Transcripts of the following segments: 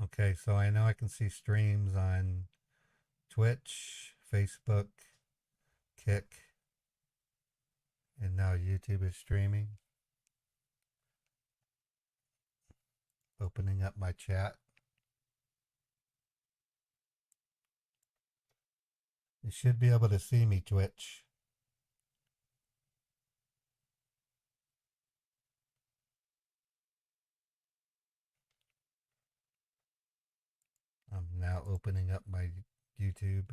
Okay, so I know I can see streams on Twitch, Facebook, Kick, and now YouTube is streaming. Opening up my chat. You should be able to see me, Twitch. I'm now opening up my YouTube.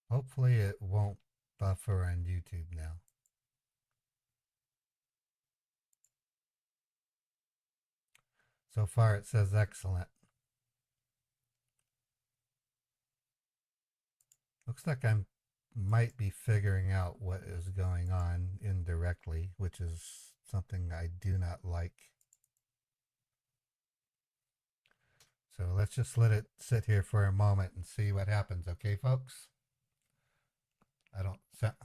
Hopefully it won't buffer on YouTube now. So far it says excellent. Looks like I might be figuring out what is going on indirectly, which is something I do not like. So let's just let it sit here for a moment and see what happens, okay, folks? I don't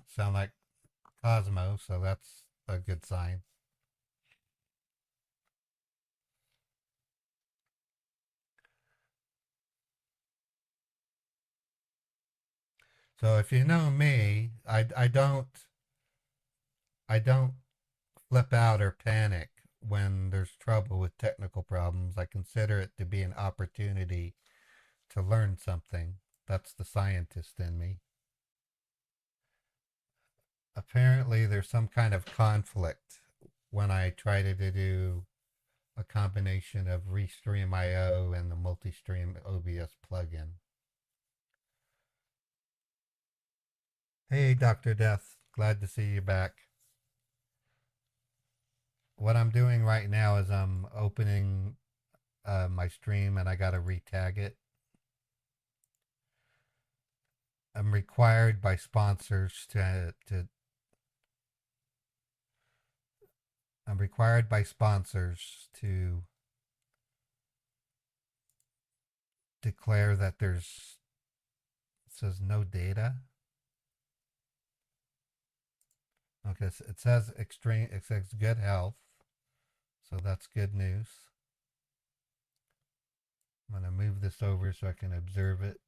sound like Cosmo, so that's a good sign. So if you know me, I don't flip out or panic when there's trouble with technical problems. I consider it to be an opportunity to learn something. That's the scientist in me. Apparently, there's some kind of conflict when I try to do a combination of Restream IO and the multi-stream OBS plugin. Hey, Dr. Death. Glad to see you back. What I'm doing right now is I'm opening my stream and I got to retag it. I'm required by sponsors I'm required by sponsors to declare that there's, it says no data. Okay, so it says good health. So that's good news. I'm going to move this over so I can observe it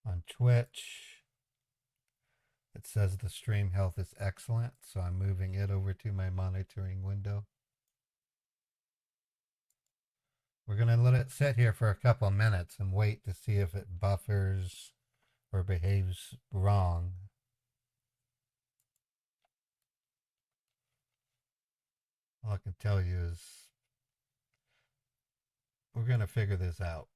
on Twitch. It says the stream health is excellent, so I'm moving it over to my monitoring window. We're going to let it sit here for a couple minutes and wait to see if it buffers or behaves wrong. All I can tell you is we're going to figure this out.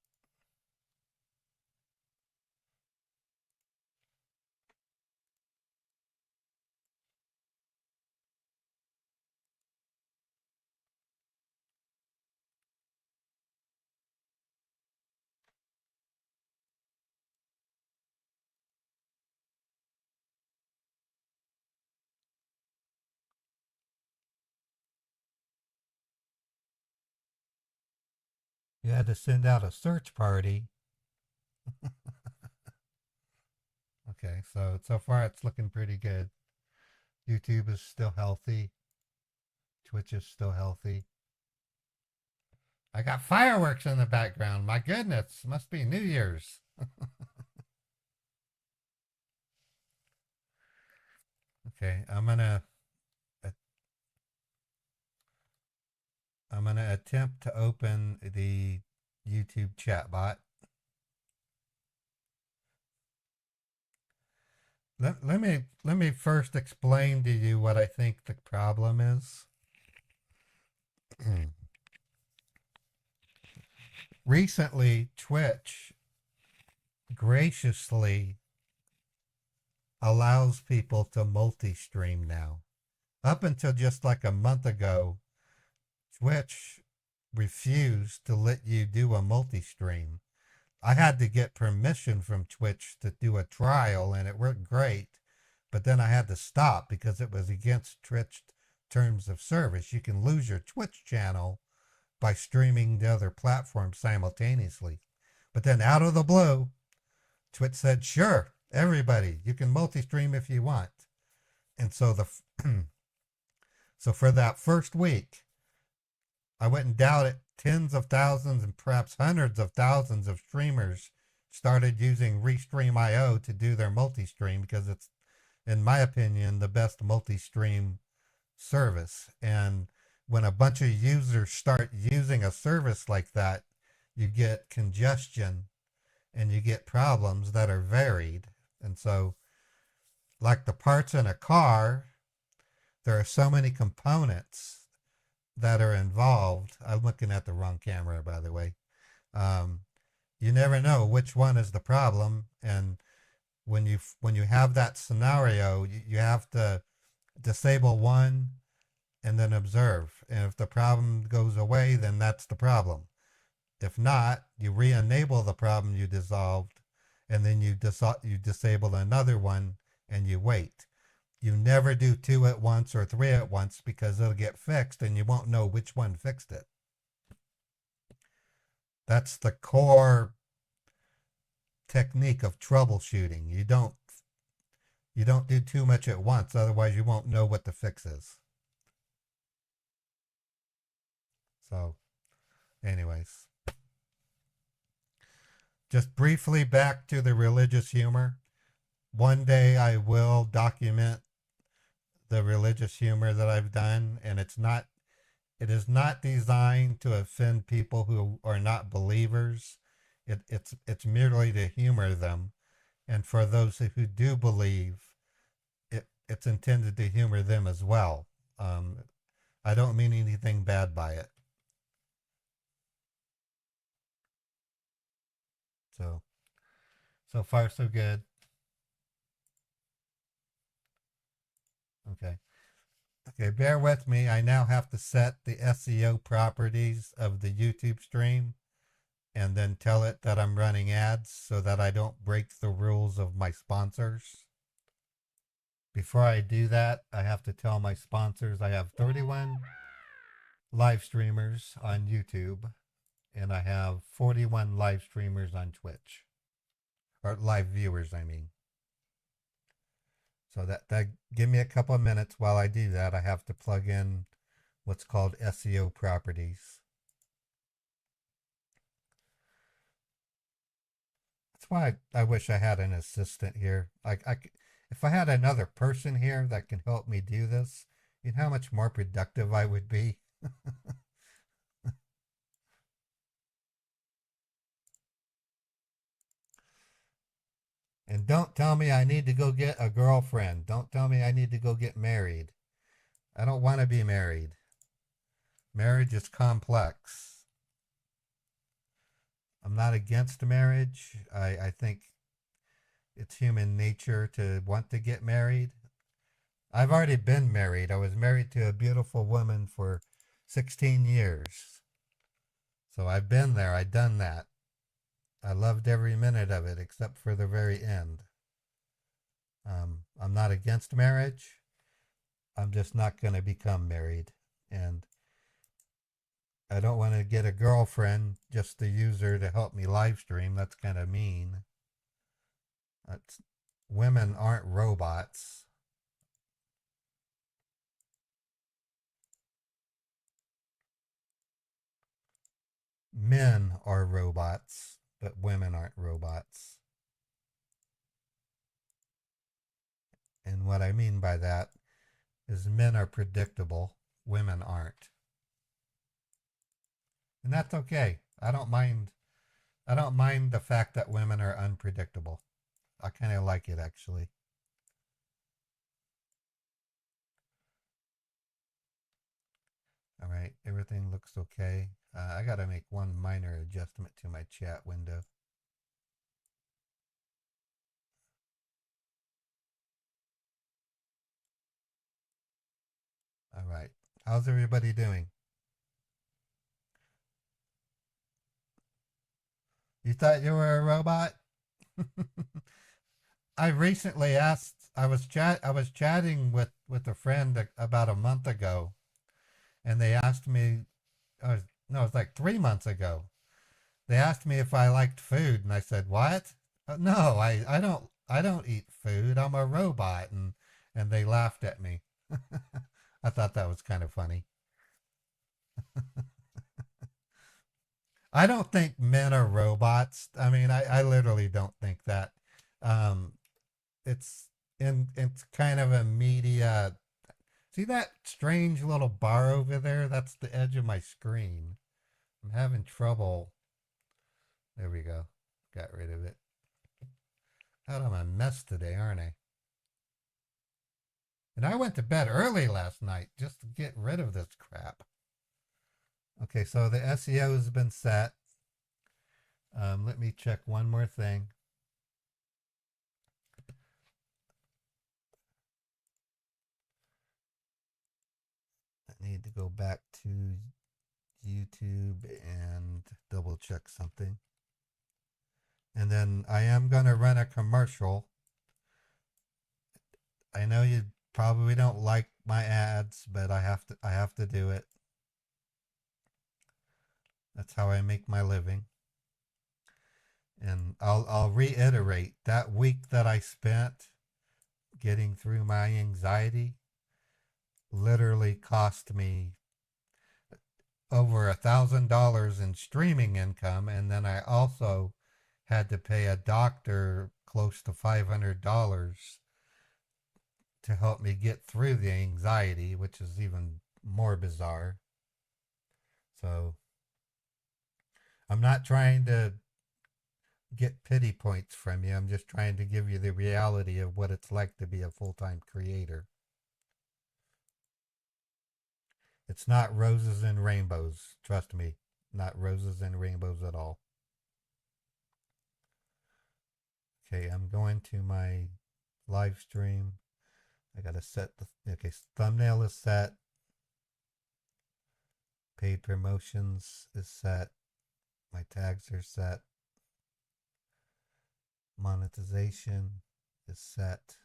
You had to send out a search party. Okay, so far it's looking pretty good. YouTube is still healthy. Twitch is still healthy. I got fireworks in the background. My goodness, must be New Year's. Okay, I'm gonna attempt to open the YouTube chat bot. Let me first explain to you what I think the problem is. Recently, Twitch graciously allows people to multi-stream now. Up until just like a month ago, Twitch refused to let you do a multi-stream. I had to get permission from Twitch to do a trial and it worked great, but then I had to stop because it was against Twitch terms of service. You can lose your Twitch channel by streaming to other platforms simultaneously. But then out of the blue, Twitch said, sure, everybody, you can multi-stream if you want. And so So for that first week, I wouldn't doubt it, tens of thousands and perhaps hundreds of thousands of streamers started using Restream.io to do their multi-stream because it's, in my opinion, the best multi-stream service. And when a bunch of users start using a service like that, you get congestion and you get problems that are varied. And so, like the parts in a car, there are so many components that are involved. I'm looking at the wrong camera, by the way. You never know which one is the problem, and when you have that scenario, you have to disable one and then observe. And if the problem goes away, then that's the problem. If not, you re-enable the problem you dissolved, and then you disable another one and you wait. You never do 2 at once or 3 at once because it'll get fixed and you won't know which one fixed it. That's the core technique of troubleshooting. You don't do too much at once, otherwise you won't know what the fix is. So, anyways. Just briefly back to the religious humor. One day I will document the religious humor that I've done, and it is not designed to offend people who are not believers. It's merely to humor them, and for those who do believe, it's intended to humor them as well. I don't mean anything bad by it. So far so good. Okay, bear with me. I now have to set the SEO properties of the YouTube stream and then tell it that I'm running ads so that I don't break the rules of my sponsors. Before I do that, I have to tell my sponsors I have 31 live streamers on YouTube and I have 41 live streamers on Twitch. Or live viewers, I mean. So that give me a couple of minutes while I do that. I have to plug in what's called SEO properties. That's why I wish I had an assistant here. If I had another person here that can help me do this, you know how much more productive I would be? And don't tell me I need to go get a girlfriend. Don't tell me I need to go get married. I don't want to be married. Marriage is complex. I'm not against marriage. I think it's human nature to want to get married. I've already been married. I was married to a beautiful woman for 16 years. So I've been there. I've done that. I loved every minute of it except for the very end. I'm not against marriage. I'm just not going to become married. And I don't want to get a girlfriend just to use her to help me live stream. That's kind of mean. Women aren't robots. Men are robots, but women aren't robots. And what I mean by that is men are predictable, women aren't. And that's okay. I don't mind the fact that women are unpredictable. I kind of like it, actually. All right, everything looks okay. I got to make one minor adjustment to my chat window. All right, how's everybody doing? You thought you were a robot? I recently asked. I was chatting with a friend about a month ago, and they asked me. No, it was like 3 months ago. They asked me if I liked food, and I said, "What? No, I don't. I don't eat food. I'm a robot." And they laughed at me. I thought that was kind of funny. I don't think men are robots. I mean, I literally don't think that. Um, it's it's kind of a media. See that strange little bar over there? That's the edge of my screen. I'm having trouble. There we go. Got rid of it. God, I'm a mess today, aren't I? And I went to bed early last night just to get rid of this crap. Okay, so the SEO has been set. Let me check one more thing. I need to go back to YouTube and double check something. And then I am going to run a commercial. I know you probably don't like my ads, but I have to do it. That's how I make my living. And I'll reiterate that week that I spent getting through my anxiety literally cost me over $1,000 in streaming income, and then I also had to pay a doctor close to $500 to help me get through the anxiety, which is even more bizarre. So I'm not trying to get pity points from you. I'm just trying to give you the reality of what it's like to be a full-time creator. It's not roses and rainbows. Trust me, not roses and rainbows at all. Okay, I'm going to my live stream. I gotta set the, okay, thumbnail is set. Paid promotions is set. My tags are set. Monetization is set.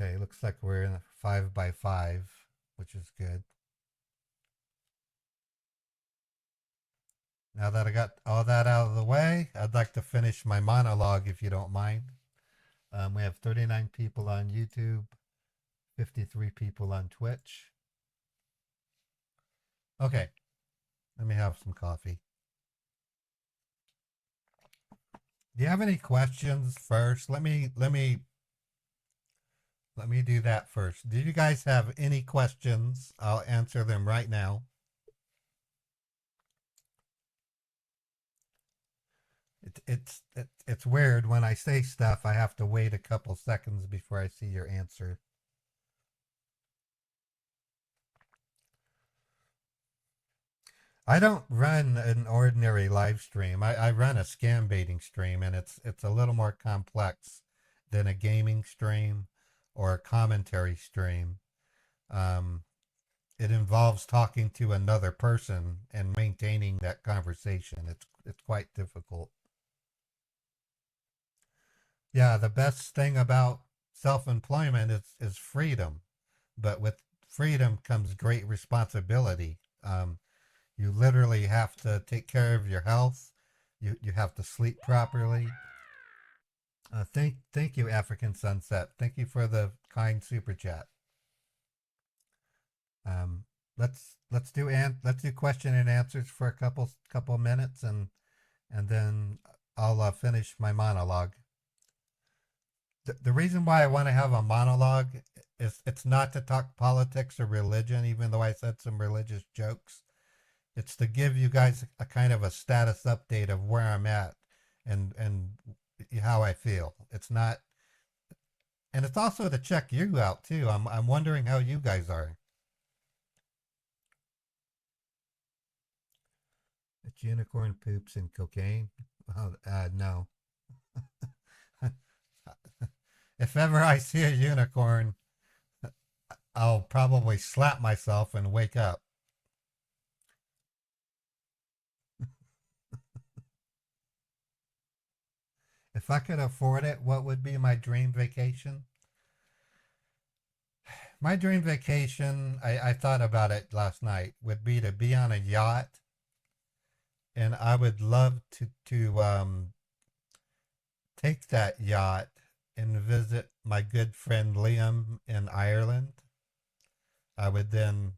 Okay, looks like we're in a 5x5, which is good. Now that I got all that out of the way, I'd like to finish my monologue if you don't mind. We have 39 people on YouTube, 53 people on Twitch. Okay, let me have some coffee. Do you have any questions first? Let me do that first. Do you guys have any questions? I'll answer them right now. It's weird when I say stuff. I have to wait a couple seconds before I see your answer. I don't run an ordinary live stream. I run a scam baiting stream, and it's a little more complex than a gaming stream or a commentary stream. It involves talking to another person and maintaining that conversation. It's quite difficult. Yeah, the best thing about self-employment is freedom, but with freedom comes great responsibility. You literally have to take care of your health. You have to sleep properly. Thank you, African Sunset. Thank you for the kind super chat. Let's do question and answers for a couple minutes, and then I'll finish my monologue. The reason why I want to have a monologue is it's not to talk politics or religion, even though I said some religious jokes. It's to give you guys a kind of a status update of where I'm at and how I feel. It's not, and it's also to check you out too. I'm wondering how you guys are. It's unicorn poops and cocaine. Oh, no. If ever I see a unicorn, I'll probably slap myself and wake up. If I could afford it, what would be my dream vacation? My dream vacation, I thought about it last night, would be to be on a yacht. And I would love to take that yacht and visit my good friend Liam in Ireland. I would then,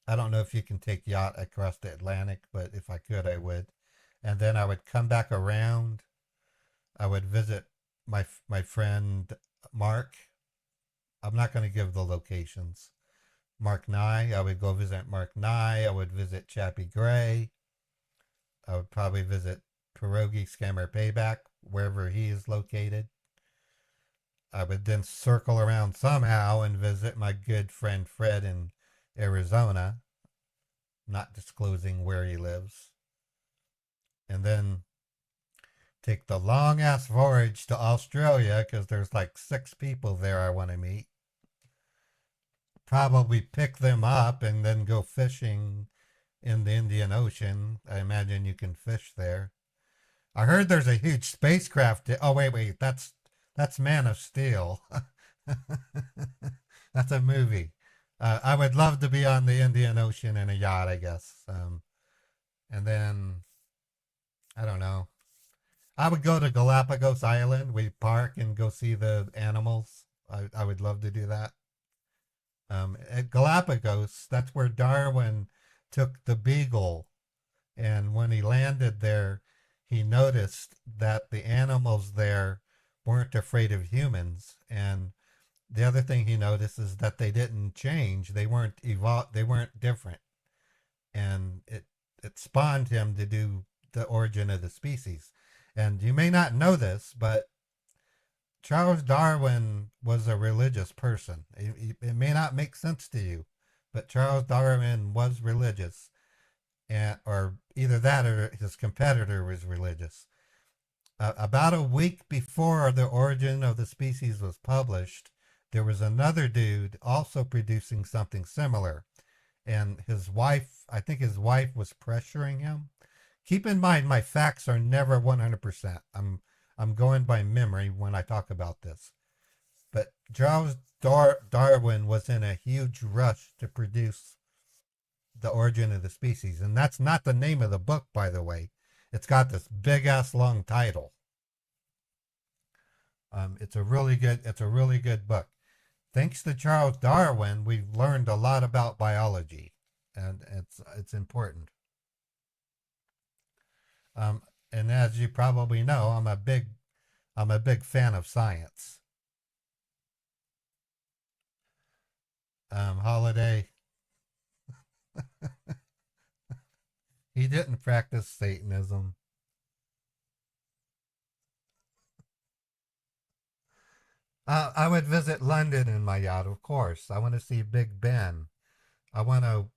I don't know if you can take yacht across the Atlantic, but if I could, I would. And then I would come back around. I would visit my friend Mark. I'm not going to give the locations. Mark Nye. I would go visit Mark Nye. I would visit Chappie Gray. I would probably visit Pierogi Scammer Payback, wherever he is located. I would then circle around somehow and visit my good friend Fred in Arizona, not disclosing where he lives. And then take the long ass voyage to Australia because there's like 6 people there I want to meet. Probably pick them up and then go fishing in the Indian Ocean. I imagine you can fish there. I heard there's a huge spacecraft. Oh wait, that's Man of Steel. That's a movie. I would love to be on the Indian Ocean in a yacht, I guess. And then I don't know. I would go to Galapagos Island. We park and go see the animals. I would love to do that. At Galapagos, that's where Darwin took the beagle. And when he landed there, he noticed that the animals there weren't afraid of humans. And the other thing he noticed is that they didn't change. They weren't evolved. They weren't different. And it spawned him to do the origin of the species. And you may not know this, but Charles Darwin was a religious person. It may not make sense to you, but Charles Darwin was religious, or either that or his competitor was religious. About a week before The Origin of the Species was published, there was another dude also producing something similar. And his wife, I think his wife was pressuring him. Keep in mind, my facts are never 100%. I'm going by memory when I talk about this. But Charles Darwin was in a huge rush to produce The Origin of the Species. And that's not the name of the book, by the way. It's got this big ass long title. It's a really good book. Thanks to Charles Darwin, we've learned a lot about biology, and it's important. And as you probably know, I'm a big fan of science. Holiday, he didn't practice Satanism. I would visit London in my yacht, of course. I want to see Big Ben. I want to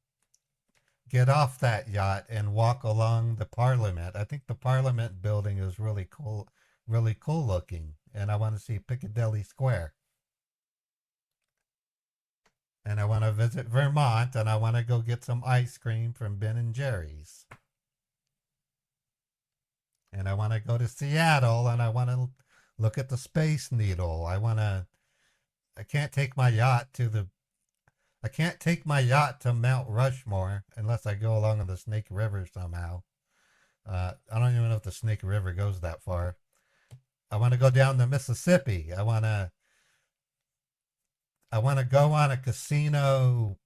get off that yacht and walk along the Parliament. I think the Parliament building is really cool looking. And I want to see Piccadilly Square. And I want to visit Vermont, and I want to go get some ice cream from Ben and Jerry's. And I want to go to Seattle, and I want to look at the Space Needle. I can't take my yacht to Mount Rushmore unless I go along the Snake River somehow. I don't even know if the Snake River goes that far. I want to go down the Mississippi. I want to go on a casino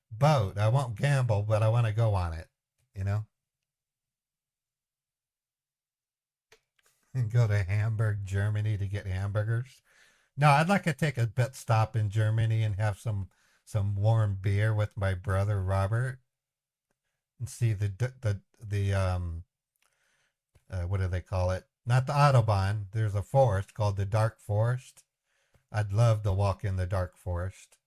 boat. I won't gamble, but I want to go on it, you know? And go to Hamburg, Germany to get hamburgers. No, I'd like to take a pit stop in Germany and have some warm beer with my brother Robert and see the what do they call it? Not the Autobahn. There's a forest called the Dark Forest. I'd love to walk in the Dark Forest.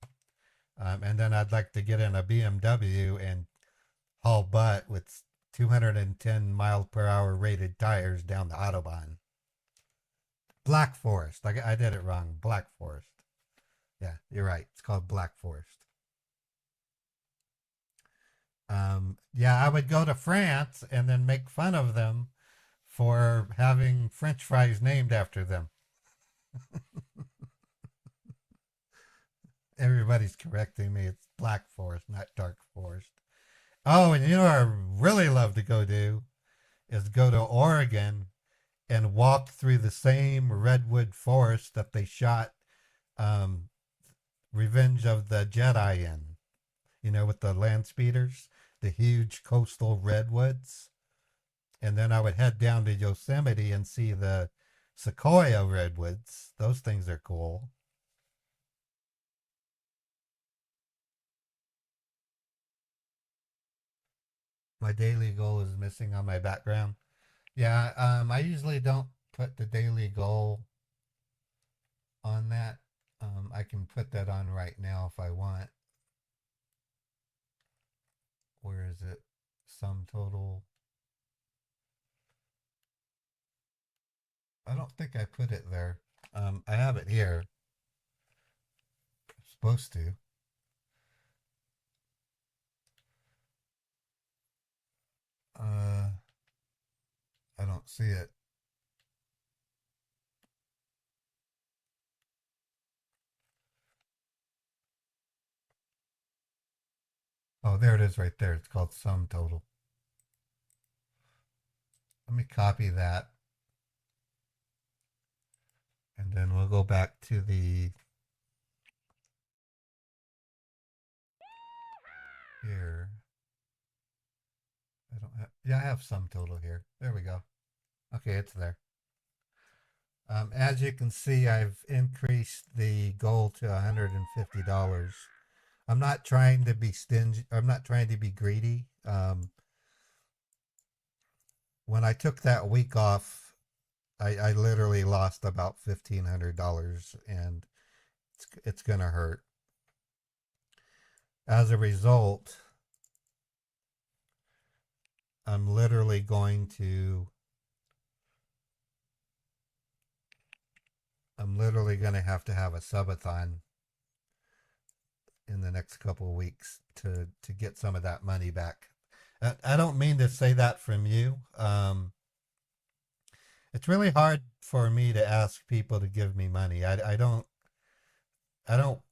And then I'd like to get in a BMW and haul butt with 210 mile per hour rated tires down the Autobahn. Black Forest. I did it wrong. Black Forest. Yeah, you're right. It's called Black Forest. Yeah, I would go to France and then make fun of them for having French fries named after them. Everybody's correcting me. It's Black Forest, not Dark Forest. Oh, and you know what I really love to go do is go to Oregon and walk through the same redwood forest that they shot Revenge of the Jedi in. with the land speeders, the huge coastal redwoods. And then I would head down to Yosemite and see the sequoia redwoods. Those things are cool. My daily goal is missing on my background. Yeah, I usually don't put the daily goal on that. I can put that on right now if I want. Where is it? Sum total. I don't think I put it there. I have it here. I'm supposed to. I don't see it. Oh, there it is right there. It's called sum total. Let me copy that. And then we'll go back to the here. I don't have, yeah, I have sum total here. There we go. Okay, it's there. As you can see, I've increased the goal to $150. I'm not trying to be stingy. I'm not trying to be greedy. When I took that week off, I literally lost about $1,500, and it's gonna hurt. As a result, I'm literally going to have a subathon in the next couple of weeks to get some of that money back. I don't mean to say that from you. It's really hard for me to ask people to give me money. I don't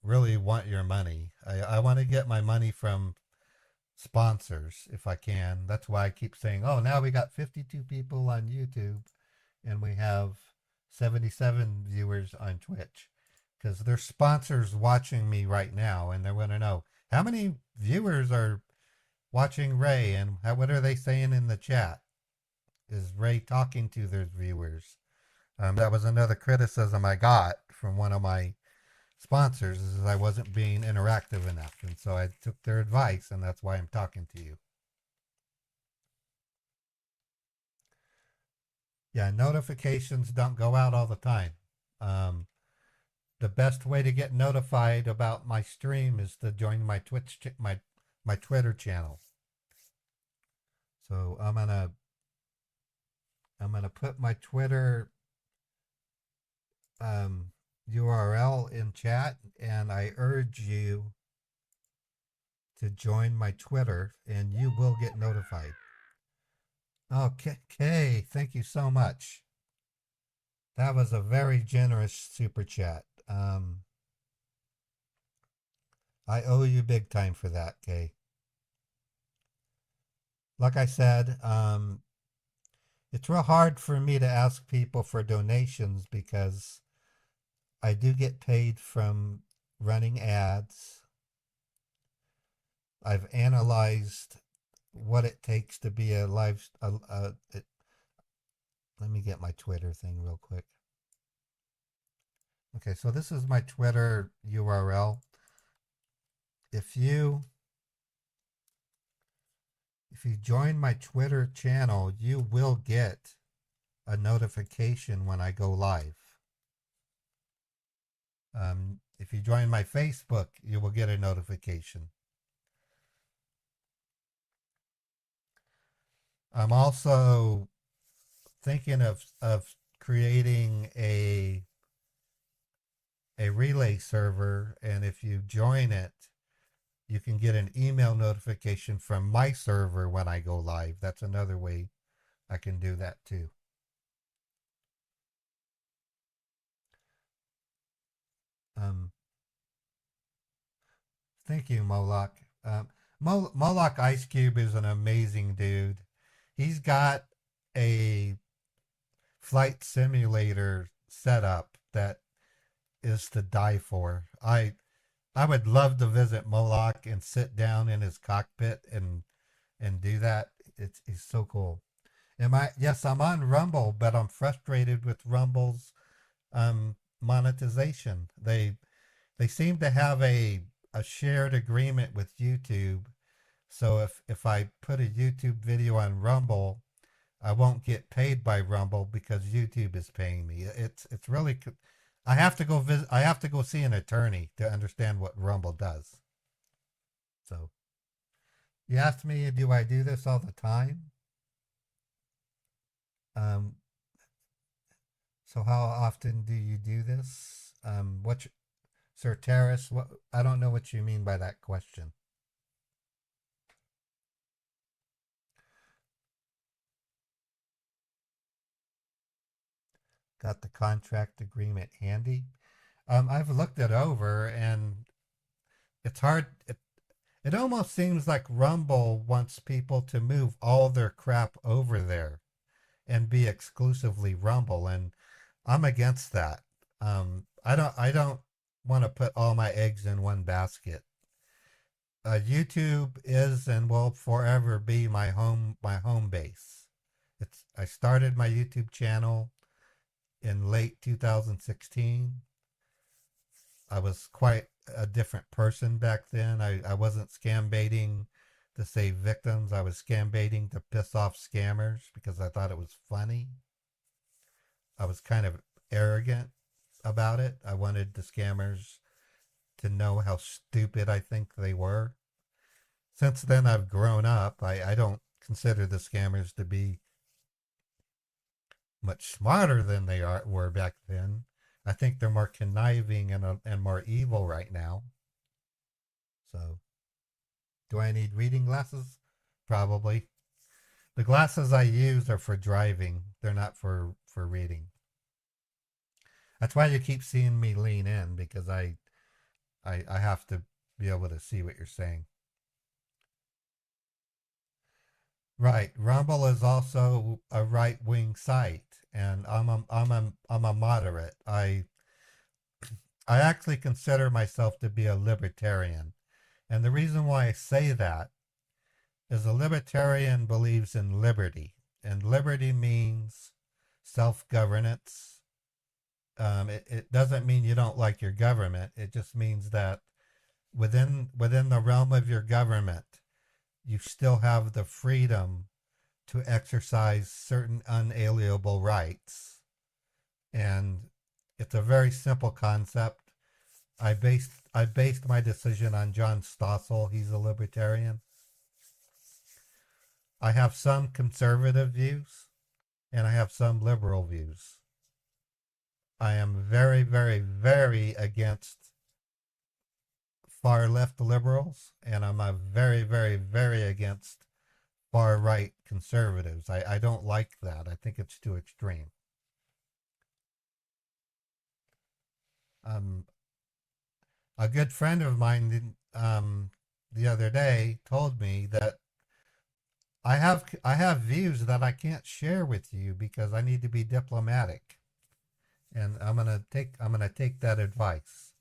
really want your money. I want to get my money from sponsors if I can. That's why I keep saying, oh, now we got 52 people on YouTube and we have 77 viewers on Twitch, because there's sponsors watching me right now and they want to know how many viewers are watching Ray and what are they saying in the chat? Is Ray talking to their viewers? That was another criticism I got from one of my sponsors, is I wasn't being interactive enough. And so I took their advice, and that's why I'm talking to you. Yeah, notifications don't go out all the time. Um, the best way to get notified about my stream is to join my my Twitter channel. So I'm gonna put my Twitter URL in chat, and I urge you to join my Twitter, and you will get notified. Okay, thank you so much. That was a very generous super chat. I owe you big time for that, Kay. Like I said, it's real hard for me to ask people for donations because I do get paid from running ads. I've analyzed what it takes to be a live. Let me get my Twitter thing real quick. Okay, so this is my Twitter URL. If you join my Twitter channel, you will get a notification when I go live. If you join my Facebook, you will get a notification. I'm also thinking of creating a relay server, and if you join it, you can get an email notification from my server when I go live. That's another way I can do that too. Thank you, Moloch. Moloch Ice Cube is an amazing dude. He's got a flight simulator setup that is to die for. I would love to visit Moloch and sit down in his cockpit and do that. It's so cool. Am I? Yes, I'm on Rumble, but I'm frustrated with Rumble's monetization. They seem to have a shared agreement with YouTube. So if I put a YouTube video on Rumble, I won't get paid by Rumble because YouTube is paying me. It's really I have to go visit. I have to go see an attorney to understand what Rumble does. So you asked me, do I do this all the time? Um, so how often do you do this? What's Sir Terrace? What I don't know what you mean by that question. Got the contract agreement handy. I've looked it over, and it's hard. It almost seems like Rumble wants people to move all their crap over there and be exclusively Rumble, and I'm against that. I don't want to put all my eggs in one basket. YouTube is and will forever be my home base. It's I started my YouTube channel in late 2016. I was quite a different person back then. I wasn't scam baiting to save victims. I was scam baiting to piss off scammers because I thought it was funny. I was kind of arrogant about it. I wanted the scammers to know how stupid I think they were. Since then, I've grown up. I don't consider the scammers to be much smarter than were back then. I think they're more conniving and more evil right now. So, do I need reading glasses? Probably. The glasses I use are for driving. They're not for reading. That's why you keep seeing me lean in because I have to be able to see what you're saying. Right. Rumble is also a right wing site, and I'm a moderate. I actually consider myself to be a libertarian. And the reason why I say that is a libertarian believes in liberty. And liberty means self governance. It doesn't mean you don't like your government. It just means that within the realm of your government, you still have the freedom to exercise certain unalienable rights. And it's a very simple concept. I based my decision on John Stossel. He's a libertarian. I have some conservative views and I have some liberal views. I am very, very, very against far left liberals, and I'm a very, very, very against far right conservatives. I don't like that. I think it's too extreme. Um, a good friend of mine the other day told me that I have views that I can't share with you because I need to be diplomatic, and I'm gonna take that advice.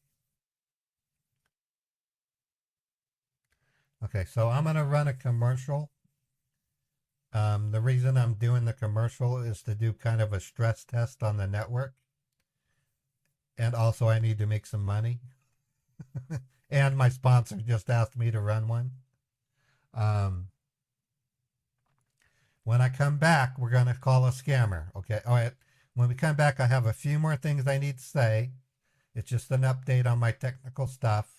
Okay, so I'm gonna run a commercial. The reason I'm doing the commercial is to do kind of a stress test on the network, and also I need to make some money. And my sponsor just asked me to run one. Um, when I come back, we're gonna call a scammer. Okay, all right. When we come back, I have a few more things I need to say. It's just an update on my technical stuff,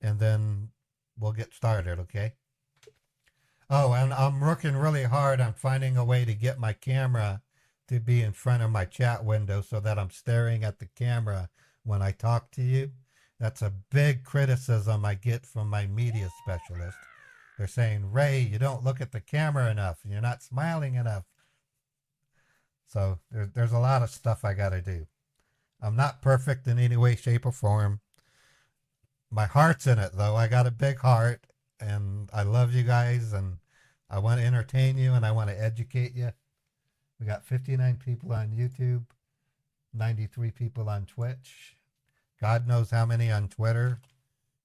and then we'll get started. Okay. Oh, and I'm working really hard on finding a way to get my camera to be in front of my chat window so that I'm staring at the camera when I talk to you. That's a big criticism I get from my media specialist. They're saying, Ray, you don't look at the camera enough. You're not smiling enough. So there's a lot of stuff I got to do. I'm not perfect in any way, shape, or form. My heart's in it, though. I got a big heart, and I love you guys, and I want to entertain you, and I want to educate you. We got 59 people on YouTube, 93 people on Twitch. God knows how many on Twitter.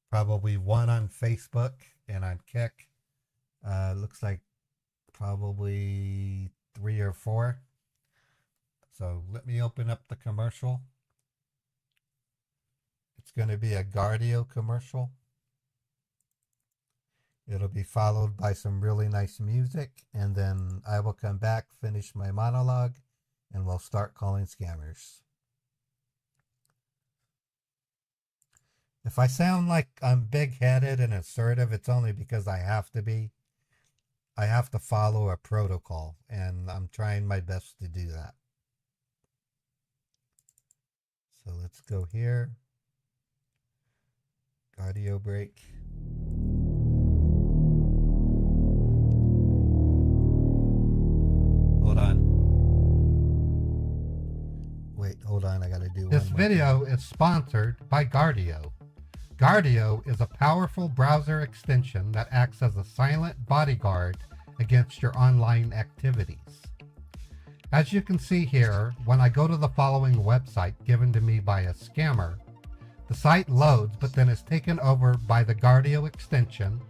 Probably one on Facebook and on Kick. Looks like probably 3 or 4. So let me open up the commercial. It's going to be a Guardio commercial. It'll be followed by some really nice music, and then I will come back, finish my monologue, and we'll start calling scammers. If I sound like I'm big-headed and assertive, it's only because I have to be. I have to follow a protocol, and I'm trying my best to do that. So let's go here. Audio break. Hold on. Wait, hold on. I gotta do this video is sponsored by Guardio. Guardio is a powerful browser extension that acts as a silent bodyguard against your online activities. As you can see here, when I go to the following website given to me by a scammer, the site loads but then is taken over by the Guardio extension,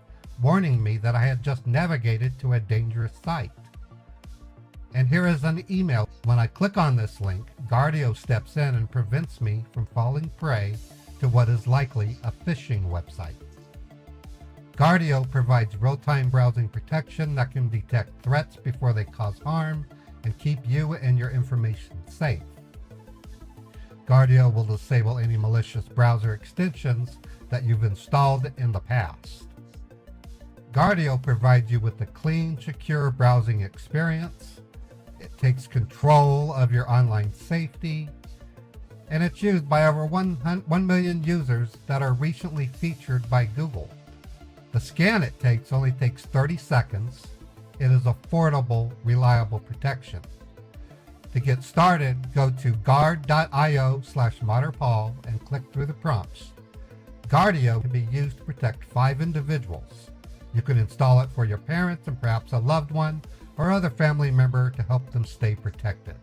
warning me that I had just navigated to a dangerous site. And here is an email. When I click on this link, Guardio steps in and prevents me from falling prey to what is likely a phishing website. Guardio provides real-time browsing protection that can detect threats before they cause harm and keep you and your information safe. Guardio will disable any malicious browser extensions that you've installed in the past. Guardio provides you with a clean, secure browsing experience. It takes control of your online safety, and it's used by over 1 million users that are recently featured by Google. The scan it takes only takes 30 seconds. It is affordable, reliable protection. To get started, go to guard.io/ModderPaul and click through the prompts. Guardio can be used to protect 5 individuals. You can install it for your parents and perhaps a loved one or other family member to help them stay protected.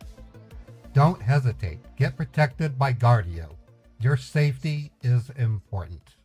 Don't hesitate. Get protected by Guardio. Your safety is important.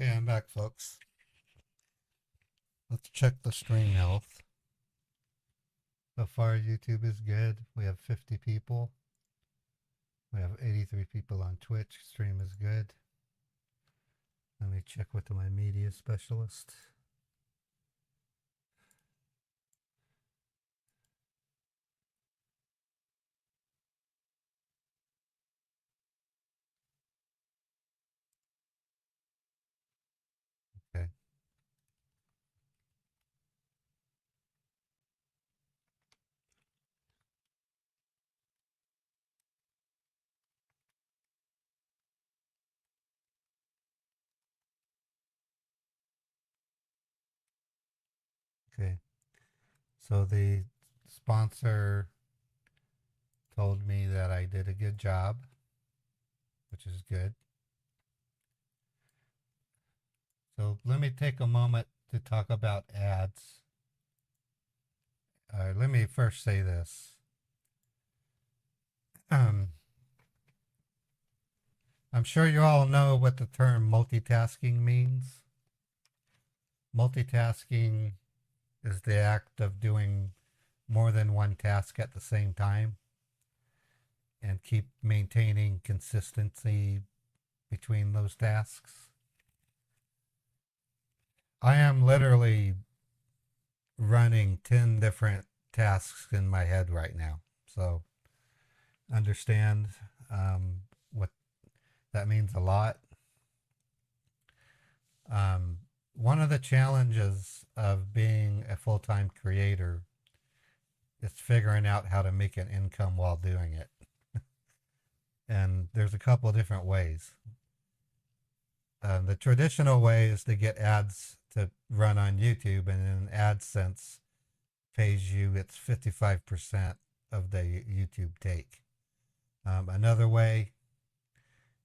Okay, I'm back, folks. Let's check the stream health. So far, YouTube is good. We have 50 people. We have 83 people on Twitch. Stream is good. Let me check with my media specialist. Okay. Okay. So the sponsor told me that I did a good job, which is good. So let me take a moment to talk about ads. Let me first say this. I'm sure you all know what the term multitasking means. Multitasking is the act of doing more than one task at the same time and keep maintaining consistency between those tasks. I am literally running 10 different tasks in my head right now. So understand what that means a lot. One of the challenges of being a full-time creator is figuring out how to make an income while doing it. And there's a couple of different ways. The traditional way is to get ads to run on YouTube, and in AdSense pays you its 55% of the YouTube take. Another way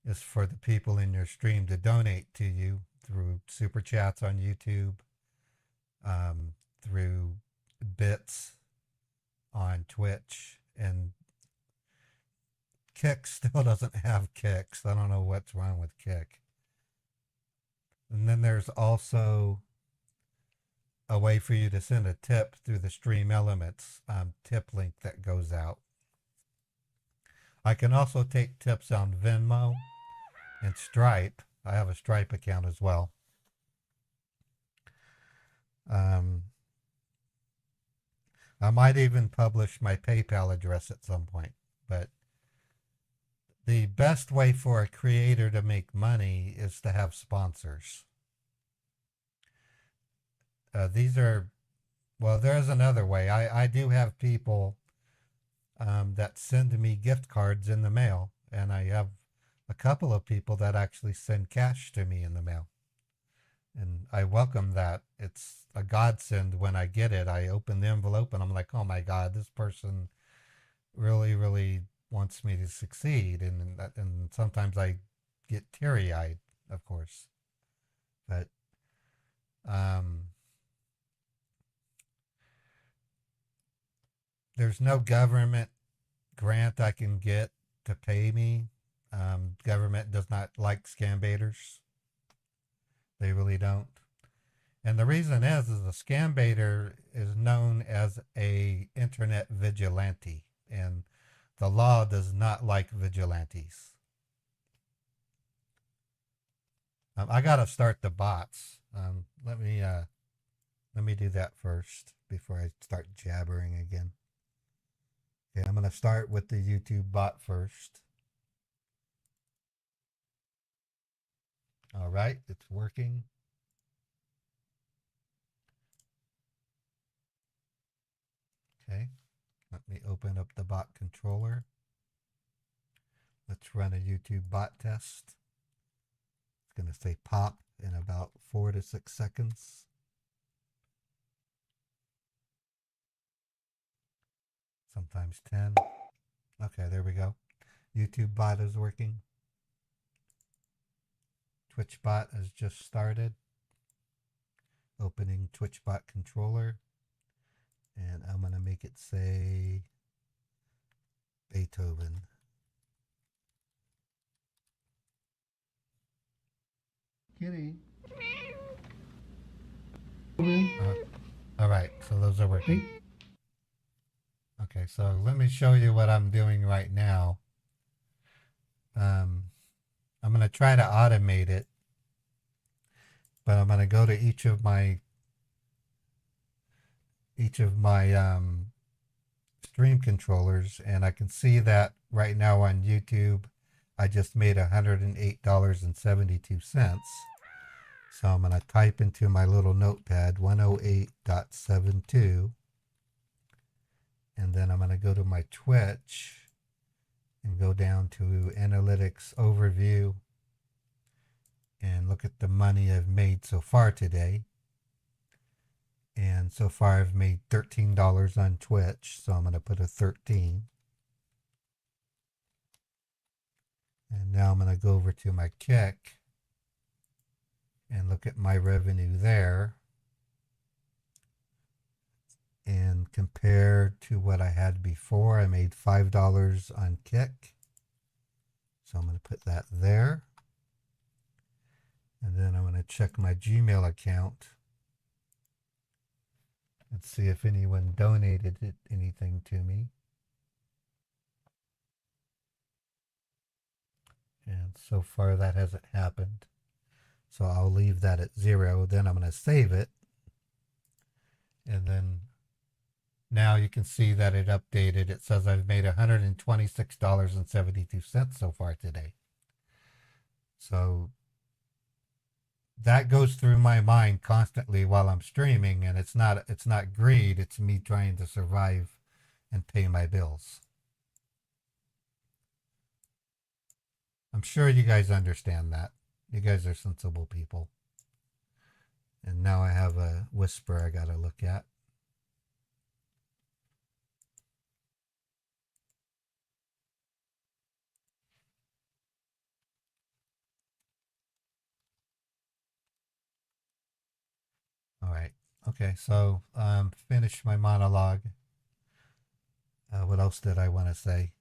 is for the people in your stream to donate to you through super chats on YouTube, through bits on Twitch, and Kick still doesn't have Kicks. I don't know what's wrong with Kick. And then there's also a way for you to send a tip through the Stream Elements tip link that goes out. I can also take tips on Venmo and Stripe. I have a Stripe account as well. I might even publish my PayPal address at some point, but the best way for a creator to make money is to have sponsors. There's another way. I do have people that send me gift cards in the mail, and I have a couple of people that actually send cash to me in the mail. And I welcome that. It's a godsend when I get it. I open the envelope and I'm like, oh my God, this person really, really wants me to succeed. And sometimes I get teary-eyed, of course. But there's no government grant I can get to pay me. Government does not like scambaiters. They really don't. And the reason is a scambaiter is known as a internet vigilante, and the law does not like vigilantes. I gotta start the bots. Let me do that first before I start jabbering again. Okay, I'm gonna start with the YouTube bot first. All right, it's working. Okay, let me open up the bot controller. Let's run a YouTube bot test. It's going to say pop in about 4 to 6 seconds. Sometimes 10. Okay, there we go. YouTube bot is working. Twitch bot has just started. Opening Twitch bot controller. And I'm going to make it say Beethoven. Kitty. Uh, all right, so those are working. Okay, so let me show you what I'm doing right now. Um, I'm going to try to automate it, but I'm going to go to each of my stream controllers, and I can see that right now on YouTube, I just made $108.72. So I'm going to type into my little notepad 108.72, and then I'm going to go to my Twitch and go down to Analytics Overview and look at the money I've made so far today. And so far I've made $13 on Twitch, so I'm going to put a 13. And now I'm going to go over to my Kick and look at my revenue there and compare to what I had before. I made $5 on Kick, so I'm going to put that there. And then I'm going to check my Gmail account and see if anyone donated anything to me. And so far that hasn't happened. So I'll leave that at 0. Then I'm going to save it. And then now you can see that it updated. It says I've made $126.72 so far today. So that goes through my mind constantly while I'm streaming, and it's not greed, it's me trying to survive and pay my bills. I'm sure you guys understand that. You guys are sensible people. And now I have a whisper I gotta look at. All right. Okay, so finished my monologue. What else did I want to say?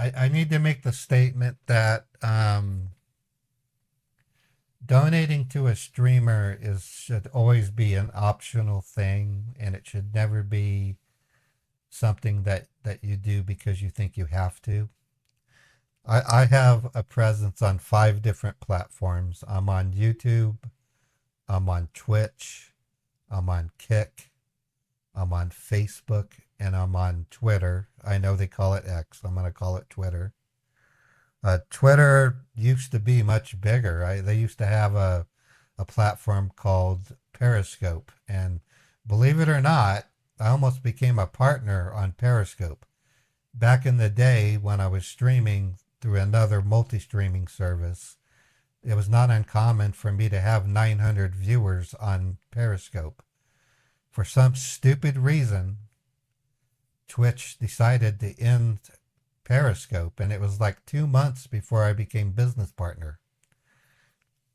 I need to make the statement that donating to a streamer should always be an optional thing, and it should never be something that you do because you think you have to. I have a presence on 5 different platforms. I'm on YouTube, I'm on Twitch, I'm on Kick, I'm on Facebook, and I'm on Twitter. I know they call it X. I'm going to call it Twitter. Twitter used to be much bigger. Right? They used to have a platform called Periscope. And believe it or not, I almost became a partner on Periscope. Back in the day when I was streaming through another multi-streaming service, it was not uncommon for me to have 900 viewers on Periscope. For some stupid reason, Twitch decided to end Periscope, and it was like 2 months before I became business partner.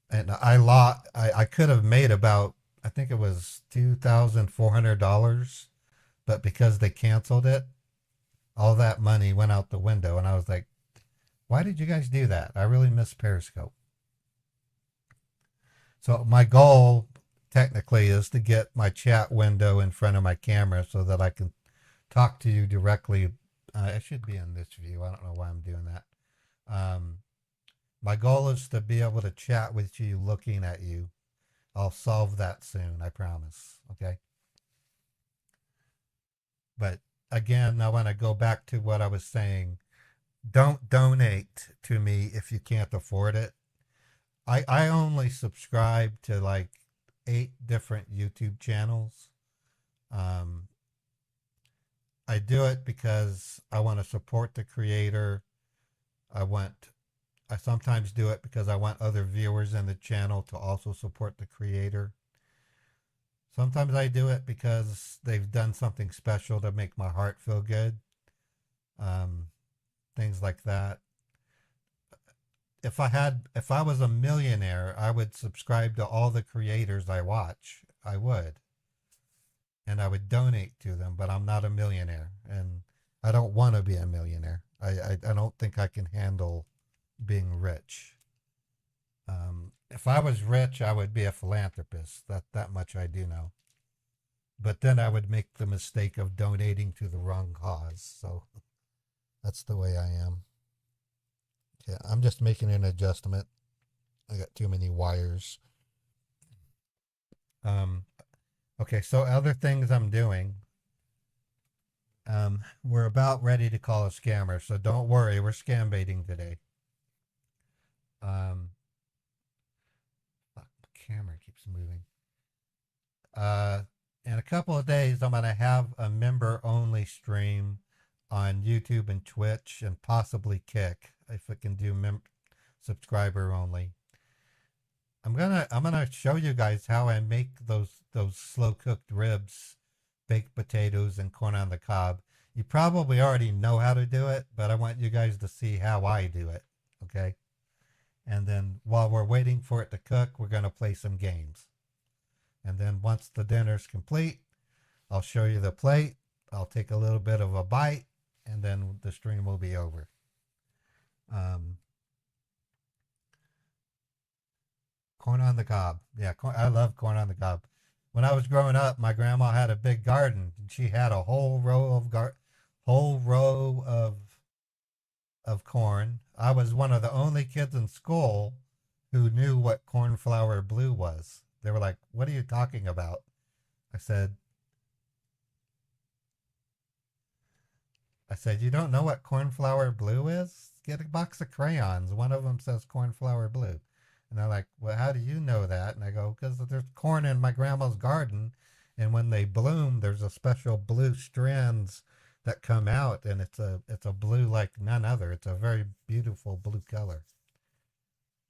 And I could have made about, I think it was $2,400, but because they canceled it, all that money went out the window, and I was like, why did you guys do that? I really miss Periscope. So my goal technically is to get my chat window in front of my camera so that I can talk to you directly. I should be in this view. I don't know why I'm doing that. My goal is to be able to chat with you looking at you. I'll solve that soon, I promise. Okay? But again, I want to go back to what I was saying. Don't donate to me if you can't afford it. I only subscribe to like 8 different YouTube channels. I do it because I want to support the creator. I sometimes do it because I want other viewers in the channel to also support the creator. Sometimes I do it because they've done something special to make my heart feel good. Things like that. If I was a millionaire, I would subscribe to all the creators I watch. I would. And I would donate to them, but I'm not a millionaire, and I don't want to be a millionaire. I don't think I can handle being rich. If I was rich, I would be a philanthropist. That much I do know. But then I would make the mistake of donating to the wrong cause. So that's the way I am. Yeah, I'm just making an adjustment. I got too many wires. Um, okay, so other things I'm doing. We're about ready to call a scammer, so don't worry, we're scam baiting today. Um, fuck, the camera keeps moving. In a couple of days, I'm going to have a member only stream on YouTube and Twitch and possibly Kick if it can do subscriber only. I'm gonna show you guys how I make those slow cooked ribs, baked potatoes, and corn on the cob. You probably already know how to do it, but I want you guys to see how I do it. Okay. And then while we're waiting for it to cook, we're gonna play some games. And then once the dinner's complete, I'll show you the plate. I'll take a little bit of a bite, and then the stream will be over. Corn on the cob. Yeah, I love corn on the cob. When I was growing up, my grandma had a big garden. And she had a whole row of corn. I was one of the only kids in school who knew what cornflower blue was. They were like, "What are you talking about?" I said, "You don't know what cornflower blue is? Get a box of crayons. One of them says cornflower blue." And they're like, "Well, how do you know that?" And I go, "Because there's corn in my grandma's garden. And when they bloom, there's a special blue strands that come out. And it's a blue like none other. It's a very beautiful blue color."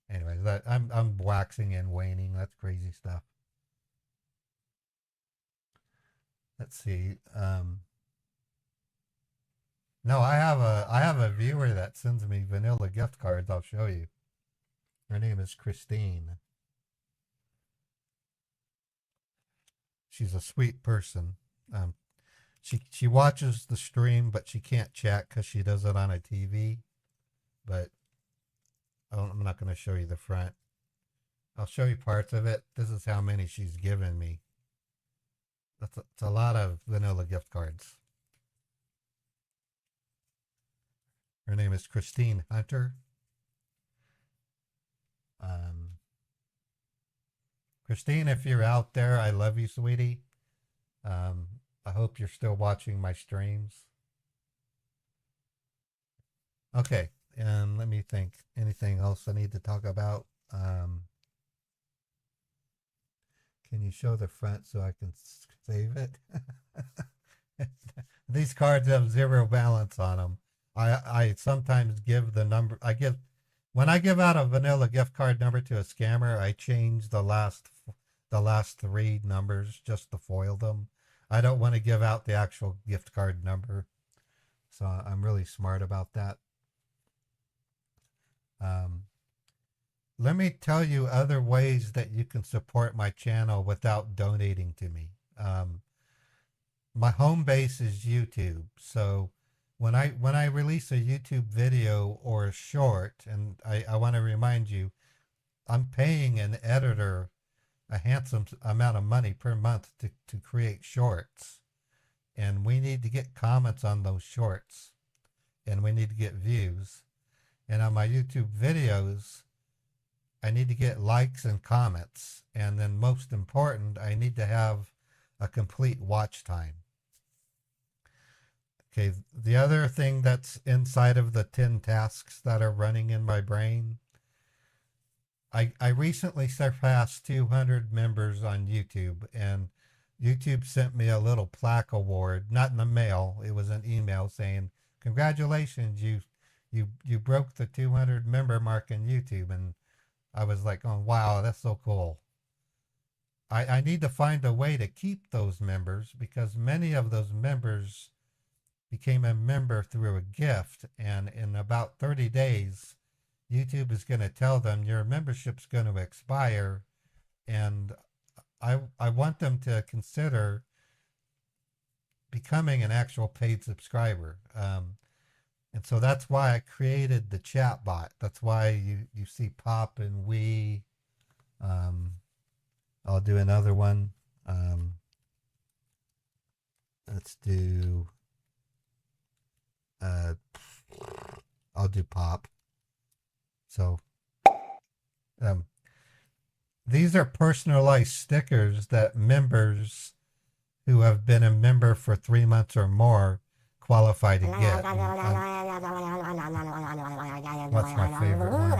Anyways, I'm waxing and waning. That's crazy stuff. Let's see. No, I have a viewer that sends me vanilla gift cards. I'll show you. Her name is Christine. She's a sweet person. She watches the stream, but she can't chat because she does it on a TV. But I'm not going to show you the front. I'll show you parts of it. This is how many she's given me. That's a lot of vanilla gift cards. Her name is Christine Hunter. Christine, if you're out there, I love you, sweetie. I hope you're still watching my streams. Okay, and let me think. Anything else I need to talk about? Can you show the front so I can save it? These cards have zero balance on them. I sometimes give the number. When I give out a vanilla gift card number to a scammer, I change the last three numbers just to foil them. I don't want to give out the actual gift card number, so I'm really smart about that. Let me tell you other ways that you can support my channel without donating to me. My home base is YouTube, so when I release a YouTube video or a short, and I want to remind you, I'm paying an editor a handsome amount of money per month to create shorts, and we need to get comments on those shorts, and we need to get views, and on my YouTube videos, I need to get likes and comments, and then most important, I need to have a complete watch time. Okay, the other thing that's inside of the 10 tasks that are running in my brain, I recently surpassed 200 members on YouTube, and YouTube sent me a little plaque award, not in the mail, it was an email saying, "Congratulations, you broke the 200 member mark in YouTube." And I was like, "Oh, wow, that's so cool." I need to find a way to keep those members because many of those members became a member through a gift, and in about 30 days, YouTube is going to tell them your membership's going to expire, and I want them to consider becoming an actual paid subscriber. And so that's why I created the chat bot. That's why you see Pop and we. I'll do another one. Let's do, I'll do Pop. So these are personalized stickers that members who have been a member for 3 months or more qualify to get. What's my favorite one?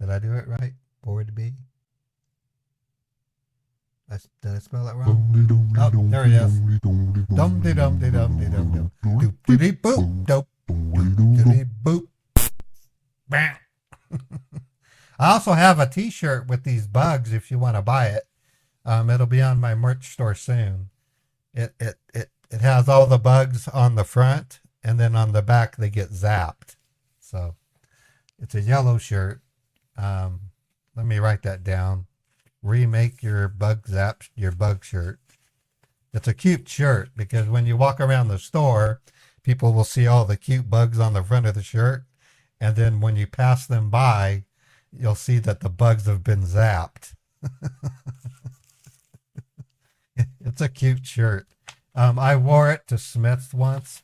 Did I do it right? Board B? Did I spell that wrong? Oh, there it is. Dum de dum de dum de dum dum. Doop de boop. Doop. Doop de boop. I also have a t-shirt with these bugs if you want to buy it. It'll be on my merch store soon. It has all the bugs on the front, and then on the back they get zapped. So it's a yellow shirt. Let me write that down. Remake your bug shirt. It's a cute shirt because when you walk around the store, people will see all the cute bugs on the front of the shirt. And then when you pass them by, you'll see that the bugs have been zapped. It's a cute shirt. I wore it to Smith's once.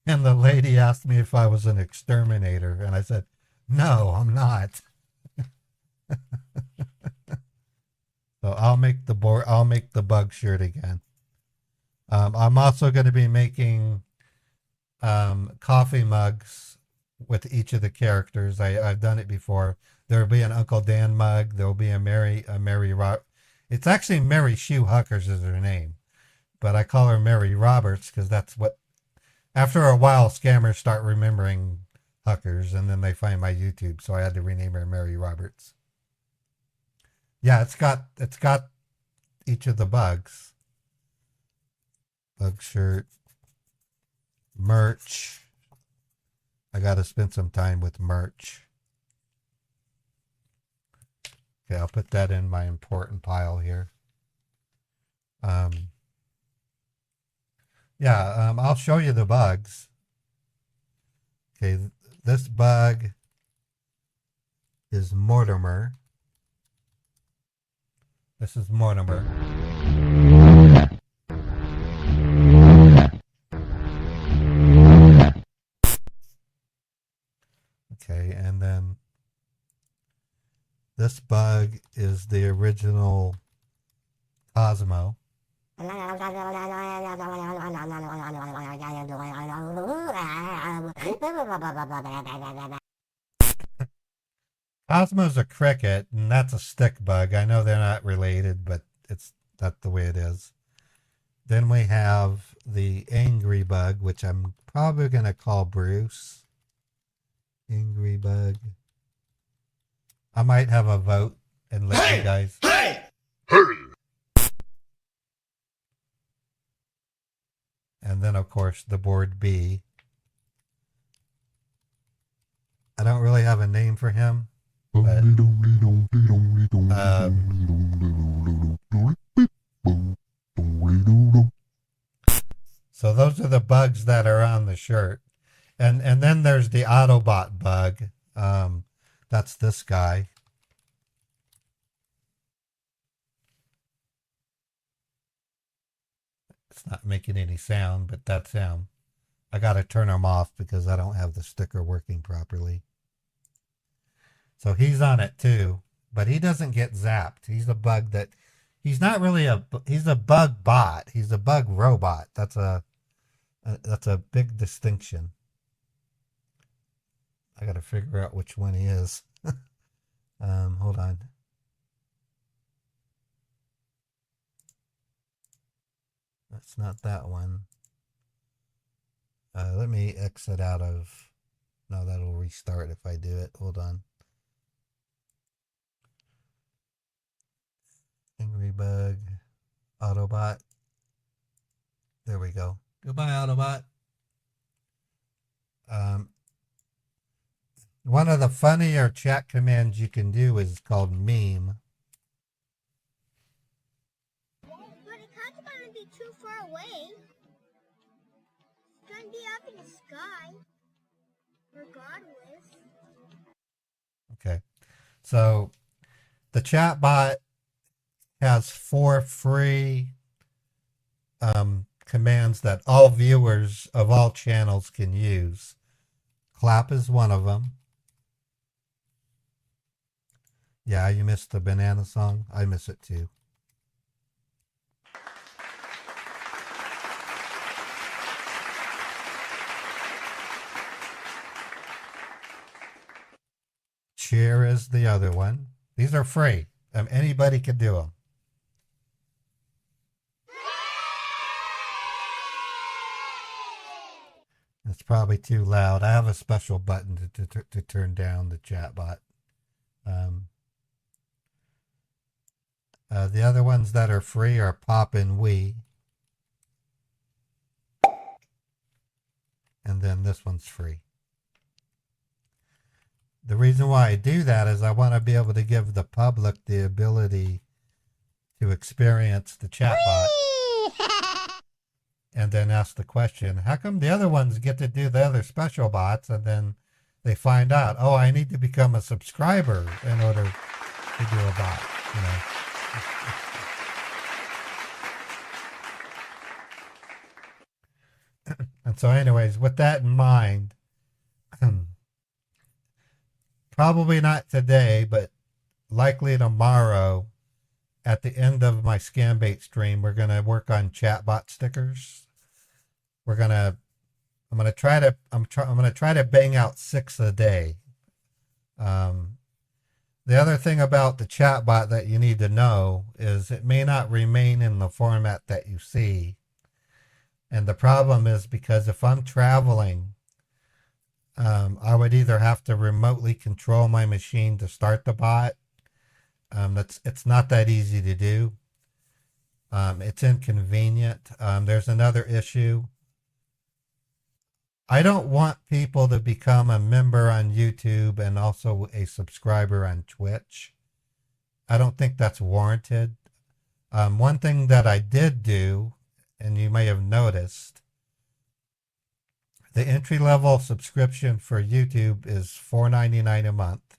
And the lady asked me if I was an exterminator. And I said, no, I'm not. So I'll make the bug shirt again. I'm also going to be making coffee mugs with each of the characters. I've done it before. There'll be an Uncle Dan mug. There'll be a Mary It's actually Mary Shoe Huckers is her name, but I call her Mary Roberts because that's what. After a while, scammers start remembering Huckers, and then they find my YouTube, so I had to rename her Mary Roberts. Yeah, it's got each of the bugs. Bug shirt. Merch. I got to spend some time with merch. Okay, I'll put that in my important pile here. I'll show you the bugs. Okay, this bug is Mortimer. This is Mortimer. Okay, and then this bug is the original Cosmo. Cosmo's a cricket, and that's a stick bug. I know they're not related, but that's the way it is. Then we have the angry bug, which I'm probably going to call Bruce. Angry bug. I might have a vote and let you guys. Hey! And then, of course, the board B. I don't really have a name for him. But, so those are the bugs that are on the shirt. And then there's the Autobot bug. That's this guy. It's not making any sound, but that's him. I got to turn him off because I don't have the sticker working properly. So he's on it too, but he doesn't get zapped. He's a bug that, he's not really he's a bug bot. He's a bug robot. That's a big distinction. I got to figure out which one he is. Hold on. That's not that one. Let me exit out of, no, that'll restart if I do it. Hold on. Angry bug, Autobot. There we go. Goodbye, Autobot. One of the funnier chat commands you can do is called meme. But it can't gonna be too far away. It's gonna be up in the sky. Regardless. Okay. So the chat bot has 4 free commands that all viewers of all channels can use. Clap is one of them. Yeah, you missed the banana song. I miss it too. Cheer is the other one. These are free. Anybody can do them. It's probably too loud. I have a special button to turn down the chat bot. The other ones that are free are Pop and Wee. And then this one's free. The reason why I do that is I want to be able to give the public the ability to experience the chatbot and then ask the question, how come the other ones get to do the other special bots and then they find out, oh, I need to become a subscriber in order to do a bot, you know. And so anyways, with that in mind, probably not today, but likely tomorrow at the end of my Scambait stream, we're going to work on chatbot stickers. I'm going to try to bang out 6 a day. The other thing about the chatbot that you need to know is it may not remain in the format that you see. And the problem is because if I'm traveling, I would either have to remotely control my machine to start the bot. It's not that easy to do. It's inconvenient. There's another issue. I don't want people to become a member on YouTube and also a subscriber on Twitch. I don't think that's warranted. One thing that I did do, and you may have noticed, the entry-level subscription for YouTube is $4.99 a month.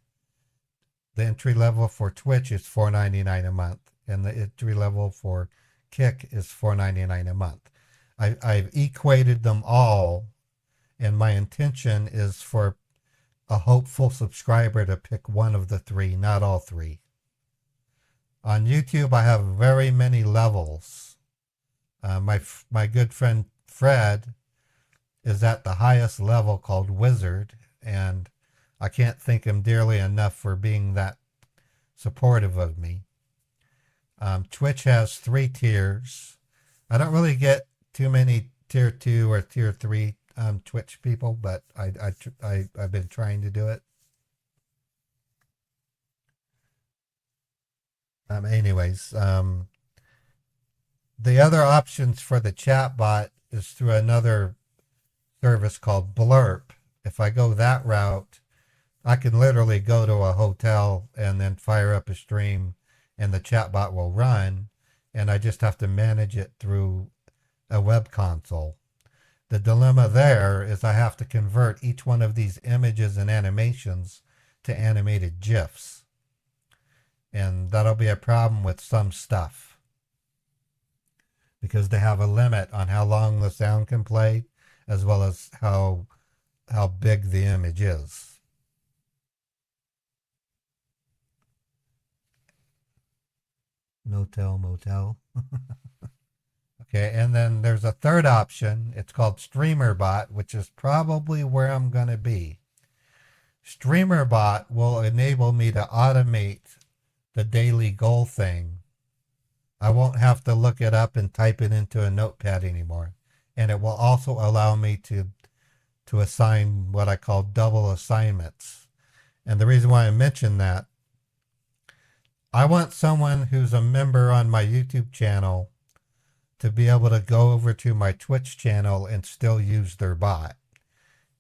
The entry level for Twitch is $4.99 a month, and the entry level for Kick is $4.99 a month. I've equated them all, and my intention is for a hopeful subscriber to pick one of the 3, not all 3. On YouTube, I have very many levels. My good friend Fred is at the highest level called Wizard, and I can't thank him dearly enough for being that supportive of me. Twitch has 3 tiers. I don't really get too many tier 2 or tier 3 Twitch people, but I've been trying to do it. Anyways, the other options for the chatbot is through another service called Blurp. If I go that route, I can literally go to a hotel and then fire up a stream and the chatbot will run, and I just have to manage it through a web console. The dilemma there is I have to convert each one of these images and animations to animated GIFs. And that'll be a problem with some stuff, because they have a limit on how long the sound can play, as well as how big the image is. No-tell motel. Okay, and then there's a third option. It's called StreamerBot, which is probably where I'm going to be. StreamerBot will enable me to automate the daily goal thing. I won't have to look it up and type it into a notepad anymore. And it will also allow me to assign what I call double assignments. And the reason why I mention that, I want someone who's a member on my YouTube channel to be able to go over to my Twitch channel and still use their bot.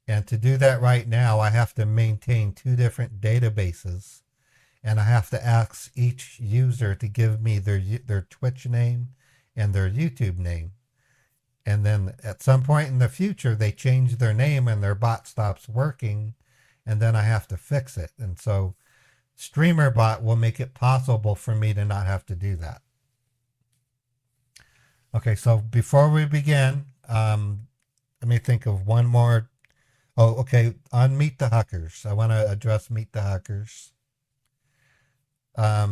And to do that right now, I have to maintain two different databases, and I have to ask each user to give me their Twitch name and their YouTube name. And then at some point in the future, they change their name and their bot stops working, and then I have to fix it. And so StreamerBot will make it possible for me to not have to do that. Okay, so before we begin, let me think of one more. Oh, okay, on Meet the Huckers. I want to address Meet the Huckers. I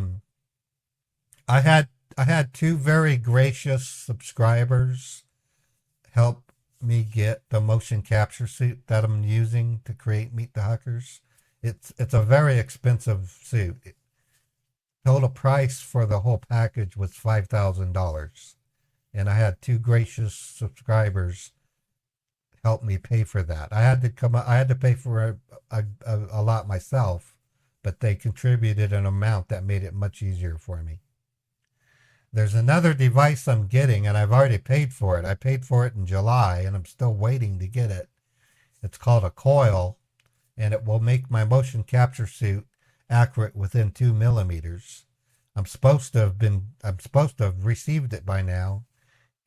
had two very gracious subscribers help me get the motion capture suit that I'm using to create Meet the Huckers. It's a very expensive suit. Total price for the whole package was $5,000, and I had two gracious subscribers help me pay for that. I had to pay for a lot myself, but they contributed an amount that made it much easier for me. There's another device I'm getting, and I've already paid for it. I paid for it in July, and I'm still waiting to get it. It's called a coil, and it will make my motion capture suit accurate within 2 millimeters. I'm supposed to have received it by now,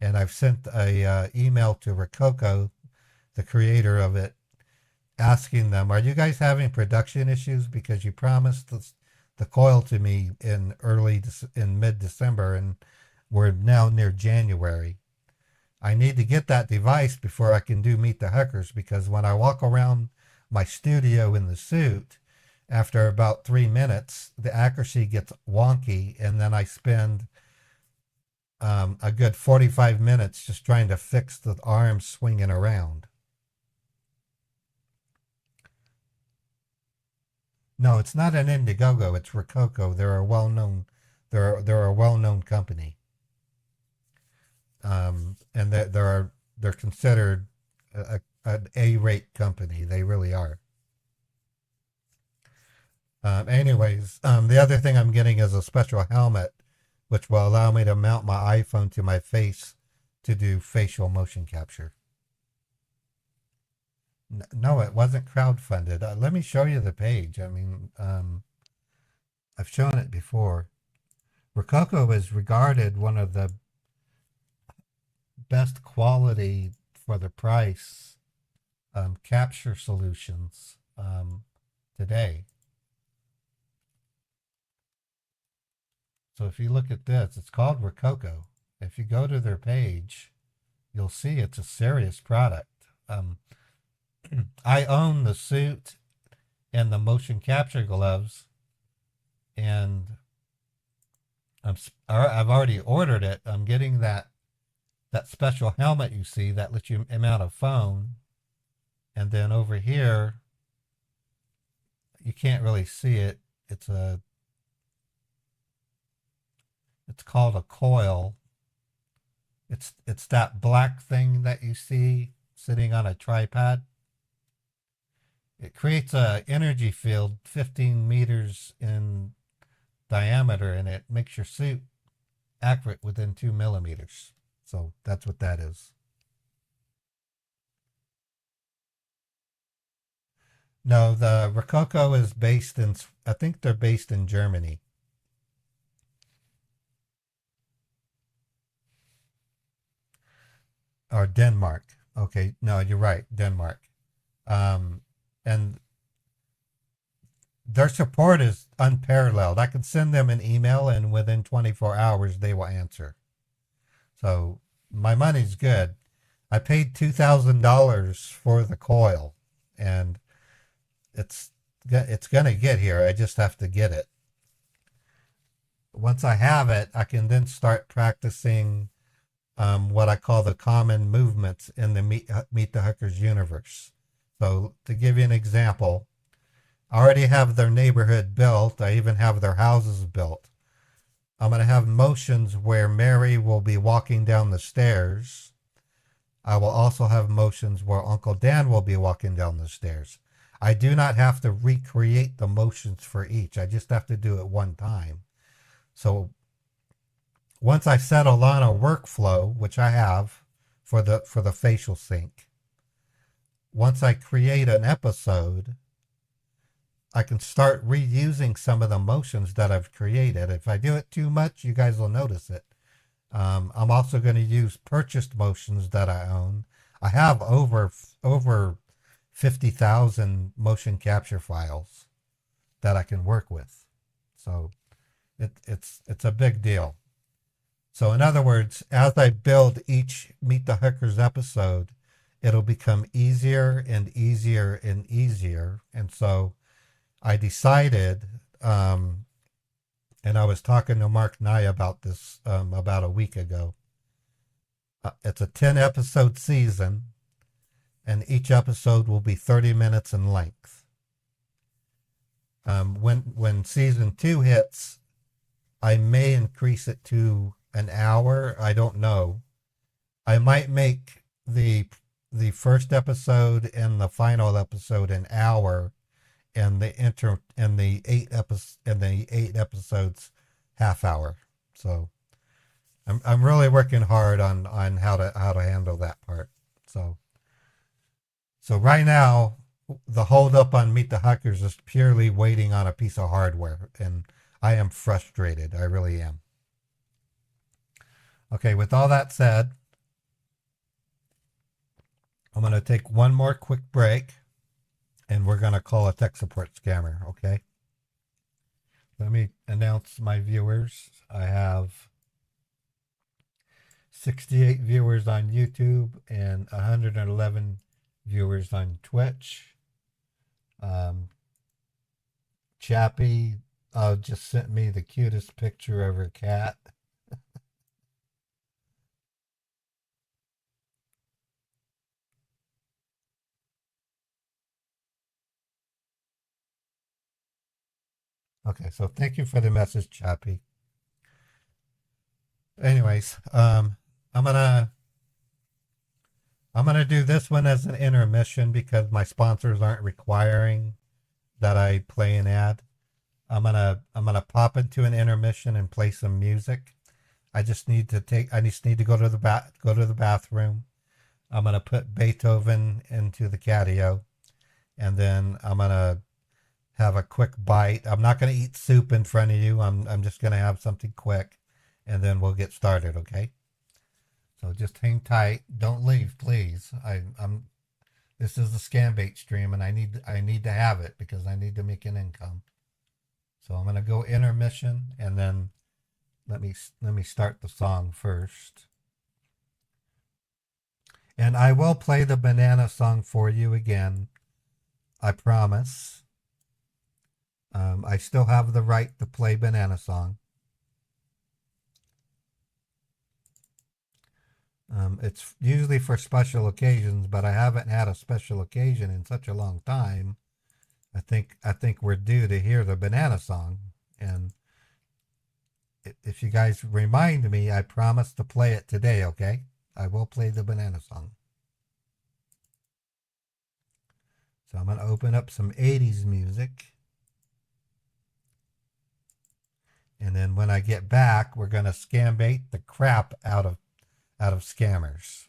and I've sent a email to Rococo, the creator of it, asking them, are you guys having production issues? Because you promised the coil to me in mid-December, and we're now near January. I need to get that device before I can do Meet the Huckers, because when I walk around my studio in the suit, after about 3 minutes, the accuracy gets wonky, and then I spend a good 45 minutes just trying to fix the arms swinging around. No, it's not an Indiegogo. It's Rococo. They're a well-known company, and they're considered an A-rate company. They really are. Anyways, the other thing I'm getting is a special helmet, which will allow me to mount my iPhone to my face to do facial motion capture. No, it wasn't crowdfunded. Let me show you the page. I mean, I've shown it before. Rococo is regarded one of the best quality for the price capture solutions today. So if you look at this, it's called Rococo. If you go to their page, you'll see it's a serious product. I own the suit and the motion capture gloves, and I've already ordered it. I'm getting that special helmet you see that lets you mount a phone, and then over here you can't really see it. It's called a coil. It's that black thing that you see sitting on a tripod. It creates an energy field 15 meters in diameter, and it makes your suit accurate within 2 millimeters. So that's what that is. No, the Rococo is based in, I think they're based in Germany. Or Denmark. Okay, no, you're right, Denmark. And their support is unparalleled. I can send them an email, and within 24 hours, they will answer. So my money's good. I paid $2,000 for the coil, and it's going to get here. I just have to get it. Once I have it, I can then start practicing what I call the common movements in the Meet the Huckers universe. So to give you an example, I already have their neighborhood built. I even have their houses built. I'm going to have motions where Mary will be walking down the stairs. I will also have motions where Uncle Dan will be walking down the stairs. I do not have to recreate the motions for each. I just have to do it one time. So once I settle on a workflow, which I have for the facial sync, once I create an episode, I can start reusing some of the motions that I've created. If I do it too much, you guys will notice it. I'm also going to use purchased motions that I own. I have over 50,000 motion capture files that I can work with. So it's a big deal. So in other words, as I build each Meet the Hookers episode, it'll become easier and easier and easier. And so I decided, and I was talking to Mark Nye about this about a week ago. It's a 10 episode season, and each episode will be 30 minutes in length. When season 2 hits, I may increase it to an hour. I don't know. I might make the first episode and the final episode an hour, and the 8 episodes half hour. So I'm really working hard on how to handle that part. So right now the hold up on Meet the Hookers is purely waiting on a piece of hardware, and I am frustrated. I really am. Okay, with all that said, I'm going to take one more quick break, and we're going to call a tech support scammer, okay? Let me announce my viewers. I have 68 viewers on YouTube and 111 viewers on Twitch. Chappie just sent me the cutest picture of her cat. Okay, so thank you for the message, Chappie. Anyways, I'm gonna do this one as an intermission because my sponsors aren't requiring that I play an ad. I'm gonna pop into an intermission and play some music. I just need to go to the bathroom. I'm gonna put Beethoven into the catio, and then I'm gonna have a quick bite. I'm not gonna eat soup in front of you. I'm just gonna have something quick, and then we'll get started. Okay. So just hang tight. Don't leave, please. This is a Scambait stream, and I need to have it because I need to make an income. So I'm gonna go intermission, and then let me start the song first. And I will play the banana song for you again. I promise. I still have the right to play banana song. It's usually for special occasions, but I haven't had a special occasion in such a long time. I think we're due to hear the banana song, and if you guys remind me, I promise to play it today, okay? I will play the banana song. So I'm going to open up some 80s music. And then when I get back, we're going to scambait the crap out of scammers.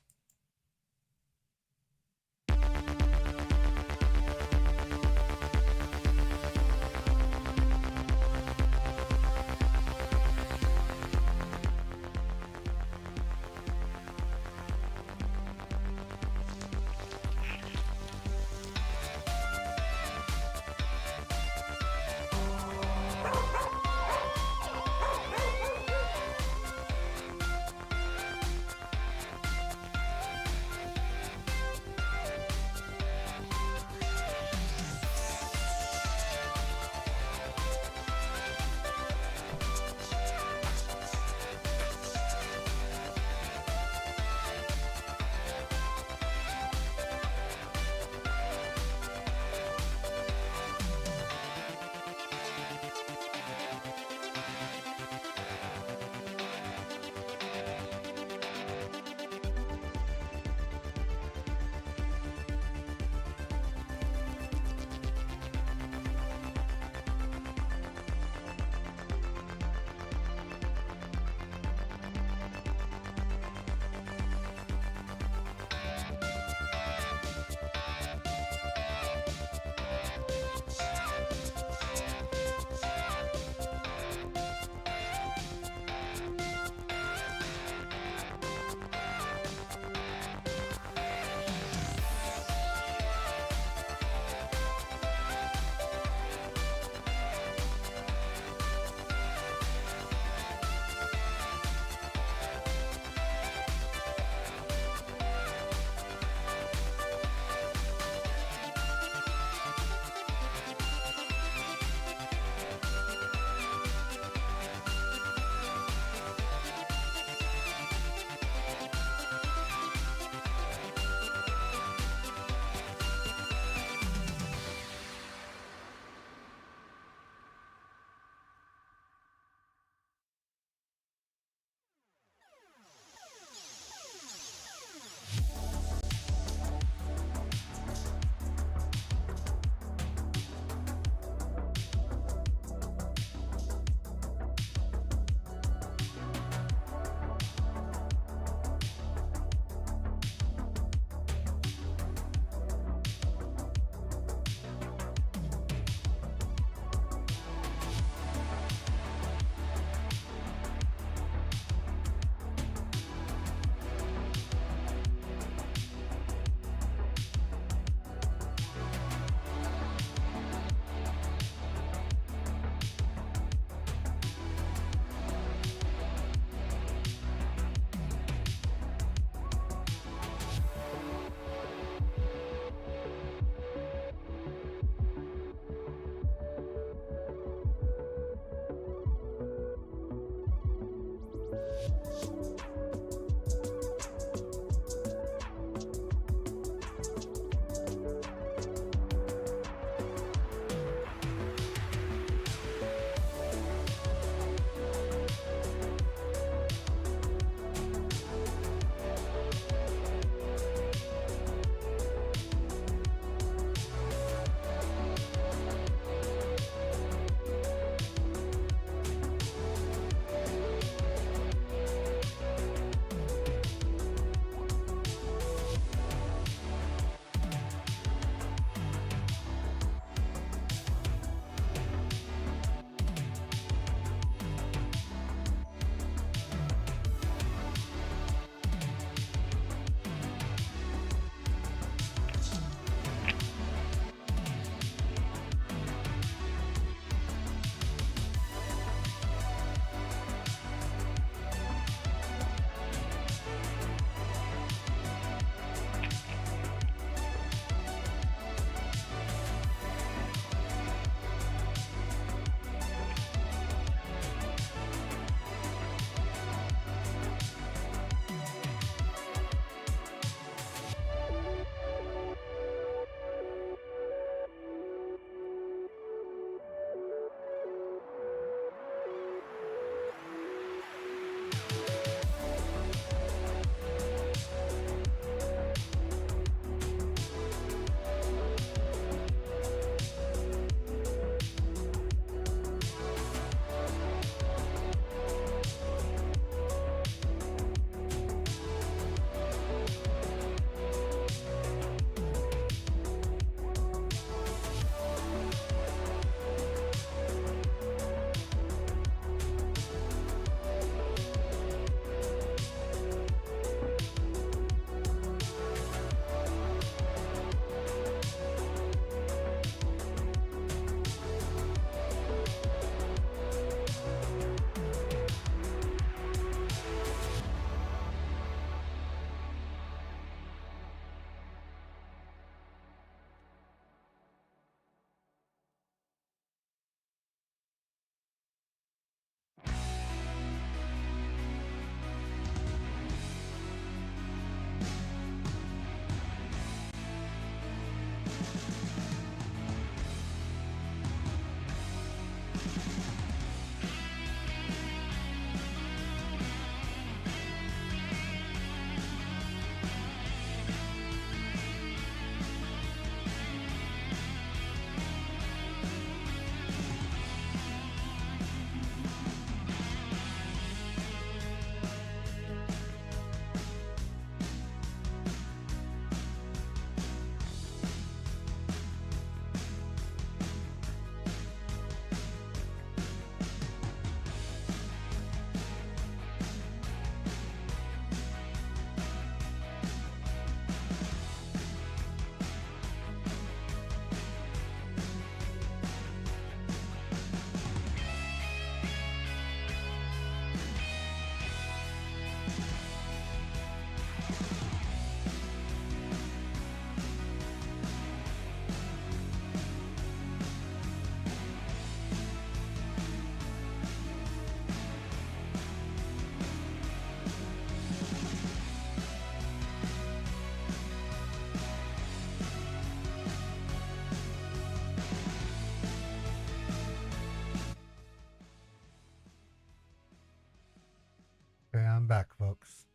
Okay, I'm back, folks.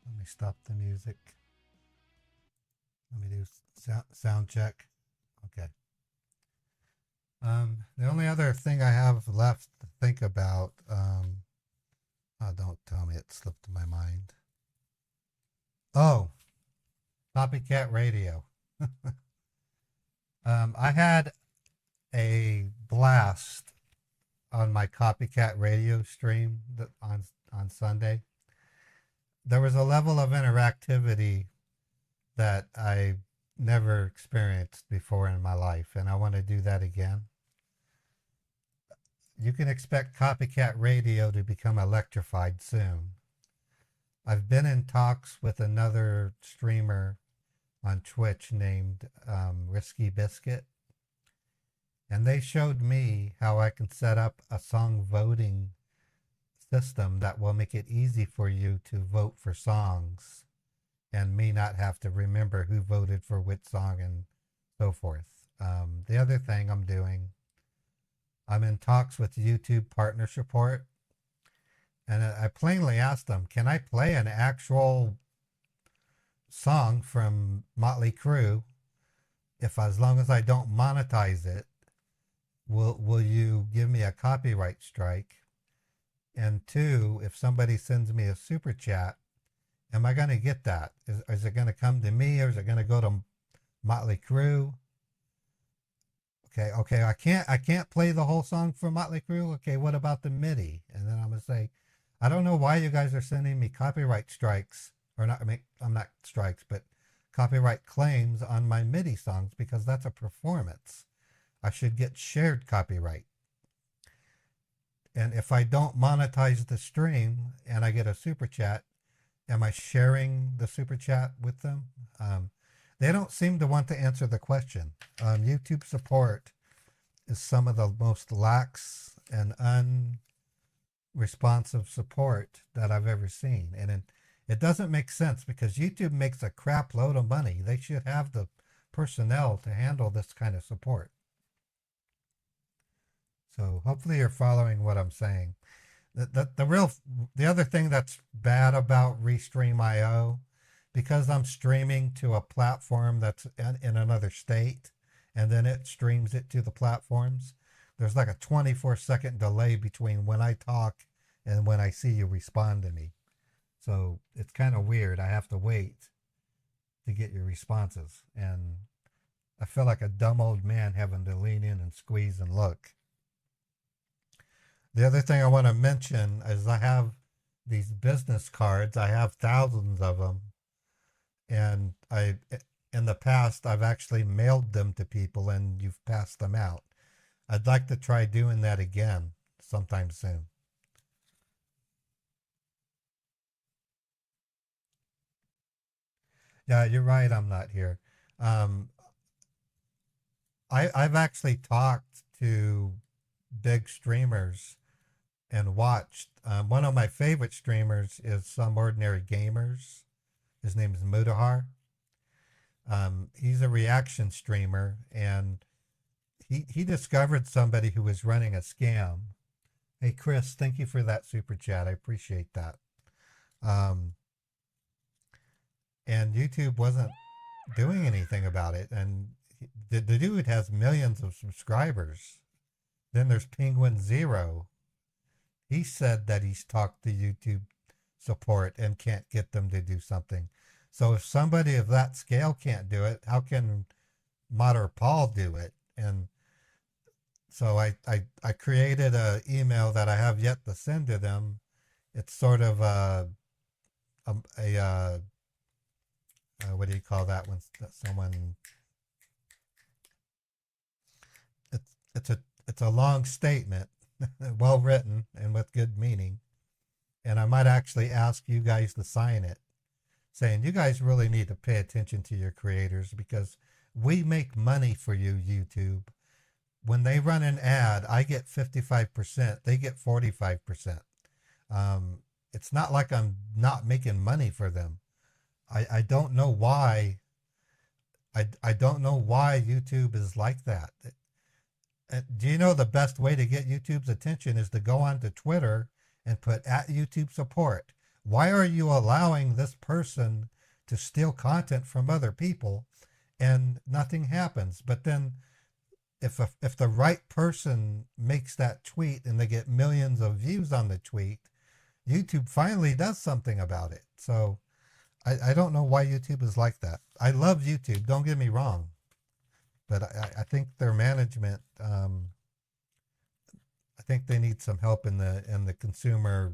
Let me stop the music. Let me do sound check. Okay. The only other thing I have left to think about, oh, don't tell me it slipped my mind. Oh, copycat radio. I had a blast on my copycat radio stream on Sunday. There was a level of interactivity that I never experienced before in my life, and I want to do that again. You can expect copycat radio to become electrified soon. I've been in talks with another streamer on Twitch named Risky Biscuit, and they showed me how I can set up a song voting system that will make it easy for you to vote for songs and me not have to remember who voted for which song and so forth. The other thing I'm doing, I'm in talks with YouTube partner support, and I plainly asked them, can I play an actual song from Motley Crue if, as long as I don't monetize it, will you give me a copyright strike? And two, if somebody sends me a super chat, am I going to get that? Is it going to come to me, or is it going to go to Motley Crue? Okay, I can't play the whole song from Motley Crue. Okay, what about the MIDI? And then I'm gonna say, I don't know why you guys are sending me copyright strikes, or not. I mean, I'm not strikes, but copyright claims on my MIDI songs, because that's a performance. I should get shared copyright. And if I don't monetize the stream and I get a super chat, am I sharing the super chat with them? They don't seem to want to answer the question. YouTube support is some of the most lax and unresponsive support that I've ever seen. And it doesn't make sense, because YouTube makes a crap load of money. They should have the personnel to handle this kind of support. So hopefully you're following what I'm saying. The other thing that's bad about Restream.io, because I'm streaming to a platform that's in another state, and then it streams it to the platforms, there's like a 24-second delay between when I talk and when I see you respond to me. So it's kind of weird. I have to wait to get your responses. And I feel like a dumb old man having to lean in and squeeze and look. The other thing I want to mention is I have these business cards. I have thousands of them. And in the past, I've actually mailed them to people and you've passed them out. I'd like to try doing that again sometime soon. Yeah, you're right. I'm not here. Um, I've actually talked to big streamers and watched. One of my favorite streamers is Some Ordinary Gamers. His name is Mudahar. He's a reaction streamer, and he discovered somebody who was running a scam. Hey, Chris, thank you for that super chat. I appreciate that. And YouTube wasn't doing anything about it. And the dude has millions of subscribers. Then there's Penguin Zero. He said that he's talked to YouTube support and can't get them to do something. So if somebody of that scale can't do it, how can Mater Paul do it? And so I created an email that I have yet to send to them. It's sort of what do you call that when someone, it's a long statement, well written and with good meaning. And I might actually ask you guys to sign it, saying you guys really need to pay attention to your creators, because we make money for you, YouTube. When they run an ad, I get 55%, they get 45%. It's not like I'm not making money for them. I don't know why. I don't know why YouTube is like that. Do you know the best way to get YouTube's attention is to go onto Twitter and put @YouTube support. Why are you allowing this person to steal content from other people and nothing happens? But then if the right person makes that tweet and they get millions of views on the tweet, YouTube finally does something about it. So I don't know why YouTube is like that. I love YouTube, don't get me wrong, but I think their management, I think they need some help in the consumer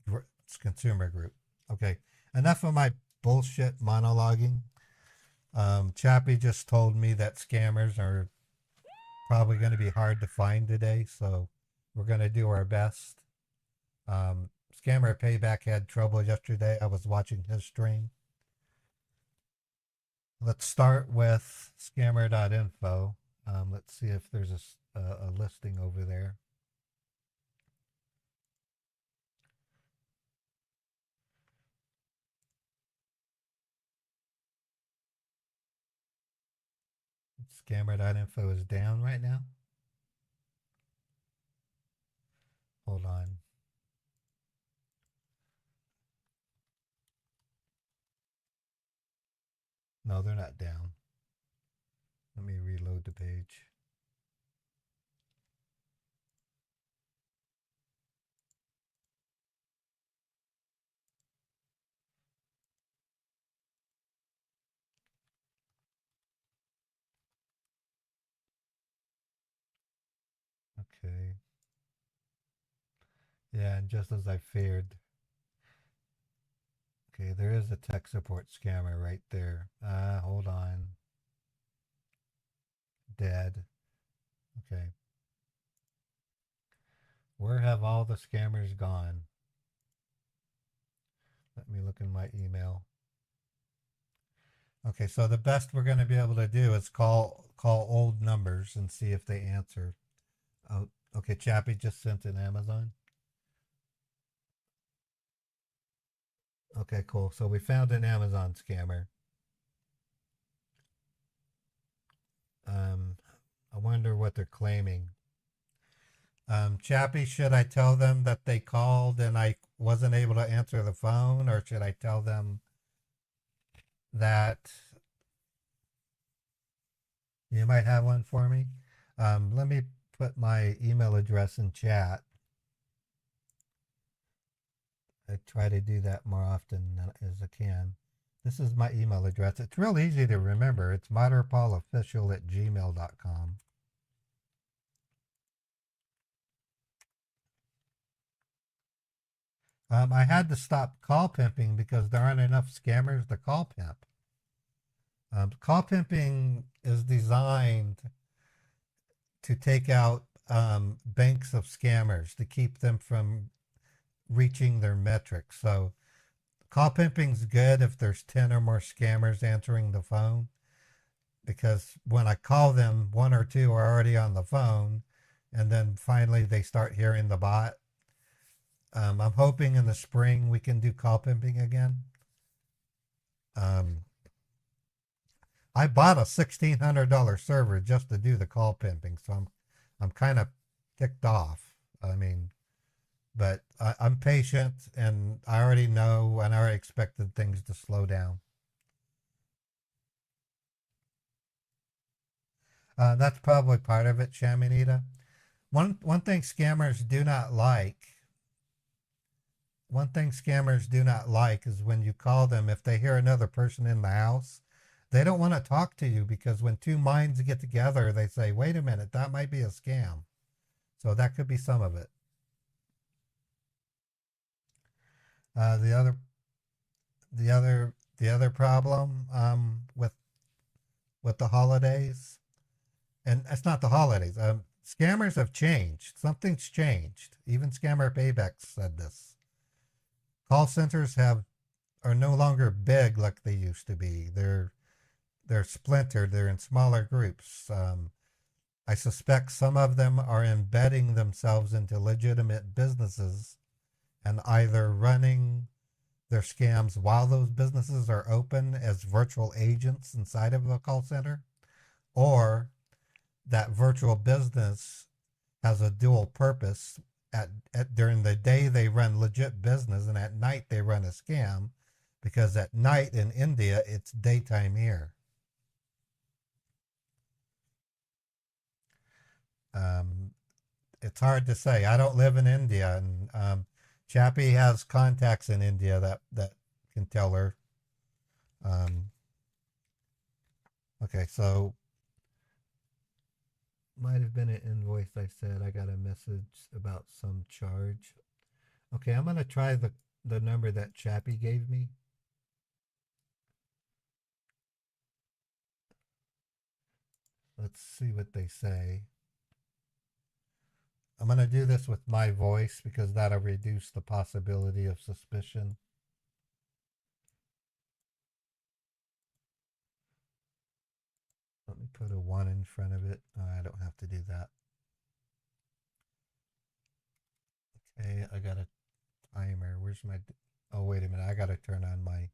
group. Okay, enough of my bullshit monologuing. Chappie just told me that scammers are probably going to be hard to find today, so we're going to do our best. Scammer Payback had trouble yesterday. I was watching his stream. Let's start with scammer.info. Let's see if there's a listing over there. Scammer.info is down right now. Hold on. No, they're not down. Let me reload the page. Okay. Yeah, and just as I feared. Okay, there is a tech support scammer right there. Hold on. Dead. Okay. Where have all the scammers gone? Let me look in my email. Okay, so the best we're going to be able to do is call old numbers and see if they answer. Oh, okay, Chappie just sent an Amazon. Okay, cool. So we found an Amazon scammer. Um, I wonder what they're claiming. Chappie, should I tell them that they called and I wasn't able to answer the phone, or should I tell them that you might have one for me? Let me put my email address in chat. I try to do that more often as I can. This is my email address. It's real easy to remember. It's moderpaulofficial@gmail.com. I had to stop call pimping because there aren't enough scammers to call pimp. Call pimping is designed to take out banks of scammers to keep them from reaching their metrics. So call pimping's good if there's 10 or more scammers answering the phone, because when I call them, one or two are already on the phone, and then finally they start hearing the bot. I'm hoping in the spring we can do call pimping again. Um, I bought a $1,600 server just to do the call pimping, so I'm kind of ticked off. I mean, but I'm patient, and I already know, and I already expected things to slow down. That's probably part of it, Shamanita. One thing scammers do not like. One thing scammers do not like is when you call them, if they hear another person in the house, they don't want to talk to you, because when two minds get together, they say, wait a minute, that might be a scam. So that could be some of it. The other the other problem with the holidays, and it's not the holidays. Scammers have changed. Something's changed. Even Scammer Payback said this. Call centers are no longer big like they used to be. They're splintered. They're in smaller groups. I suspect some of them are embedding themselves into legitimate businesses and either running their scams while those businesses are open as virtual agents inside of a call center, or that virtual business has a dual purpose. During the day they run legit business, and at night they run a scam, because at night in India it's daytime here. Um, it's hard to say. I don't live in India, and Chappie has contacts in India that can tell her. Um, okay, so might have been an invoice. I said I got a message about some charge. Okay, I'm gonna try the number that Chappie gave me. Let's see what they say. I'm gonna do this with my voice because that'll reduce the possibility of suspicion. Let me put a 1 in front of it. I don't have to do that. Okay, I got a timer. Where's my... Oh, wait a minute. I got to turn on my...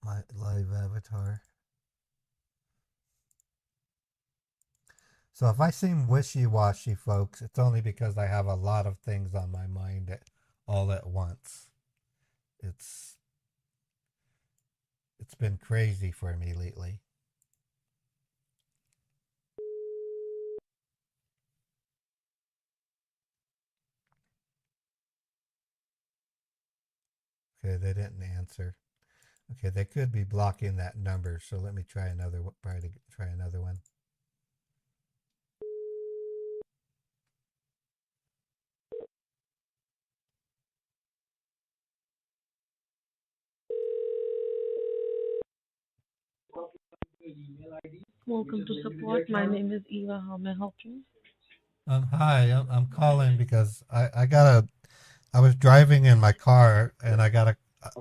my live avatar. So if I seem wishy-washy, folks, it's only because I have a lot of things on my mind all at once. It's it's been crazy for me lately. Okay, they didn't answer. Okay, they could be blocking that number, so let me try another try another one. Welcome to support. My name is Eva. How may I help you? Hi, I'm calling because I was driving in my car and I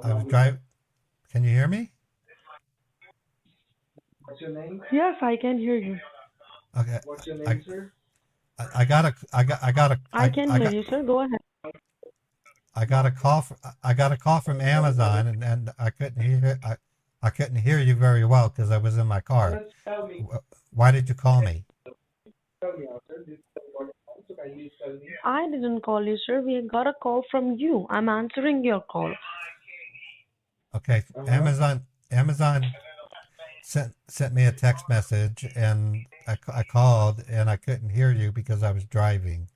was driving. Can you hear me? Yes, I can hear you. Okay, I I got a I got a I can hear you, sir. Go ahead. I got a call I got a call from Amazon and I couldn't hear you very well because I was in my car. Why did you call me? I didn't call you, sir. We got a call from you. I'm answering your call. Okay, Amazon sent me a text message and I called and I couldn't hear you because I was driving.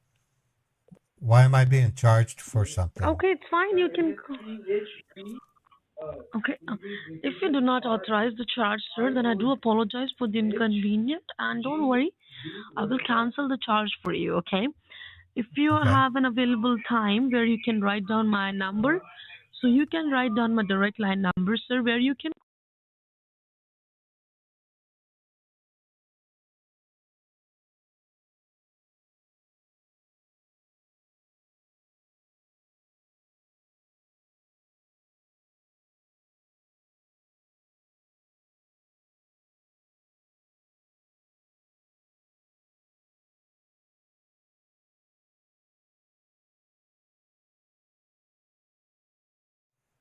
Why am I being charged for something? Okay, it's fine. You can. Okay. If you do not authorize the charge, sir, then I do apologize for the inconvenience. And don't worry, I will cancel the charge for you. Okay. If you Okay. have an available time where you can write down my number, so you can write down my direct line number, sir, where you can.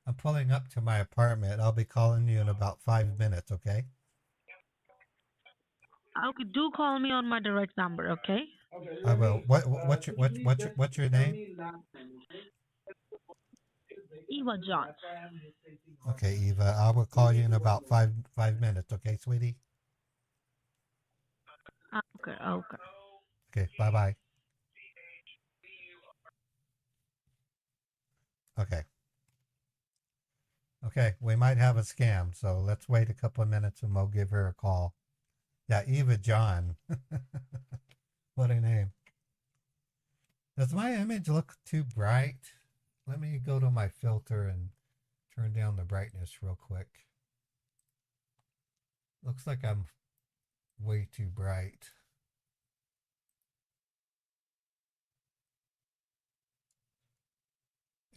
I'm pulling up to my apartment. I'll be calling you in about 5 minutes, okay? Okay, do call me on my direct number, okay? I will. What's your name? Eva John. Okay, Eva. I will call you in about five minutes, okay, sweetie? Okay, okay. Okay, bye bye. Okay. Okay, we might have a scam, so let's wait a couple of minutes and we'll give her a call. Yeah, Eva John. What a name. Does my image look too bright? Let me go to my filter and turn down the brightness real quick. Looks like I'm way too bright.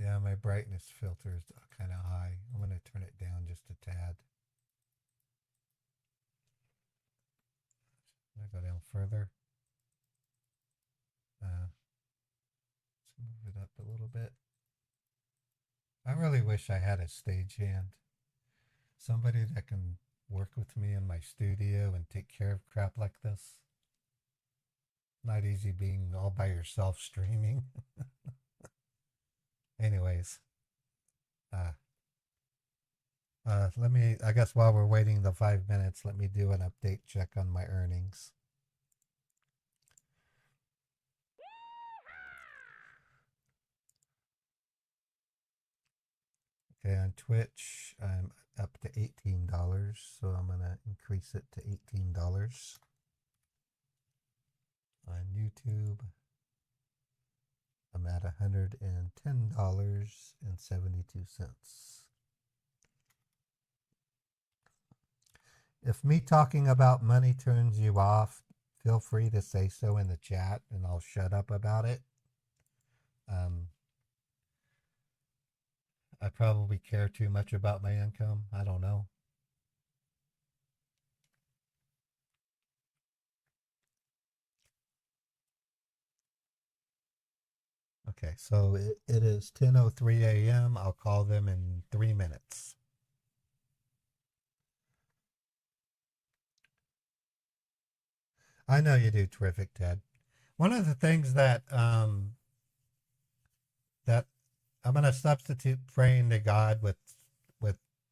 Yeah, my brightness filter is kind of high. I'm going to turn it down just a tad. I go down further. Let's move it up a little bit. I really wish I had a stagehand. Somebody that can work with me in my studio and take care of crap like this. Not easy being all by yourself streaming. Anyways, uh, I guess while we're waiting the 5 minutes, let me do an update check on my earnings. Okay, on Twitch, I'm up to $18, so I'm going to increase it to $18. On YouTube, I'm at $110.72. If me talking about money turns you off, feel free to say so in the chat and I'll shut up about it. I probably care too much about my income. I don't know. Okay, so it is 10:03 a.m. I'll call them in 3 minutes. I know you do terrific, Ted. One of the things that I'm going to substitute praying to God with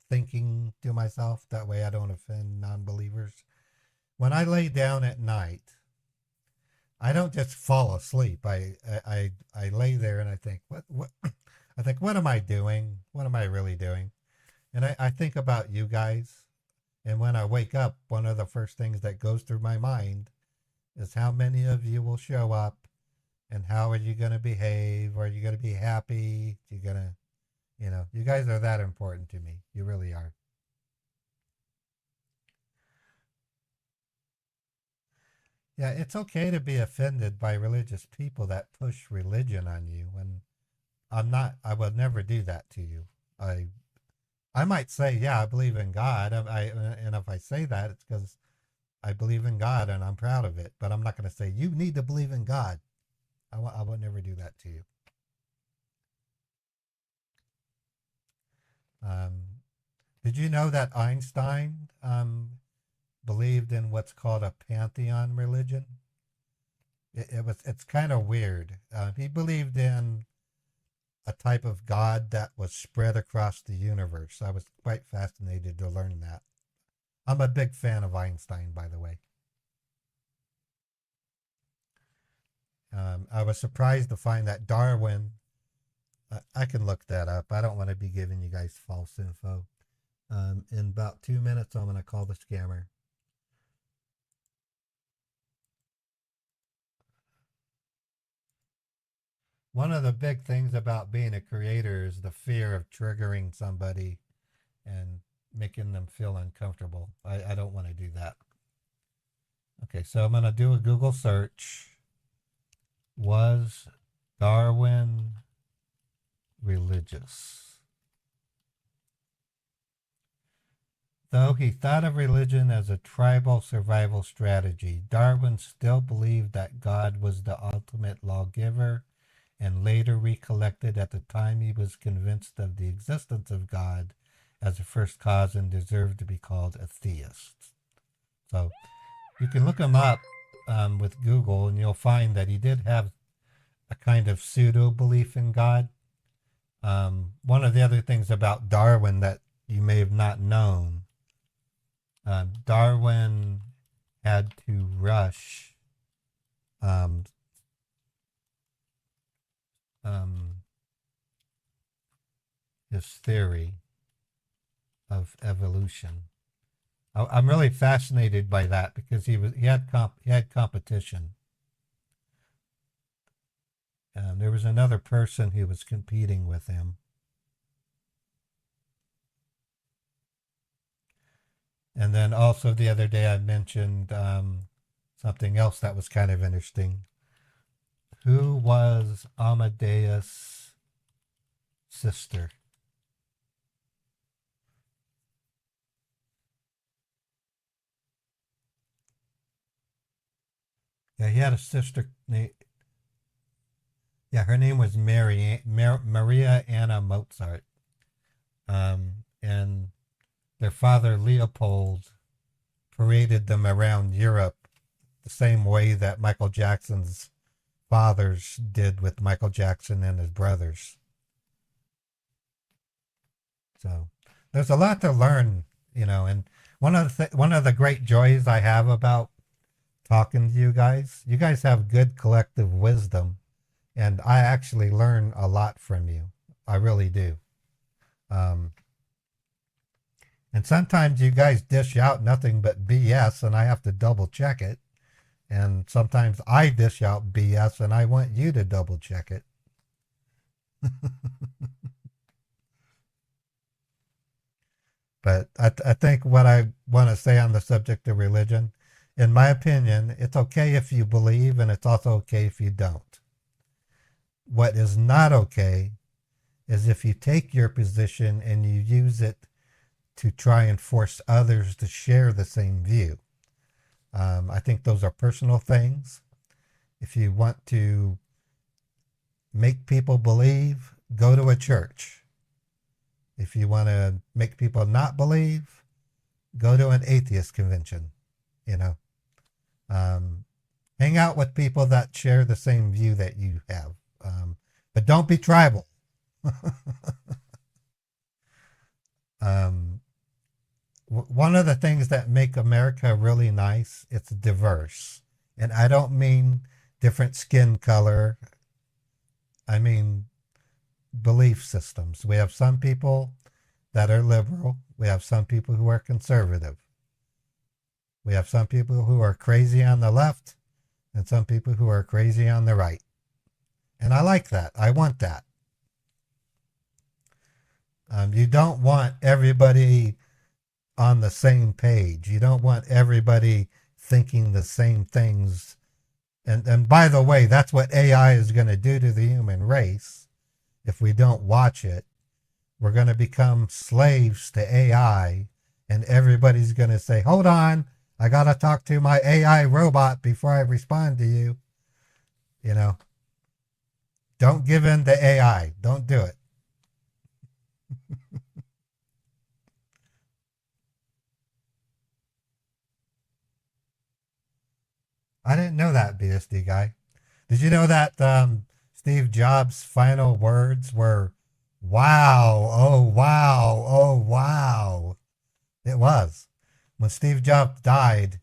thinking to myself. That way I don't offend non-believers. When I lay down at night, I don't just fall asleep. I lay there and I think, what I think, what am I doing? What am I really doing? And I think about you guys. And when I wake up, one of the first things that goes through my mind is how many of you will show up and how are you going to behave? Are you going to be happy? You going to, you guys are that important to me. You really are. Yeah, it's okay to be offended by religious people that push religion on you. And I would never do that to you. I might say, yeah, I believe in God. And if I say that, it's because I believe in God and I'm proud of it. But I'm not going to say, you need to believe in God. I would never do that to you. Did you know that Einstein believed in what's called a pantheon religion? It's kind of weird. He believed in a type of God that was spread across the universe. I was quite fascinated to learn that. I'm a big fan of Einstein, by the way. I was surprised to find that Darwin, I can look that up. I don't want to be giving you guys false info. In about 2 minutes, I'm going to call the scammer. One of the big things about being a creator is the fear of triggering somebody and making them feel uncomfortable. I don't want to do that. Okay, so I'm going to do a Google search. Was Darwin religious? Though he thought of religion as a tribal survival strategy, Darwin still believed that God was the ultimate lawgiver and later recollected at the time he was convinced of the existence of God as a first cause and deserved to be called a theist. So you can look him up with Google and you'll find that he did have a kind of pseudo belief in God. One of the other things about Darwin that you may have not known, Darwin had to rush his theory of evolution. I'm really fascinated by that because he had competition. There was another person who was competing with him. And then also the other day I mentioned something else that was kind of interesting. Who was Amadeus' sister? Yeah, he had a sister named, yeah, her name was Maria Anna Mozart. And their father, Leopold, paraded them around Europe the same way that Michael Jackson's fathers did with Michael Jackson and his brothers. So there's a lot to learn, and one of the great joys I have about talking to you guys have good collective wisdom, and I actually learn a lot from you. I really do. And sometimes you guys dish out nothing but BS and I have to double check it. And sometimes I dish out BS and I want you to double check it. But I think what I want to say on the subject of religion, in my opinion, it's okay if you believe and it's also okay if you don't. What is not okay is if you take your position and you use it to try and force others to share the same view. I think those are personal things. If you want to make people believe, go to a church. If you want to make people not believe, go to an atheist convention, Hang out with people that share the same view that you have. But don't be tribal. um, One of the things that make America really nice, it's diverse. And I don't mean different skin color. I mean belief systems. We have some people that are liberal. We have some people who are conservative. We have some people who are crazy on the left and some people who are crazy on the right. And I like that. I want that. You don't want everybody on the same page. You don't want everybody thinking the same things. And by the way, that's what AI is going to do to the human race. If we don't watch it, we're going to become slaves to AI, and everybody's going to say, hold on, I got to talk to my AI robot before I respond to you. You know, don't give in to AI. Don't do it. I didn't know that, BSD guy. Did you know that Steve Jobs' final words were, wow, oh, wow, oh, wow? It was. When Steve Jobs died,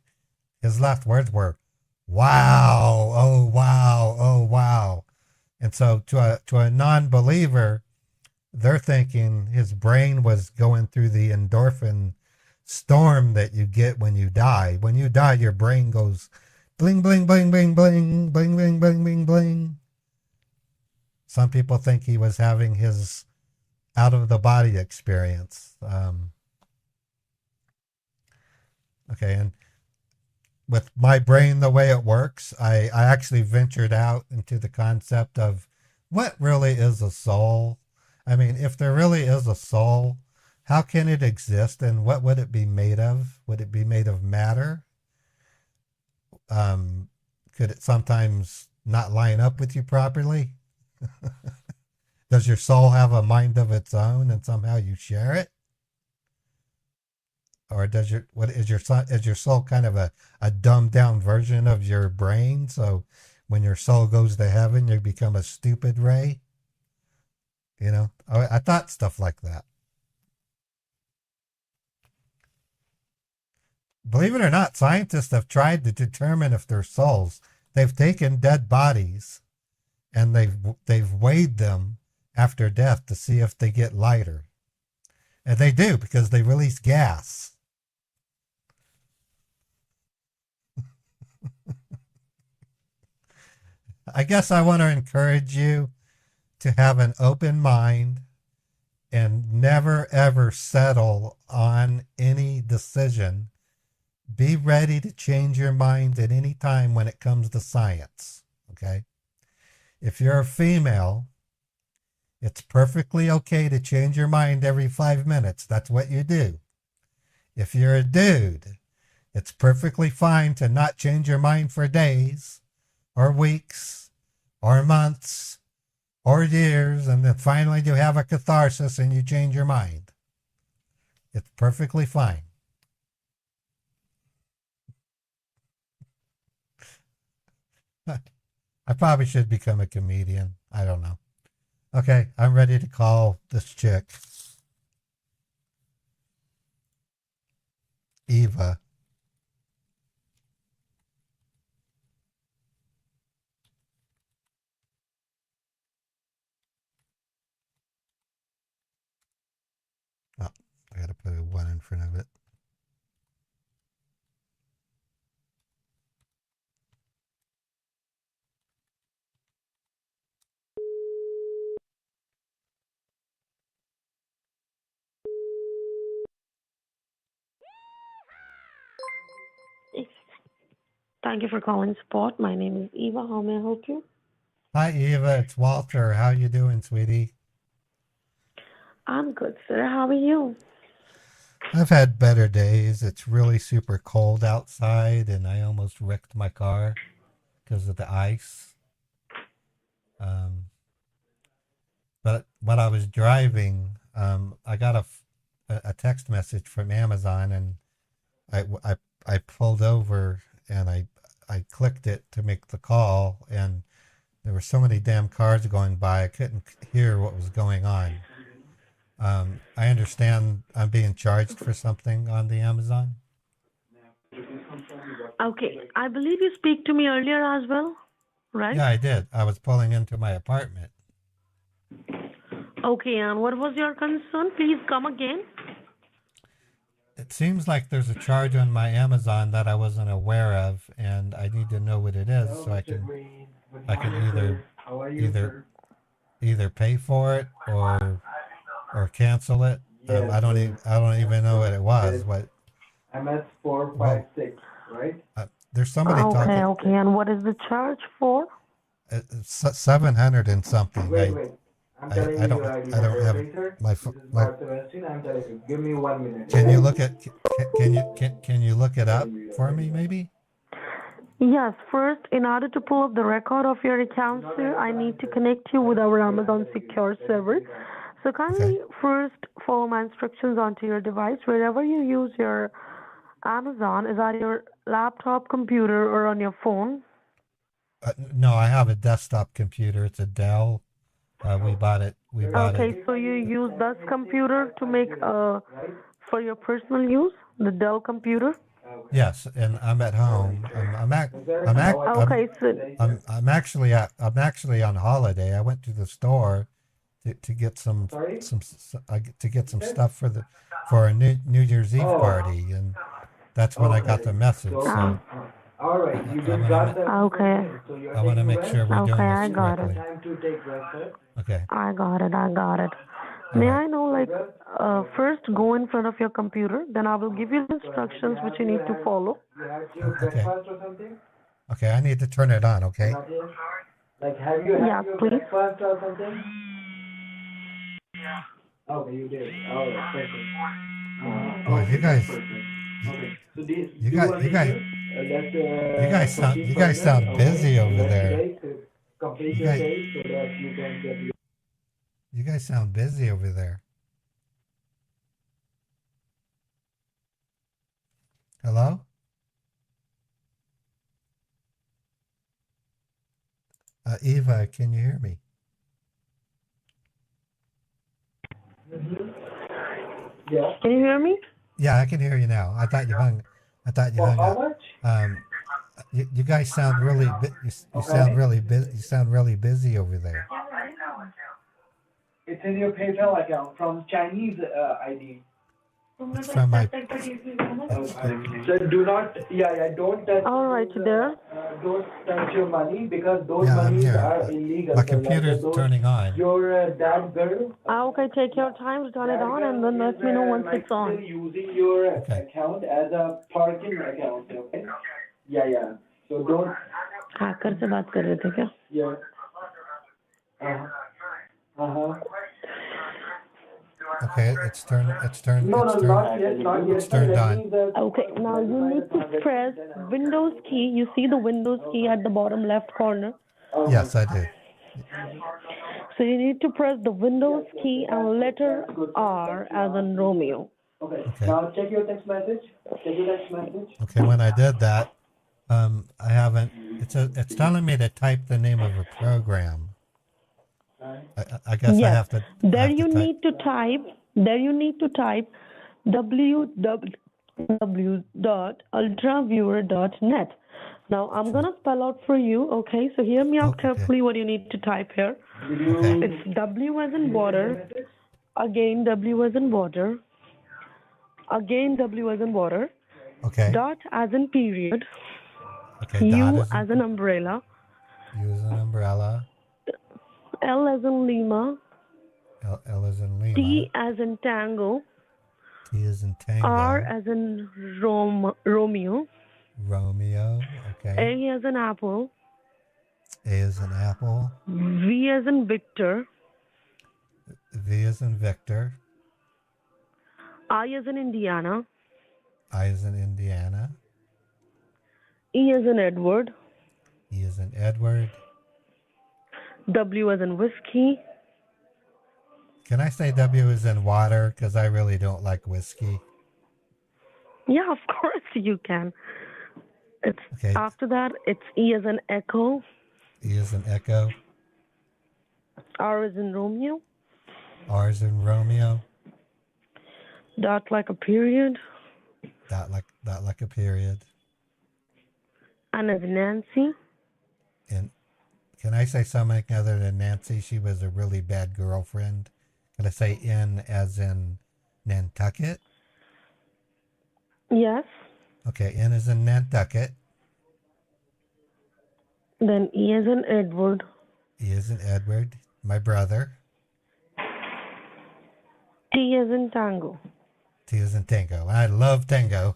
his last words were, wow, oh, wow, oh, wow. And so to a non-believer, they're thinking his brain was going through the endorphin storm that you get when you die. When you die, your brain goes bling, bling, bling, bling, bling, bling, bling, bling, bling, bling. Some people think he was having his out of the body experience. Okay, and with my brain the way it works, I actually ventured out into the concept of what really is a soul. I mean, if there really is a soul, how can it exist and what would it be made of? Would it be made of matter? Could it sometimes not line up with you properly? Does your soul have a mind of its own and somehow you share it? Or does your soul kind of a dumbed down version of your brain? So when your soul goes to heaven, you become a stupid Ray? You know, I thought stuff like that. Believe it or not, scientists have tried to determine if they're souls. They've taken dead bodies and they've weighed them after death to see if they get lighter. And they do, because they release gas. I guess I want to encourage you to have an open mind and never ever settle on any decision. Be ready to change your mind at any time when it comes to science, okay? If you're a female, it's perfectly okay to change your mind every 5 minutes. That's what you do. If you're a dude, it's perfectly fine to not change your mind for days or weeks or months or years, and then finally you have a catharsis and you change your mind. It's perfectly fine. I probably should become a comedian. I don't know. Okay, I'm ready to call this chick. Eva. Oh, I gotta put a 1 in front of it. Thank you for calling support. My name is Eva. How may I help you? Hi, Eva. It's Walter. How you doing, sweetie? I'm good, sir. How are you? I've had better days. It's really super cold outside, and I almost wrecked my car because of the ice. But when I was driving, I got a text message from Amazon, and I pulled over, and I clicked it to make the call, and there were so many damn cars going by, I couldn't hear what was going on. I understand I'm being charged for something on the Amazon. Okay, I believe you speak to me earlier as well, right? Yeah, I did. I was pulling into my apartment. Okay, and what was your concern? Please come again. It seems like there's a charge on my Amazon that I wasn't aware of, and I need to know what it is so I can either either pay for it or cancel it. I don't even know what it was. What MS 456, right? there's somebody Okay, talking. okay, and what is the charge for? It's 700 and something. Wait. I'm telling I you don't your ID I don't number, have okay, sir? my This is my. Mark Sebastian. I'm telling you. Give me 1 minute. Can you look at can you look it up for me maybe? Yes, first, in order to pull up the record of your account, sir, I need to connect you with our Amazon secure server. So kindly first follow my instructions onto your device. Wherever you use your Amazon, is that your laptop, computer, or on your phone? No, I have a desktop computer. It's a Dell. We bought it. Okay, so you use this computer to make for your personal use, the Dell computer? Yes, and I'm at home. Okay, so I'm actually on holiday. I went to the store to get some to get some stuff for a New Year's Eve party, and that's when I got the message. So All right, you just got that. okay, So you're I want to taking make rest? sure we're okay, doing I this got correctly. it. Time to take rest, sir. Okay. I got it. All May right. I know, like, first go in front of your computer, then I will give you the instructions which you need to follow. You had your Okay. breakfast or something? Okay, I need to turn it on. Okay. Not yet? Like, have you had Yeah, your please. breakfast or something? Okay, you did. All right, perfect. Boy, you guys, Okay, so this, you guys, let's you guys sound busy over there. Complete You your guys- day so that you can get your You guys sound busy over there. Hello? Eva, can you hear me? Yeah. Can you hear me? Yeah, I can hear you now. I thought you hung For how up. much? You guys sound really you sound really busy over there. It's in your PayPal account from Chinese ID. It's from my So do not, don't touch. All right, there. Don't touch your money because those Yeah, I'm monies here. are illegal. My So, like, computer's those- turning on. Your that girl. Okay, take your time to turn it on and then let me know once it's Still on. using your Okay. account as a parking account, okay? Yeah. So don't. Hacker से बात कर रहे थे क्या? Yeah. Uh-huh. Okay, it's turned. No, It's turned. not yet. It's turned on. Okay, now you need to press Windows key. You see the Windows key at the bottom left corner. Yes, I do. So you need to press the Windows key and letter R as in Romeo. Okay. Okay. Now check your text message. Okay, when I did that, I haven't. It's telling me to type the name of a program. I guess I Yes. have to. There have to you type- need to type www.ultraviewer.net. Now I'm gonna spell out for you, okay? So hear me out Okay. carefully what you need to type here. Okay. It's W as in water, again W as in water, again W as in water, Okay. dot as in period, Okay. U Dot as in umbrella, use an umbrella. L as in Lima, L is in Lima. T as in tango, T is in Tango. R as in Romeo, Romeo. Okay. A as in apple, A is in Apple. V as in Victor, V is in Victor. I as in Indiana, I is in Indiana. E as in Edward, E is in Edward. W as in whiskey, Can I say W is in water? Because I really don't like whiskey. yeah, of course you can. It's Okay, after that. It's E as in echo, E is an echo, R as in Romeo, R is in Romeo, dot like a period, dot like a period. N as in Nancy. And can I say something other than Nancy? She was a really bad girlfriend. Can I say N as in Nantucket? Yes. Okay, N is in Nantucket. Then E as in Edward, E is in Edward, my brother. T as in Tango. T is in Tango. I love tango.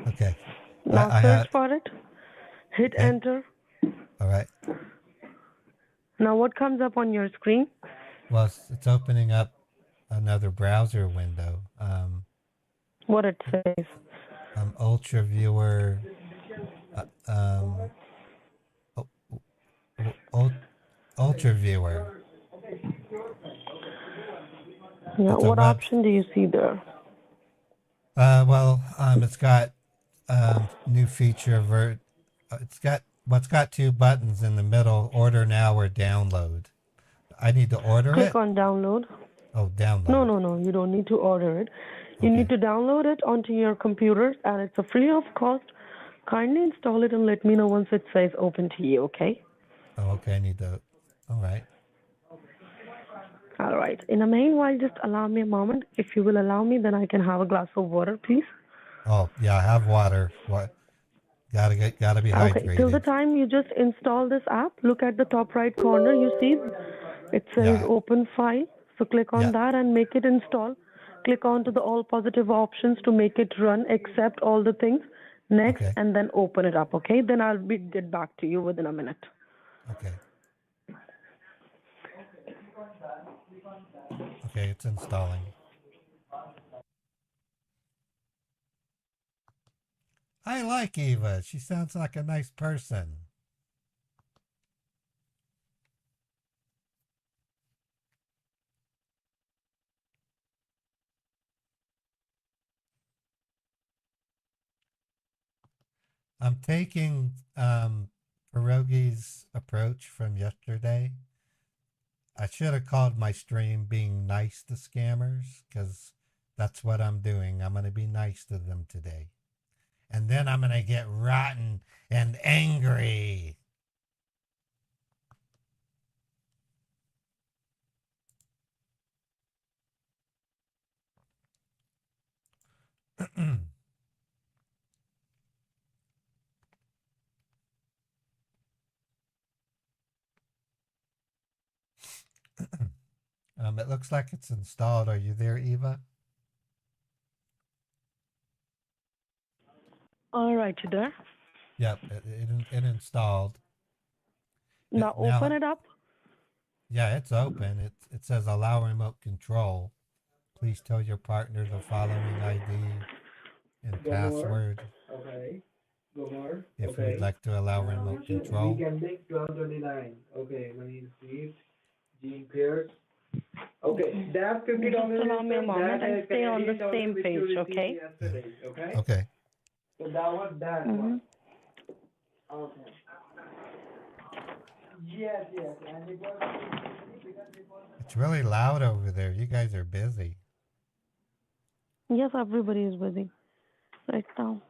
Okay. Now I search had, for it. Hit okay. enter. All right. Now what comes up on your screen? Well, it's opening up another browser window. What it says. Ultra Viewer. Uh, um, Ultra Viewer. Yeah, It's a what web. option do you see there? It's got new feature. It's got two buttons in the middle: order now or download. I need to order Click it. on download. Oh, No, download. no, no. You don't need to order it. You Okay. need to download it onto your computer, and it's a free of cost. Kindly install it and let me know once it says open to you, okay? Oh, okay. I need to. All right. All right. In the meanwhile, just allow me a moment. If you will allow me, then I can have a glass of water, please. Oh, yeah. I have water. What? Gotta be Okay. Till the hydrated. time you just install this app, look at the top right corner. You see it says Yeah. open file. So click on Yeah. that and make it install. Click on to the all positive options to make it run, accept all the things. Next, Okay. and then open it up, okay? Then get back to you within a minute. Okay. Okay. It's installing. I like Eva. She sounds like a nice person. I'm taking Pierogi's approach from yesterday. I should have called my stream being nice to scammers because that's what I'm doing. I'm going to be nice to them today. And then I'm going to get rotten and angry. It looks like it's installed. Are you there, Eva? All right, you there? Yep, it installed. Now open Now, it up. yeah, it's open. It says allow remote control. Please tell your partner the following ID and Go more. password Okay. Go more. if you'd Okay. like to allow remote control. Weekend link 1229. Okay. Money received. Gene Pierce. Okay. That $50 Just allow me a moment and stay on the same page, okay? Yesterday. Okay. Okay. So that was that one. Okay. Yes, yes. And it was It's really loud over there. You guys are busy. Yes, everybody is busy right now.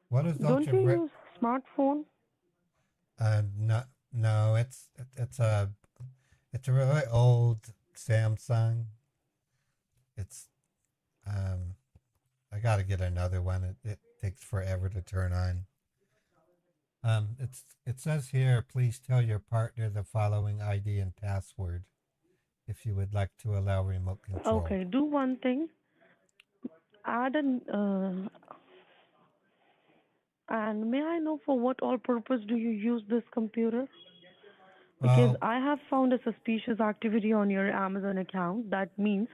What is Don't ultra? you use smartphone? No, no. It's a really old Samsung. It's um. I got to get another one. It takes forever to turn on. It says here, please tell your partner the following ID and password if you would like to allow remote control. Okay, do one thing. Add an and may I know for what all purpose do you use this computer? Because Well, I have found a suspicious activity on your Amazon account. That means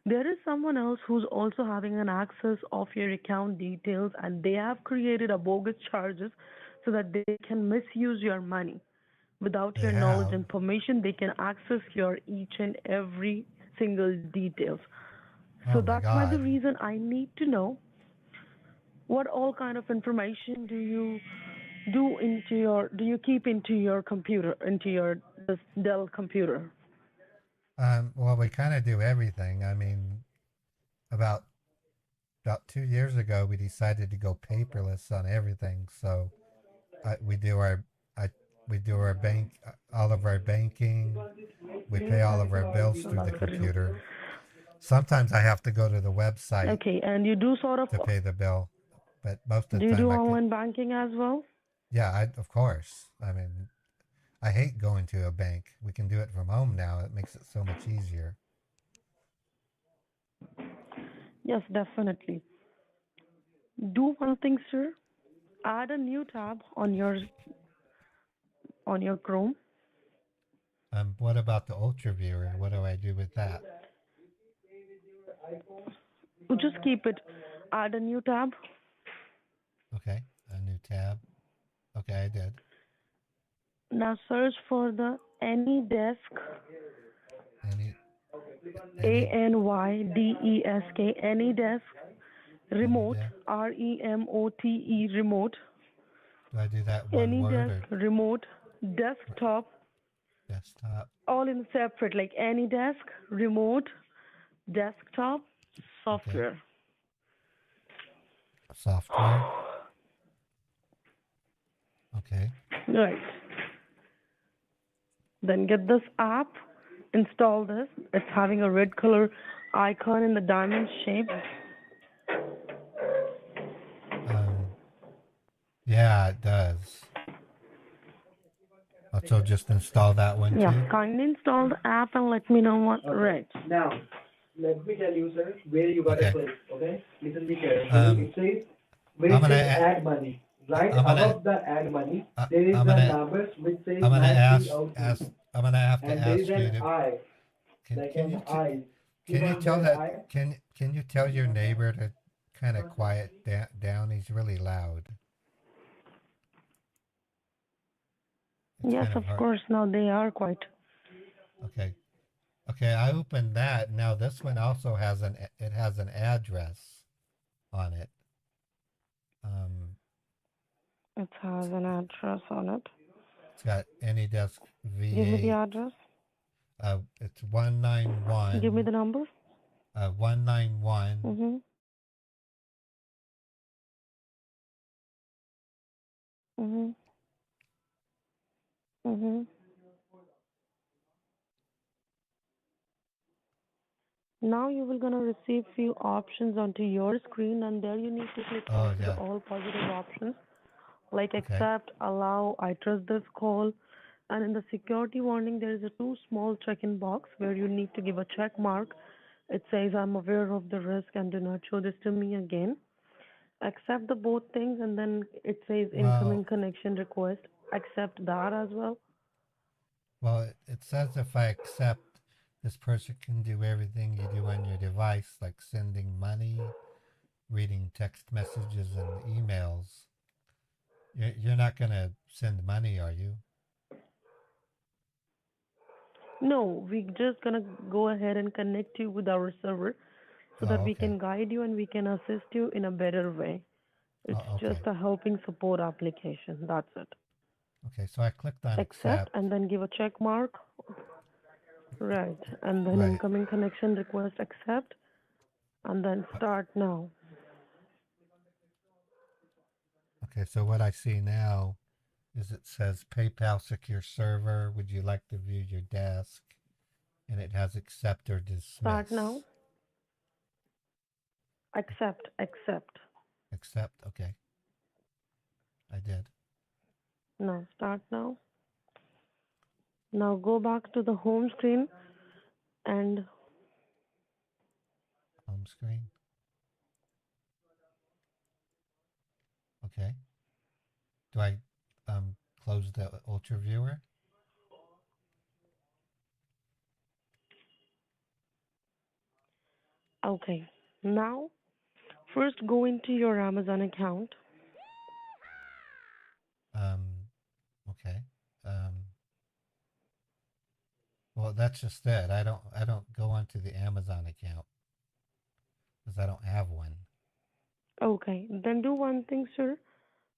there is someone else who's also having an access of your account details and they have created a bogus charges so that they can misuse your money. Without They your knowledge have. and permission, they can access your each and every single details. So Oh my that's why the God. reason I need to know what all kind of information do you keep into your computer, into your this Dell computer? Well, we kind of do everything. I mean, about 2 years ago, we decided to go paperless on everything. So we do our I we do our all of our banking. We pay all of our bills through the That's very good. computer. Sometimes I have to go to the website Okay, and you do sort of to pay the bill, but most of do the you do time I can. online banking as well? Yeah, of course. I mean, I hate going to a bank. We can do it from home now. It makes it so much easier. Yes, definitely. Do one thing, sir. Add a new tab on your Chrome. What about the Ultra Viewer? What do I do with that? You just keep it. Add a new tab. Okay, a new tab. Okay, I did. Now search for the AnyDesk. Any, A any, N Y D E S K. AnyDesk. any Remote. desk. REMOTE. Remote. Do I do that one word AnyDesk. or Remote. Desktop. desktop? All in separate, like AnyDesk. Remote. Desktop. Okay, Software. software. Okay. Right. Then get this app, install this. It's having a red color icon in the diamond shape. Um, yeah, it does. So just install that one Yeah, too. kindly install the app and let me know what. Okay. Right. Now, let me tell you, sir, where you gotta Okay. click. Okay, listen me carefully. Um, It says where I'm it gonna. says add money. Right I'm gonna. above the add money, Uh, there is I'm a gonna. numbers which says I'm gonna ask. 9303, I'm gonna have to and there is ask you an to. I, Can like can an you I. can Click you on tell that that I. can you tell your neighbor to kind of quiet down? He's really loud. It's Yes, kind of of hard. course. Now they are quite. Okay. Okay, I opened that. Now this one also has an address on it. Um, It has an address on it. it's got AnyDesk Give me the V8. address. It's 191 Give me the number. 191 Mhm. Mhm. Mhm. Now you will gonna receive few options onto your screen, and there you need to click Oh onto the yeah. all positive options like Okay. accept, allow, I trust this call. And in the security warning, there is a two small check-in box where you need to give a check mark. It says, I'm aware of the risk and do not show this to me again. Accept the both things, and then it says incoming Well, connection request. Accept that as well. it says if I accept, this person can do everything you do on your device, like sending money, reading text messages and emails. You're not gonna send money, are you? No, we're just gonna go ahead and connect you with our server so that Oh, we okay. can guide you and we can assist you in a better way. It's Oh, just okay. a helping support application. That's it. Okay. So I clicked on Accept accept. and then give a check mark. Right. And then Right. incoming connection request accept and then Uh, start now. Okay. So what I see now is it says PayPal secure server. Would you like to view your desk? And it has accept or Start now. dismiss. Accept. Accept. Accept. Okay. I did. Now start now. Now go back to the home screen and Home screen. Okay. Do I close the Ultra Viewer? okay. Now first go into your Amazon account. Um, okay. Um, Well, that's just it. I don't go onto the Amazon account because I don't have one. Okay, then do one thing, sir.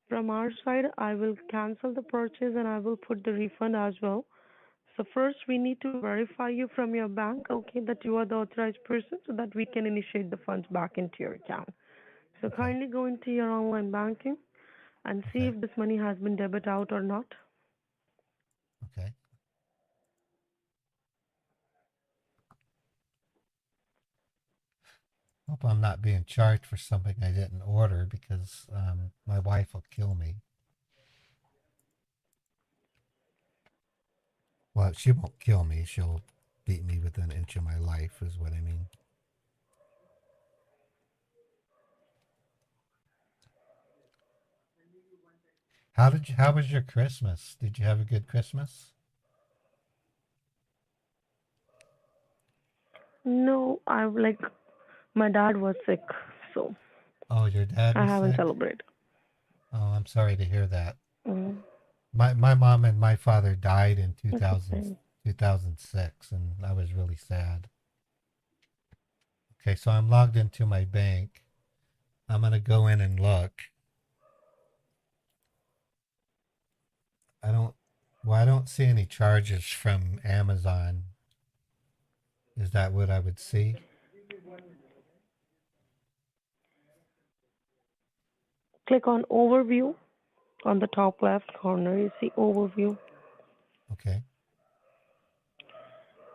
From our side, I will cancel the purchase and I will put the refund as well. So first, we need to verify you from your bank, okay, that you are the authorized person so that we can initiate the funds back into your account. So Okay. kindly go into your online banking and see Okay. if this money has been debited out or not. Okay. Hope I'm not being charged for something I didn't order because my wife will kill me. Well, she won't kill me. She'll beat me within an inch of my life, is what I mean. How was your Christmas? Did you have a good Christmas? No, I like my dad was sick, so Oh, your dad I was haven't sick? celebrated. Oh, I'm sorry to hear that. Mm. My mom and my father died in It's okay. 2006, and I was really sad. Okay, so I'm logged into my bank. I'm going to go in and look. I don't, I don't see any charges from Amazon. Is that what I would see? Click on overview on the top left corner. You see overview. Okay.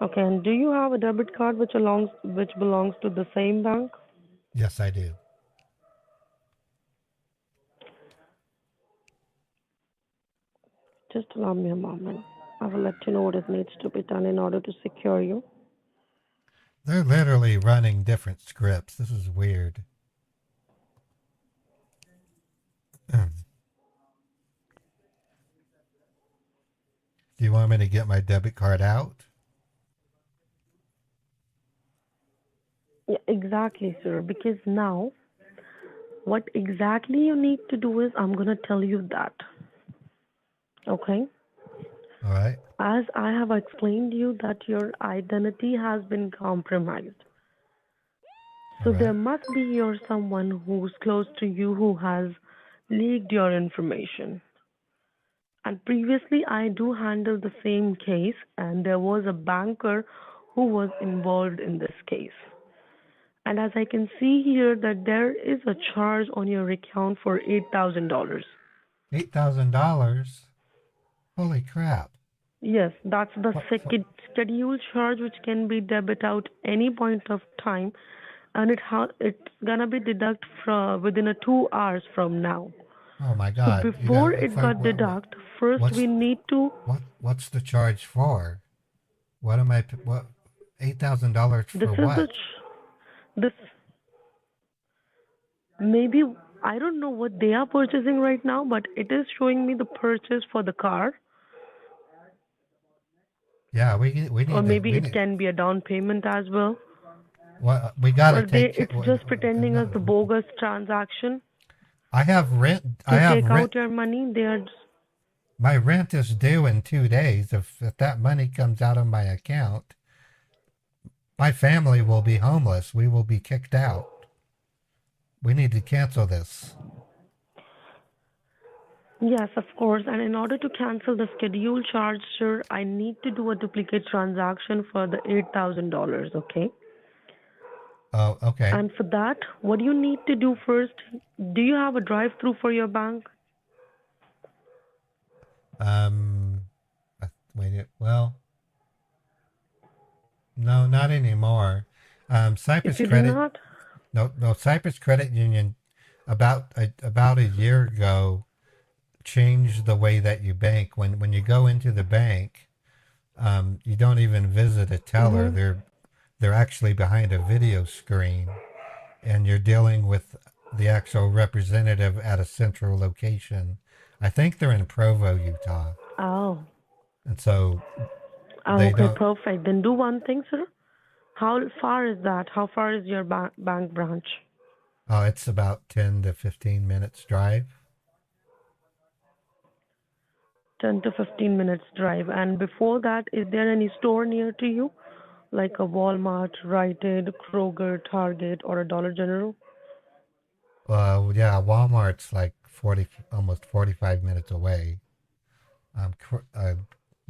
Okay, and do you have a debit card which belongs to the same bank? Yes, I do. Just allow me a moment. I will let you know what it needs to be done in order to secure you. They're literally running different scripts. This is weird. Do you want me to get my debit card out? Yeah, exactly, sir. Because now, what exactly you need to do is I'm gonna tell you that. Okay? All right. As I have explained you that your identity has been compromised. All So there right. must be your someone who's close to you who has leaked your information. And previously, I do handle the same case, and there was a banker who was involved in this case. And as I can see here, that there is a charge on your account for $8,000. $8,000. Holy crap. Yes, that's the What? scheduled charge which can be debit out any point of time, and it's gonna be deduct from within a 2 hours from now. Oh my So God. You got before it got deduct, first we what's need to. what's the charge for? What am I what $8,000 This for is the what? this maybe I don't know what they are purchasing right now, but it is showing me the purchase for the car, Yeah, we or need to maybe it can be a down payment as well, what we got to or take it's just pretending as the bogus transaction I have rent. I to have take rent. out your money. They are My rent is due in 2 days. If that money comes out of my account, my family will be homeless. We will be kicked out. We need to cancel this. yes, of course. And in order to cancel the schedule charge, sir, I need to do a duplicate transaction for the $8,000. Okay. Oh, okay. And for that, what you need to do first, do you have a drive-through for your bank? Um, wait. Well, no, not anymore. If Cypress you do Credit. not, No. Cypress Credit Union, about a year ago, changed the way that you bank. When you go into the bank, you don't even visit a teller. mm-hmm. They're actually behind a video screen, and you're dealing with the actual representative at a central location. I think they're in Provo, Utah, Oh, and so oh, they okay, don't. perfect. Then do one thing, sir. How far is that? How far is your bank branch? Oh, it's about 10 to 15 minutes drive. 10 to 15 minutes drive. And before that, is there any store near to you, like a Walmart, Rite Aid, Kroger, Target, or a Dollar General? Yeah, Walmart's like 40, almost 45 minutes away.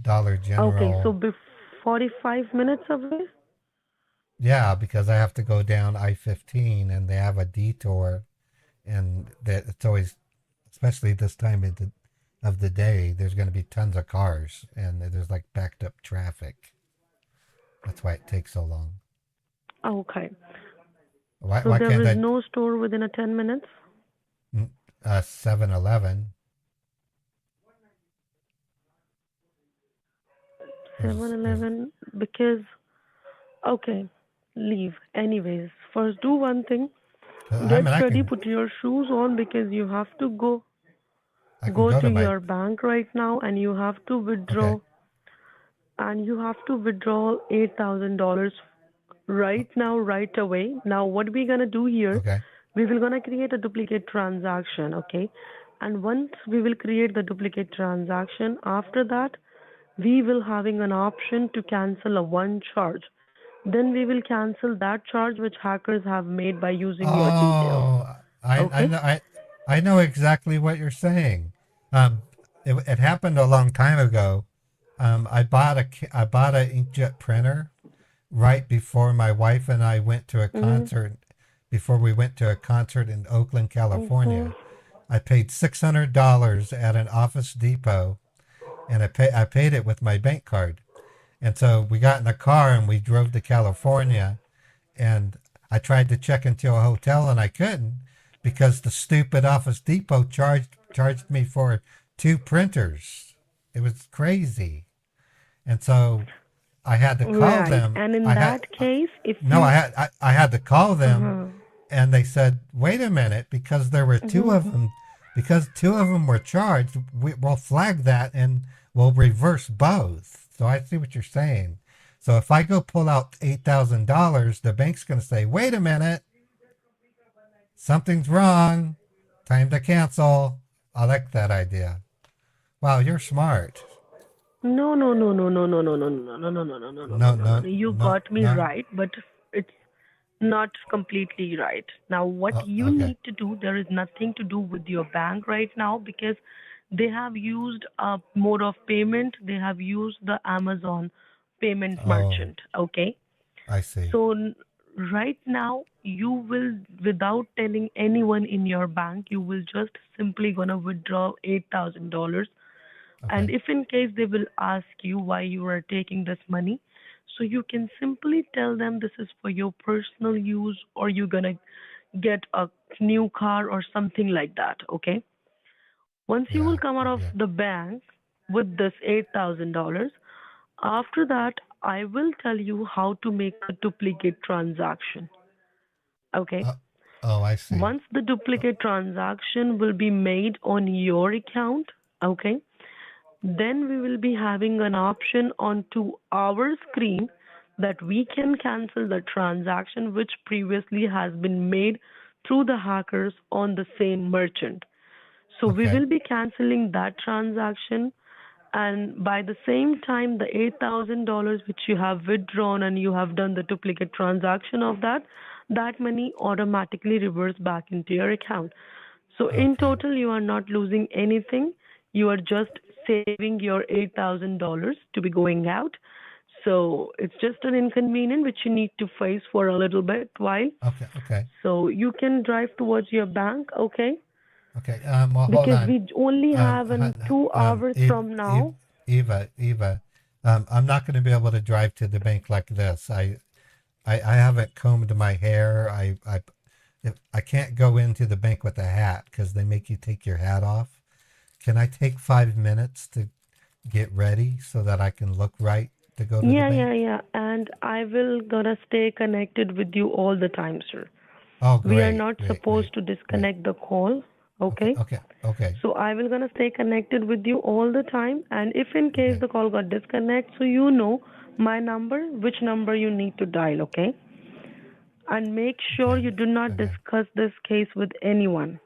Dollar Okay, so General. 45 minutes away? Yeah, because I have to go down I-15 and they have a detour, and that it's always, especially this time of the day, there's going to be tons of cars and there's like backed up traffic. That's why it takes so long. Okay. Why, So why there can't is I, no store within a 10 minutes? 7-Eleven? There's 7-Eleven, because, okay, leave. Anyways, first do one thing. I Get mean, ready, put your shoes on because you have to I can go go to to my, your bank right now and you have to okay, withdraw $8,000 right now, right away. Now, what we're gonna do here, okay, we will gonna create a duplicate transaction, okay? And once we will create the duplicate transaction, after that, we will having an option to cancel a one charge. Then we will cancel that charge which hackers have made by using your details. Oh, Okay? I know exactly what you're saying. It happened a long time ago. I bought an inkjet printer right before my wife and I went to a Mhm. concert. Before we went to a concert in Oakland, Mhm. California, I paid $600 at an Office Depot, and I paid it with my bank card. And so we got in the car and we drove to California, and I tried to check into a hotel and I couldn't because the stupid Office Depot charged me for two printers. It was crazy. And so I had to call Right. them. And in I had that case, if no, you I had to call them, uh-huh. and they said, "Wait a minute, because there were two Mhm. of them, because two of them were charged. We'll flag that and we'll reverse both." So I see what you're saying. So if I go pull out $8,000, the bank's going to say, "Wait a minute, something's wrong. Time to cancel." I like that idea. Wow, you're smart. No, no, no, no, no, no, no, no, no, no, no, no, no, no, no, no, No, no, no. no, You no, got me no. right, but it's not completely right. Now, what Oh, you okay, need to do, there is nothing to do with your bank right now because they have used a mode of payment. They have used the Amazon payment oh, merchant. Okay. I see. So right now, you will, without telling anyone in your bank, you will just simply gonna withdraw $8,000. And Okay, if in case they will ask you why you are taking this money, so you can simply tell them this is for your personal use or you're gonna get a new car or something like that. Okay. Once you will yeah, come out of yeah. the bank with this $8,000, after that, I will tell you how to make a duplicate transaction. Okay. Uh, oh, I see. Once the Oh, duplicate transaction will be made on your account, okay, then we will be having an option onto our screen that we can cancel the transaction which previously has been made through the hackers on the same merchant. So we okay, will be canceling that transaction, and by the same time the $8,000 which you have withdrawn and you have done the duplicate transaction of that money automatically reverts back into your account. So in okay. total you are not losing anything. You are just saving your $8,000 to be going out. So it's just an inconvenience which you need to face for a little bit while. Okay, okay, So you can drive towards your bank, okay? okay. Well, hold Because on. we only have in 2 hours from now. Eva, I'm not going to be able to drive to the bank like this. I haven't combed my hair. I can't go into the bank with a hat because they make you take your hat off. Can I take 5 minutes to get ready so that I can look right to go to the Yeah, bank? yeah, yeah. And I will gonna stay connected with you all the time, sir. Oh, We are great, not great, great, supposed to great. disconnect the call, Okay, okay? okay, okay, So I will gonna stay connected with you all the time, and if in case okay, the call got disconnect, so you know my number, which number you need to dial, okay? And make sure okay, you do not okay. discuss this case with anyone,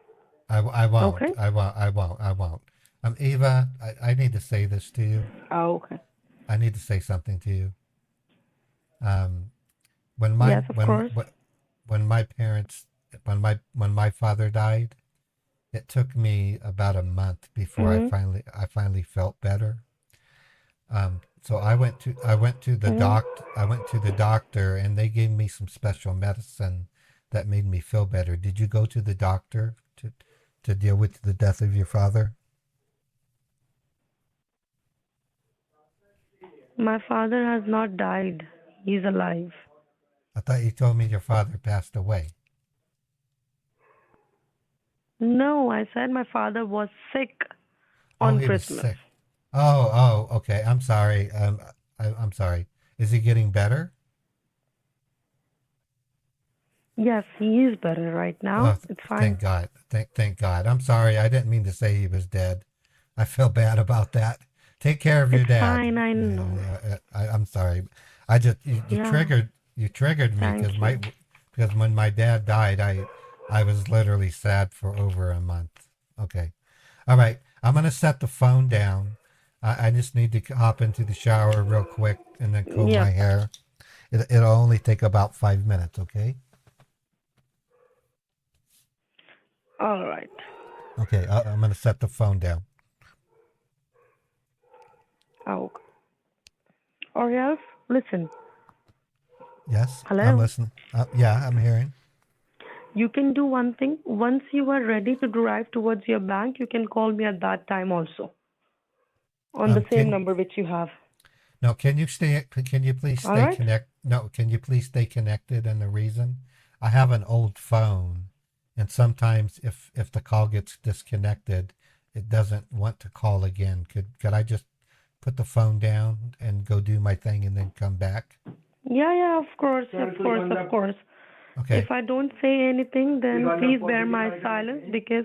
I won't. okay? I won't. I won't. I won't. Eva, I need to say this to you. Oh, okay. I need to say something to you. Um, when my Yes, of course. when my parents when my father died, it took me about a month before Mm-hmm. I finally felt better. So I went to the Mm-hmm. doctor and they gave me some special medicine that made me feel better. Did you go to the doctor to deal with the death of your father? My father has not died. He's alive. I thought you told me your father passed away. No, I said my father was sick Oh, on he was Christmas. sick. Oh, okay. I'm sorry. I'm sorry. Is he getting better? Yes, he is better right Oh, now. It's fine. thank God. Thank God. I'm sorry. I didn't mean to say he was dead. I feel bad about that. Take care of your It's dad. fine, I Yeah, know. yeah. I'm sorry. I just Yeah, you triggered me thank you. because when my dad died, I was literally sad for over a month. Okay. All right. I'm gonna set the phone down. I just need to hop into the shower real quick and then comb my Yep. hair. It'll only take about 5 minutes. Okay. All right. Okay. I'm gonna set the phone down. Oh, or else, listen. Yes, I'm Hello. listening. Yeah, I'm hearing. You can do one thing. Once you are ready to drive towards your bank, you can call me at that time also on the same Can number which you have. no, can you stay? Can you please All stay right? connect? No, can you please stay connected? And the reason, I have an old phone, and sometimes if the call gets disconnected, it doesn't want to call again. Could I just put the phone down and go do my thing and then come back? Yeah, yeah, of course, Sir, of click course, on of the course. Okay, If I don't say anything, then click on the please bear positive my icon silence again. because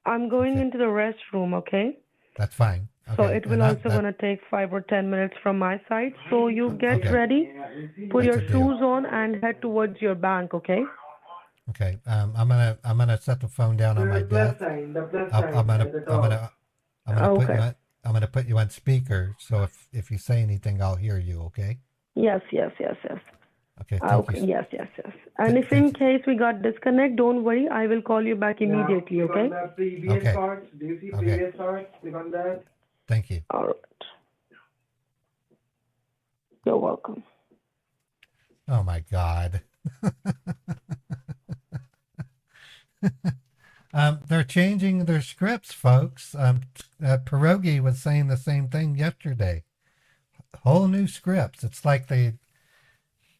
I'm going okay, into the restroom, okay? that's fine. So Okay, it will and also that gonna take 5 or 10 minutes from my side. So you get okay, ready, put that's your a deal. shoes on, and head towards your bank, okay? Okay, I'm gonna set the phone down on my The plus desk. sign, the plus I'm, I'm sign gonna at the I'm top. gonna I'm gonna put you Okay. on I'm gonna put you on speaker. So if you say anything, I'll hear you. Okay. Yes, yes, yes, yes. Okay. Thank you. Okay, yes, yes, yes. And if Thank in you. case we got disconnect, don't worry, I will call you back Now, immediately, click on okay? the previous Okay. cards. Do you see Okay. previous cards? Click on that. Thank you. All right. You're welcome. Oh my God. They're changing their scripts, folks. Pierogi was saying the same thing yesterday. Whole new scripts. It's like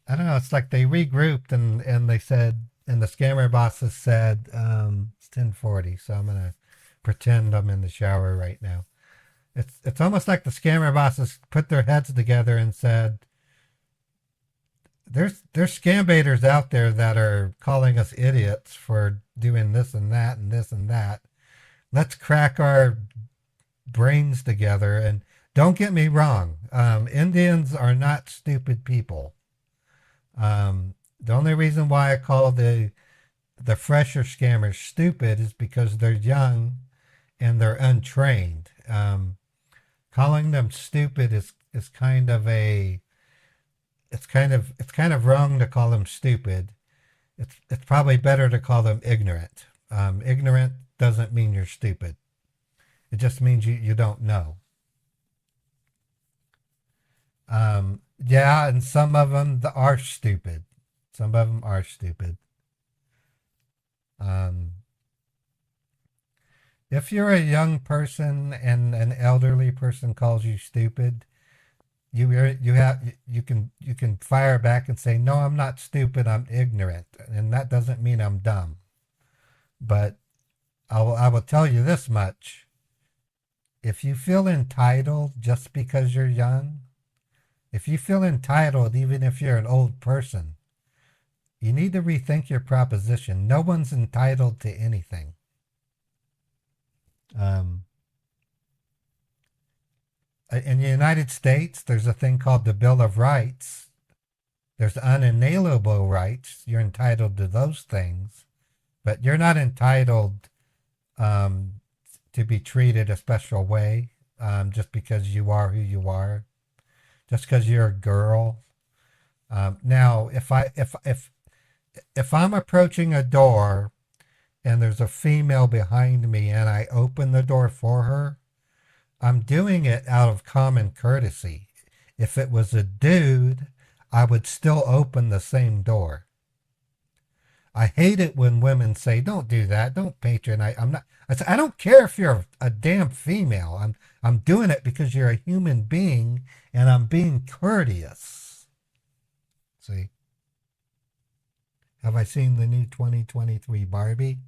I don't know. It's like they regrouped and they said, and the scammer bosses said, it's 10:40, so I'm gonna pretend I'm in the shower right now. It's almost like the scammer bosses put their heads together and said, there's scambaiters out there that are calling us idiots for doing this and that and this and that. Let's crack our brains together. And don't get me wrong, Indians are not stupid people. The only reason why I call the fresher scammers stupid is because they're young and they're untrained. Calling them stupid is kind of a it's kind of wrong to call them stupid. It's probably better to call them ignorant. Ignorant doesn't mean you're stupid. It just means you don't know. Yeah, and some of them are stupid. Some of them are stupid. Um, if you're a young person and an elderly person calls you stupid, you can fire back and say, no, I'm not stupid, I'm ignorant, and that doesn't mean I'm dumb. But I will tell you this much: if you feel entitled just because you're young, if you feel entitled even if you're an old person, you need to rethink your proposition. No one's entitled to anything. Um, in the United States, there's a thing called the Bill of Rights. There's unalienable rights. You're entitled to those things, but you're not entitled to be treated a special way, just because you are who you are, just because you're a girl. Now, if I'm approaching a door and there's a female behind me and I open the door for her, I'm doing it out of common courtesy. If it was a dude, I would still open the same door. I hate it when women say, "Don't do that. Don't patronize." I say, I don't care if you're a damn female. I'm doing it because you're a human being and I'm being courteous. See? Have I seen the new 2023 Barbie?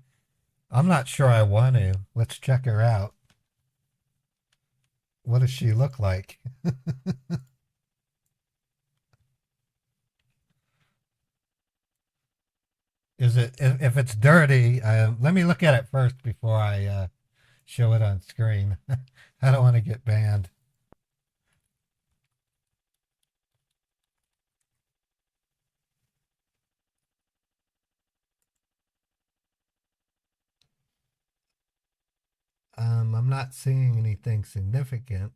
I'm not sure I want to. Let's check her out. What does she look like? Is it, if it's dirty, let me look at it first before I show it on screen. I don't want to get banned. I'm not seeing anything significant.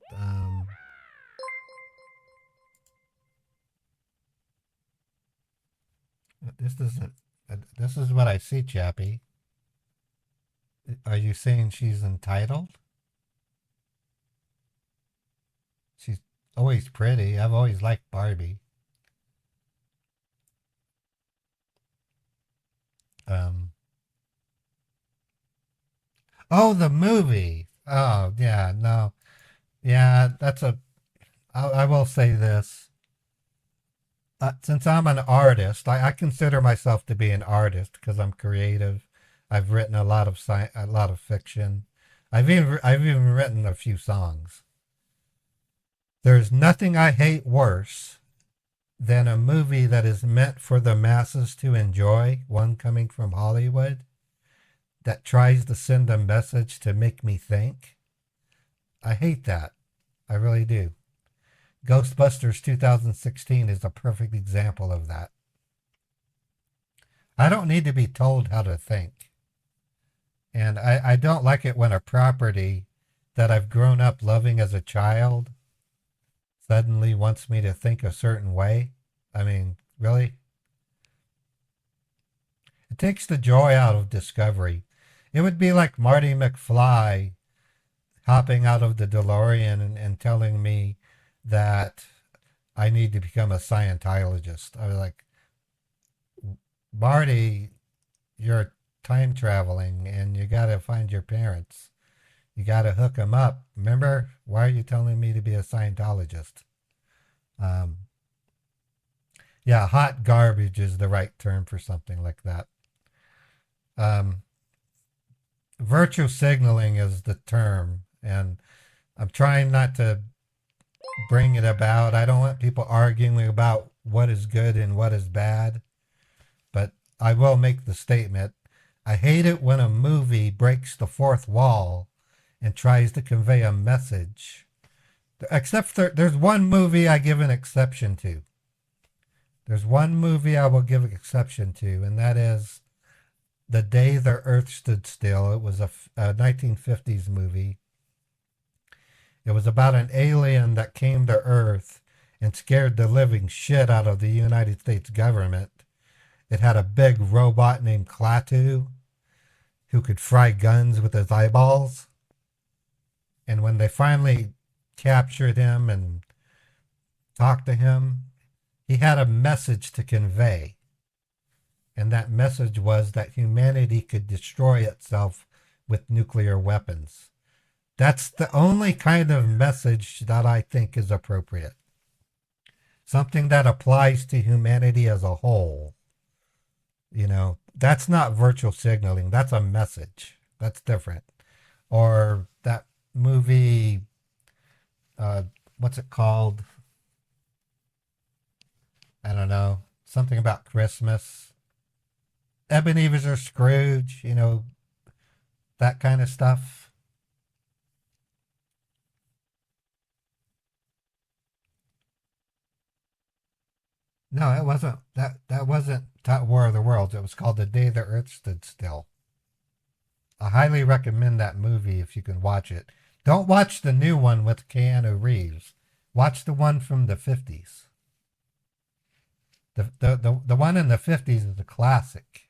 This isn't. This is what I see, Chappie. Are you saying she's entitled? She's always pretty. I've always liked Barbie. Um. Oh, the movie. Oh, yeah. No. Yeah, that's a. I will say this. Since I'm an artist, I consider myself to be an artist because I'm creative. I've written a lot of a lot of fiction. I've even written a few songs. There's nothing I hate worse than a movie that is meant for the masses to enjoy, one coming from Hollywood, that tries to send a message to make me think. I hate that. I really do. Ghostbusters 2016 is a perfect example of that. I don't need to be told how to think. And I don't like it when a property that I've grown up loving as a child suddenly wants me to think a certain way. I mean, really? It takes the joy out of discovery. It would be like Marty McFly hopping out of the DeLorean and telling me that I need to become a Scientologist. I was like, Marty, you're time traveling and you got to find your parents. You got to hook them up. Remember? Why are you telling me to be a Scientologist? Yeah, hot garbage is the right term for something like that. Virtue signaling is the term, and I'm trying not to bring it about. I don't want people arguing about what is good and what is bad, but I will make the statement. I hate it when a movie breaks the fourth wall and tries to convey a message. Except there's one movie I give an exception to. There's one movie I will give an exception to, and that is The Day the Earth Stood Still. It was a 1950s movie. It was about an alien that came to Earth and scared the living shit out of the United States government. It had a big robot named Klaatu who could fry guns with his eyeballs. And when they finally captured him and talked to him, he had a message to convey. And that message was that humanity could destroy itself with nuclear weapons. That's the only kind of message that I think is appropriate. Something that applies to humanity as a whole. You know, that's not virtual signaling. That's a message. That's different. Or that movie, what's it called? I don't know. Something about Christmas. Ebenezer Scrooge, you know, that kind of stuff. No, it wasn't. That wasn't War of the Worlds. It was called The Day the Earth Stood Still. I highly recommend that movie if you can watch it. Don't watch the new one with Keanu Reeves. Watch the one from the 50s. The one in the 50s is a classic.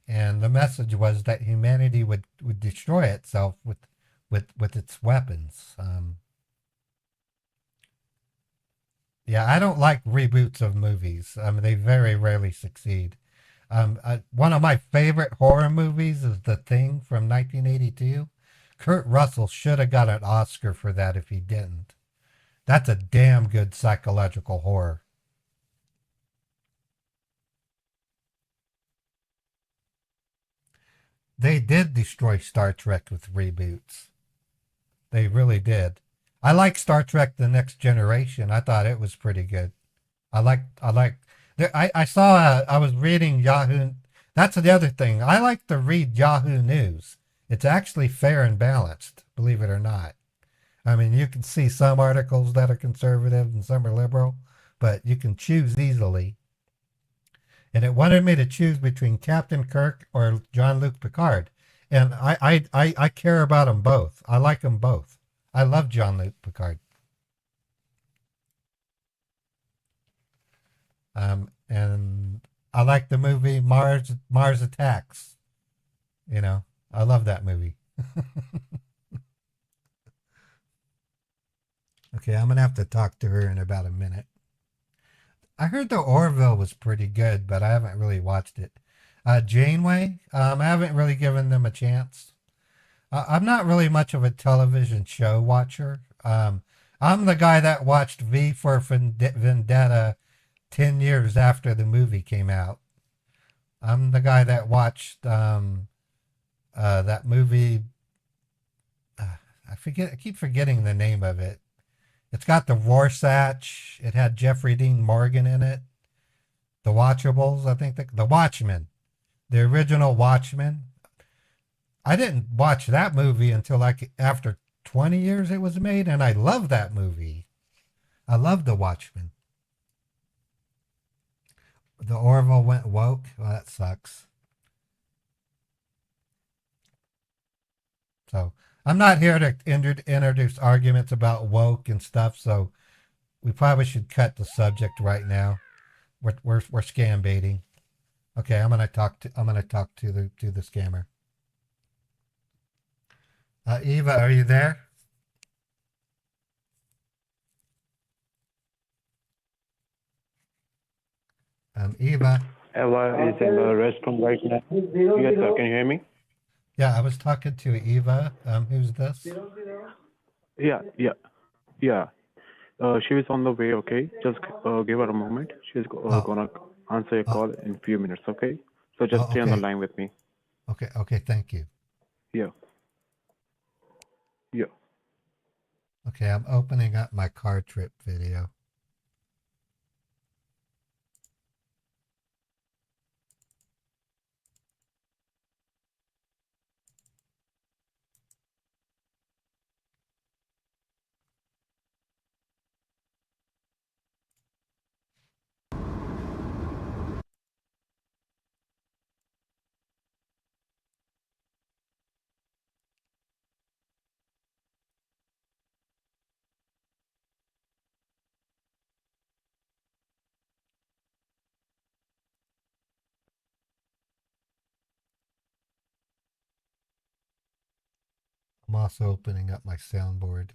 And the message was that humanity would destroy itself with its weapons. Yeah, I don't like reboots of movies. They very rarely succeed. One of my favorite horror movies is The Thing from 1982. Kurt Russell should have got an Oscar for that if he didn't. That's a damn good psychological horror. They did destroy Star Trek with reboots. They really did. I like Star Trek The Next Generation. I thought it was pretty good. I saw, I was reading Yahoo. That's the other thing. I like to read Yahoo News. It's actually fair and balanced, believe it or not. I mean, you can see some articles that are conservative and some are liberal, but you can choose easily. And it wanted me to choose between Captain Kirk or Jean-Luc Picard. And I care about them both. I like them both. I love Jean-Luc Picard. And I like the movie Mars Attacks. You know, I love that movie. Okay, I'm gonna have to talk to her in about a minute. I heard the Orville was pretty good, but I haven't really watched it. Janeway, I haven't really given them a chance. I'm not really much of a television show watcher. I'm the guy that watched V for Vendetta 10 years after the movie came out. I'm the guy that watched that movie. I keep forgetting the name of it. It's got the Rorschach. It had Jeffrey Dean Morgan in it. The Watchables, I think. The Watchmen. The original Watchmen. I didn't watch that movie until like after 20 years it was made, and I love that movie. I love The Watchmen. The Orville went woke. Well, that sucks. So I'm not here to introduce arguments about woke and stuff. So we probably should cut the subject right now. We're scam baiting. Okay, I'm gonna talk to the scammer. Eva, are you there? Eva. Eva is in the restroom right now. Yes, sir. Can you hear me? Yeah, I was talking to Eva. Who's this? Yeah. She is on the way. Okay, just give her a moment. She's gonna answer your call in a few minutes. Okay, so just stay on the line with me. Okay. Thank you. Yeah. Okay, I'm opening up my car trip video. I'm also opening up my soundboard.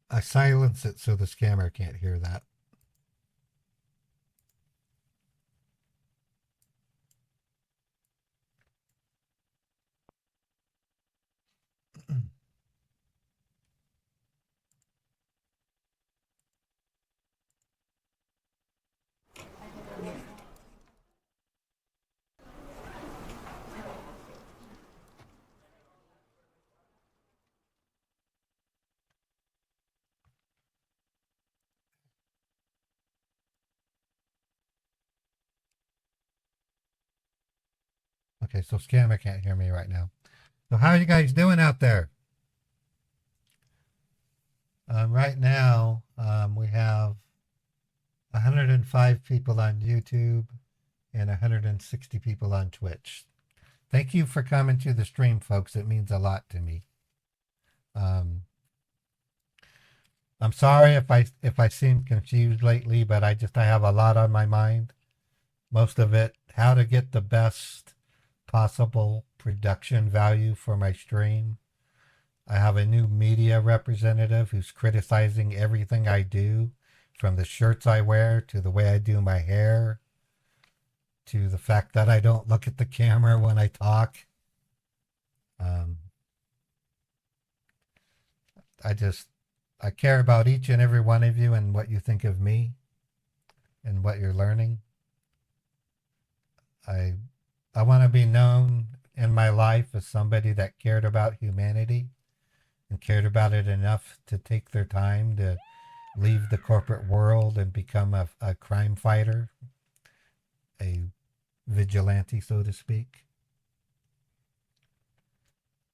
I silence it so the scammer can't hear that. Okay, so scammer can't hear me right now. So how are you guys doing out there? Right now, we have 105 people on YouTube and 160 people on Twitch. Thank you for coming to the stream, folks. It means a lot to me. I'm sorry if I seem confused lately, but I have a lot on my mind. Most of it, how to get the best possible production value for my stream. I have a new media representative who's criticizing everything I do, from the shirts I wear to the way I do my hair to the fact that I don't look at the camera when I talk. I care about each and every one of you and what you think of me and what you're learning. I want to be known in my life as somebody that cared about humanity and cared about it enough to take their time to leave the corporate world and become a crime fighter, a vigilante, so to speak.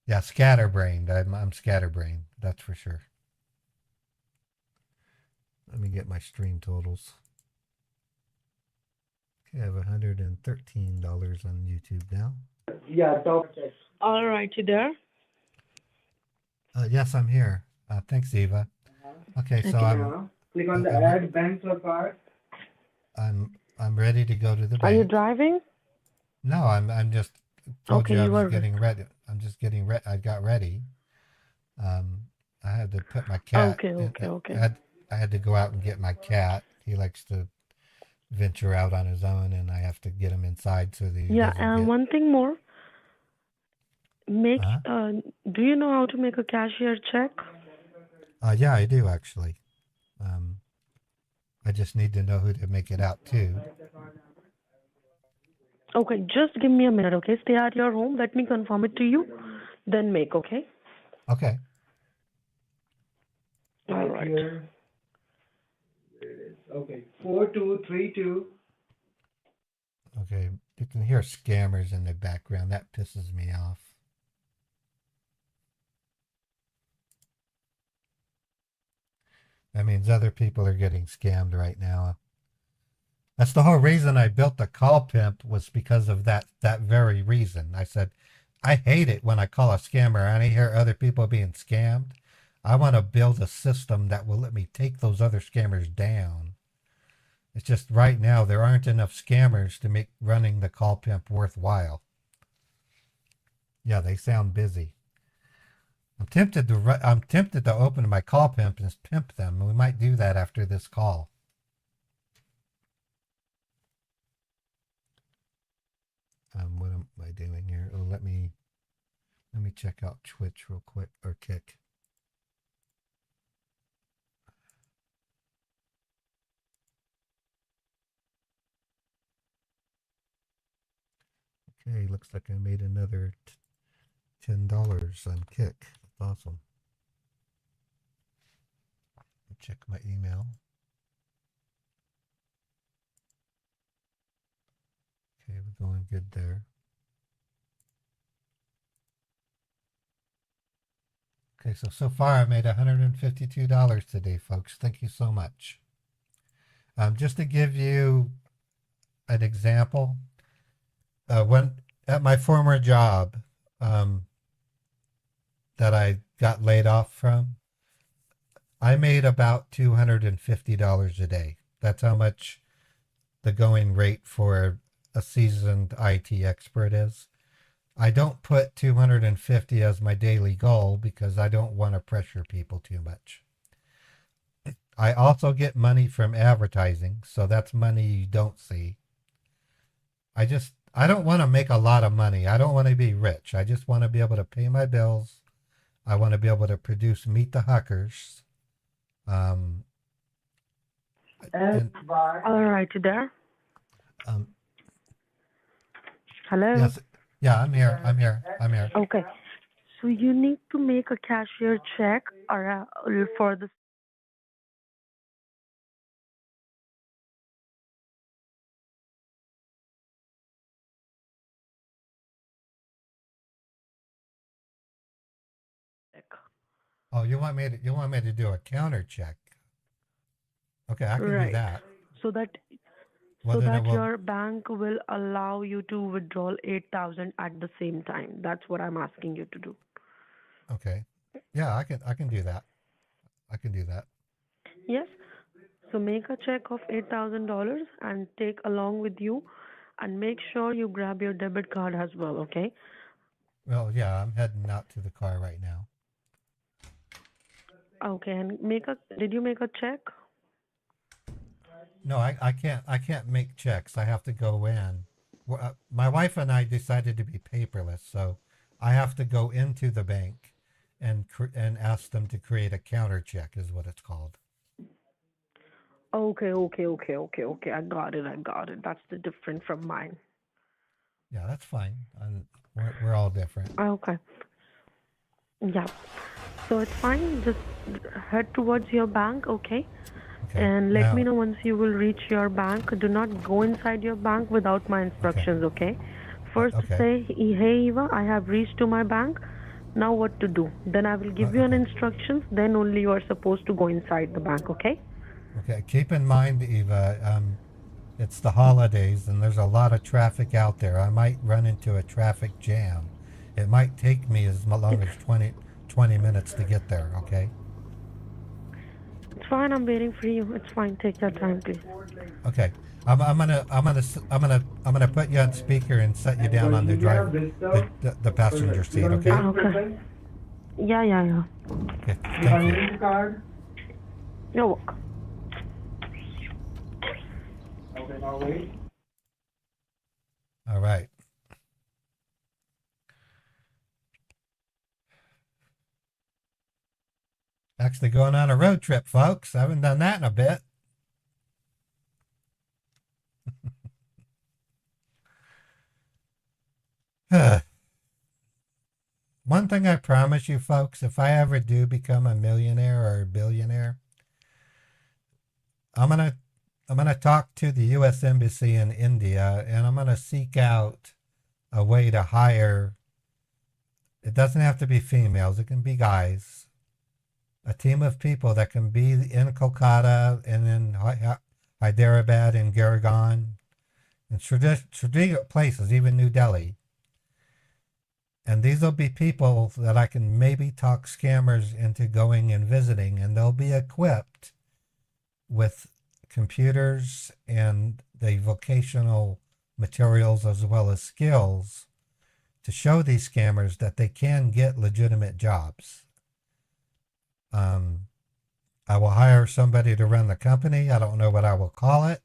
Yeah, scatterbrained. I'm scatterbrained, that's for sure. Let me get my stream totals. Okay, I have $113 on YouTube now. Yeah, talk. All right, you there? Yes, I'm here. Thanks, Eva. Okay, so Click on the add banks or card. I'm ready to go to the bank. Are you driving? No, I'm just told Okay, you I you was are getting ready. I'm just getting ready. I got ready. I had to put my cat. Okay. I had to go out and get my cat. He likes to venture out on his own, and I have to get him inside so that he Yeah, doesn't and get. one thing more. Uh-huh. Do you know how to make a cashier check? Yeah, I do actually. I just need to know who to make it out to. Okay, just give me a minute, okay? Stay at your home. Let me confirm it to you. Then make, okay? Okay. All right. Here. There it is. Okay, 4232. Okay. You can hear scammers in the background. That pisses me off. That means other people are getting scammed right now. That's the whole reason I built the call pimp, was because of that very reason. I said, I hate it when I call a scammer and I hear other people being scammed. I want to build a system that will let me take those other scammers down. It's just right now there aren't enough scammers to make running the call pimp worthwhile. Yeah, they sound busy. I'm tempted to open my call pimp and pimp them. We might do that after this call. What am I doing here? Oh, let me check out Twitch real quick, or Kick. Okay, looks like I made another $10 on Kick. That's awesome. Check my email. Okay, we're going good there. Okay, so far I made $152 today, folks. Thank you so much. Just to give you an example, when at my former job that I got laid off from, I made about $250 a day. That's how much the going rate for a seasoned IT expert is. I don't put 250 as my daily goal because I don't want to pressure people too much. I also get money from advertising, so that's money you don't see. I don't want to make a lot of money. I don't want to be rich. I just want to be able to pay my bills. I want to be able to produce Meet the Huckers. All right, you there? Hello? Yes. Yeah, I'm here. Okay. So you need to make a cashier check or for the check. Oh, you want me to do a counter check? Okay, I can do Right. that. So that Well, so then it that will. your bank will allow you to withdraw 8,000 at the same time. That's what I'm asking you to do. Okay. Yeah, I can do that. I can do that. Yes. So make a check of $8,000 and take along with you, and make sure you grab your debit card as well, okay? Well, yeah, I'm heading out to the car right now. Okay, and did you make a check? No, I can't make checks. I have to go in. My wife and I decided to be paperless, so I have to go into the bank and ask them to create a counter check, is what it's called. Okay. I got it. I got it. That's the different from mine. Yeah, that's fine. We're all different. Okay. Yeah. So it's fine. Just head towards your bank, okay? Okay. And let me Now, know once you will reach your bank. Do not go inside your bank without my okay. instructions, okay? First Okay. say, hey Eva, I have reached to my bank. Now what to do? Then I will give you an Okay. instructions. Then only you are supposed to go inside the bank, okay? Okay. Keep in mind, Eva, it's the holidays and there's a lot of traffic out there. I might run into a traffic jam. It might take me as long as 20 minutes to get there, okay? It's fine. I'm waiting for you. It's fine. Take your time, please. Okay. I'm gonna put you on speaker and set you down on the driver, the passenger seat, okay? Okay. Yeah. Okay. Thank you. Card. You're welcome. Okay, now wait. All right. Actually going on a road trip, folks. I haven't done that in a bit. One thing I promise you, folks, if I ever do become a millionaire or a billionaire, I'm gonna talk to the U.S. Embassy in India, and I'm gonna seek out a way to hire. It doesn't have to be females; it can be guys. A team of people that can be in Kolkata and in Hyderabad and Gurgaon and strategic places, even New Delhi. And these will be people that I can maybe talk scammers into going and visiting, and they'll be equipped with computers and the vocational materials as well as skills to show these scammers that they can get legitimate jobs. I will hire somebody to run the company. I don't know what I will call it,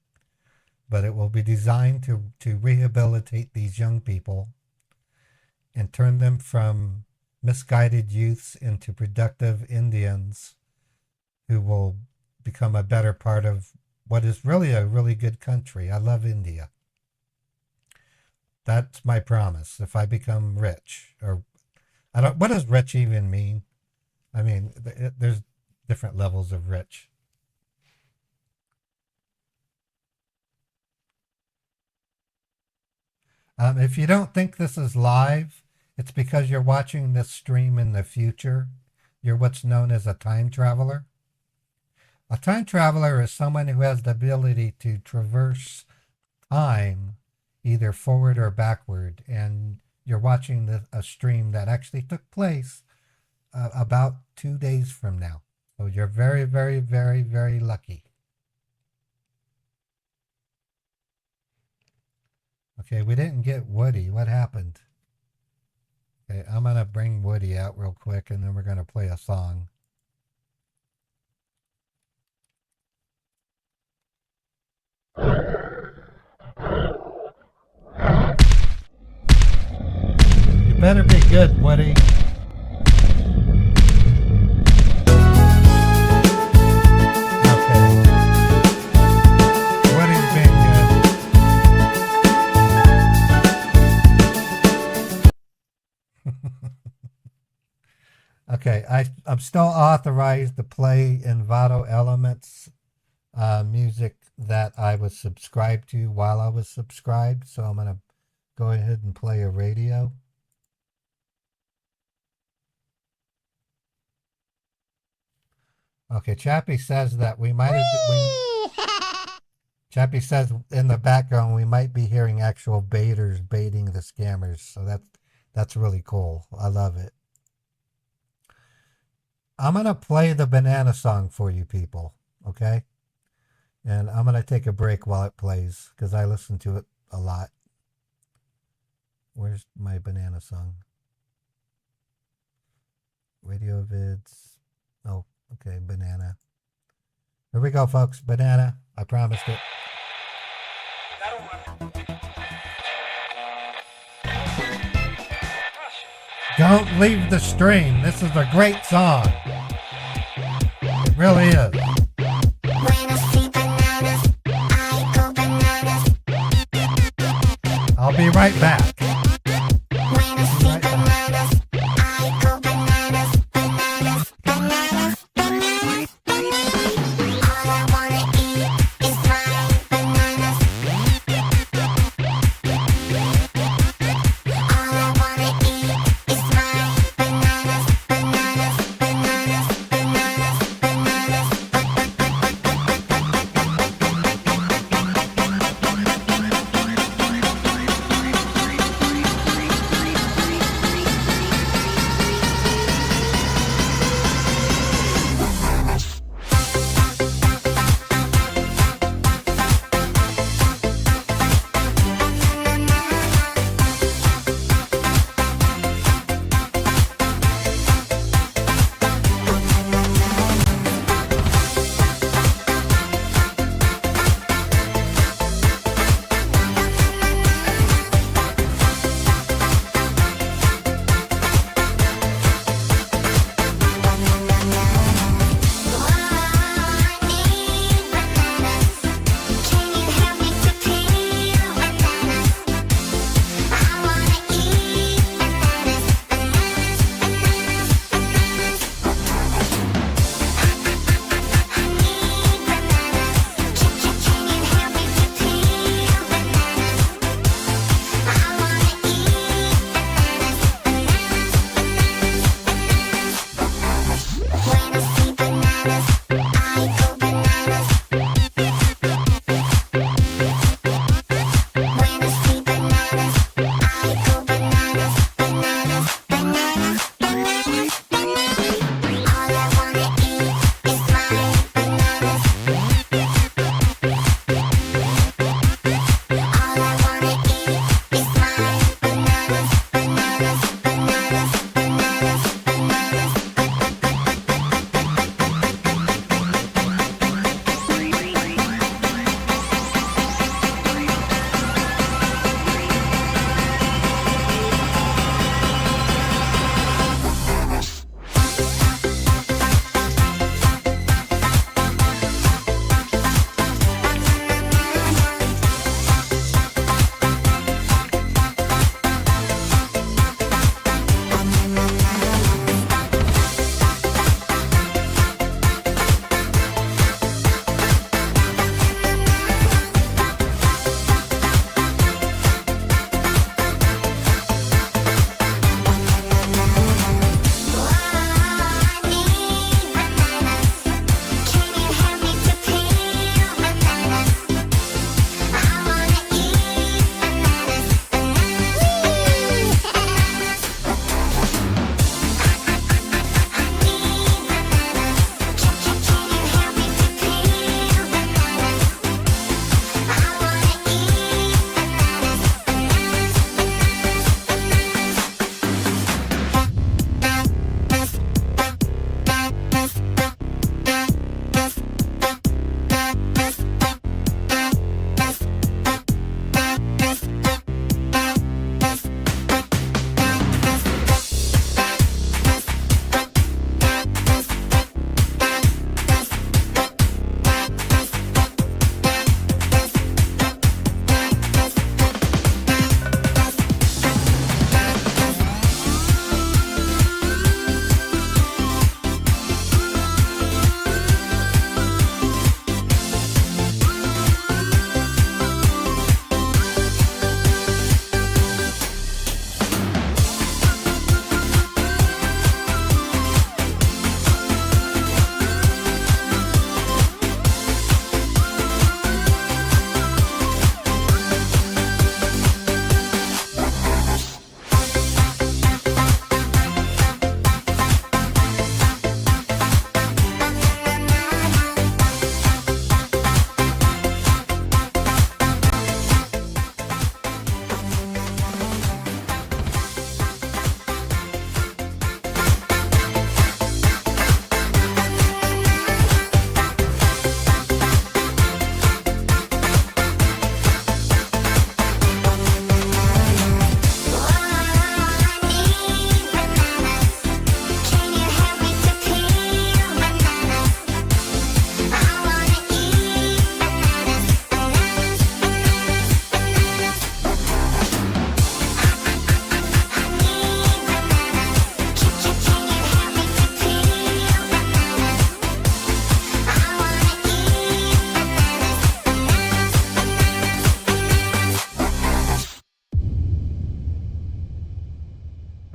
but it will be designed to rehabilitate these young people and turn them from misguided youths into productive Indians who will become a better part of what is really a really good country. I love India. That's my promise. If I become rich, or I don't, what does rich even mean? I mean, there's different levels of rich. If you don't think this is live, it's because you're watching this stream in the future. You're what's known as a time traveler. A time traveler is someone who has the ability to traverse time either forward or backward. And you're watching a stream that actually took place about 2 days from now. So you're very, very, very, very lucky. Okay, we didn't get Woody. What happened? Okay, I'm going to bring Woody out real quick and then we're going to play a song. You better be good, Woody. Okay. Woody's being good. Okay, I'm still authorized to play Envato Elements music that I was subscribed to while I was subscribed, so I'm going to go ahead and play a radio. Okay, Chappie says that we might have. Chappie says in the background we might be hearing actual baiters baiting the scammers. So that's really cool. I love it. I'm gonna play the banana song for you people, okay? And I'm gonna take a break while it plays because I listen to it a lot. Where's my banana song? Radio vids. Oh, okay, banana. Here we go, folks. Banana. I promised it. Don't leave the stream. This is a great song. It really is. I'll be right back.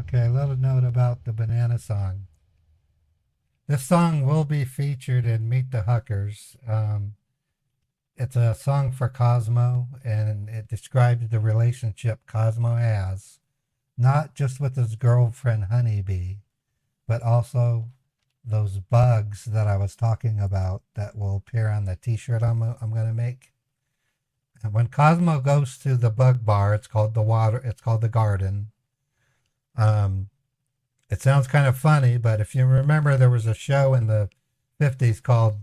Okay, a little note about the banana song. This song will be featured in Meet the Huckers. It's a song for Cosmo, and it describes the relationship Cosmo has, not just with his girlfriend Honeybee, but also those bugs that I was talking about that will appear on the t-shirt I'm going to make. And when Cosmo goes to the bug bar, it's called the garden. It sounds kind of funny, but if you remember, there was a show in the 50s called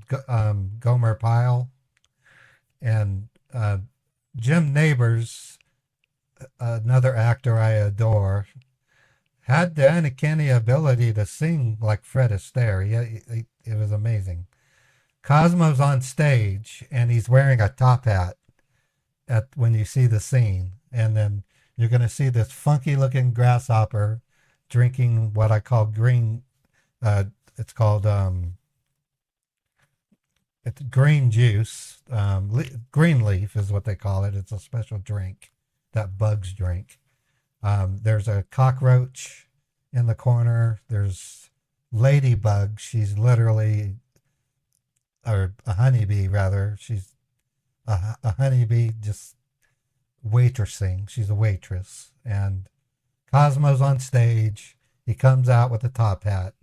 Gomer Pyle. And Jim Nabors, another actor I adore, had the uncanny ability to sing like Fred Astaire. It was amazing. Cosmo's on stage, and he's wearing a top hat when you see the scene. And then you're going to see this funky-looking grasshopper drinking what I call green. It's called it's green juice. Green leaf is what they call it. It's a special drink that bugs drink. There's a cockroach in the corner. There's Ladybug. She's literally, or a honeybee rather. She's a honeybee just waitressing. She's a waitress. And Cosmo's on stage. He comes out with a top hat.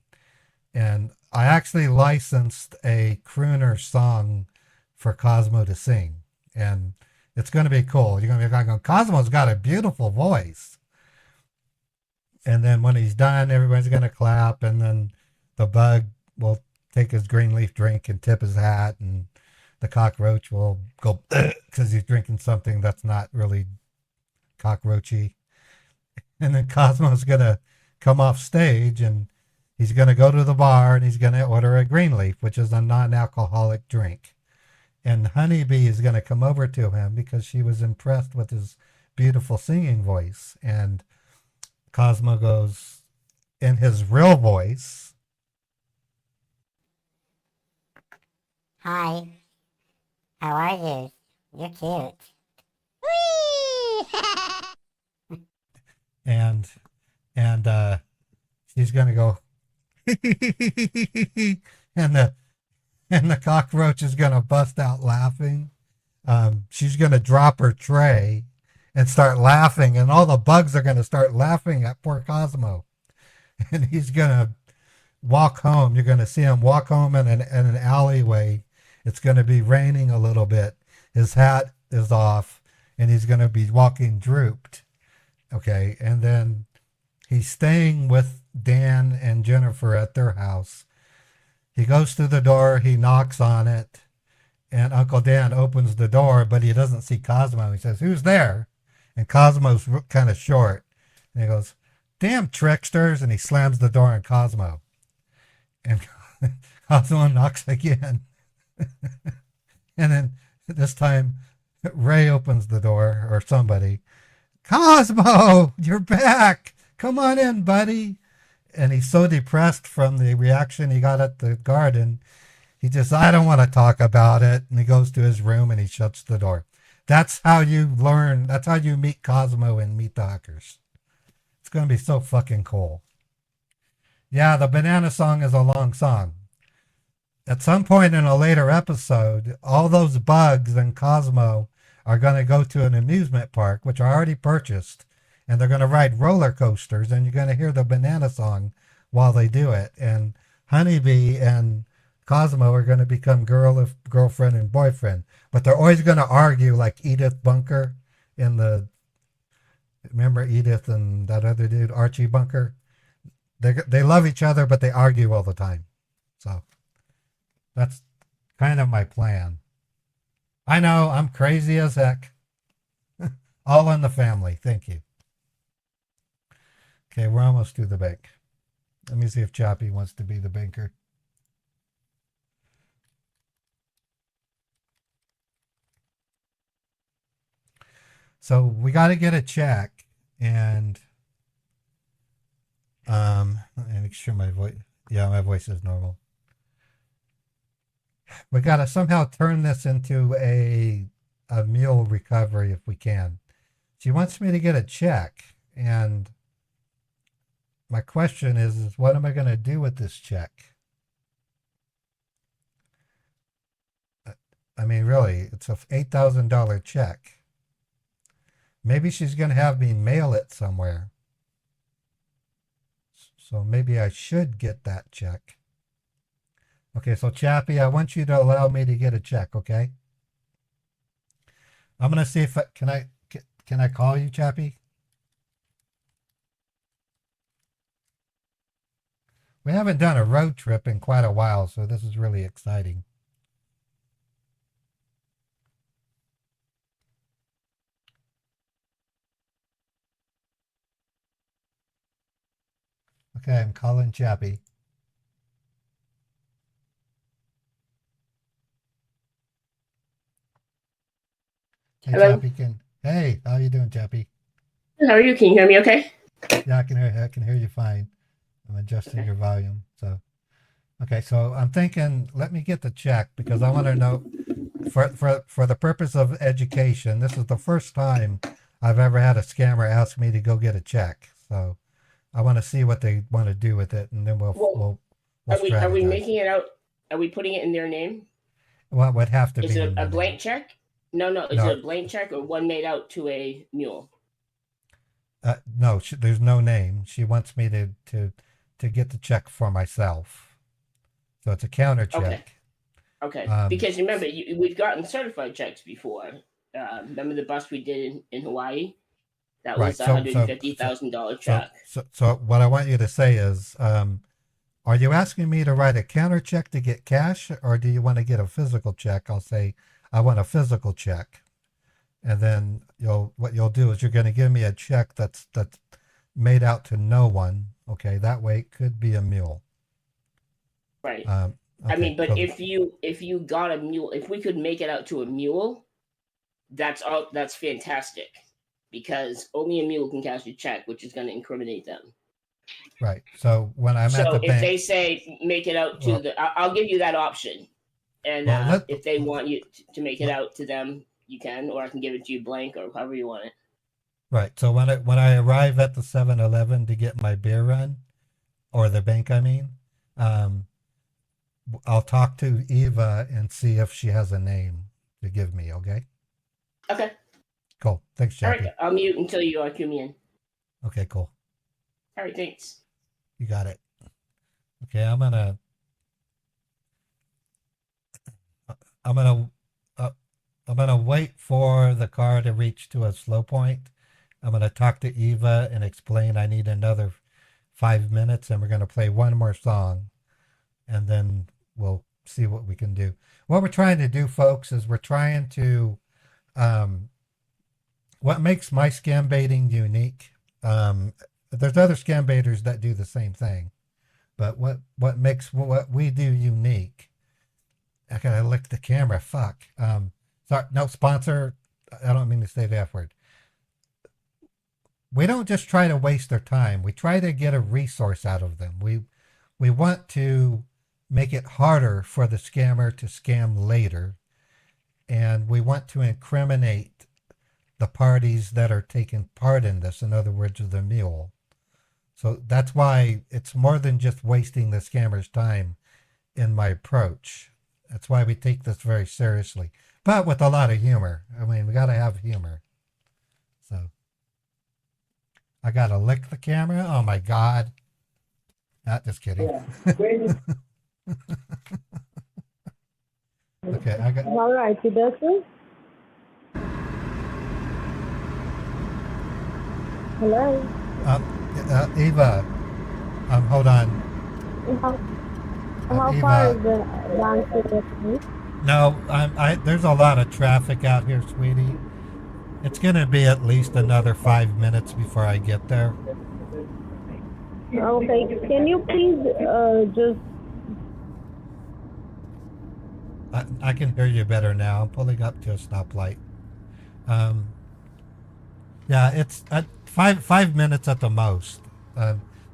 And I actually licensed a crooner song for Cosmo to sing. And it's going to be cool. You're going to be going, Cosmo's got a beautiful voice. And then when he's done, everybody's going to clap. And then the bug will take his green leaf drink and tip his hat. And the cockroach will go because he's drinking something that's not really cockroachy. And then Cosmo's going to come off stage and he's going to go to the bar and he's going to order a green leaf, which is a non-alcoholic drink. And Honeybee is going to come over to him because she was impressed with his beautiful singing voice. And Cosmo goes in his real voice. Hi. How are you? You're cute. and she's going to go, and the cockroach is going to bust out laughing. She's going to drop her tray and start laughing, and all the bugs are going to start laughing at poor Cosmo. And he's going to walk home. You're going to see him walk home in an alleyway. It's going to be raining a little bit. His hat is off, and he's going to be walking drooped. Okay, and then he's staying with Dan and Jennifer at their house. He goes to the door, he knocks on it, and Uncle Dan opens the door, but he doesn't see Cosmo. He says, "Who's there?" And Cosmo's kind of short. And he goes, "Damn tricksters," and he slams the door on Cosmo. And Cosmo knocks again. And then this time, Ray opens the door, or somebody. "Cosmo, you're back. Come on in, buddy." And he's so depressed from the reaction he got at the garden. He just, "I don't want to talk about it." And he goes to his room and he shuts the door. That's how you learn. That's how you meet Cosmo and Meet the Huckers. It's going to be so fucking cool. Yeah, the banana song is a long song. At some point in a later episode, all those bugs and Cosmo are going to go to an amusement park, which I already purchased, and they're going to ride roller coasters, and you're going to hear the banana song while they do it. And Honeybee and Cosmo are going to become girlfriend and boyfriend, but they're always going to argue like Edith Bunker in the, remember Edith and that other dude, Archie Bunker? They love each other, but they argue all the time. So that's kind of my plan. I know, I'm crazy as heck. All in the family. Thank you. Okay, we're almost to the bank. Let me see if Choppy wants to be the banker. So we got to get a check, and make sure my voice, yeah, my voice is normal. We got to somehow turn this into a meal recovery if we can. She wants me to get a check, and my question is what am I going to do with this check? I mean, really, it's a $8,000 check. Maybe she's going to have me mail it somewhere. So maybe I should get that check. Okay, so Chappie, I want you to allow me to get a check, okay? I'm going to see if can I call you, Chappie? We haven't done a road trip in quite a while, so this is really exciting. Okay, I'm calling Chappie. Hey, Hello. Chappie, hey, how you doing, Chappie? How are you? Can you hear me okay? Yeah, I can hear you fine. I'm adjusting your volume. So, okay, so I'm thinking, let me get the check because I want to know, for the purpose of education, this is the first time I've ever had a scammer ask me to go get a check. So, I want to see what they want to do with it, and then we'll are we making it out? Are we putting it in their name? Well, it would have to be. Is it a blank check? No. Is it a blank check or one made out to a mule? No, there's no name. She wants me to get the check for myself. So it's a counter check. Okay. Because remember, we've gotten certified checks before. Remember the bus we did in Hawaii? That was a $150,000 check. So what I want you to say is, are you asking me to write a counter check to get cash, or do you want to get a physical check? I'll say, I want a physical check. And then what you'll do is you're going to give me a check that's made out to no one. Okay, that way it could be a mule. Right. Okay, I mean, but if you got a mule, if we could make it out to a mule, that's fantastic, because only a mule can cash a check, which is going to incriminate them. Right. So when I'm at the bank, if they say make it out to I'll give you that option, and if they want you to make it out to them, you can, or I can give it to you blank, or however you want it. Right. So when I arrive at the 7-Eleven to get my beer run, or the bank, I mean, I'll talk to Eva and see if she has a name to give me. Okay. Okay. Cool. Thanks, Jackie. All right. I'll mute until you cue me in. Okay. Cool. All right. Thanks. You got it. Okay. I'm gonna wait for the car to reach to a slow point. I'm going to talk to Eva and explain I need another 5 minutes, and we're going to play one more song, and then we'll see what we can do. What we're trying to do, folks, is we're trying to, what makes my scam baiting unique, there's other scam baiters that do the same thing, but what makes what we do unique, I gotta lick the camera, fuck. Sorry, no, sponsor, I don't mean to say the F word. We don't just try to waste their time. We try to get a resource out of them. We want to make it harder for the scammer to scam later. And we want to incriminate the parties that are taking part in this, in other words, the mule. So that's why it's more than just wasting the scammer's time in my approach. That's why we take this very seriously, but with a lot of humor. I mean, we got to have humor. So I got to lick the camera. Oh my God. Not just kidding. Yeah. Okay. I got. All right, you there, sir? Hello. Eva. Hold on. How Eva, far is the bank to me? No, there's a lot of traffic out here, sweetie. It's going to be at least another 5 minutes before I get there. Okay, can you please just... I can hear you better now. I'm pulling up to a stoplight. Yeah, it's at 5 minutes at the most.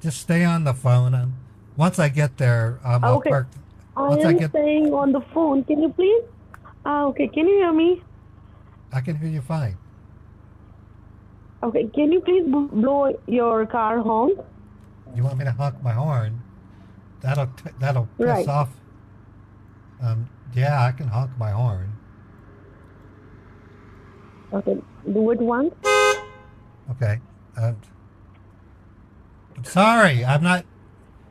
Just stay on the phone. Once I get there, I'll okay. park. I am staying on the phone. Can you please? Okay, can you hear me? I can hear you fine. Okay, can you please blow your car horn? You want me to honk my horn? That'll piss Right. off. Yeah, I can honk my horn. Okay. Do it once. Okay. I'm sorry. I'm not.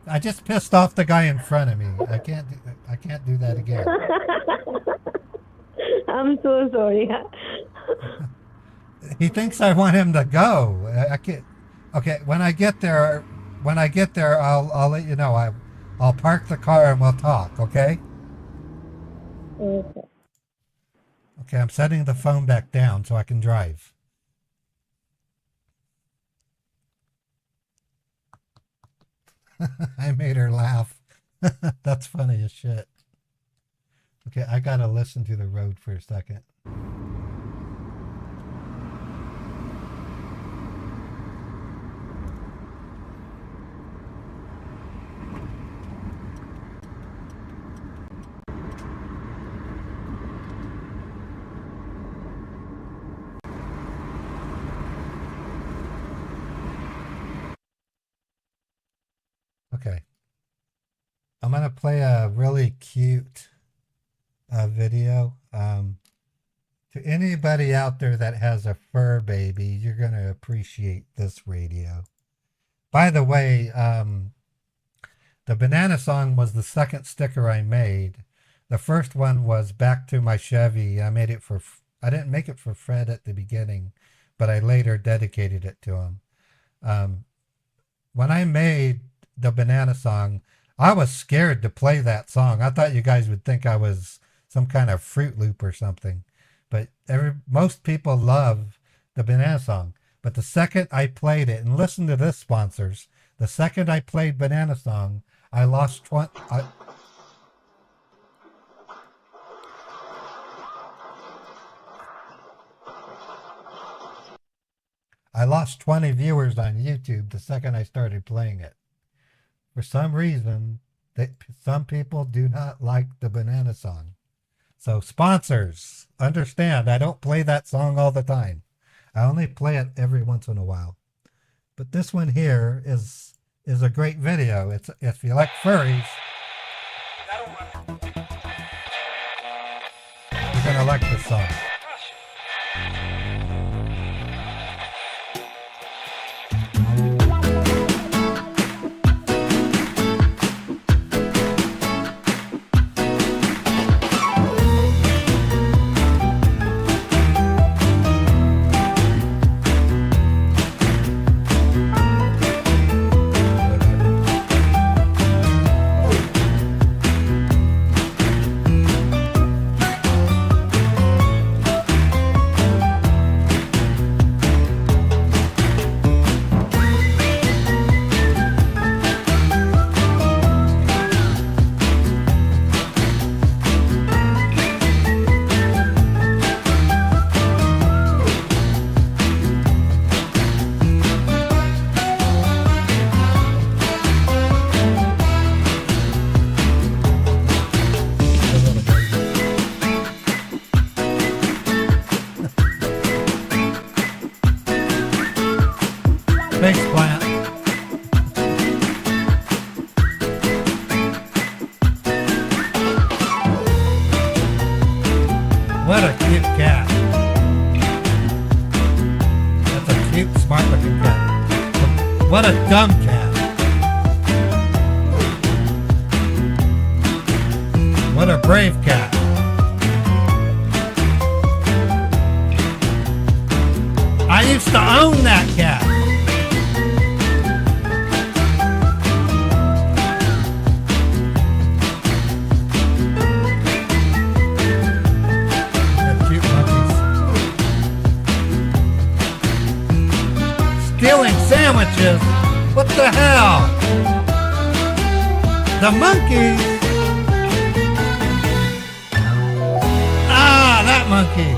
I just pissed off the guy in front of me. I can't do that again. I'm so sorry. He thinks I want him to go. I can't. Okay, when I get there, I'll let you know. I'll park the car and we'll talk. Okay. Okay. Okay, I'm setting the phone back down so I can drive. I made her laugh. That's funny as shit. Okay, I gotta listen to the road for a second. Okay. I'm going to play a really cute video. To anybody out there that has a fur baby, you're going to appreciate this radio. By the way, the banana song was the second sticker I made. The first one was Back to My Chevy. I didn't make it for Fred at the beginning, but I later dedicated it to him. When I made the banana song, I was scared to play that song. I thought you guys would think I was some kind of Fruit Loop or something. But most people love the banana song. But the second I played it, and listen to this, sponsors, the second I played banana song, I lost 20 viewers on YouTube the second I started playing it. For some reason, some people do not like the banana song. So sponsors, understand, I don't play that song all the time. I only play it every once in a while. But this one here is a great video. It's if you like furries, you're gonna like this song. Face plant. What a cute cat. That's a cute, smart looking cat. What a dumb cat. What a brave cat. I used to own that cat. Stealing sandwiches? What the hell? The monkeys? Ah, that monkey.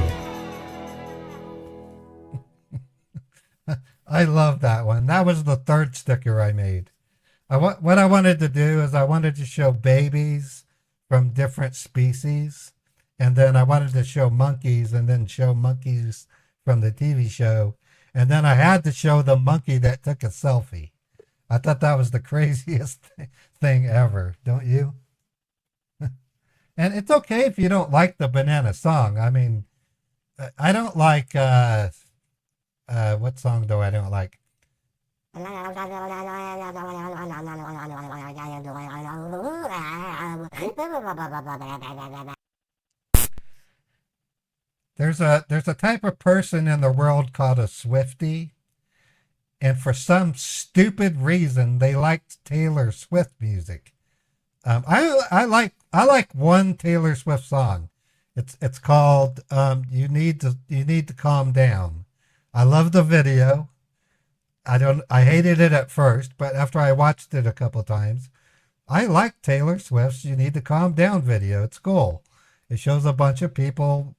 I love that one. That was the third sticker I made. What I wanted to do is I wanted to show babies from different species. And then I wanted to show monkeys and then show monkeys from the TV show. And then I had to show the monkey that took a selfie. I thought that was the craziest thing ever, don't you? And it's okay if you don't like the banana song. I mean, I don't like, what song do I don't like? There's a type of person in the world called a Swiftie, and for some stupid reason they like Taylor Swift music. I like one Taylor Swift song. It's called You Need to Calm Down. I love the video. I hated it at first, but after I watched it a couple times, I like Taylor Swift's You Need to Calm Down video. It's cool. It shows a bunch of people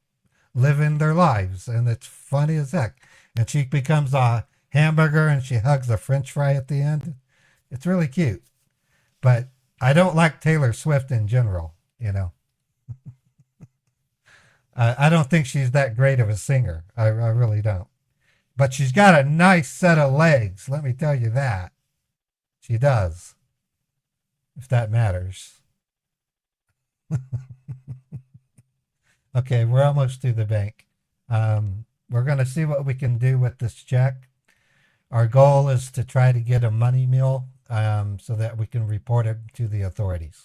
living their lives, and it's funny as heck. And she becomes a hamburger and she hugs a French fry at the end. It's really cute. But I don't like Taylor Swift in general, you know. I don't think she's that great of a singer. I really don't. But she's got a nice set of legs, let me tell you that. She does. If that matters. Okay, we're almost to the bank. We're going to see what we can do with this check. Our goal is to try to get a money mule so that we can report it to the authorities.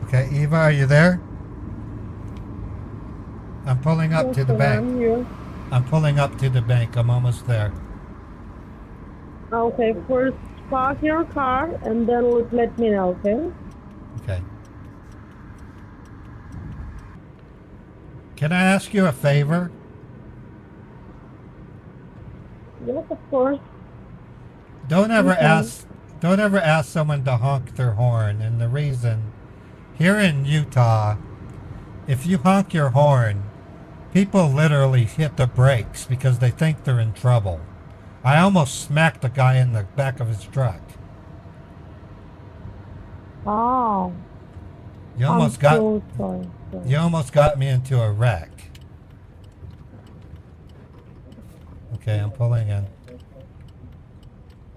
Okay, Eva, are you there? I'm pulling up to the bank. I'm pulling up to the bank. I'm almost there. Okay, first park your car and then let me know, okay? Okay. Can I ask you a favor? Yes, of course. Don't ever ask someone to honk their horn. And the reason, here in Utah, if you honk your horn, people literally hit the brakes because they think they're in trouble. I almost smacked the guy in the back of his truck. Oh. You almost You almost got me into a wreck. Okay, I'm pulling in.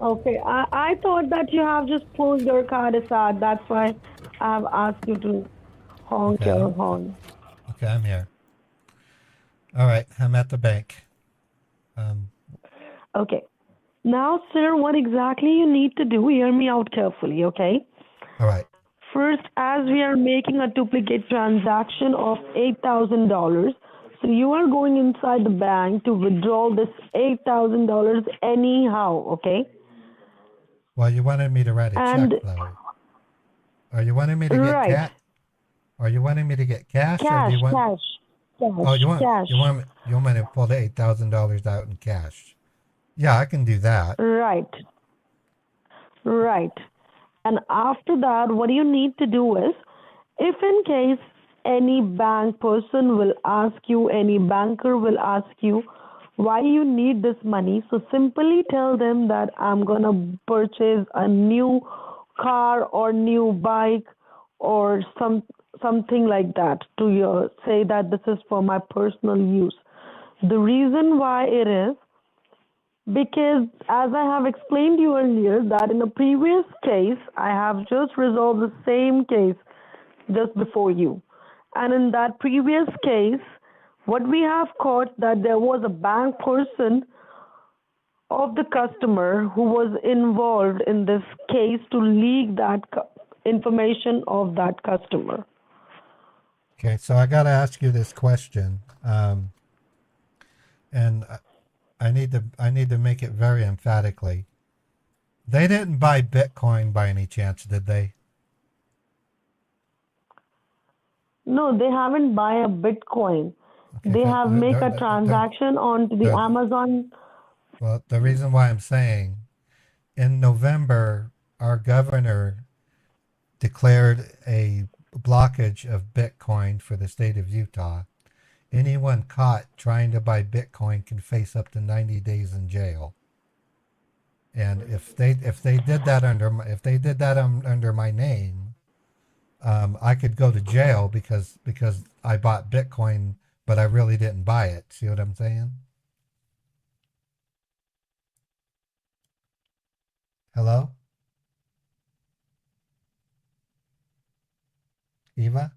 Okay, I thought that you have just pulled your car aside. That's why I've asked you to honk your horn. Okay, I'm here. All right, I'm at the bank. Okay. Now, sir, what exactly you need to do, hear me out carefully, okay? All right. First, as we are making a duplicate transaction of $8,000, so you are going inside the bank to withdraw this $8,000 anyhow, okay? Well, you wanted me to write a check, though. Are you wanting me to get cash? Are you wanting me to get cash? Cash, or do you want... cash. Oh, you want me to pull the $8,000 out in cash? Yeah, I can do that. Right. And after that, what you need to do is, if in case any bank person will ask you, any banker will ask you why you need this money, so simply tell them that I'm going to purchase a new car or new bike or something like that, to say that this is for my personal use. The reason why it is because, as I have explained to you earlier, that in a previous case, I have just resolved the same case just before you. And in that previous case, what we have caught that there was a bank person of the customer who was involved in this case to leak that information of that customer. Okay, so I got to ask you this question, and I need to make it very emphatically. They didn't buy Bitcoin by any chance, did they? No, they haven't buy a Bitcoin. Okay, they have make a transaction onto the Amazon. Well, the reason why I'm saying, in November, our governor declared a blockage of Bitcoin for the state of Utah. Anyone caught trying to buy Bitcoin can face up to 90 days in jail. And if they did that under my name, I could go to jail because I bought Bitcoin, but I really didn't buy it. See what I'm saying? Hello? Eva?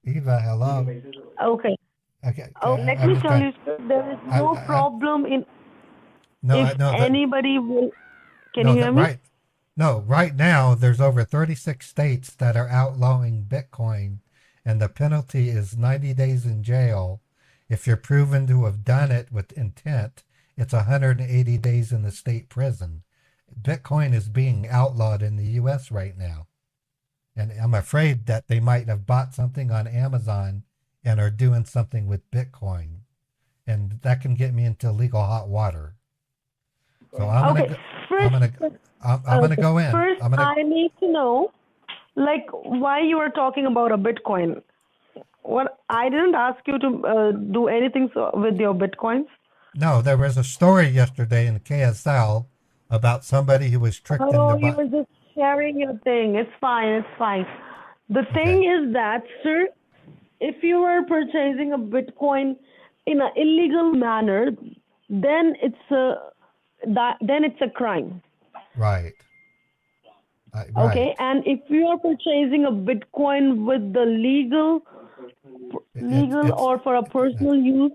Eva, hello? Okay. Okay, Oh, let I'm me just tell trying. you, sir, there is no problem in No, if no, anybody will. Can no, you hear me? right. No, right now there's over 36 states that are outlawing Bitcoin, and the penalty is 90 days in jail. If you're proven to have done it with intent, it's 180 days in the state prison. Bitcoin is being outlawed in the U.S. right now. And I'm afraid that they might have bought something on Amazon and are doing something with Bitcoin. And that can get me into legal hot water. So I'm Okay. gonna First, I'm gonna go in. First, I need to know, like, why you are talking about a Bitcoin. What I didn't ask you to do anything with your Bitcoins. No, there was a story yesterday in KSL about somebody who was tricked into You were just sharing your thing. It's fine. It's fine. The thing is that, sir, if you are purchasing a Bitcoin in an illegal manner, then it's a crime. Right. Right. Okay, and if you are purchasing a Bitcoin with the legal or for a personal use,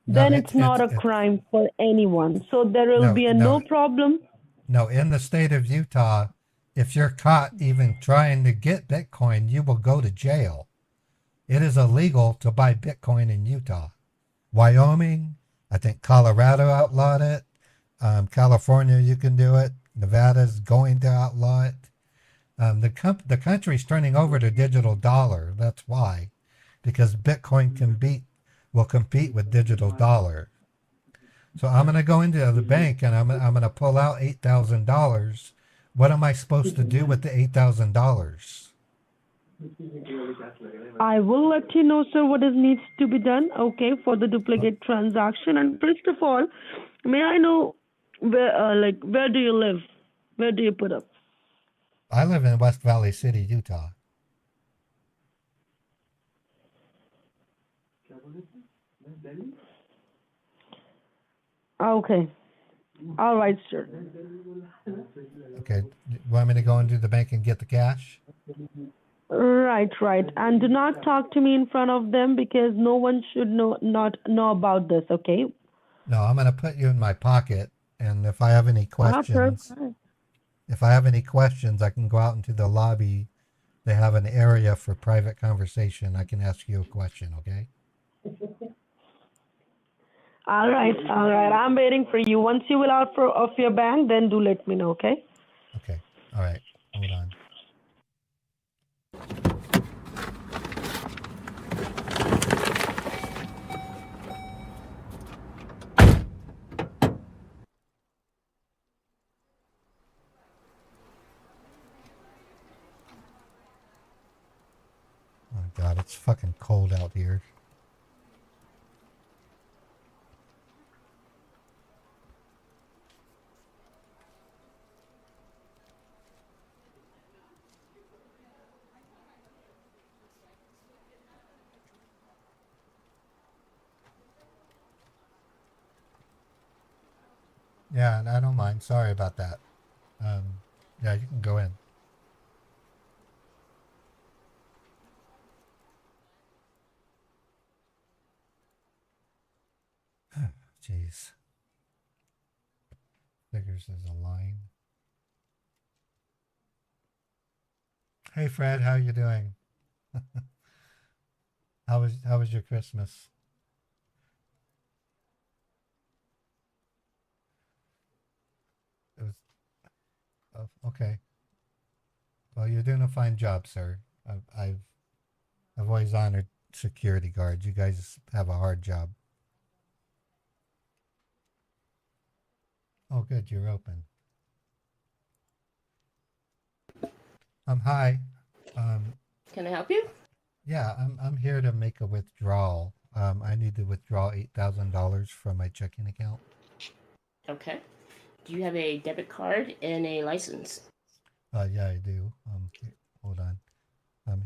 then it's not a crime for anyone. So there will be no problem. No, in the state of Utah, if you're caught even trying to get Bitcoin, you will go to jail. It is illegal to buy Bitcoin in Utah. Wyoming, I think Colorado outlawed it. California, you can do it. Nevada's going to outlaw it. The country's turning over to digital dollar. That's why, because Bitcoin will compete with digital dollar. So I'm going to go into the bank and I'm going to pull out $8,000. What am I supposed to do with the $8,000? I will let you know, sir, what needs to be done, okay, for the duplicate transaction. And first of all, may I know where do you live? Where do you put up? I live in West Valley City, Utah. Okay. All right, sir. Okay. You want me to go into the bank and get the cash? Right. And do not talk to me in front of them because no one should not know about this, okay? No, I'm going to put you in my pocket, and if I have any questions, I can go out into the lobby. They have an area for private conversation. I can ask you a question, okay? All right. I'm waiting for you. Once you will out of your bank, then do let me know, okay? Okay. All right. Hold on. Oh, God, it's fucking cold out here. Yeah, I don't mind. Sorry about that. Yeah, you can go in. Jeez. Figures is a line. Hey Fred, how you doing? How was your Christmas? It was okay. Well, you're doing a fine job, sir. I've always honored security guards. You guys have a hard job. Oh, good, you're open. Hi. Can I help you? Yeah, I'm here to make a withdrawal. I need to withdraw $8,000 from my checking account. Okay. Do you have a debit card and a license? Yeah, I do. Hold on.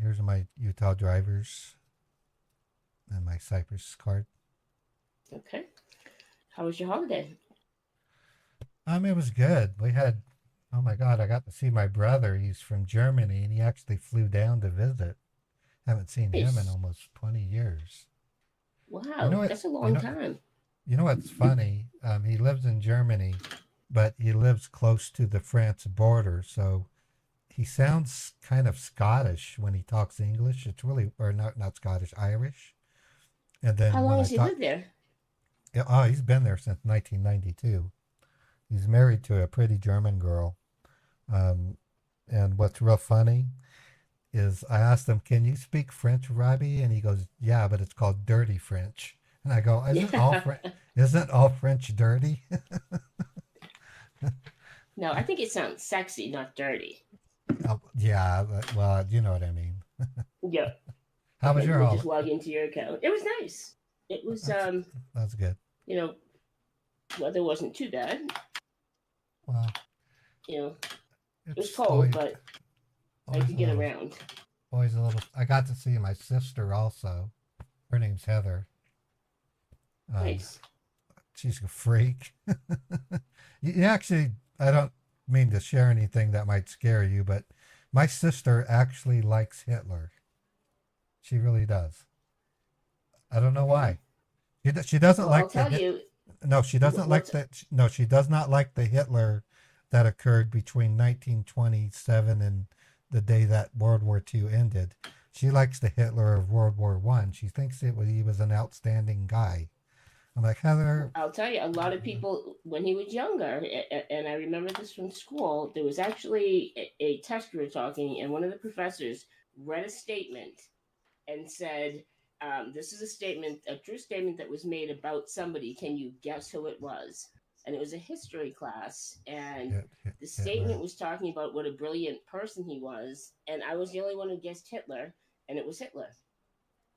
Here's my Utah drivers and my Cypress card. Okay. How was your holiday? It was good. We had, oh my God, I got to see my brother. He's from Germany, and he actually flew down to visit. Haven't seen him in Nice. almost 20 years. You know Wow, what? that's a You long know, time. you know what's funny? He lives in Germany, but he lives close to the France border, so he sounds kind of Scottish when he talks English. It's really, or not Scottish, Irish. And How then long when I has he talk, lived there? oh, he's been there since 1992. He's married to a pretty German girl. Um, and what's real funny is I asked him, "Can you speak French, Robbie?" And he goes, "Yeah, but it's called dirty French." And I go, Yeah. Isn't all French dirty?" No, I think it sounds sexy, not dirty. Yeah, well, you know what I mean. Yeah. How was Okay, your let me just holiday? log into your account. It was nice. It was That's that's good. you know, weather wasn't too bad. Well, You know, it was it's cold, but I always could a get little around. always a little. I got to see my sister also. Her name's Heather. Um, Nice. she's a freak. You actually, I don't mean to share anything that might scare you, but my sister actually likes Hitler. She really does. I don't know Okay. why. She doesn't Well, I'll like the tell hit. you No, she doesn't like what's the. No, she does not like the Hitler that occurred between 1927 and the day that World War II ended. She likes the Hitler of World War One. She thinks he was an outstanding guy. I'm like, Heather. I'll tell you, a lot of people, when he was younger, and I remember this from school, there was actually a test we were talking, and one of the professors read a statement and said, "This is a statement, a true statement that was made about somebody. Can you guess who it was?" And it was a history class, and the statement Hitler. was talking about what a brilliant person he was, and I was the only one who guessed Hitler, and it was Hitler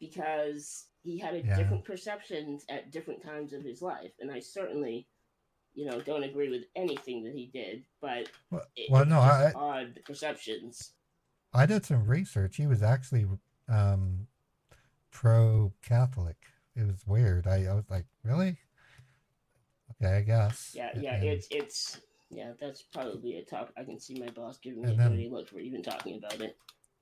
because he had a Yeah. different perceptions at different times of his life, and I certainly, don't agree with anything that he did, but Well, it's no, just odd the perceptions. I did some research. He was actually um, pro-Catholic. It was weird. I was like, really? Okay, I guess. Yeah, yeah, it's yeah, that's probably a talk. I can see my boss giving me And a then, dirty look for even talking about it.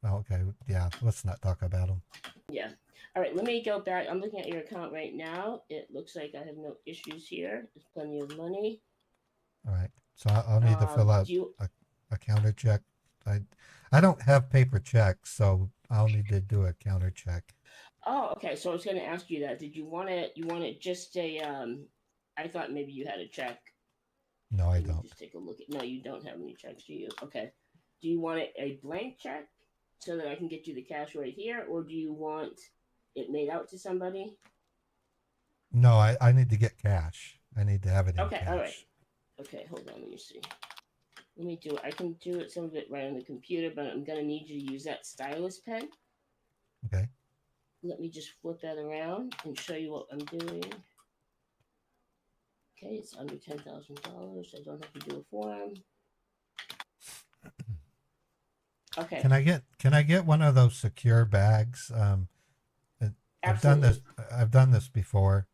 oh, okay, yeah. Let's not talk about him. Yeah. All right, let me go back. I'm looking at your account right now. It looks like I have no issues here. There's plenty of money. All right. So I'll need to fill out Do you? a counter check. I I don't have paper checks, so I'll need to do a counter check. Oh, okay. So I was going to ask you that. Did you want it? You want it just a? I thought maybe you had a check. No, I Let me don't. just take a look at. No, you don't have any checks, do you? Okay. Do you want it a blank check so that I can get you the cash right here, or do you want it made out to somebody? No, I need to get cash. I need to have it in Okay. All right. cash. Okay. Hold on. Let me see. Let me do it. I can do it some of it right on the computer, but I'm gonna need you to use that stylus pen. Okay. Let me just flip that around and show you what I'm doing. Okay, it's under $10,000. I don't have to do a form. Okay. Can I get one of those secure bags? Absolutely. I've done this before.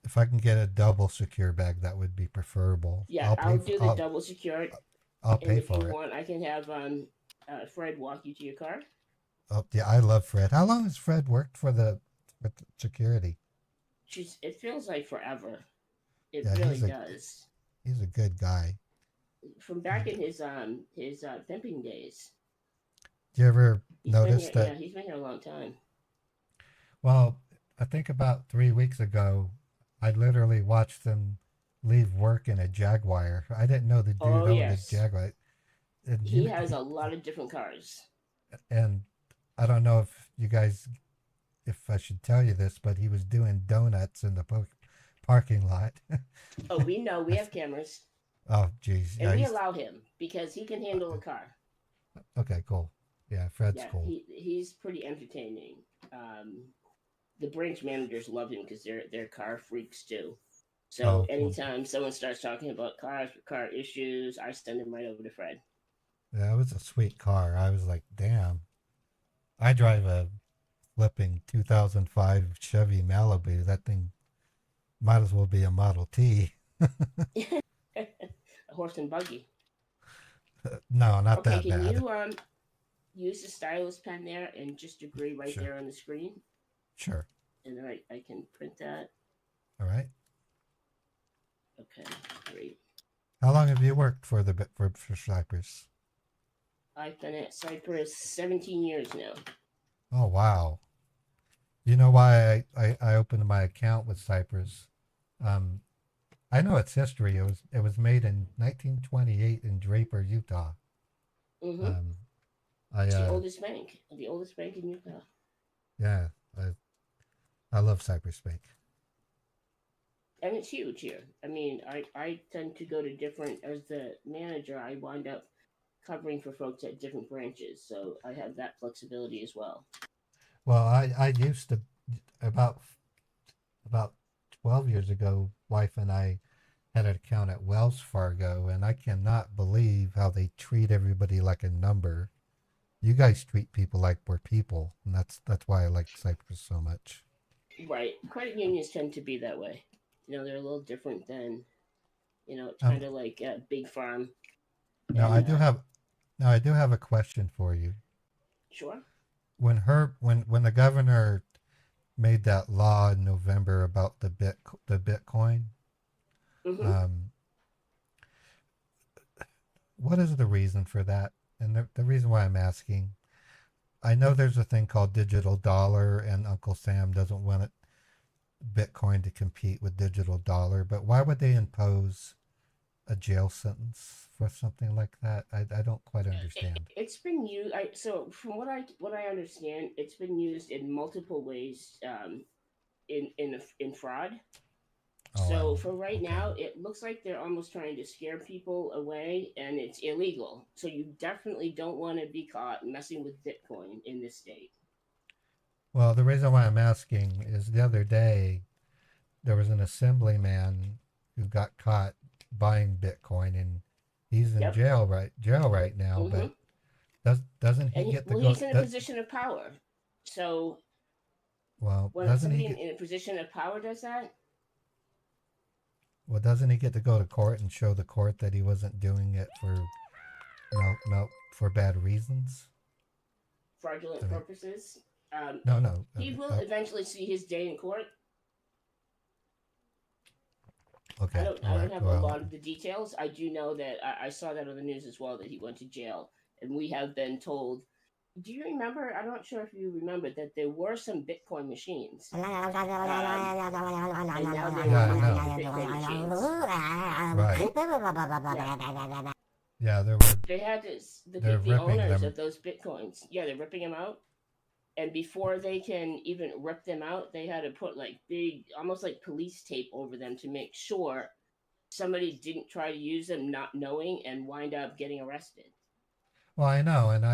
If I can get a double secure bag, that would be preferable. Yeah, I'll do the double secured. I'll And pay if you for it. want, I can have Fred walk you to your car. Oh yeah, I love Fred. How long has Fred worked for the security? It feels like forever. It Yeah, really does. he's a good guy. From back in his pimping days. Do you ever He's notice been here, that? yeah, he's been here a long time. Well, I think about 3 weeks ago, I literally watched him leave work in a Jaguar. I didn't know the dude Oh owned a yes, Jaguar. And, he has a lot of different cars. and I don't know if you guys, if I should tell you this, but he was doing donuts in the parking lot. Oh, we know. We have cameras. Oh, geez. And Yeah, we allow him because he can handle a car. okay, cool. Yeah, Fred's Yeah, cool. he's pretty entertaining. The branch managers love him because they're car freaks too. So anytime someone starts talking about cars or car issues, I send them right over to Fred. Yeah, it was a sweet car. I was like, damn. I drive a flipping 2005 Chevy Malibu. That thing might as well be a Model T. A horse and buggy. No, not Okay, that can bad. you use the stylus pen there and just agree right Sure. there on the screen? Sure. And then I can print that. All right. Okay, great. How long have you worked for Cypress? I've been at Cypress 17 years now. Oh wow. You know why I opened my account with Cypress? I know its history. It was made in 1928 in Draper, Utah. Mm-hmm. It's the oldest bank in Utah. Yeah, I love Cypress Bank. And it's huge here. I mean, I tend to go to different, as the manager, I wind up covering for folks at different branches. So I have that flexibility as well. Well, I used to, about 12 years ago, wife and I had an account at Wells Fargo, and I cannot believe how they treat everybody like a number. You guys treat people like we're people, and that's why I like Cypress so much. Right. Credit unions tend to be that way. You know, they're a little different than, it's kind of like a big farm. Now, I do have a question for you. Sure. When the governor made that law in November about the Bitcoin, mm-hmm. What is the reason for that? And the reason why I'm asking, I know there's a thing called digital dollar, and Uncle Sam doesn't want Bitcoin to compete with digital dollar, but why would they impose a jail sentence for something like that? I don't quite understand. It's been used. So from what I understand, it's been used in multiple ways in fraud. So for right now, it looks like they're almost trying to scare people away, and it's illegal. So you definitely don't want to be caught messing with Bitcoin in this state. Well, the reason why I'm asking is the other day there was an assemblyman who got caught buying Bitcoin, and he's in jail right now. Mm-hmm. But doesn't he get the? Well, he's in a position of power. So well, when somebody in a position of power does that. Well, doesn't he get to go to court and show the court that he wasn't doing it for bad reasons? Fraudulent purposes? No. He will eventually see his day in court. Okay. I don't have a lot of the details. I do know that I saw that on the news as well, that he went to jail. And we have been told. Do you remember? I'm not sure if you remember that there were some Bitcoin machines. And now Yeah, they had the owners of those Bitcoins. Yeah, they're ripping them out. And before they can even rip them out, they had to put like big, almost like police tape over them to make sure somebody didn't try to use them not knowing and wind up getting arrested. Well, I know, and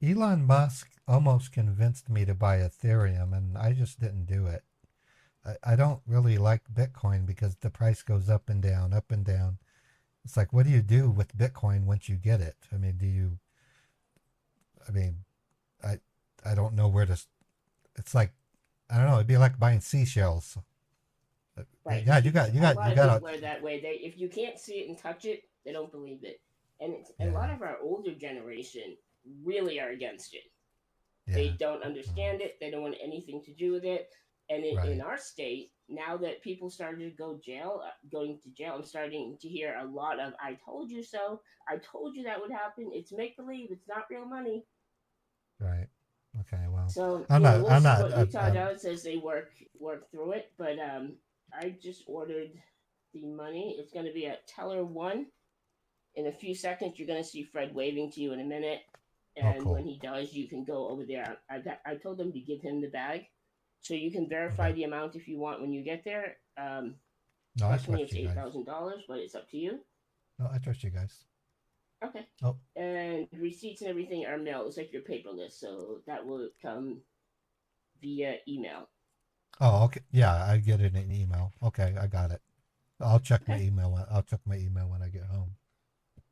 Elon Musk almost convinced me to buy Ethereum, and I just didn't do it. I don't really like Bitcoin because the price goes up and down, up and down. It's like, what do you do with Bitcoin once you get it? I mean, I don't know where to. It's like, I don't know. It'd be like buying seashells. Right. Yeah, you got to that way. If you can't see it and touch it, they don't believe it. And a lot of our older generation really are against it. Yeah. They don't understand it. They don't want anything to do with it. And in our state, now that people started to going to jail, I'm starting to hear a lot of, I told you so. I told you that would happen. It's make-believe. It's not real money. Right. Okay, well. So we'll see what Utah does as they work through it. But I just ordered the money. It's going to be at Teller 1. In a few seconds, you're going to see Fred waving to you in a minute. And when he does, you can go over there. I told them to give him the bag. So you can verify the amount if you want when you get there. No, I trust it's $8,000, but it's up to you. No, I trust you guys. Okay. Oh. And receipts and everything are mailed. It's like your paper list, so that will come via email. Oh, okay. Yeah, I get it in an email. Okay, I got it. I'll check my Okay. email. I'll check my email when I get home.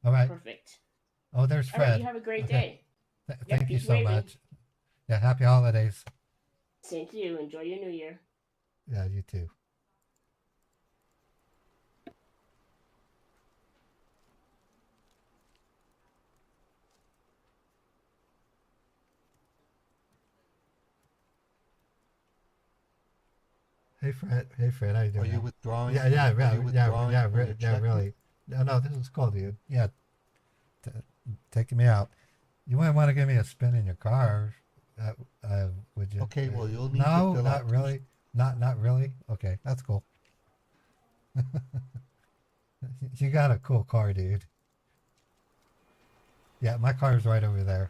All right. Perfect. Oh, there's All right, Fred. you have a great Okay. day. Yep, Thank you peace so waving. much. Yeah, happy holidays. Same to you. Enjoy your new year. Yeah, you too. Hey Fred. Hey Fred. How you doing? Are you man? withdrawing? Yeah, yeah, Are yeah, you yeah, withdrawing yeah, from your yeah, check? really. No, this is cool, dude. Yeah, t- taking me out. You might want to give me a spin in your car. Would you? Okay, well, you'll need to No, fill not out really. Not really. Okay, that's cool. You got a cool car, dude. Yeah, my car's right over there.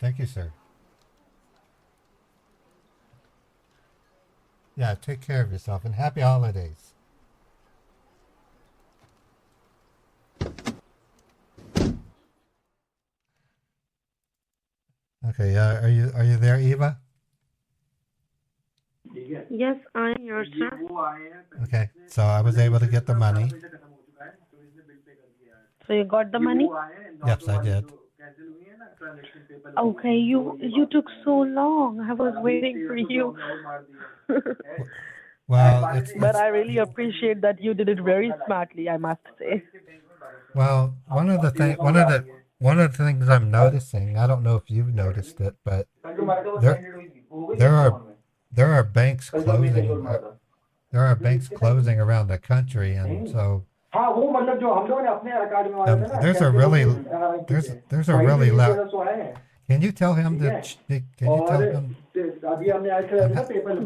Thank you, sir. Yeah, take care of yourself and happy holidays. Okay, are you there, Eva? Yes, I'm here, sir. Okay, so I was able to get the money. So you got the money? Yes, I did. Okay, you took so long. I was waiting for you. Well, But I really appreciate that you did it very smartly, I must say. well, one of the things I'm noticing, I don't know if you've noticed it, but there are there are banks closing. There are banks closing around the country, and so there's a really loud. Can you tell him to? Can you tell him?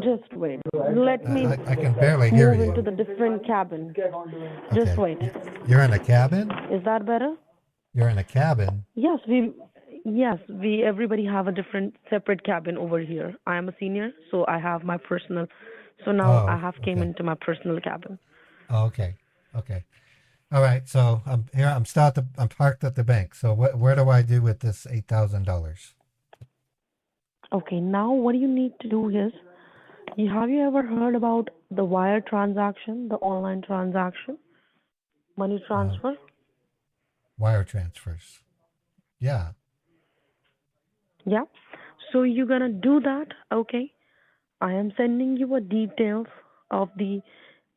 Just wait. Let me I can barely hear move into you. the different cabin. Just Okay. wait. You're in a cabin? Is that better? You're in a cabin? Yes, everybody have a different separate cabin over here. I am a senior, so I have my personal. So now I have came okay. into my personal cabin. Oh, okay. Okay. All right. So I'm here. I'm parked at the bank. So where do I do with this $8,000? Okay, now what you need to do is, have you ever heard about the wire transaction, the online transaction, money transfer? Wire transfers. Yeah. Yeah. So you're gonna do that, okay? I am sending you a details of the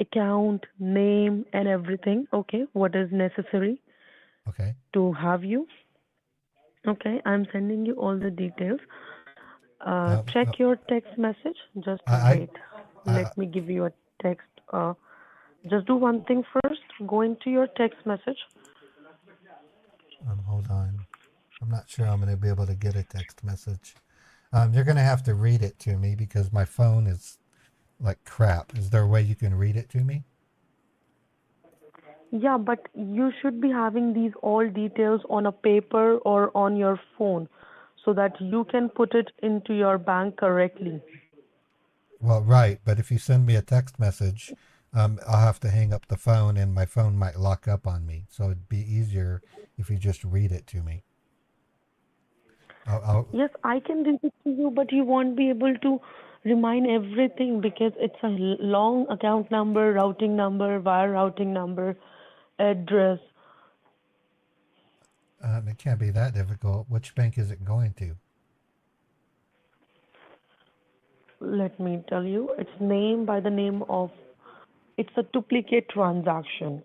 account name and everything, okay? What is necessary Okay. to have you? Okay, I'm sending you all the details. Check your text message. Just wait. Let me give you a text. Just do one thing first. Go into your text message. Hold on. I'm not sure I'm going to be able to get a text message. You're going to have to read it to me because my phone is like crap. Is there a way you can read it to me? Yeah, but you should be having these all details on a paper or on your phone so that you can put it into your bank correctly. Well, right. But if you send me a text message, I'll have to hang up the phone and my phone might lock up on me. So it'd be easier if you just read it to me. Yes, I can read it to you, but you won't be able to remind everything because it's a long account number, routing number, wire routing number, address. It can't be that difficult. Which bank is it going to? Let me tell you, it's name by the name of, it's a duplicate transaction.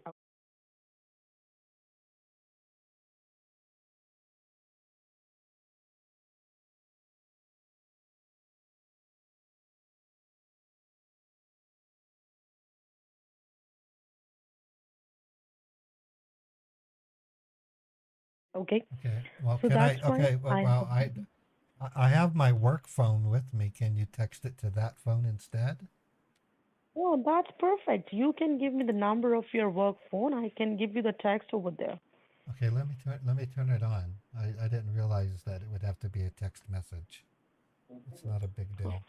Okay. Okay. Well, So can I? that's why Okay. Well, I have my work phone with me. Can you text it to that phone instead? Oh, that's perfect. You can give me the number of your work phone. I can give you the text over there. Okay. Let me turn it on. I didn't realize that it would have to be a text message. It's not a big deal.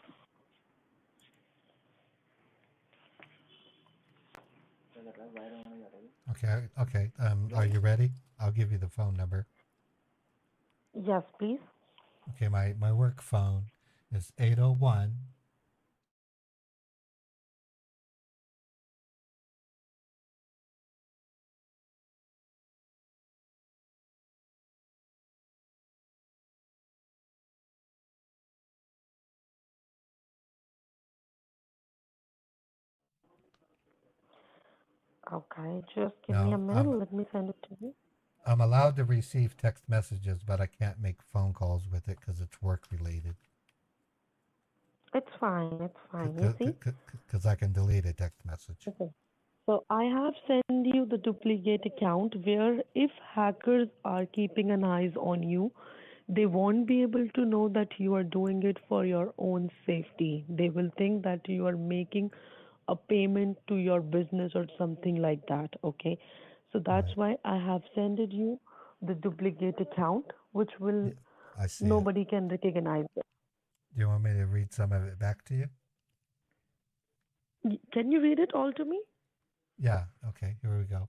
Okay. Okay. Are you ready? I'll give you the phone number. Yes, please. Okay, my work phone is 801. Okay, just give me a Now, minute. Let me send it to you. I'm allowed to receive text messages, but I can't make phone calls with it because it's work related. It's fine. It's fine. You see? Because I can delete a text message. Okay. So I have sent you the duplicate account where if hackers are keeping an eyes on you, they won't be able to know that you are doing it for your own safety. They will think that you are making a payment to your business or something like that. Okay. So that's Right. why I have sent you the duplicate account, which will Yeah, I see it. nobody can recognize it. Do you want me to read some of it back to you? Can you read it all to me? Yeah. Okay. Here we go.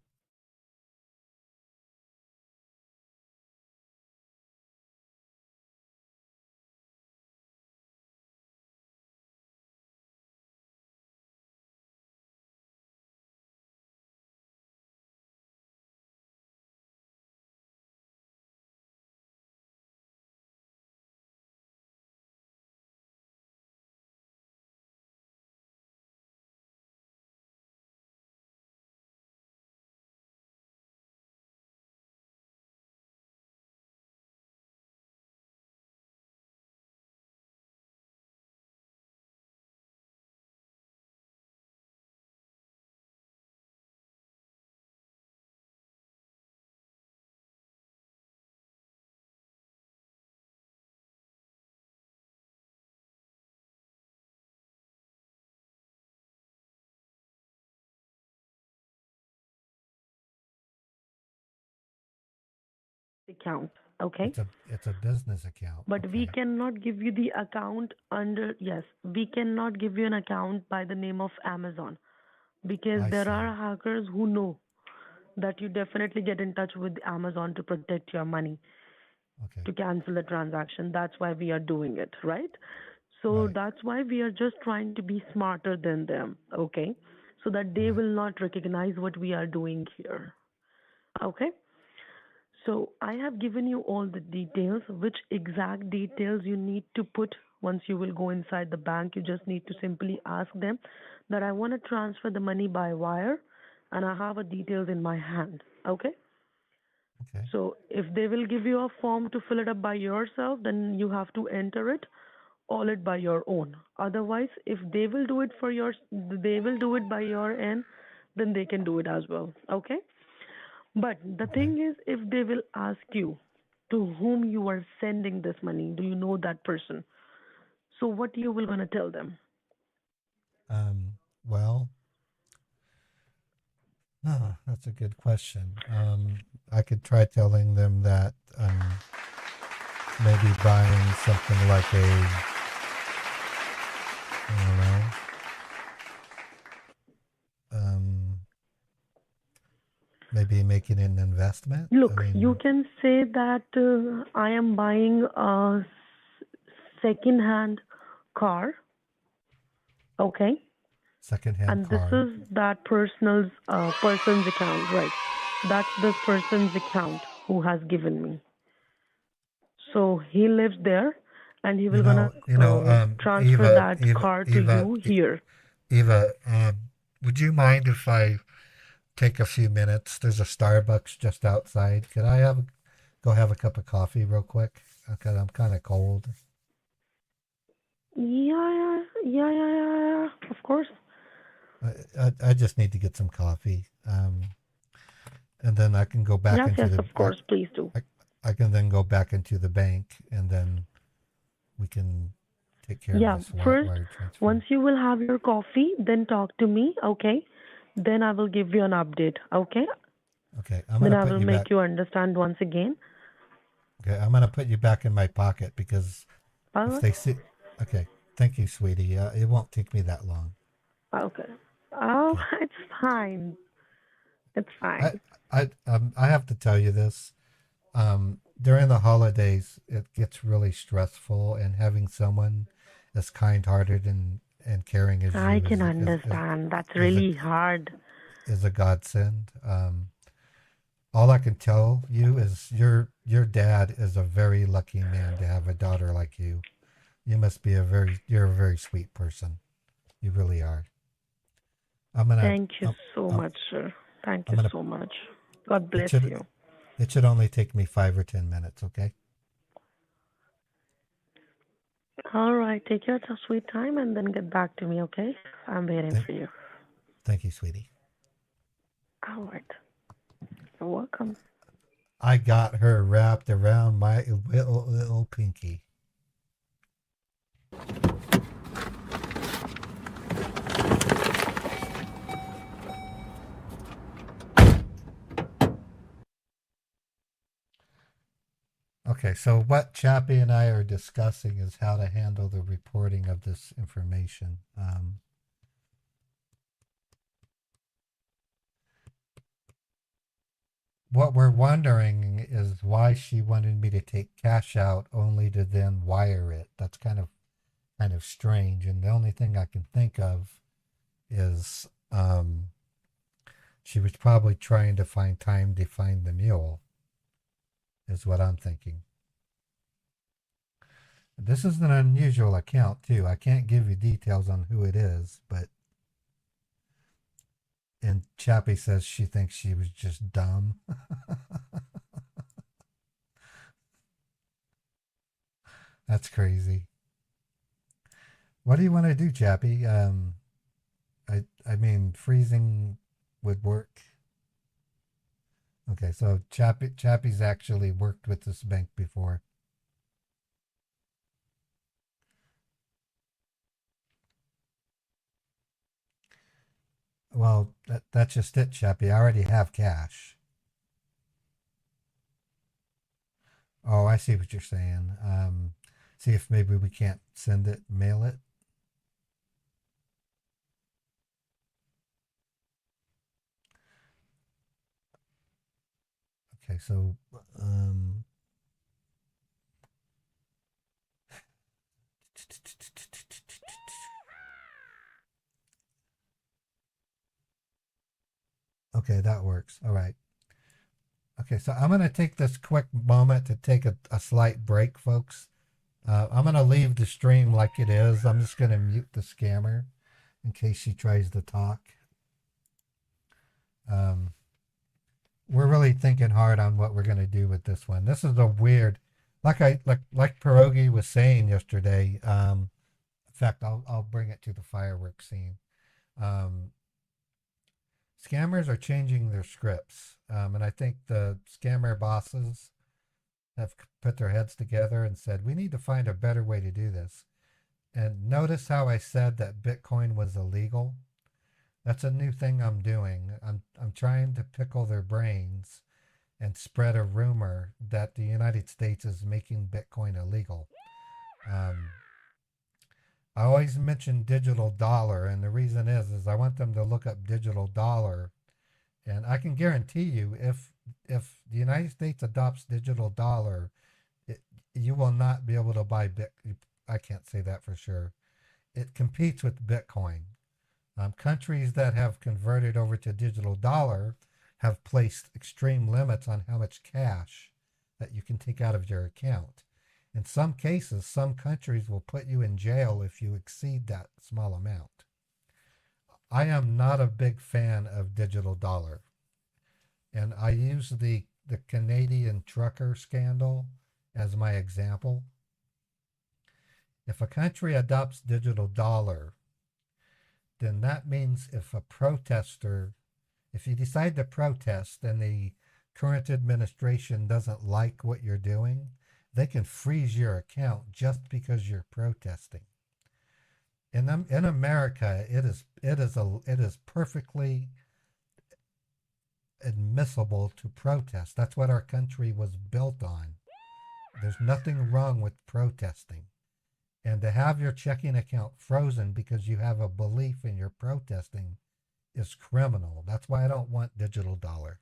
Account. Okay. It's a business account. But we Okay. cannot give you the account under, yes, we cannot give you an account by the name of Amazon because I there see. are hackers who know that you definitely get in touch with Amazon to protect your money, Okay. to cancel the transaction. That's why we are doing it, right? So Right. that's why we are just trying to be smarter than them, okay? So that they Right. will not recognize what we are doing here. Okay? So I have given you all the details, which exact details you need to put once you will go inside the bank. You just need to simply ask them that I want to transfer the money by wire and I have the details in my hand. Okay? Okay. So if they will give you a form to fill it up by yourself, then you have to enter it all it by your own. Otherwise, if they will do it for your, they will do it by your end, then they can do it as well. Okay? But the Okay. thing is, if they will ask you to whom you are sending this money, do you know that person? So what you will gonna tell them? Well, that's a good question. I could try telling them that maybe buying something like I don't know, um, maybe making an investment. I Look, you mean, can say that I am buying a second-hand car, okay? secondhand And this car. is that person's account, right? That's this person's account who has given me. So he lives there, and he will gonna transfer Eva, that Eva, car to Eva, you here. Eva, would you mind if I take a few minutes? There's a Starbucks just outside. Could I go have a cup of coffee real quick? Because I'm kind of cold. Yeah. Of course. I just need to get some coffee. And then I can go back Yes, into yes, the of course. Please do. I can then go back into the bank and then we can take care of Yeah. this First, wire transfer. once you will have your coffee, then talk to me, okay? Then I will give you an update, okay? Okay, I'm Then gonna I put will you back. make you understand once again. Okay, I'm gonna put you back in my pocket because All if right. they see, okay, thank you, sweetie. It won't take me that long. Okay. Oh, Okay, it's fine. It's I fine. I have to tell you this. during the holidays, it gets really stressful, and having someone as kind-hearted and caring as I you can understand. That's is a really hard. is a godsend. All I can tell you is your dad is a very lucky man to have a daughter like you. You must be you're a very sweet person. You really are. I'm gonna Thank you I'm, so I'm, much, sir. Thank I'm you gonna so much. God it bless should you. it should only take me 5 or 10 minutes, okay? All right. Take your sweet time and then get back to me, okay? I'm waiting Thank for you. thank you, sweetie. All right. You're welcome. I got her wrapped around my little pinky. Okay, so what Chappie and I are discussing is how to handle the reporting of this information. What we're wondering is why she wanted me to take cash out only to then wire it. That's kind of strange. And the only thing I can think of is she was probably trying to find time to find the mule, is what I'm thinking. This is an unusual account too. I can't give you details on who it is, but and Chappie says she thinks she was just dumb. That's crazy. What do you want to do, Chappie? I mean, freezing would work. Okay, so Chappie's actually worked with this bank before. Well, that's just it, Chappie. I already have cash. Oh, I see what you're saying. See if maybe we can't send it, mail it. Okay, so okay, that works. All right. Okay, so I'm going to take this quick moment to take a slight break, folks. I'm going to leave the stream like it is. I'm just going to mute the scammer in case she tries to talk. We're really thinking hard on what we're going to do with this one. This is a weird, like Pierogi was saying yesterday. In fact, I'll bring it to the fireworks scene. Scammers are changing their scripts, and I think the scammer bosses have put their heads together and said, we need to find a better way to do this. And notice how I said that Bitcoin was illegal? That's a new thing I'm doing. I'm trying to pickle their brains and spread a rumor that the United States is making Bitcoin illegal. I always mention digital dollar, and the reason is I want them to look up digital dollar, and I can guarantee you if the United States adopts digital dollar, you will not be able to buy I can't say that for sure. It competes with Bitcoin. Countries that have converted over to digital dollar have placed extreme limits on how much cash that you can take out of your account. In some cases, some countries will put you in jail if you exceed that small amount. I am not a big fan of digital dollar. And I use the Canadian trucker scandal as my example. If a country adopts digital dollar, then that means if you decide to protest and the current administration doesn't like what you're doing, they can freeze your account just because you're protesting. In America, it is perfectly admissible to protest. That's what our country was built on. There's nothing wrong with protesting. And to have your checking account frozen because you have a belief in your protesting is criminal. That's why I don't want digital dollar.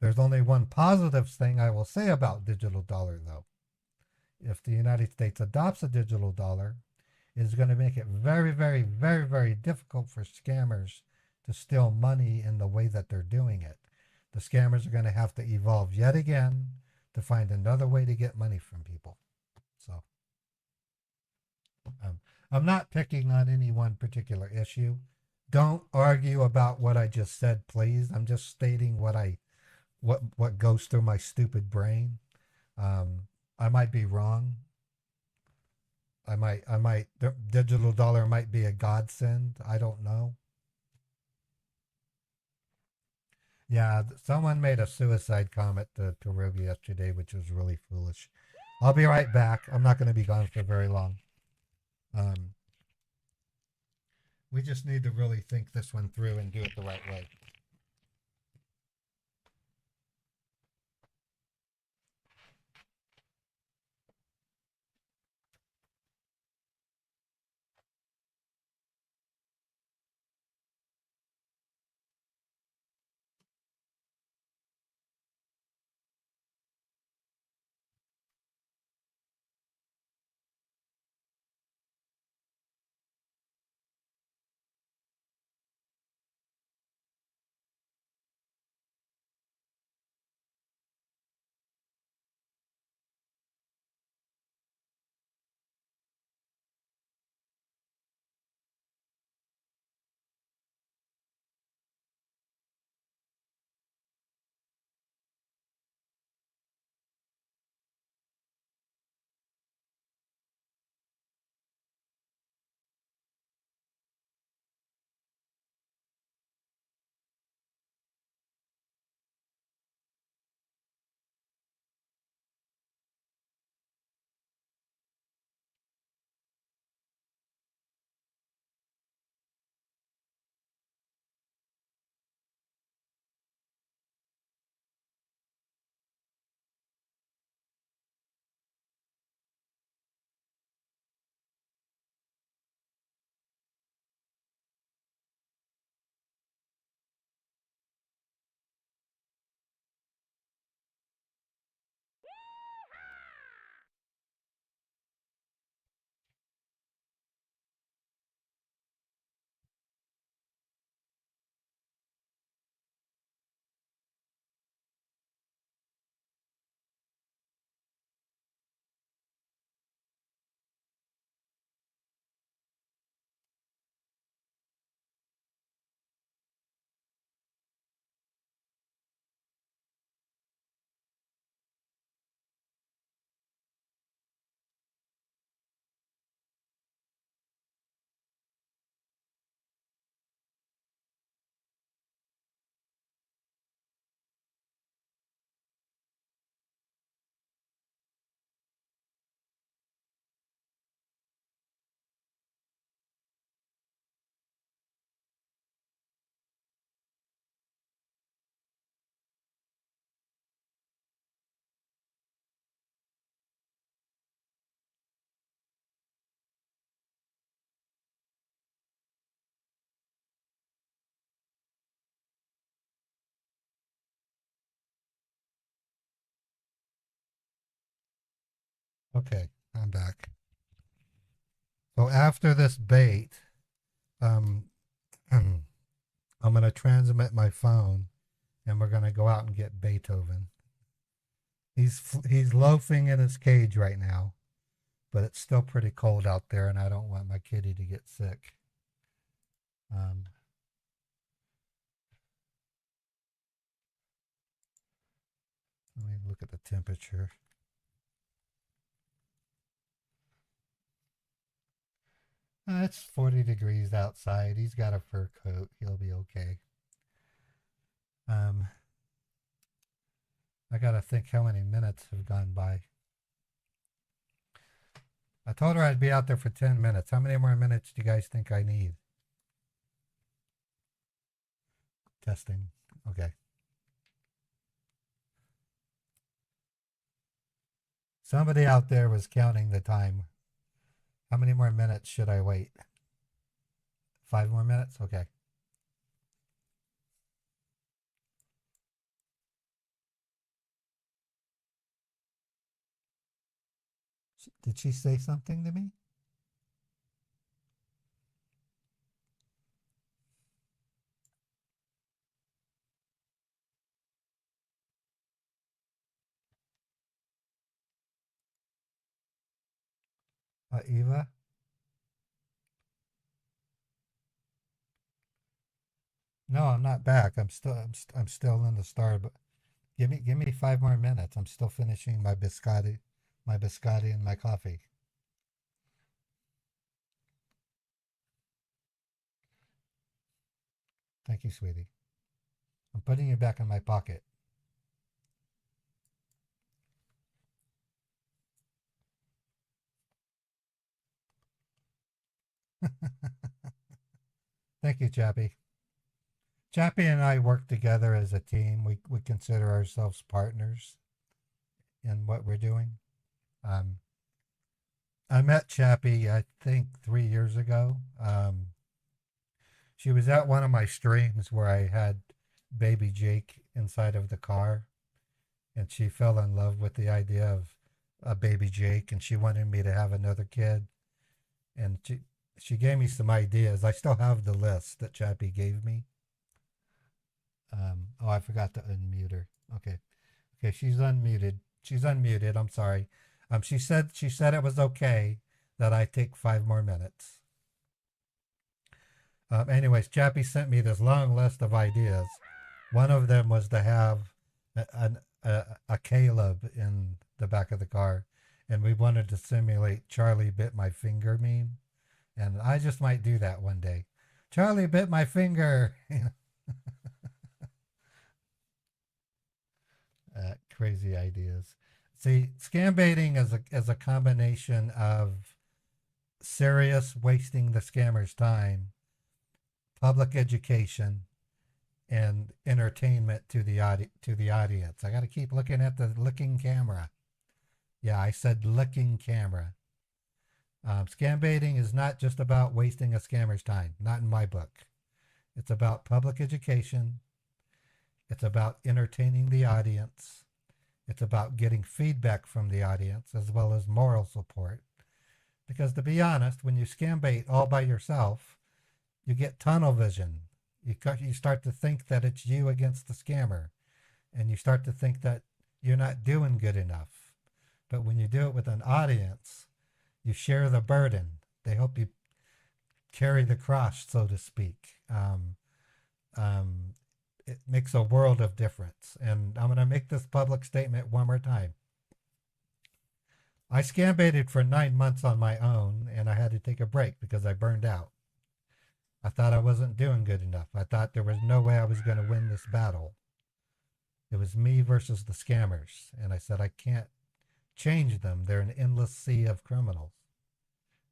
There's only one positive thing I will say about digital dollar, though. If the United States adopts a digital dollar, it is going to make it very, very, very, very difficult for scammers to steal money in the way that they're doing it. The scammers are going to have to evolve yet again to find another way to get money from people. So I'm not picking on any one particular issue. Don't argue about what I just said, please. I'm just stating what goes through my stupid brain. I might be wrong. The digital dollar might be a godsend. I don't know. Yeah, someone made a suicide comment to Rogue yesterday, which was really foolish. I'll be right back. I'm not going to be gone for very long. We just need to really think this one through and do it the right way. Okay, I'm back. So after this bait, I'm going to transmit my phone, and we're going to go out and get Beethoven. He's loafing in his cage right now, but it's still pretty cold out there, and I don't want my kitty to get sick. Let me look at the temperature. It's 40 degrees outside. He's got a fur coat. He'll be okay. I gotta think how many minutes have gone by. I told her I'd be out there for 10 minutes. How many more minutes do you guys think I need? Testing. Okay. Somebody out there was counting the time. How many more minutes should I wait? 5 more minutes? Okay. Did she say something to me? Eva? No, I'm not back. I'm still in the star. But give me 5 more minutes. I'm still finishing my biscotti, and my coffee. Thank you, sweetie. I'm putting it back in my pocket. Thank you, Chappie. Chappie and I work together as a team. We consider ourselves partners in what we're doing. I met Chappie, I think, 3 years ago. She was at one of my streams where I had baby Jake inside of the car, and she fell in love with the idea of a baby Jake, and she wanted me to have another kid. And she gave me some ideas. I still have the list that Chappie gave me. Oh, I forgot to unmute her. Okay, she's unmuted. She's unmuted. I'm sorry. She said it was okay that I take 5 more minutes. Anyways, Chappie sent me this long list of ideas. One of them was to have a Caleb in the back of the car, and we wanted to simulate Charlie bit my finger meme, and I just might do that one day. Charlie bit my finger. Crazy ideas. See, scam baiting is a combination of serious wasting the scammer's time, public education, and entertainment to the audience. I got to keep looking at the licking camera. Yeah, I said licking camera. Scam baiting is not just about wasting a scammer's time. Not in my book. It's about public education. It's about entertaining the audience. It's about getting feedback from the audience as well as moral support. Because to be honest, when you scam bait all by yourself, you get tunnel vision. You start to think that it's you against the scammer. And you start to think that you're not doing good enough. But when you do it with an audience, you share the burden. They help you carry the cross, so to speak. It makes a world of difference. And I'm going to make this public statement one more time. I scam baited for 9 months on my own, and I had to take a break because I burned out. I thought I wasn't doing good enough. I thought there was no way I was going to win this battle. It was me versus the scammers. And I said, I can't change them. They're an endless sea of criminals.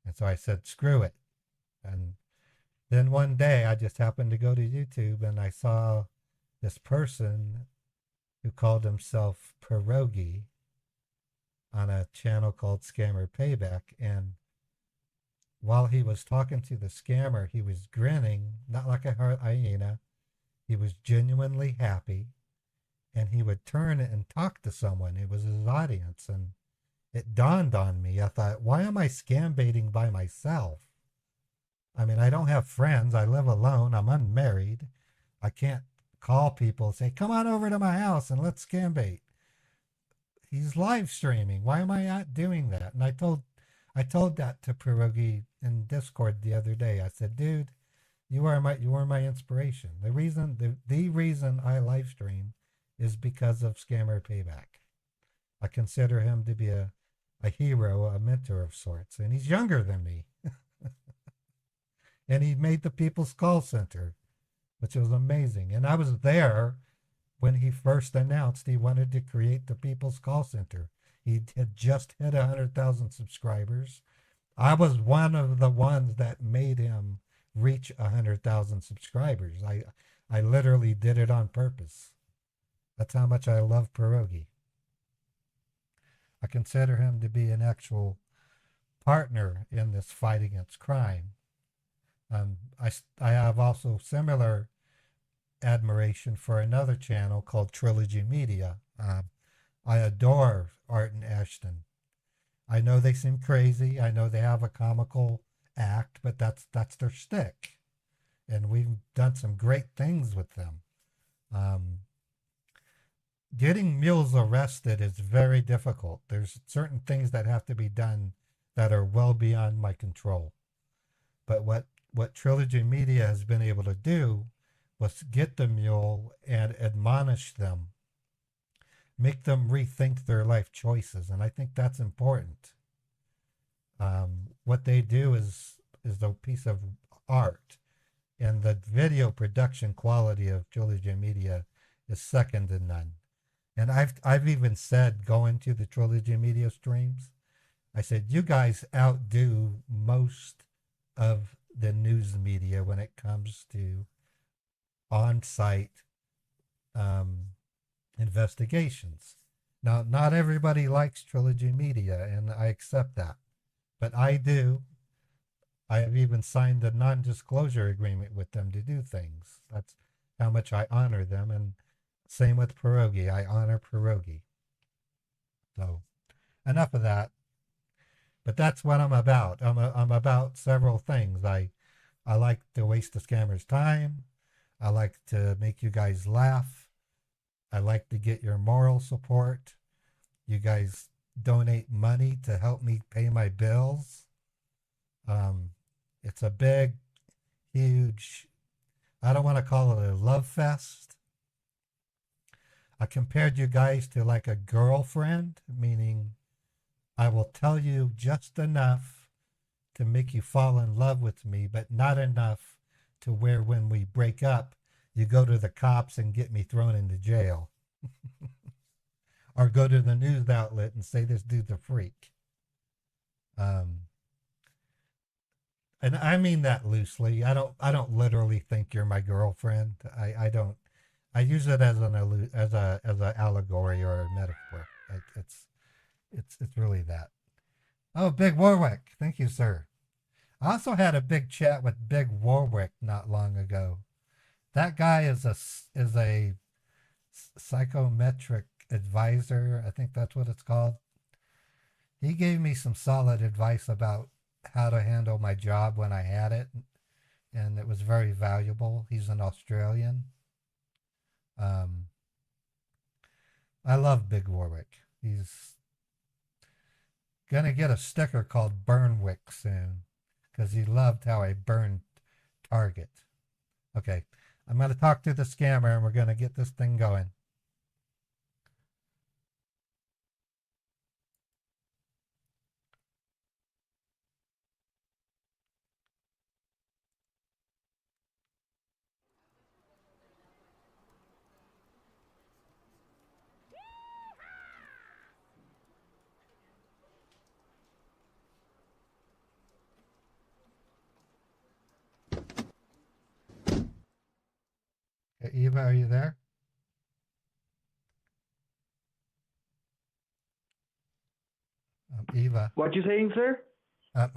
And so I said, screw it. And then one day I just happened to go to YouTube and I saw this person who called himself Pierogi on a channel called Scammer Payback. And while he was talking to the scammer, he was grinning, not like a hyena. He was genuinely happy. And he would turn and talk to someone. It was his audience. And it dawned on me. I thought, why am I scam baiting by myself? I mean, I don't have friends. I live alone. I'm unmarried. I can't call people and say, come on over to my house and let's scam bait. He's live streaming. Why am I not doing that? And I told that to Pierogi in Discord the other day. I said, dude, you are my inspiration. The reason I live stream is because of Scammer Payback. I consider him to be a hero, a mentor of sorts. And he's younger than me. And he made the People's Call Center, which was amazing. And I was there when he first announced he wanted to create the People's Call Center. He had just hit 100,000 subscribers. I was one of the ones that made him reach 100,000 subscribers. I literally did it on purpose. That's how much I love Pierogi. I consider him to be an actual partner in this fight against crime. I have also similar admiration for another channel called Trilogy Media. I adore Art and Ashton. I know they seem crazy. I know they have a comical act, but that's their shtick. And we've done some great things with them. Um, Getting mules arrested is very difficult. There's certain things that have to be done that are well beyond my control. But what Trilogy Media has been able to do was get the mule and admonish them, make them rethink their life choices, and I think that's important. What they do is a piece of art, and the video production quality of Trilogy Media is second to none. And I've even said, going to the Trilogy Media streams, I said, you guys outdo most of the news media when it comes to on-site investigations. Now, not everybody likes Trilogy Media, and I accept that, but I do. I have even signed a non-disclosure agreement with them to do things. That's how much I honor them, and same with Pierogi. I honor Pierogi. So, enough of that. But that's what I'm about. I'm about several things. I like to waste the scammers' time. I like to make you guys laugh. I like to get your moral support. You guys donate money to help me pay my bills. It's a big, huge, I don't want to call it a love fest. I compared you guys to like a girlfriend, meaning I will tell you just enough to make you fall in love with me, but not enough to where when we break up, you go to the cops and get me thrown into jail. Or go to the news outlet and say this dude's a freak. And I mean that loosely. I don't literally think you're my girlfriend. I don't. I use it as an allegory or a metaphor. It's really that. Oh, Big Warwick, thank you, sir. I also had a big chat with Big Warwick not long ago. That guy is a psychometric advisor. I think that's what it's called. He gave me some solid advice about how to handle my job when I had it, and it was very valuable. He's an Australian. I love Big Warwick. He's gonna get a sticker called Burnwick soon because he loved how I burned Target. Okay, I'm gonna talk to the scammer and we're gonna get this thing going. Okay, Eva, are you there? Eva. What you saying, sir? Sir,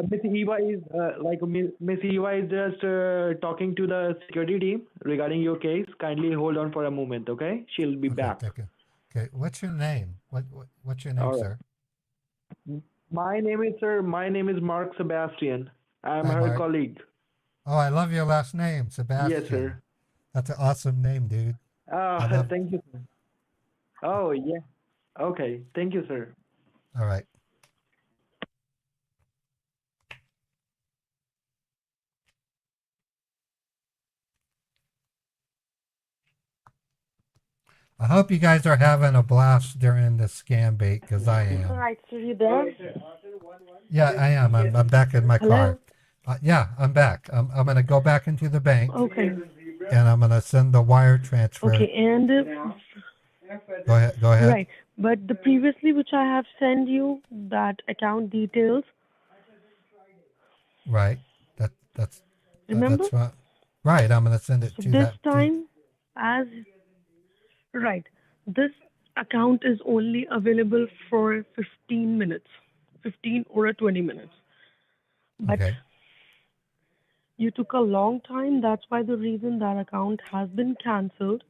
Miss Eva is Miss Eva is just talking to the security team regarding your case. Kindly hold on for a moment, okay? She'll be back. Okay, what's your name? What's your name, All right. sir? My name is Mark Sebastian. I'm Hi, her Mark. colleague. Oh, I love your last name, Sebastian. Yes, sir. That's an awesome name, dude. Thank you, sir. Oh, yeah. Okay. Thank you, sir. All right. I hope you guys are having a blast during the scam bait because I am. All right, so you there? Yeah, I am. I'm back in my car. Yeah, I'm back. I'm going to go back into the bank. Okay. And I'm going to send the wire transfer. Okay, and Go ahead. right, but the previously which I have sent you that account details. Right. That's Remember? That's right. Right. I'm going to send it So to this that. time, right, this account is only available for 15 minutes, 15 or 20 minutes. But Okay. you took a long time. That's why the reason that account has been cancelled.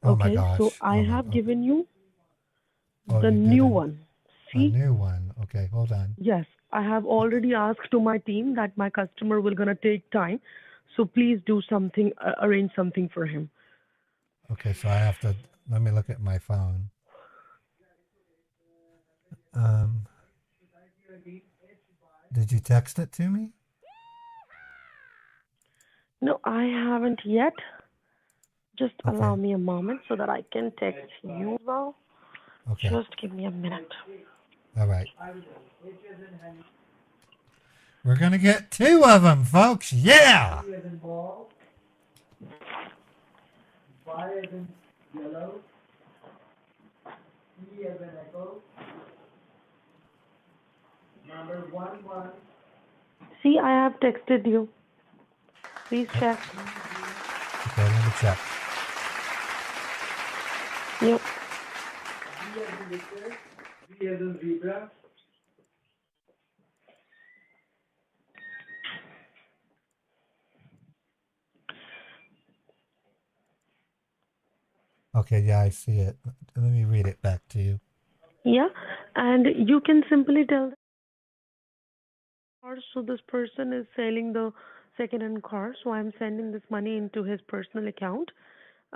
Oh my Okay, gosh. so I have given you Oh, the you new didn't. one. See, new one. Okay, hold on. yes, I have already asked to my team that my customer will gonna take time, so please do something, arrange something for him. Okay, so I have to, let me look at my phone. Um, did you text it to me? No, I haven't yet. Just allow Okay, me a moment so that I can text you as well. okay, Just give me a minute. all right. We're gonna get two of them, folks. Yeah. See, I have texted you. Please check. Okay, let me check. Yep. Okay, yeah, I see it. Let me read it back to you. Yeah, and you can simply tell the car, so this person is selling the second-hand car, so I'm sending this money into his personal account.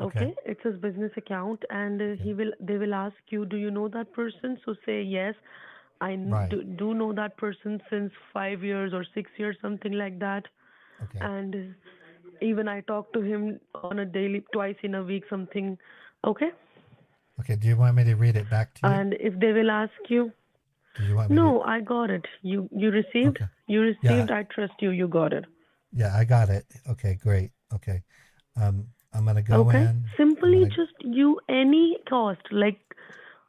Okay, Okay, it's his business account, and okay, they will ask you, do you know that person? So say yes, right. do know that person since 5 years or 6 years, something like that. Okay, And even I talk to him on a daily, twice in a week, something. Okay, okay. Do you want me to read it back to you? and if they will ask you, Do you want me to? no, I got it. You received? Okay. You Yeah, received. I trust you. You got it. yeah, I got it. Okay, great. Okay. I'm gonna go Okay. in. I'm Simply gonna. just you any cost, like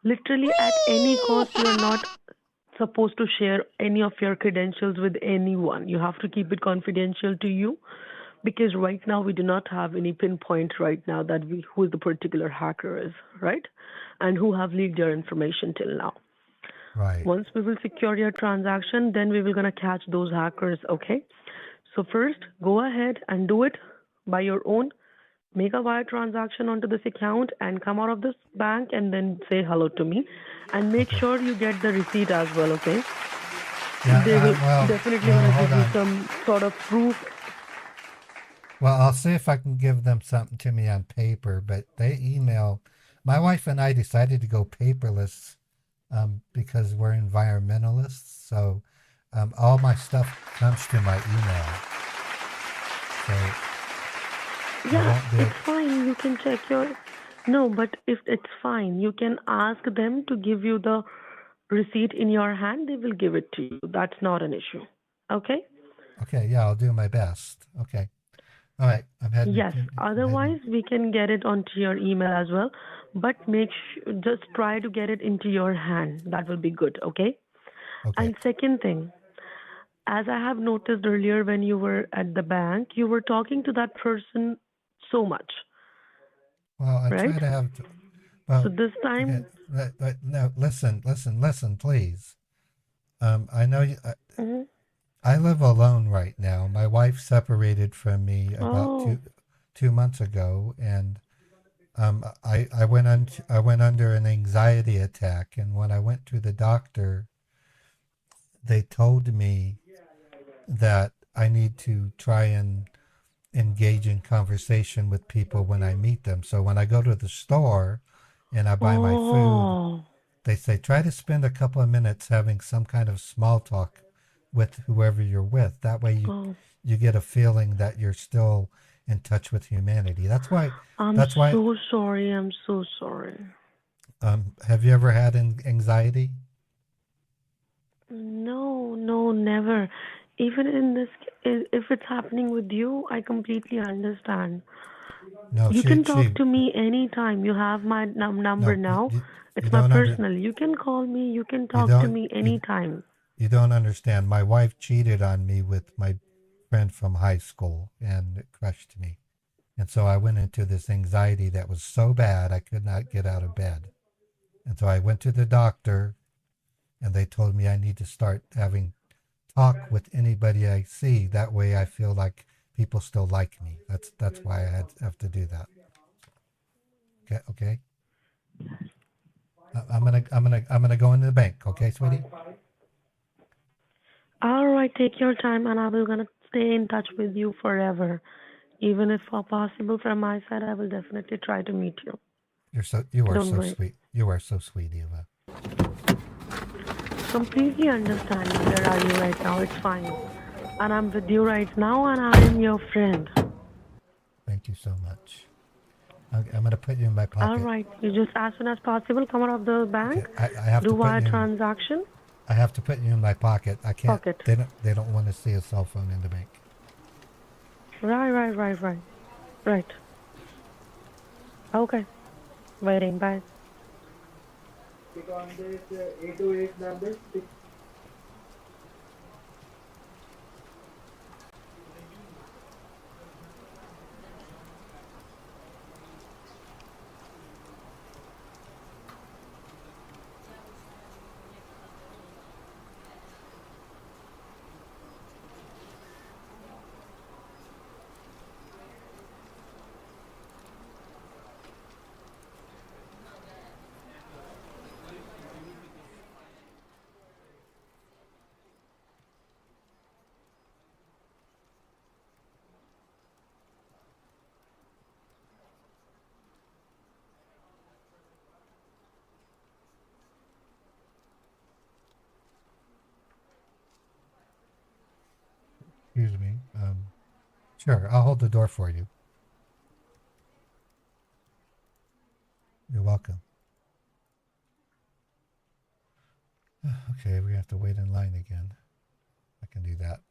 literally at any cost, you are not supposed to share any of your credentials with anyone. You have to keep it confidential to you because right now we do not have any pinpoint right now that we who the particular hacker is, right? And who have leaked your information till now. Right. Once we will secure your transaction, then we will gonna catch those hackers, okay? So first, go ahead and do it by your own. Make a wire transaction onto this account and come out of this bank and then say hello to me. And make Okay. sure you get the receipt as well, okay? Yeah. They will Well. definitely Well. gonna Hold give you on. some sort of proof. Well, I'll see if I can give them something to me on paper. But they email. My wife and I decided to go paperless because we're environmentalists. So all my stuff comes to my email. So I Yeah, won't be it's able. fine. You can check your. No, but if it's fine, you can ask them to give you the receipt in your hand. They will give it to you. That's not an issue. Okay? Okay. Yeah, I'll do my best. Okay. All right. I'm heading. Yes. I'm heading. Otherwise, we can get it onto your email as well. But just try to get it into your hand. That will be good. Okay? Okay. And second thing, as I have noticed earlier when you were at the bank, you were talking to that person so much, Well, I try right? to have. So Well, this okay. time, No, listen, please. I know you. hmm I live alone right now. My wife separated from me about oh, 2 months ago, and I went under an anxiety attack. And when I went to the doctor, they told me that I need to try and engage in conversation with people when I meet them. So when I go to the store and I buy my food, oh, they say try to spend a couple of minutes having some kind of small talk with whoever you're with. That way oh. you get a feeling that you're still in touch with humanity. I'm That's why so sorry. I'm so sorry. have you ever had anxiety? No, no, never. Even in this, if it's happening with you, I completely understand. No, You she can talk she to me anytime. You have my number no, now. you It's my don't personal. You can call me. You can you talk to don't me you, anytime. you don't understand. My wife cheated on me with my friend from high school and it crushed me. And so I went into this anxiety that was so bad I could not get out of bed. And so I went to the doctor and they told me I need to start having talk with anybody I see. That way I feel like people still like me. That's why have to do that. Okay, okay. I'm gonna go into the bank. Okay, sweetie. All right, take your time, and I will gonna stay in touch with you forever. Even if possible from my side, I will definitely try to meet you. You are Don't so worry. sweet. You are so sweet, Eva. Completely understanding where are you right now. It's fine. And I'm with you right now, and I am your friend. Thank you so much. I'm gonna put you in my All pocket. right, you just as soon as possible come out of the Okay, bank, I have do to put wire you in. transaction, I have to put you in my pocket. I can't. pocket. They don't want to see a cell phone in the bank. Right. Okay, waiting. Bye. Click on this 828 number. Excuse me. Sure. I'll hold the door for you. You're welcome. Okay, we have to wait in line again. I can do that.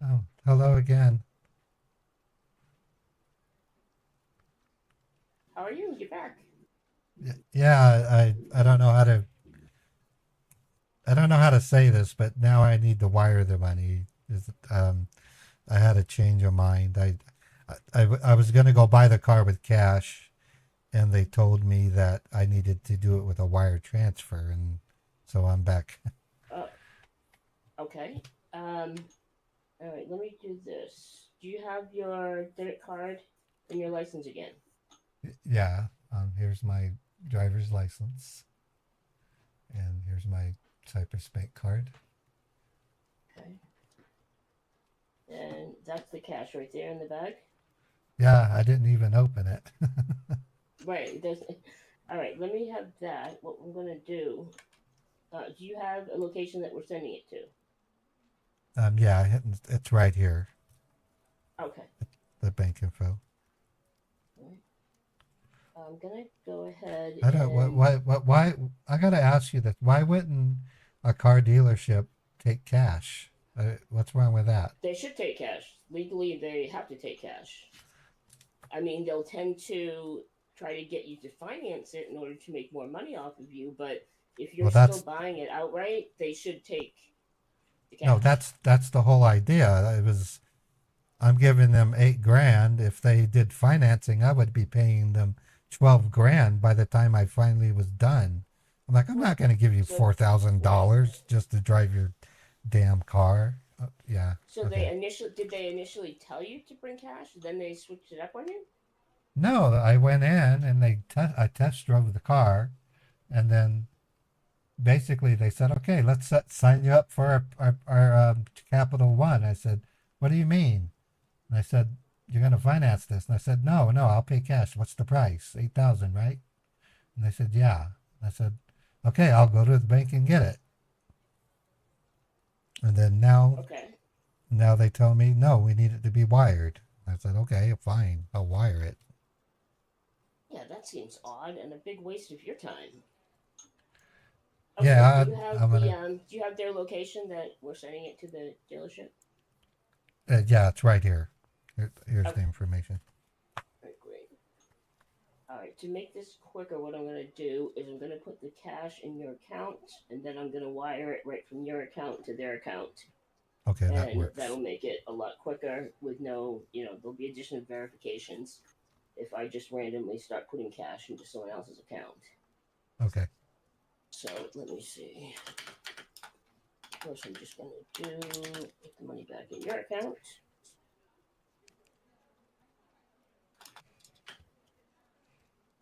Oh, hello again. How are you? You're back. Yeah, I don't know how to. I don't know how to say this, but now I need to wire the money. I had a change of mind. I was going to go buy the car with cash, and they told me that I needed to do it with a wire transfer, and so I'm back. Okay. All right. Let me do this. Do you have your debit card and your license again? Yeah. Here's my driver's license, and here's my Cypress Bank card. Okay. And that's the cash right there in the bag. Yeah, I didn't even open it. Right. There's. All right. Let me have that. What I'm gonna do. Do you have a location that we're sending it to? Yeah, it's right here. Okay. The bank info. I'm gonna go ahead. I don't. Why? I gotta ask you this. Why wouldn't a car dealership take cash? What's wrong with that? They should take cash. Legally, they have to take cash. I mean, they'll tend to try to get you to finance it in order to make more money off of you, but If Well, you're still buying it outright, they should take the cash. no, that's the whole idea. I'm giving them $8,000. If they did financing, I would be paying them $12,000 by the time I finally was done. I'm like, I'm not going to give you $4,000 just to drive your damn car. Yeah. So okay. did they initially tell you to bring cash? Then they switched it up on you? No, I went in and I test drove the car, and then basically they said, okay, let's sign you up for our Capital One. I said, what do you mean? And I said, you're going to finance this. And I said, no, I'll pay cash. What's the price? 8,000, right? And they said, yeah. And I said, okay, I'll go to the bank and get it. And then now they tell me, no, we need it to be wired. I said, okay, fine, I'll wire it. Yeah, that seems odd and a big waste of your time. Okay, Yeah, do you have their location that we're sending it to the dealership? Yeah, it's right here. Here's the information. All right, great. All right, to make this quicker, what I'm going to do is I'm going to put the cash in your account, and then I'm going to wire it right from your account to their account. Okay, and that works. That'll make it a lot quicker with no, there'll be additional verifications if I just randomly start putting cash into someone else's account. Okay. So let me see. First, I'm just going to put the money back in your account.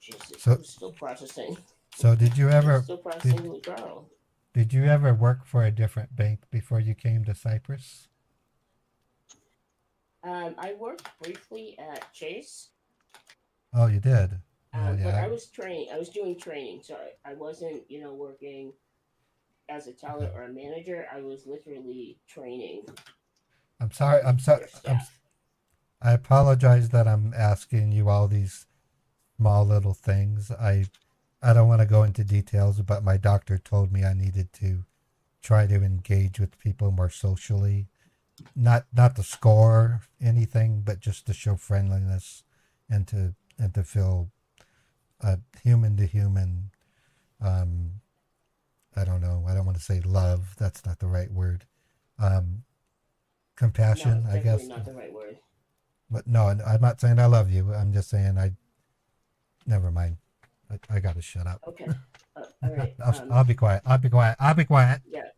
Jesus, I'm still processing. So did you ever still processing the withdrawal. Did you ever work for a different bank before you came to Cyprus? I worked briefly at Chase. Oh, you did. But I was doing training, so I wasn't, working as a teller or a manager. I was literally training. I'm sorry. I apologize that I'm asking you all these small little things. I don't want to go into details, but my doctor told me I needed to try to engage with people more socially, not to score anything, but just to show friendliness and to feel human to human. I don't know. I don't want to say love. That's not the right word. Compassion, no, I guess. Not the right word. But no, I'm not saying I love you. I'm just saying never mind. I got to shut up. Okay. All right. I'll be quiet. Yeah.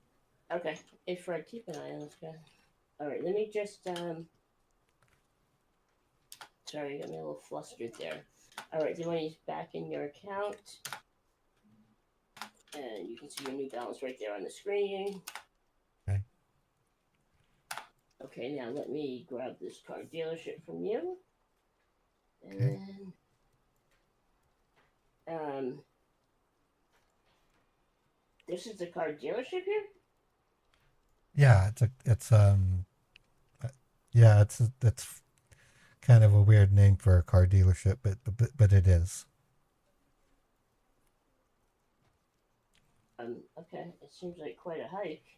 Okay. Hey, Fred, keep an eye on this guy. All right. Let me just. Sorry, I got me a little flustered there. All right. The money's back in your account. And you can see your new balance right there on the screen. Okay. Okay, now let me grab this car dealership from you. And this is the car dealership here? Yeah, it's kind of a weird name for a car dealership, but it is. Okay, it seems like quite a hike.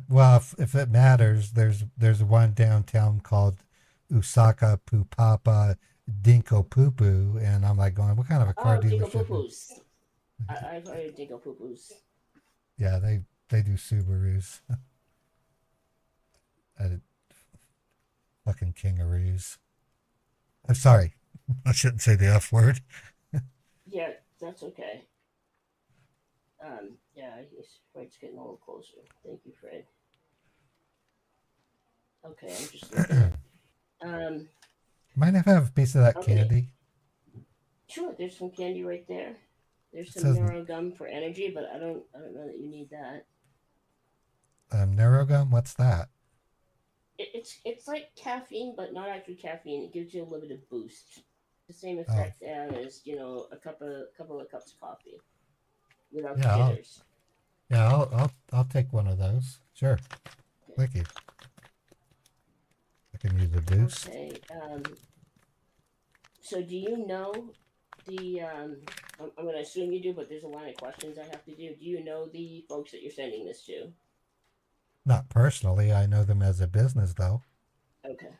Well, if it matters, there's one downtown called Usaka Pupapa Dinko Pupu, and I'm like going, what kind of a car dealership? Dinko Pupus. I've heard of Dinko Pupus. Yeah, they do Subarus. Fucking kingaroos. I'm sorry. I shouldn't say the F word. Yeah, that's okay. Yeah, Fred's getting a little closer. Thank you, Fred. Okay, I'm just looking at, Might I have a piece of that candy? Sure, there's some candy right there. There's some Neurogum for energy, but I don't know that you need that. Neurogum? What's that? It's like caffeine, but not actually caffeine. It gives you a little bit of boost. The same effect as a couple of cups of coffee without the jitters. I'll take one of those. Sure. Okay. Thank you. I can use a boost. Okay. So do you know the? I'm going to assume you do, but there's a line of questions I have to do. Do you know the folks that you're sending this to? Not personally. I know them as a business, though. Okay.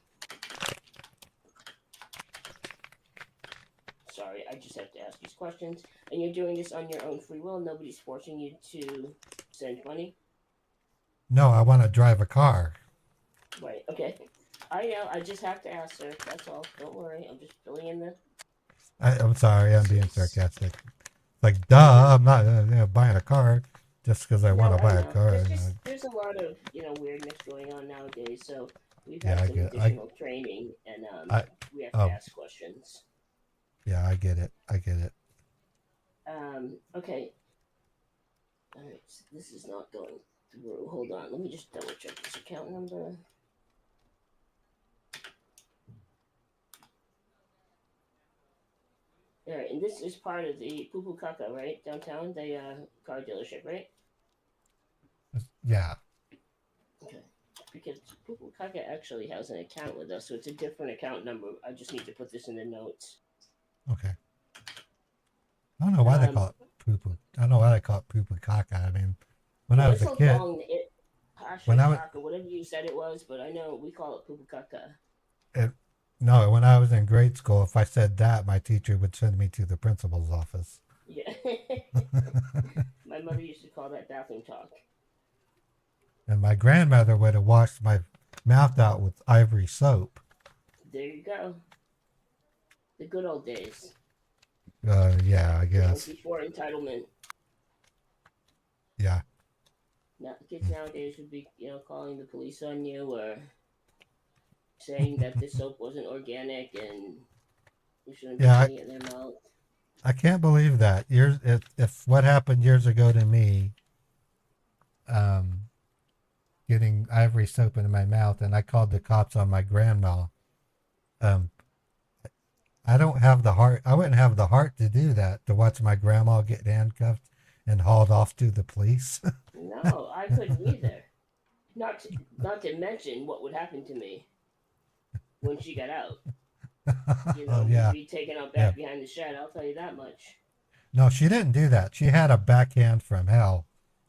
Sorry, I just have to ask these questions. questions, and you're doing this on your own free will. Nobody's forcing you to send money. No, I want to drive a car. Right. Okay. I know. I just have to ask, sir. That's all. Don't worry. I'm just filling in the. I'm sorry, I'm being sarcastic. Like, duh, I'm not buying a car just because I No, want to I buy a know. car. There's a lot of weirdness going on nowadays. So we've Yeah, had I some get. additional training, and I, we have to ask questions. yeah, I get it. I get it. Okay. All right. So this is not going through. Hold on. Let me just double check this account number. All right, and this is part of the Poo Poo Kaka, right? Downtown, the car dealership, right? Yeah. Okay. Because Poo Poo Kaka actually has an account with us, so it's a different account number. I just need to put this in the notes. Okay. I don't know why they call it poo poo. I don't know why they call it poo poo caca. I mean, when I was a kid, when I was whatever you said it was, but I know we call it Poo Poo Kaka. No, when I was in grade school, if I said that, my teacher would send me to the principal's office. Yeah. My mother used to call that bathroom talk. And my grandmother would have washed my mouth out with ivory soap. There you go. The good old days. Yeah, I guess. Before entitlement. Yeah. Now, kids nowadays would be, calling the police on you or saying that the soap wasn't organic and you shouldn't be putting it in their mouth. I can't believe that. If what happened years ago to me, getting ivory soap into my mouth, and I called the cops on my grandma. I don't have the heart. I wouldn't have the heart to do that, to watch my grandma get handcuffed and hauled off to the police. No, I couldn't either. Not to mention what would happen to me when she got out. Yeah. We'd be taken out back behind the shed. I'll tell you that much. No, she didn't do that. She had a backhand from hell.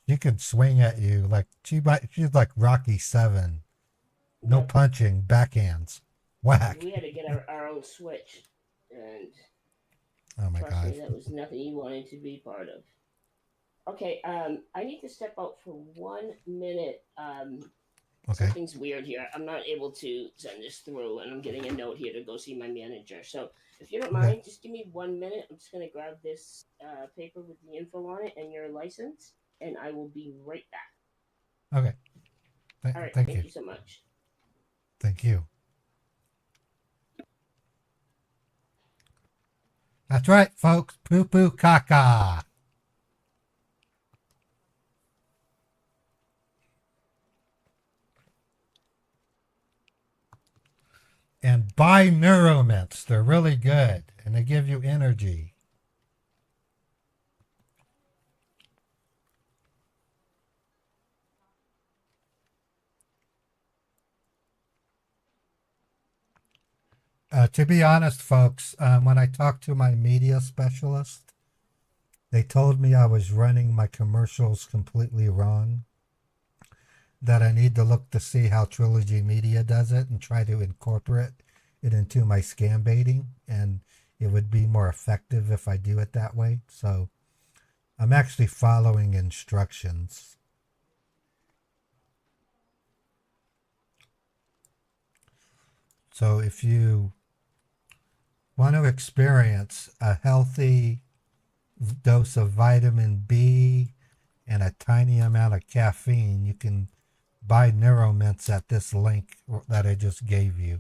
She could swing at you like she's like Rocky 7. No punching, backhands, whack. We had to get our own switch, and oh my trust God, me, that was nothing you wanted to be part of. Okay, I need to step out for 1 minute. Okay. Something's weird here. I'm not able to send this through, and I'm getting a note here to go see my manager. So if you don't mind, just give me 1 minute. I'm just going to grab this paper with the info on it and your license, and I will be right back. Okay. All right. Thank Thank you so much. Thank you. That's right, folks. Poo poo caca. And buy Neuromints. They're really good, and they give you energy. To be honest, folks, when I talked to my media specialist, they told me I was running my commercials completely wrong, that I need to look to see how Trilogy Media does it and try to incorporate it into my scam baiting, and it would be more effective if I do it that way. So I'm actually following instructions. So if you want to experience a healthy dose of vitamin B and a tiny amount of caffeine, you can buy Neuromints at this link that I just gave you.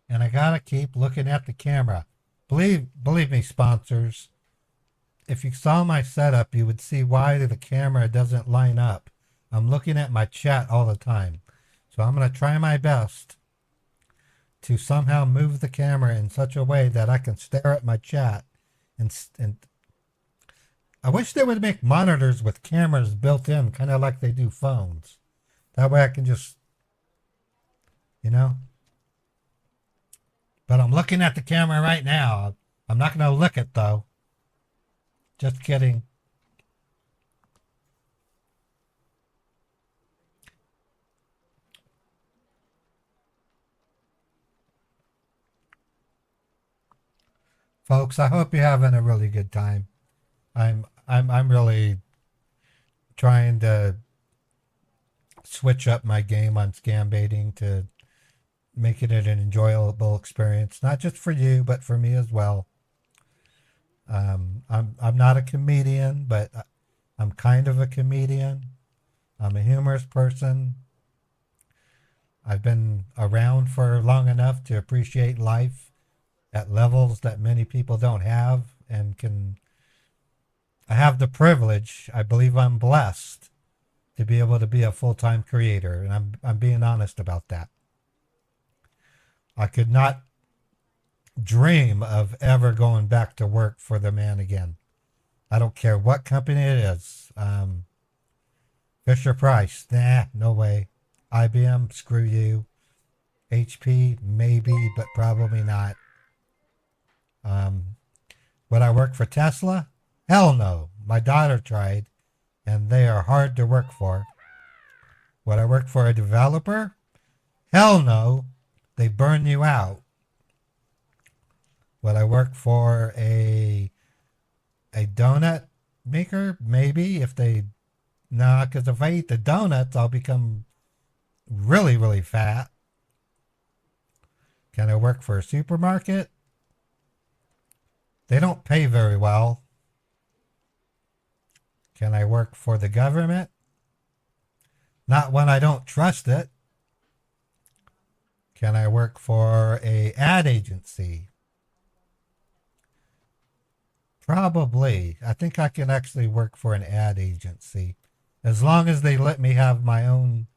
And I gotta keep looking at the camera. Believe me, sponsors, if you saw my setup, you would see why the camera doesn't line up. I'm looking at my chat all the time. So I'm going to try my best to somehow move the camera in such a way that I can stare at my chat. And I wish they would make monitors with cameras built in, kind of like they do phones. That way I can just, But I'm looking at the camera right now. I'm not going to lick it, though. Just kidding. Folks, I hope you're having a really good time. I'm really trying to switch up my game on scam baiting to making it an enjoyable experience, not just for you, but for me as well. I'm not a comedian, but I'm kind of a comedian. I'm a humorous person. I've been around for long enough to appreciate life at levels that many people don't have, and I have the privilege, I believe I'm blessed, to be able to be a full-time creator, and I'm being honest about that. I could not dream of ever going back to work for the man again. I don't care what company it is. Fisher Price, nah, no way. IBM, screw you. HP, maybe, but probably not. Would I work for Tesla? Hell no. My daughter tried, and they are hard to work for. Would I work for a developer? Hell no. They burn you out. Would I work for a donut maker? Maybe, if they... No, because if I eat the donuts, I'll become really, really fat. Can I work for a supermarket? They don't pay very well. Can I work for the government? Not when I don't trust it. Can I work for a ad agency? Probably. I think I can actually work for an ad agency. As long as they let me have my own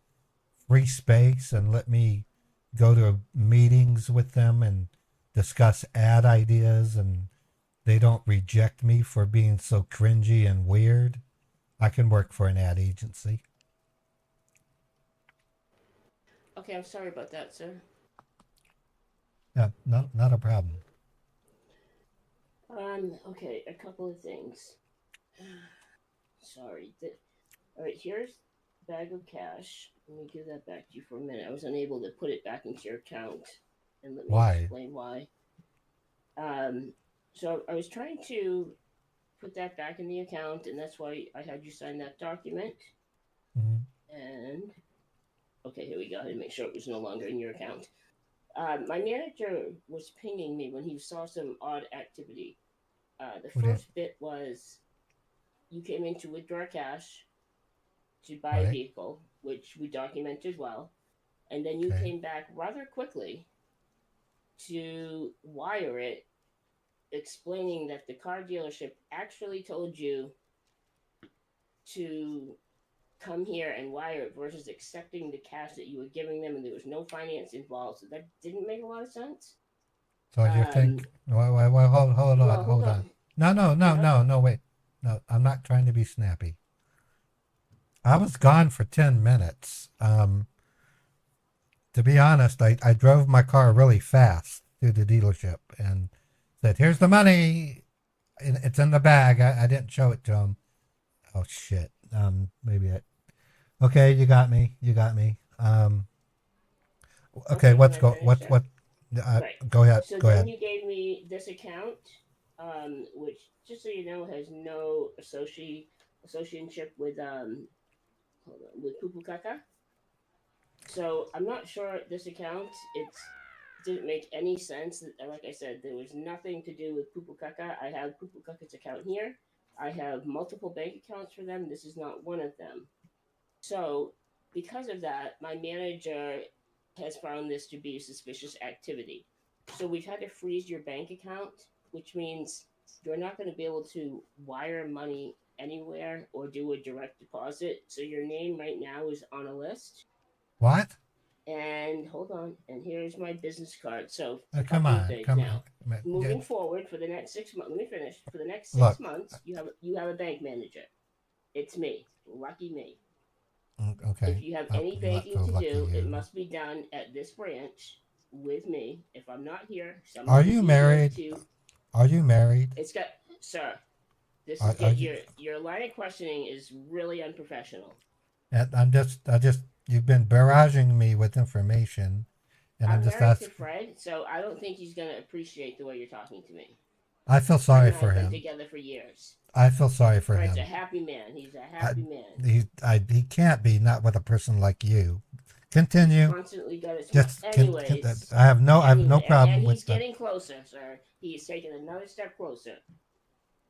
free space and let me go to meetings with them and discuss ad ideas, and they don't reject me for being so cringy and weird, I can work for an ad agency. Okay, I'm sorry about that, sir. Yeah, not a problem. Okay, a couple of things. Sorry. All right, here's a bag of cash. Let me give that back to you for a minute. I was unable to put it back into your account, and let me explain why. So I was trying to put that back in the account, and that's why I had you sign that document. Mm-hmm. And okay, here we go. I had to make sure it was no longer in your account. My manager was pinging me when he saw some odd activity. The first bit was you came in to withdraw cash to buy a vehicle, which we documented well, and then you came back rather quickly to wire it, explaining that the car dealership actually told you to come here and wire it versus accepting the cash that you were giving them, and there was no finance involved. So that didn't make a lot of sense. So you think... Well, hold on. No, wait. No, I'm not trying to be snappy. I was gone for 10 minutes. To be honest, I drove my car really fast to the dealership and said, here's the money. It's in the bag. I didn't show it to him. Oh, shit. Maybe I... Okay, you got me. Okay, right. Go ahead. So go then ahead. You gave me this account, which, just so you know, has no associationship with Pupu Kaka. So I'm not sure this account. It didn't make any sense. Like I said, there was nothing to do with Pupu Kaka. I have Pupu Kaka's account here. I have multiple bank accounts for them. This is not one of them. So because of that, my manager has found this to be suspicious activity. So we've had to freeze your bank account, which means you're not going to be able to wire money anywhere or do a direct deposit. So your name right now is on a list. What? And hold on, and here's my business card. So come on. Moving forward for the next 6 months. Let me finish. For the next 6 months, you have a bank manager. It's me. Lucky me. Okay. If you have any banking to do, it must be done at this branch with me. If I'm not here, are you married? Are you married? It's got, sir. This is your line of questioning is really unprofessional. And you've been barraging me with information, and I'm just married to Fred, so I don't think he's gonna appreciate the way you're talking to me. I feel sorry and I for have been him. together for years. I feel sorry for Fred's him. a happy man. He's a happy man. He can't be not with a person like you. He's Continue. constantly got his Just anyways. I have no problem and with he's that. getting closer, sir. He is taking another step closer.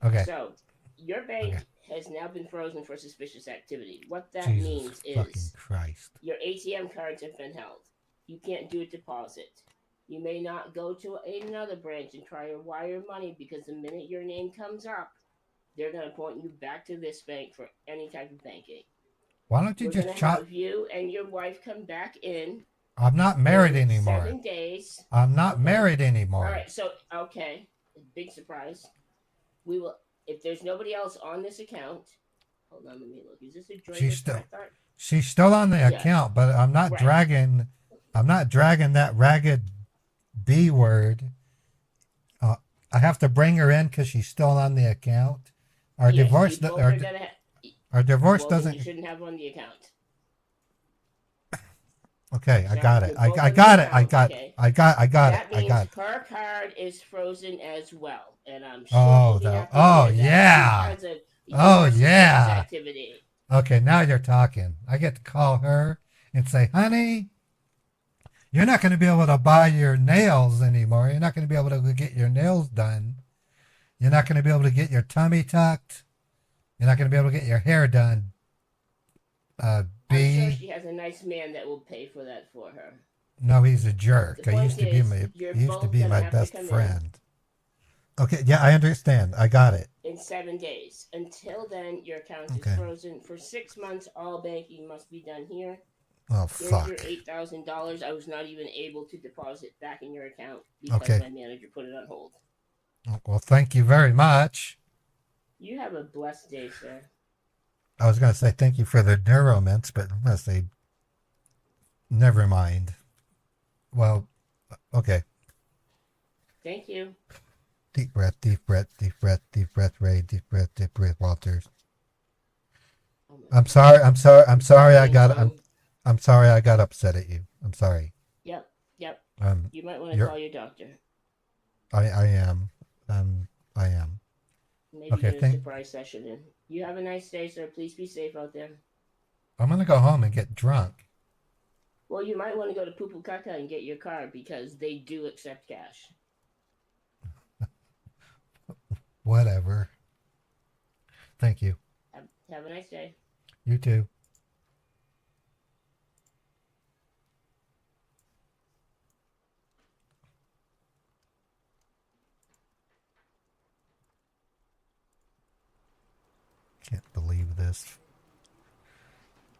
Okay. So your bank Okay. has now been frozen for suspicious activity. What that Jesus means fucking is Christ. your ATM cards have been held. You can't do a deposit. You may not go to another branch and try to wire money because the minute your name comes up, they're going to point you back to this bank for any type of banking. Why don't you We're just going to chop? have you and your wife come back in. I'm not married in anymore. 7 days. I'm not married anymore. All right. So okay, big surprise. We will. If there's nobody else on this account, hold on. Let me look. Is this a joint? She's still on the account, but I'm not dragging. I'm not dragging that ragged B word. I have to bring her in because she's still on the account. Our divorce. Our divorce doesn't. You shouldn't have on the account. Okay, I got it. I got it. I got it. I got it. Her card is frozen as well, and I'm sure. Yeah. Oh yeah. Activity. Okay, now you're talking. I get to call her and say, honey, you're not going to be able to buy your nails anymore. You're not going to be able to get your nails done. You're not going to be able to get your tummy tucked. You're not going to be able to get your hair done. I'm sure she has a nice man that will pay for that for her. No, he's a jerk. He used to be my best friend. Okay, yeah, I understand. I got it. In 7 days. Until then, your account is frozen. For 6 months, all banking must be done here. Oh, fuck. Here's your $8,000. I was not even able to deposit back in your account because my manager put it on hold. Well, thank you very much. You have a blessed day, sir. I was going to say thank you for the neuromints, but I'm going to say never mind. Well, okay. Thank you. Deep breath, deep breath, deep breath, deep breath, Ray, deep breath, Walters. I'm sorry I got upset at you. I'm sorry. Yep. You might want to call your doctor. I am. Maybe get a surprise session in. You have a nice day, sir. Please be safe out there. I'm going to go home and get drunk. Well, you might want to go to Pupukaka and get your card because they do accept cash. Whatever. Thank you. Have a nice day. You too. Can't believe this.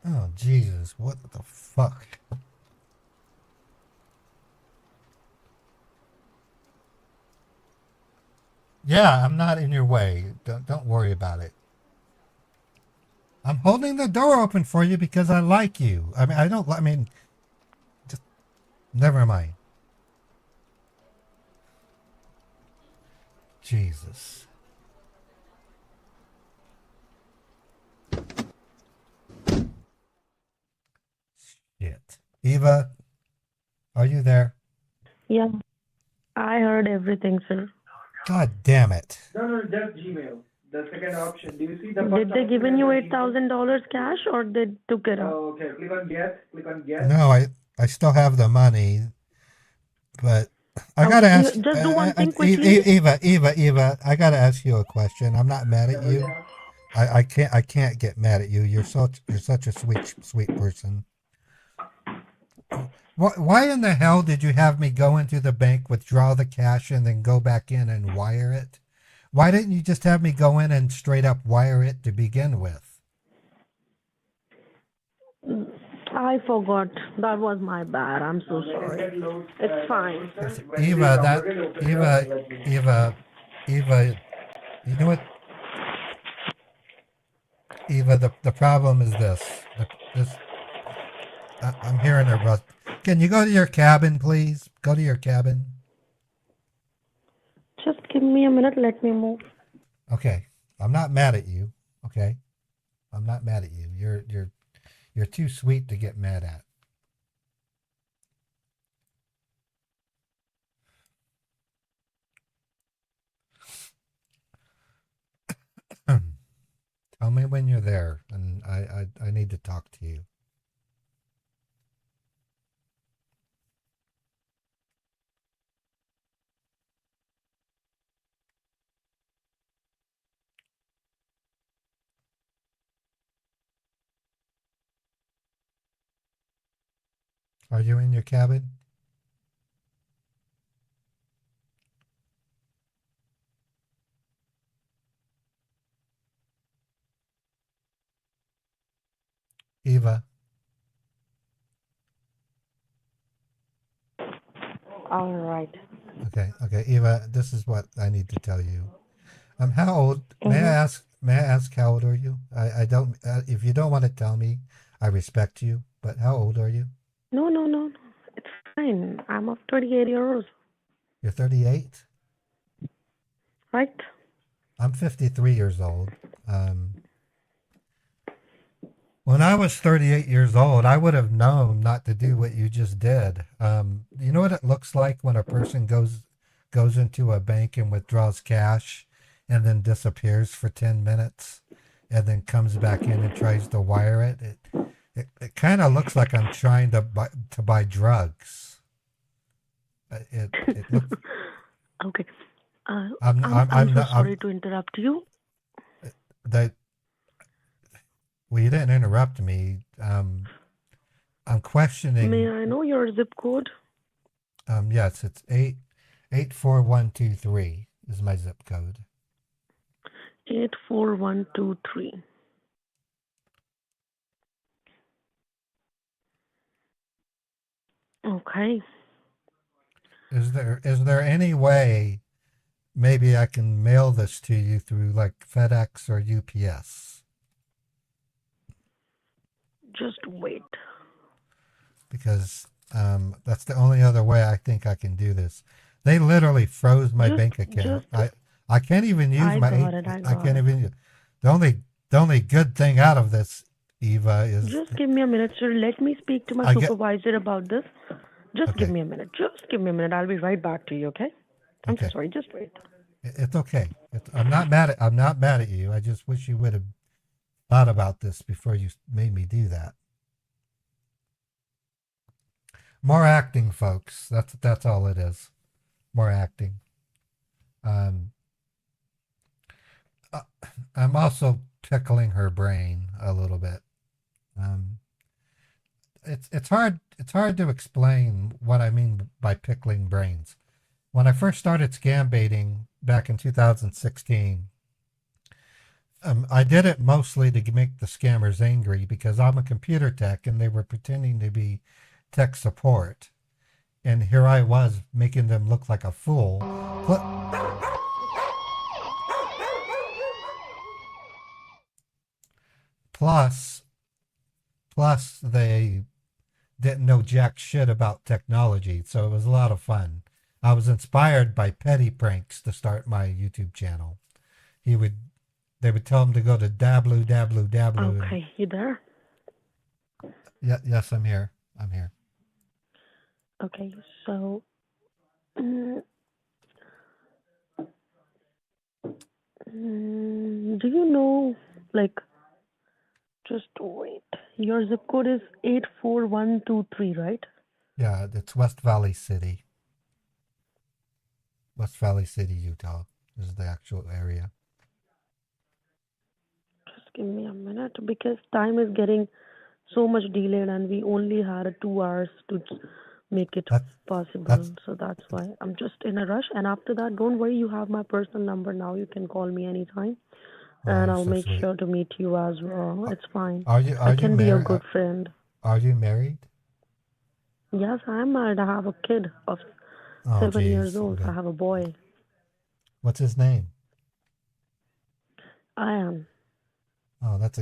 Oh, Jesus. What the fuck? Yeah, I'm not in your way. Don't worry about it. I'm holding the door open for you because I like you. Just never mind. Jesus. Shit. Eva, are you there? Yeah, I heard everything, sir. God damn it. No, just Gmail. The second option. Do you see the first Did they option given you under $8,000 cash or they took it out? Oh, okay. Click on get. No, I still have the money, but I gotta ask. Just do one thing quickly. Eva, I gotta ask you a question. I'm not mad at you. I can't get mad at you. You're such a sweet person. Why in the hell did you have me go into the bank, withdraw the cash, and then go back in and wire it? Why didn't you just have me go in and straight up wire it to begin with? I forgot. That was my bad. I'm so sorry. It's fine. Eva, you know what? Eva, the problem is this. I'm hearing her rust. Can you go to your cabin, please? Go to your cabin. Just give me a minute. Let me move. Okay. I'm not mad at you. Okay. I'm not mad at you. You're too sweet to get mad at. when you're there, and I need to talk to you. Are you in your cabin? Eva? All right. Okay, Eva, this is what I need to tell you. How old, may I ask how old are you? I don't, if you don't want to tell me, I respect you, but how old are you? No, no, no, no. It's fine. I'm of 28 years, You're 38? right? I'm 53 years old. When I was 38 years old, I would have known not to do what you just did. You know what it looks like when a person goes into a bank and withdraws cash and then disappears for 10 minutes and then comes back in and tries to wire it? It kind of looks like I'm trying to buy drugs. It looks. Okay. I'm I'm so not. sorry to interrupt you. That. Well, you didn't interrupt me. I'm questioning. May I know your zip code? Yes, it's 84123 is my zip code. 84123. Okay. Is there any way maybe I can mail this to you through like FedEx or UPS? Just wait. Because that's the only other way I think I can do this. They literally froze my bank account. I can't even use I can't even. The only good thing out of this, Eva, is just give me a minute, sir. Let me speak to my supervisor about this. Just give me a minute. Just give me a minute. I'll be right back to you. Okay? I'm so sorry. Just wait. It's okay. I'm not mad at you. I just wish you would have thought about this before you made me do that. More acting, folks. That's all it is. More acting. I'm also tickling her brain a little bit. It's hard to explain what I mean by pickling brains. When I first started scambaiting back in 2016, I did it mostly to make the scammers angry because I'm a computer tech and they were pretending to be tech support. And here I was making them look like a fool. Plus they didn't know jack shit about technology, so it was a lot of fun. I was inspired by Petty Pranks to start my YouTube channel. They would tell him to go to dablu. Okay, you there? Yes, I'm here. Okay, so do you know, like, just wait. Your zip code is 84123, right? Yeah, it's West Valley City. West Valley City, Utah is the actual area. Just give me a minute because time is getting so much delayed and we only had 2 hours to make it possible. So that's why I'm just in a rush. And after that, don't worry, you have my personal number now. You can call me anytime. And I'll make sure to meet you as well. It's fine. I can be your good friend. Are you married? Yes, I am married. I have a kid of 7 years old. I have a boy. What's his name? I am. Oh, that's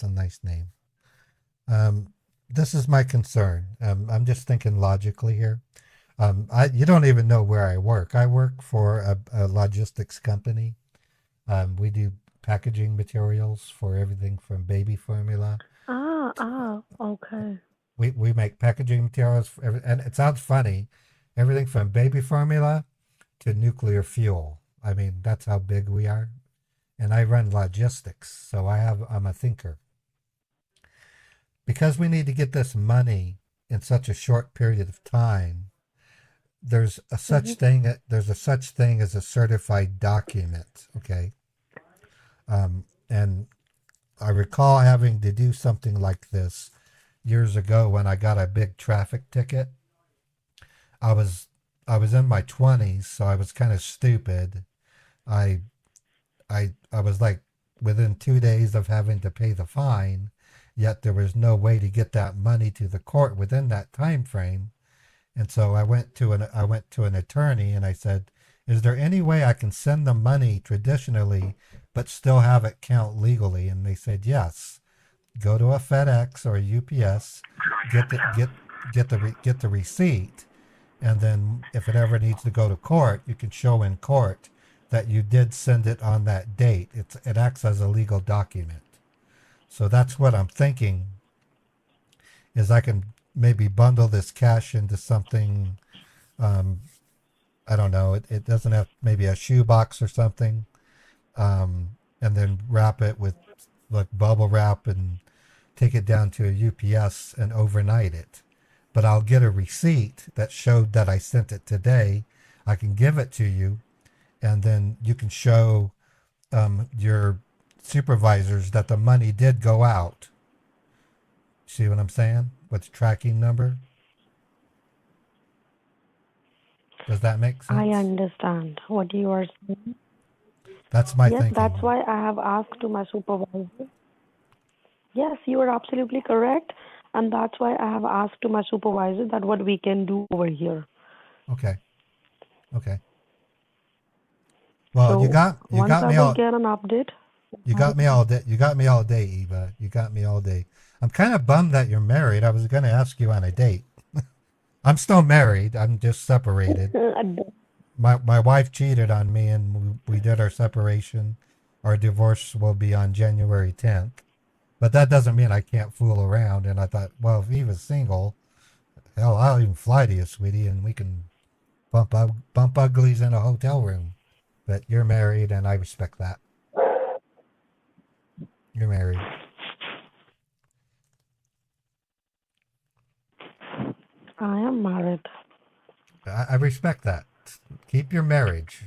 a nice name. This is my concern. I'm just thinking logically here. You don't even know where I work. I work for a logistics company. We do packaging materials for everything from baby formula. Okay. We make packaging materials for and it sounds funny, everything from baby formula to nuclear fuel. I mean, that's how big we are. and I run logistics, so I'm a thinker. Because we need to get this money in such a short period of time, there's a such thing as a certified document, okay? And I recall having to do something like this years ago when I got a big traffic ticket. I was in my 20s, so I was kind of stupid. I was like within 2 days of having to pay the fine, yet there was no way to get that money to the court within that time frame. And so I went to an attorney and I said, "Is there any way I can send the money traditionally but still have it count legally?" And they said, "Yes. Go to a FedEx or a UPS, get the receipt, and then if it ever needs to go to court, you can show in court that you did send it on that date. It acts as a legal document." So that's what I'm thinking, is I can maybe bundle this cash into something, I don't know, it doesn't have, maybe a shoebox or something, and then wrap it with like bubble wrap and take it down to a UPS and overnight it. But I'll get a receipt that showed that I sent it today. I can give it to you, and then you can show your supervisors that the money did go out. See what I'm saying? With the tracking number? Does that make sense? I understand what you are saying. That's my Yes, thinking. that's why I have asked to my supervisor. Yes, you are absolutely correct. And that's why I have asked to my supervisor that what we can do over here. Okay. Well, So you got once I me will all get an update. you got me all day. You got me all day, Eva. You got me all day. I'm kind of bummed that you're married. I was going to ask you on a date. I'm still married. I'm just separated. My wife cheated on me, and we did our separation. Our divorce will be on January 10th. But that doesn't mean I can't fool around. And I thought, well, if Eva's single, hell, I'll even fly to you, sweetie, and we can bump uglies in a hotel room. But you're married, and I respect that. You're married. I am married. I respect that. Keep your marriage.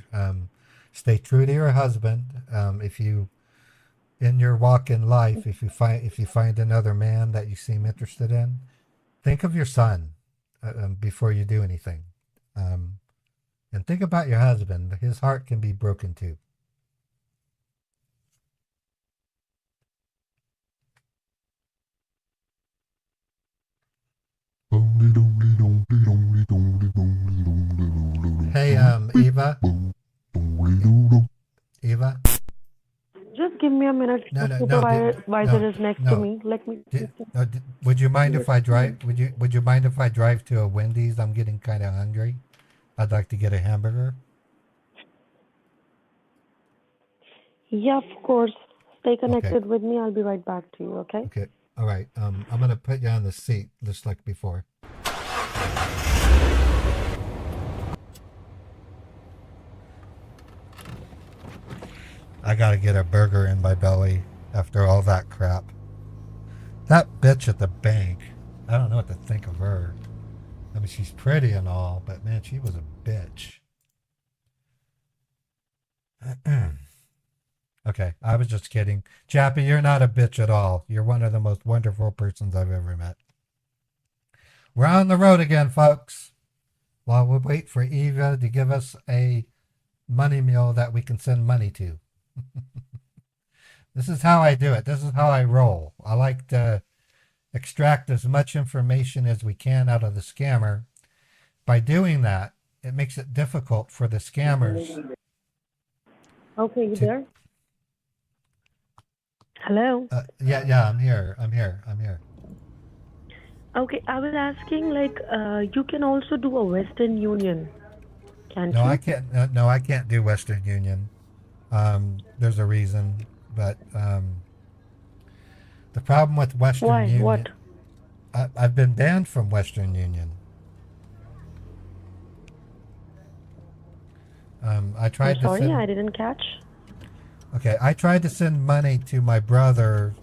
Stay true to your husband. If you, in your walk in life, if you find another man that you seem interested in, think of your son before you do anything, and think about your husband. His heart can be broken too. Hey, Eva. Eva. Just give me a minute. No, The no, no, supervisor is next no. to me. Let me. Would you mind if I drive? Would you mind if I drive to a Wendy's? I'm getting kind of hungry. I'd like to get a hamburger. Yeah, of course. Stay connected with me. I'll be right back to you. Okay. Okay. All right. I'm gonna put you on the seat just like before. I gotta get a burger in my belly after all that crap. That bitch at the bank, I don't know what to think of her. I mean, she's pretty and all, but man, she was a bitch. Okay, I was just kidding. Chappie, you're not a bitch at all. You're one of the most wonderful persons I've ever met. We're on the road again, folks. While we wait for Eva to give us a money meal that we can send money to. This is how I do it. This is how I roll. I like to extract as much information as we can out of the scammer. By doing that, it makes it difficult for the scammers. Okay, you there? Hello? Yeah, I'm here. Okay, I was asking, like, you can also do a Western Union, can't No, you? I can't. No, I can't do Western Union. There's a reason, but the problem with Western Why? Union. What? I've been banned from Western Union. I tried I'm sorry, to send. I didn't catch. Okay, I tried to send money to my brother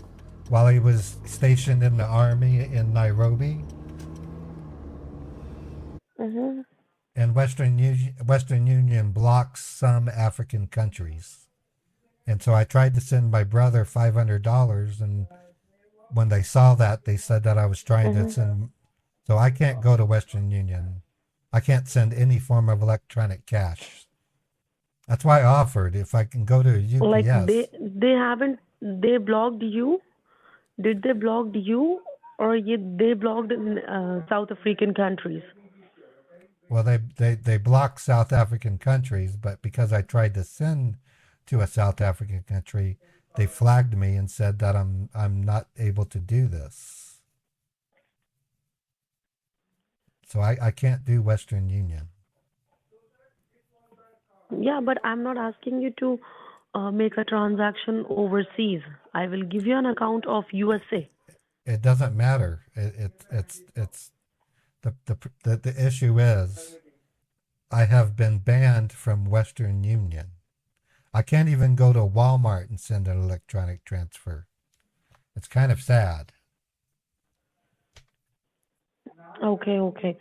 while he was stationed in the army in Nairobi. Mm-hmm. And Western Union blocks some African countries. And so I tried to send my brother $500, and when they saw that, they said that I was trying to send. So I can't go to Western Union. I can't send any form of electronic cash. That's why I offered if I can go to UPS. Like they blocked you? Did they block you, or they blocked in South African countries? Well, they blocked South African countries, but because I tried to send to a South African country, they flagged me and said that I'm not able to do this. So I can't do Western Union. Yeah, but I'm not asking you to make a transaction overseas. I will give you an account of USA. It doesn't matter. It's the issue is I have been banned from Western Union. I can't even go to Walmart and send an electronic transfer. It's kind of sad. Okay.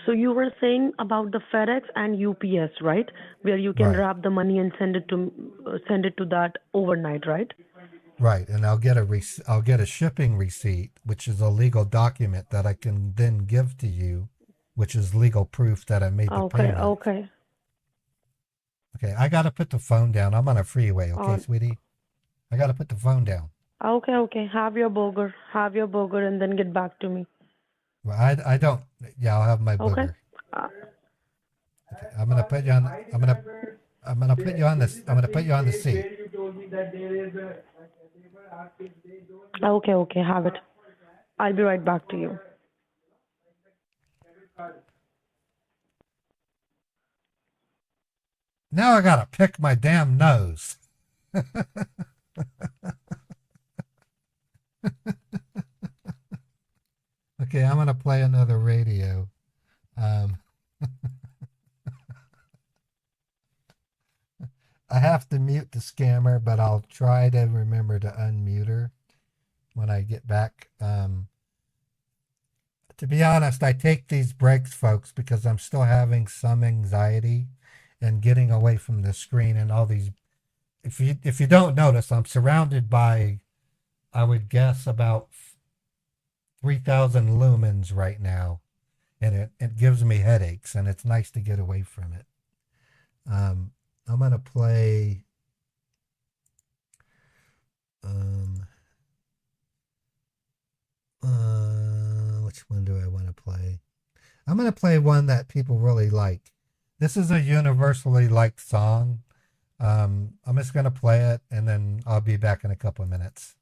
So you were saying about the FedEx and UPS, right? Where you can Right. wrap the money and send it to that overnight, right? Right, and I'll get a shipping receipt, which is a legal document that I can then give to you, which is legal proof that I made the payment. Okay. Okay, I gotta put the phone down. I'm on a freeway, okay, sweetie? I gotta put the phone down. Okay. Have your burger, and then get back to me. Well, I don't. Yeah, I'll have my Okay. booger. Okay, I'm gonna put you on. I'm gonna put you on this. I'm gonna put you on the seat. Okay. Have it. I'll be right back to you. Now I gotta pick my damn nose. Okay, I'm gonna play another radio. I have to mute the scammer, but I'll try to remember to unmute her when I get back. To be honest, I take these breaks, folks, because I'm still having some anxiety and getting away from the screen and all these. If you don't notice, I'm surrounded by, I would guess, about 3,000 lumens right now, and it gives me headaches, and it's nice to get away from it. I'm gonna play. Which one do I want to play? I'm gonna play one that people really like. This is a universally liked song. I'm just gonna play it, and then I'll be back in a couple of minutes.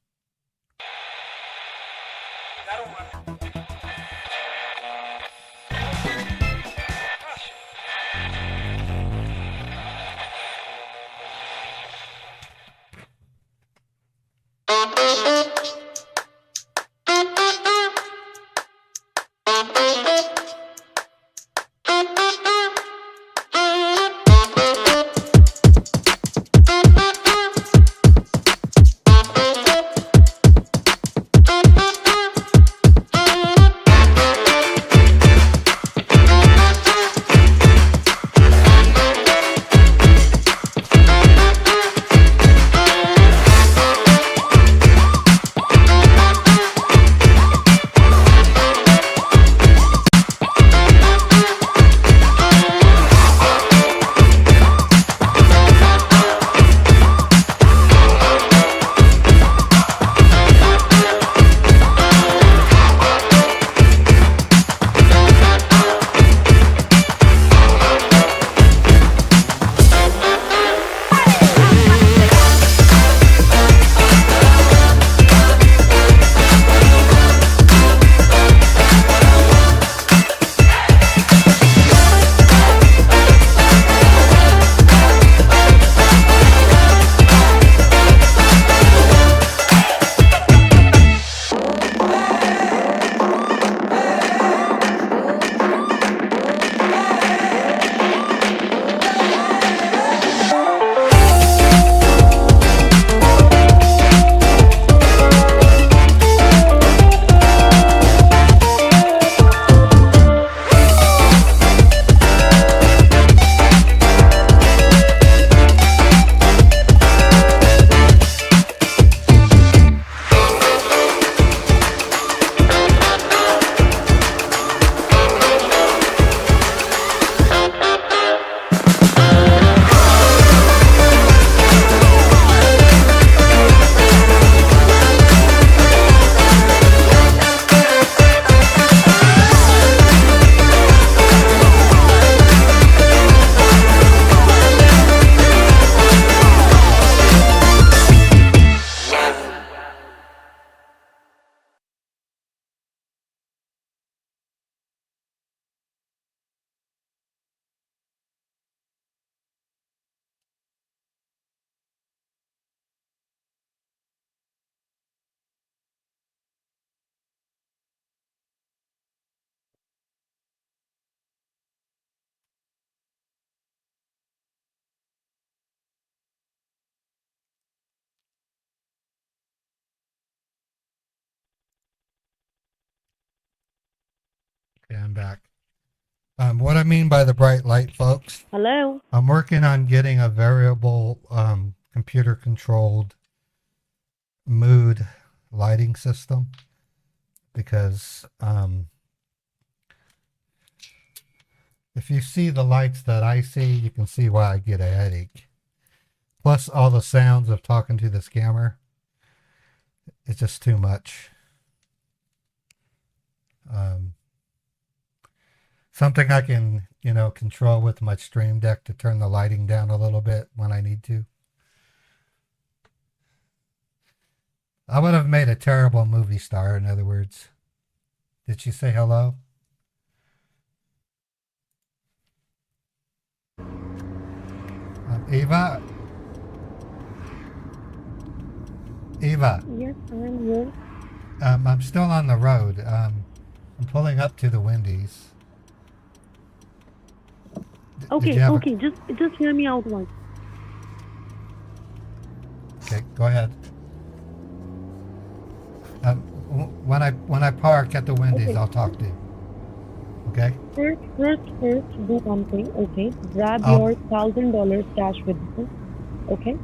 Okay, I'm back. What I mean by the bright light, folks, Hello? I'm working on getting a variable computer-controlled mood lighting system because if you see the lights that I see, you can see why I get a headache. Plus all the sounds of talking to the scammer. It's just too much. Something I can, control with my Stream Deck to turn the lighting down a little bit when I need to. I would have made a terrible movie star, in other words. Did she say hello? Eva? Eva? Yes, I'm here. I'm still on the road. I'm pulling up to the Wendy's. Okay, okay, just hear me out once. Okay, go ahead. When I park at the Wendy's, Okay. I'll talk to you. Okay? First, do one thing, okay? Grab Oh. your $1,000 cash with you, okay?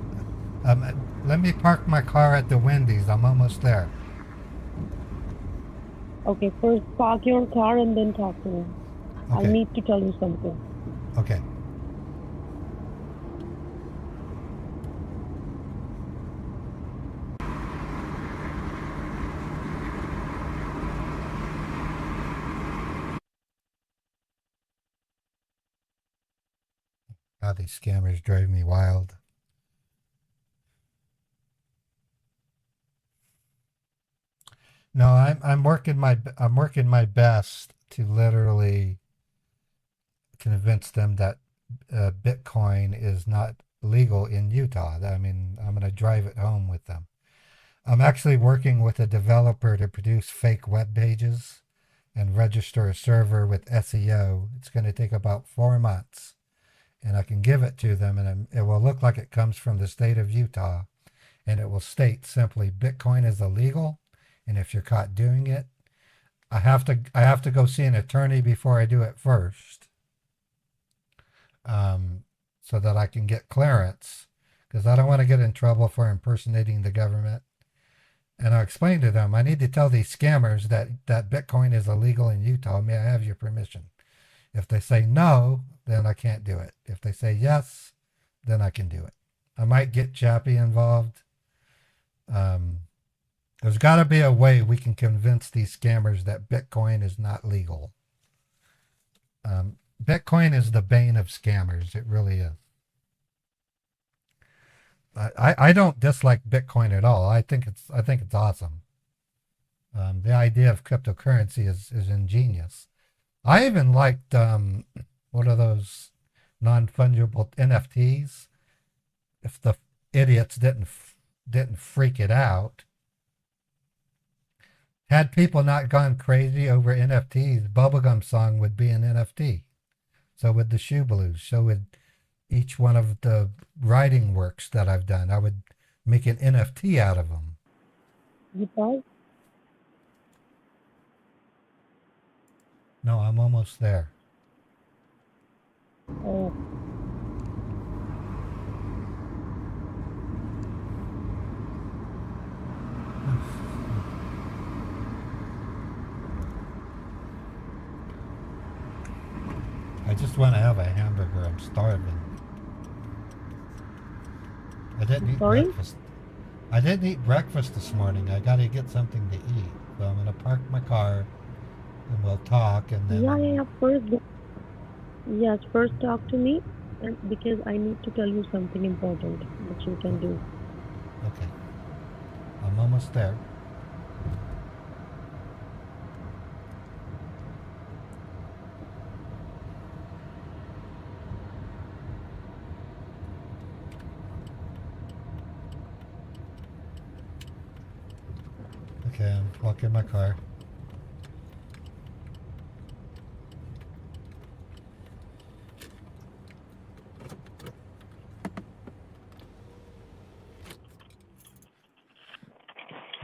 Let me park my car at the Wendy's. I'm almost there. Okay, first park your car and then talk to me. I Okay. need to tell you something. Okay. God, these scammers drive me wild. No, I'm working my best to literally convince them that Bitcoin is not legal in Utah. I mean, I'm going to drive it home with them. I'm actually working with a developer to produce fake web pages and register a server with SEO. It's going to take about 4 months, and I can give it to them, and it will look like it comes from the state of Utah, and it will state simply Bitcoin is illegal, and if you're caught doing it, I have to go see an attorney before I do it first, so that I can get clearance, because I don't want to get in trouble for impersonating the government. And I explained to them, I need to tell these scammers that Bitcoin is illegal in Utah. May I have your permission? If they say no, then I can't do it. If they say yes, then I can do it. I might get Chappie involved. There's got to be a way we can convince these scammers that Bitcoin is not legal. Bitcoin is the bane of scammers. It really is. I don't dislike Bitcoin at all. I think it's awesome. The idea of cryptocurrency is ingenious. I even liked what are those non-fungible NFTs? If the idiots didn't freak it out, had people not gone crazy over NFTs, Bubblegum Song would be an NFT. So would the Shoe Blues. So would each one of the writing works that I've done. I would make an NFT out of them. You paused? No, I'm almost there. Oh. I just want to have a hamburger. I'm starving. I didn't eat Sorry? breakfast. I didn't eat breakfast this morning. I got to get something to eat. So I'm going to park my car and we'll talk and then... Yeah. First talk to me, and because I need to tell you something important that you can do. Okay. I'm almost there. Okay, I'm walking my car.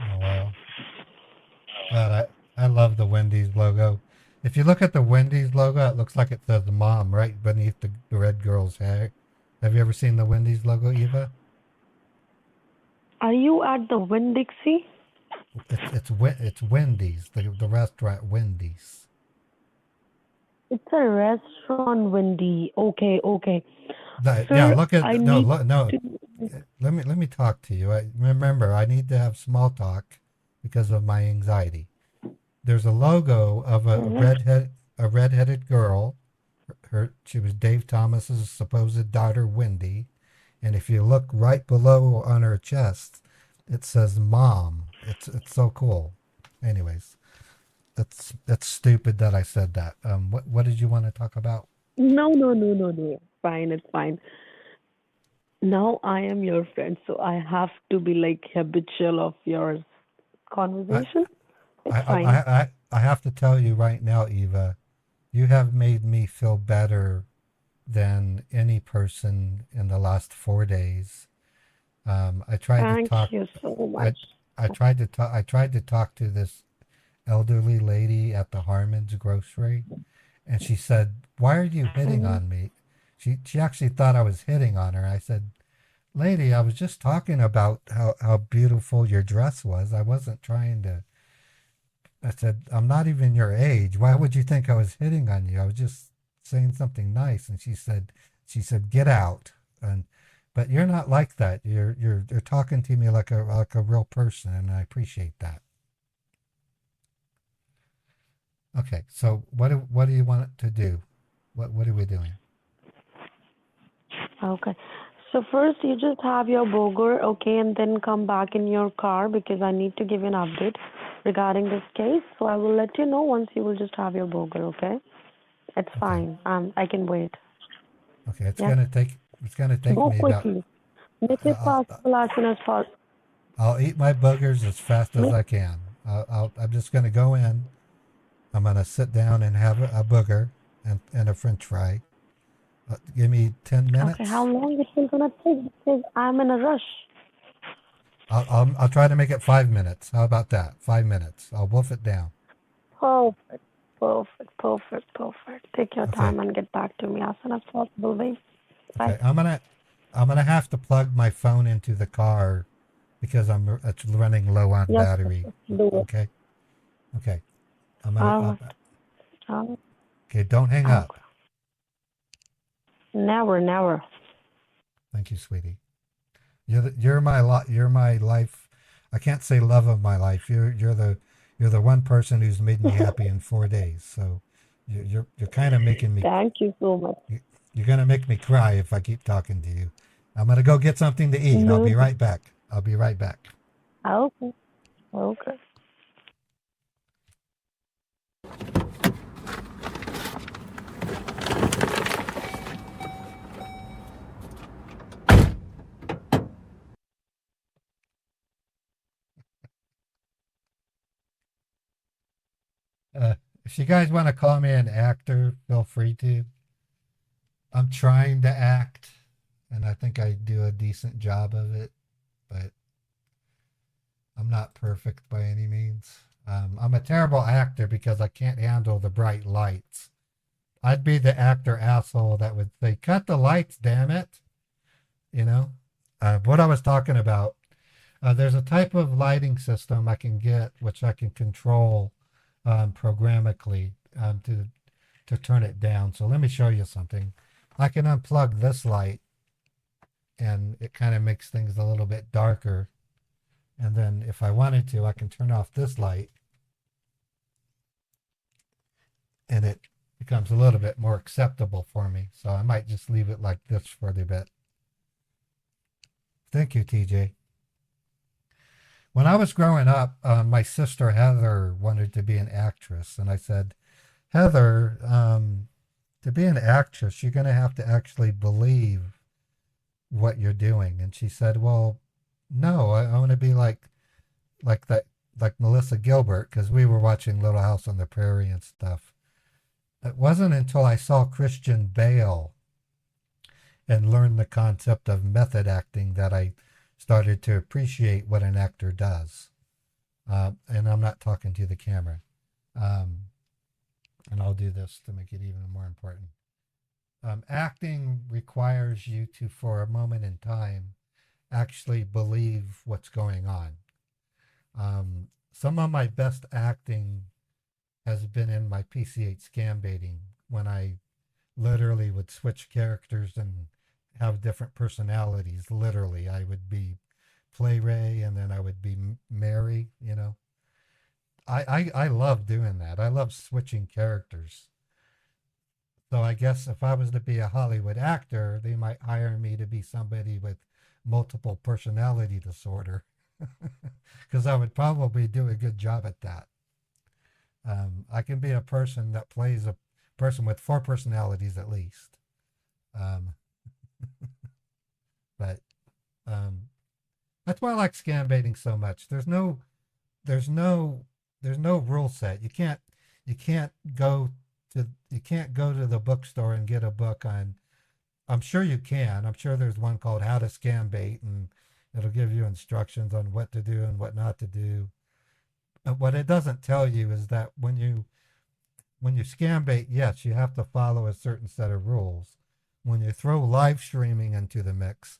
Oh wow. God, I love the Wendy's logo. If you look at the Wendy's logo, it looks like it says mom right beneath the red girl's hair. Have you ever seen the Wendy's logo, Eva? Are you at the Winn-Dixie? It's Wendy's, the restaurant Wendy's. It's a restaurant, Wendy. Okay, okay. Yeah, Sir, look at I no, need no. to. Let me talk to you. Remember, I need to have small talk because of my anxiety. There's a logo of a redheaded girl. She was Dave Thomas's supposed daughter, Wendy, and if you look right below on her chest, it says "Mom." It's so cool. Anyways, that's stupid that I said that. What did you want to talk about? No, no, no, no, no. Fine, it's fine. Now I am your friend, so I have to be like habitual of your I conversation. It's I fine. I have to tell you right now, Eva, you have made me feel better than any person in the last 4 days. I tried to Thank talk. you so I much. I tried to talk. I tried to talk to this elderly lady at the Harmon's grocery, and she said, "Why are you hitting Mhm. on me?" She actually thought I was hitting on her. I said, "Lady, I was just talking about how beautiful your dress was. I wasn't trying to." I said, "I'm not even your age. Why would you think I was hitting on you? I was just saying something nice." And she said, "Get out." And but you're not like that. You're talking to me like a real person, and I appreciate that. Okay, so what do you want to do? What are we doing? Okay. So first you just have your burger, okay, and then come back in your car because I need to give you an update regarding this case. So I will let you know once you will just have your burger, okay? It's Okay, fine. I can wait. okay. Yeah. It's gonna take Go me about. quickly. Make it I'll, possible as soon as possible. I'll eat my boogers as fast as I can. I'm just gonna go in. I'm gonna sit down and have a booger and a French fry. Give me 10 Okay, how minutes. long it will gonna take? Because I'm in a rush. I'll try to make it 5 minutes. How about that? 5 minutes. I'll wolf it down. Perfect, perfect, perfect, perfect. Take your Okay. time and get back to me as soon as possible, babe. Bye. Okay. I'm gonna have to plug my phone into the car because it's running low on Yes, yes, battery. yes. Do it. Okay. Okay. All right. All right. Okay. Don't hang up. Okay. Never, never. Thank you, sweetie. You're my life. I can't say love of my life. You're the one person who's made me happy in 4 days. So you're kind of making me. Thank you so much. You're gonna make me cry if I keep talking to you. I'm gonna go get something to eat. I'll No. be right back. I'll be right back. Okay. Okay. If you guys want to call me an actor, feel free to. I'm trying to act, and I think I do a decent job of it, but I'm not perfect by any means. I'm a terrible actor because I can't handle the bright lights. I'd be the actor asshole that would say, "Cut the lights, damn it." You know? What I was talking about, there's a type of lighting system I can get, which I can control programmatically to turn it down. So let me show you something. I can unplug this light, and it kind of makes things a little bit darker. And then if I wanted to, I can turn off this light, and it becomes a little bit more acceptable for me. So I might just leave it like this for a bit. Thank you, TJ. When I was growing up, my sister Heather wanted to be an actress, and I said, "Heather, to be an actress, you're going to have to actually believe what you're doing." And she said, "Well, no, I want to be like that, like Melissa Gilbert, because we were watching Little House on the Prairie and stuff." It wasn't until I saw Christian Bale and learned the concept of method acting that I started to appreciate what an actor does. And I'm not talking to the camera. and I'll do this to make it even more important. Acting requires you to, for a moment in time, actually believe what's going on. Some of my best acting has been in my PC8 scam baiting, when I literally would switch characters and have different personalities. Literally, I would be Play Ray and then I would be Mary, you know. I love doing that. I love switching characters. So I guess if I was to be a Hollywood actor, they might hire me to be somebody with multiple personality disorder, because I would probably do a good job at that. I can be a person that plays a person with 4 personalities at least. But that's why I like scam baiting so much. There's no rule set. You can't go to the bookstore and get a book on. I'm sure you can. I'm sure there's one called How to Scam Bait, and it'll give you instructions on what to do and what not to do. But what it doesn't tell you is that when you scam bait, yes, you have to follow a certain set of rules. When you throw live streaming into the mix,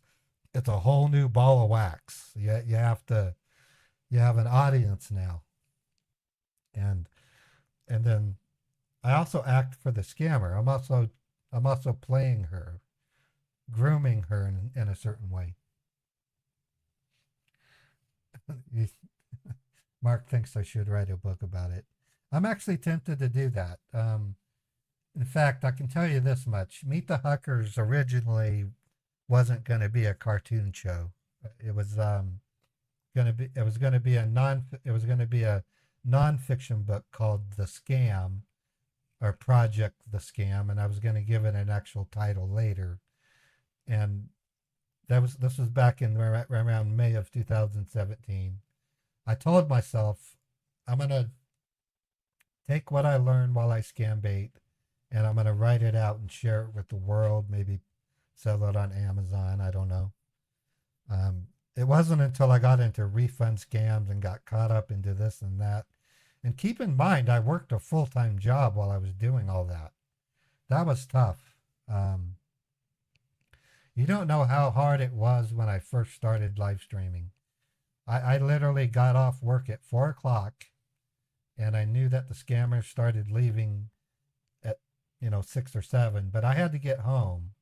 it's a whole new ball of wax. You have an audience now. And then I also act for the scammer. I'm also playing her, grooming her in a certain way. Mark thinks I should write a book about it. I'm actually tempted to do that. In fact, I can tell you this much: Meet the Huckers originally wasn't going to be a cartoon show. It was going to be a nonfiction book called The Scam, or Project The Scam, and I was going to give it an actual title later. And this was back in around May of 2017. I told myself, I'm going to take what I learned while I scam bait, and I'm going to write it out and share it with the world, maybe sell it on Amazon. I don't know. It wasn't until I got into refund scams and got caught up into this and that. And keep in mind, I worked a full-time job while I was doing all that. That was tough. You don't know how hard it was when I first started live streaming. I literally got off work at 4 o'clock, and I knew that the scammers started leaving at 6 or 7, but I had to get home.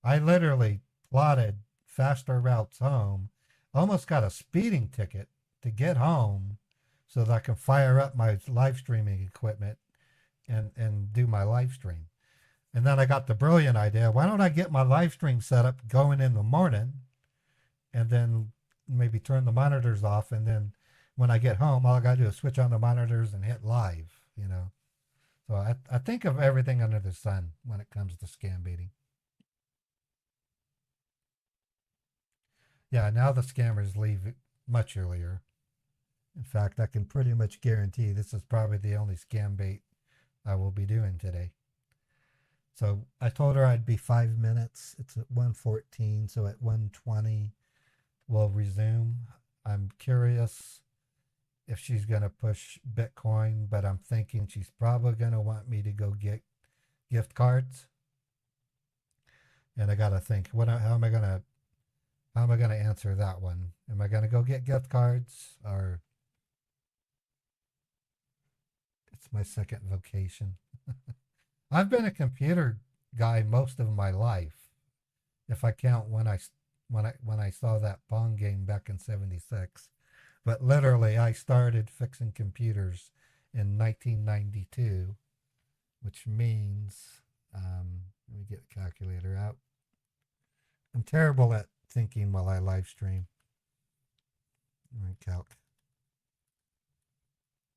I literally plotted faster routes home, almost got a speeding ticket to get home so that I can fire up my live streaming equipment and do my live stream. And then I got the brilliant idea, why don't I get my live stream set up going in the morning, and then maybe turn the monitors off, and then when I get home, all I got to do is switch on the monitors and hit live, So I think of everything under the sun when it comes to scam baiting. Yeah, now the scammers leave much earlier. In fact, I can pretty much guarantee this is probably the only scam bait I will be doing today. So I told her I'd be 5 minutes. It's at 1:14, so at 1:20 we'll resume. I'm curious if she's going to push Bitcoin, but I'm thinking she's probably going to want me to go get gift cards. And I got to think, how am I going to answer that one? Am I going to go get gift cards, or it's my second vocation? I've been a computer guy most of my life, if I count when I saw that Pong game back in '76. But literally, I started fixing computers in 1992, which means, let me get the calculator out. I'm terrible at thinking while I live stream. Let me calc.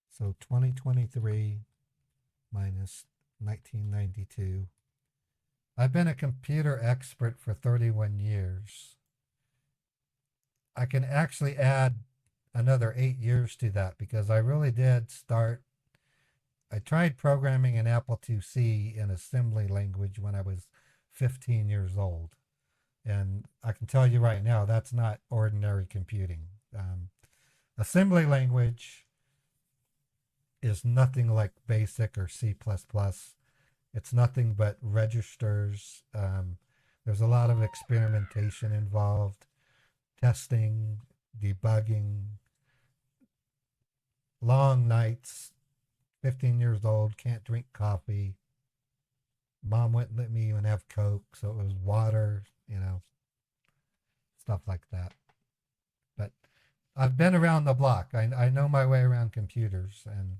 So 2023 minus 1992. I've been a computer expert for 31 years. I can actually add another 8 years to that, because I really did start. I tried programming in Apple IIc in assembly language when I was 15 years old. And I can tell you right now, that's not ordinary computing. Assembly language is nothing like BASIC or C++. It's nothing but registers. There's a lot of experimentation involved, testing, debugging, long nights, 15 years old, can't drink coffee. Mom wouldn't let me even have Coke, so it was water, stuff like that. But I've been around the block. I know my way around computers, and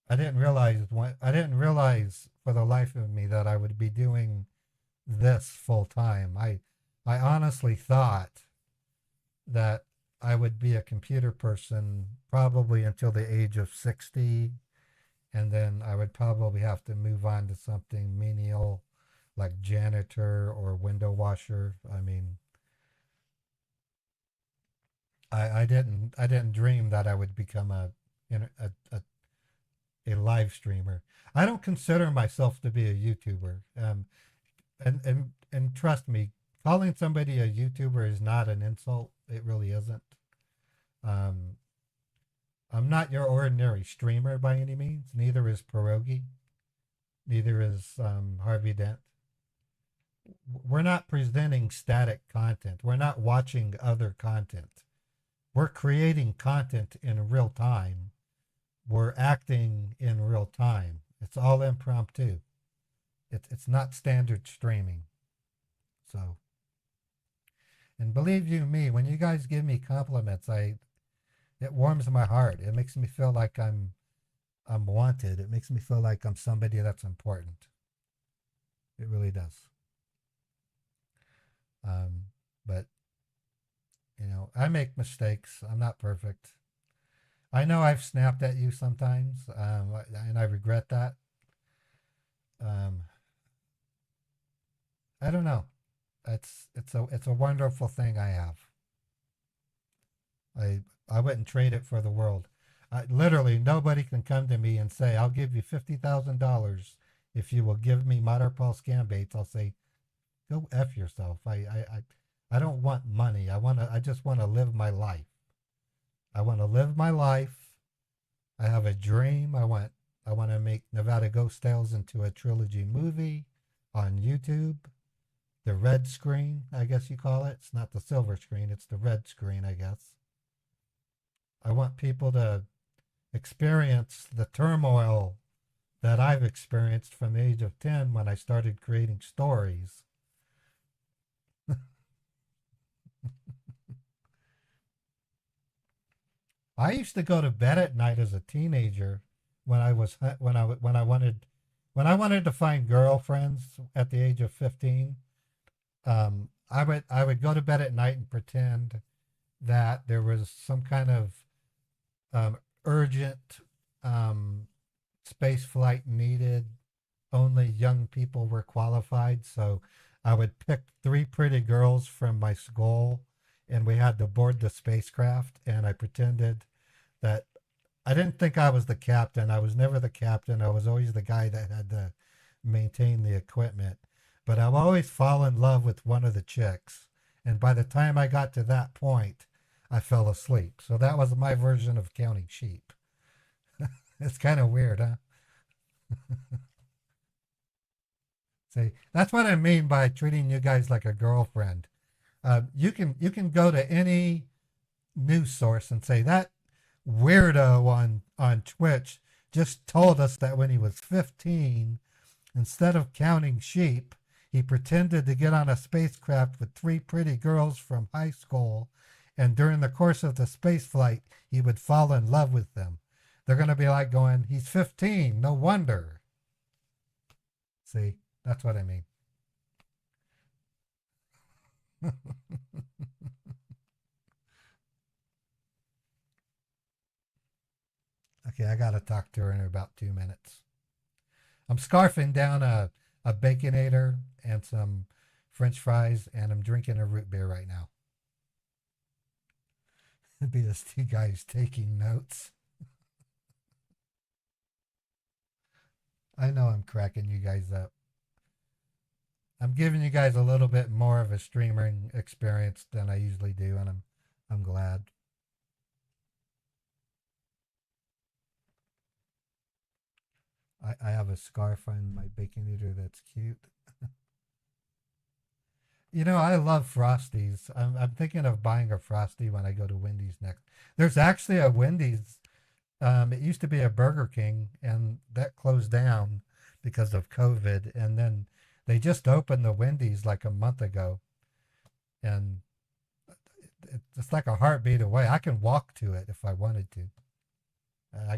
I didn't realize for the life of me that I would be doing this full time. I honestly thought that I would be a computer person probably until the age of 60, and then I would probably have to move on to something menial like janitor or window washer. I mean, I didn't dream that I would become a live streamer. I don't consider myself to be a YouTuber. And trust me, calling somebody a YouTuber is not an insult. It really isn't. I'm not your ordinary streamer by any means. Neither is Pierogi. Neither is Harvey Dent. We're not presenting static content. We're not watching other content. We're creating content in real time. We're acting in real time. It's all impromptu. It's not standard streaming. So, and believe you me, when you guys give me compliments, it warms my heart. It makes me feel like I'm wanted. It makes me feel like I'm somebody that's important. It really does. But I make mistakes. I'm not perfect. I know I've snapped at you sometimes, and I regret that. I don't know. It's a wonderful thing I have. I wouldn't trade it for the world. Literally, nobody can come to me and say, "I'll give you $50,000 if you will give me Paul Scambaits." I'll say, "Go F yourself. I don't want money. I just want to live my life. I want to live my life. I have a dream. I want to make Nevada Ghost Tales into a trilogy movie on YouTube. The red screen, I guess you call it. It's not the silver screen. It's the red screen, I guess. I want people to experience the turmoil that I've experienced from the age of 10 when I started creating stories. I used to go to bed at night as a teenager when I wanted to find girlfriends at the age of 15. I would go to bed at night and pretend that there was some kind of urgent space flight needed. Only young people were qualified, so I would pick 3 pretty girls from my school, and we had to board the spacecraft, and I pretended that I didn't think I was the captain. I was never the captain. I was always the guy that had to maintain the equipment. But I would always fall in love with one of the chicks, and by the time I got to that point, I fell asleep. So that was my version of counting sheep. It's kind of weird, huh? See, that's what I mean by treating you guys like a girlfriend. You can go to any news source and say that weirdo on Twitch just told us that when he was 15, instead of counting sheep, he pretended to get on a spacecraft with 3 pretty girls from high school, and during the course of the space flight, he would fall in love with them. They're going to be like going, he's 15, no wonder. See, that's what I mean. Okay, I got to talk to her in about 2 minutes. I'm scarfing down a Baconator and some French fries, and I'm drinking a root beer right now. It'd be those 2 guys taking notes. I know I'm cracking you guys up. I'm giving you guys a little bit more of a streaming experience than I usually do, and I'm glad. I have a scarf on my Baconator that's cute. You know, I love Frosties. I'm thinking of buying a Frosty when I go to Wendy's next. There's actually a Wendy's. It used to be a Burger King, and that closed down because of COVID. And then they just opened the Wendy's like a month ago, and it's like a heartbeat away. I can walk to it if I wanted to.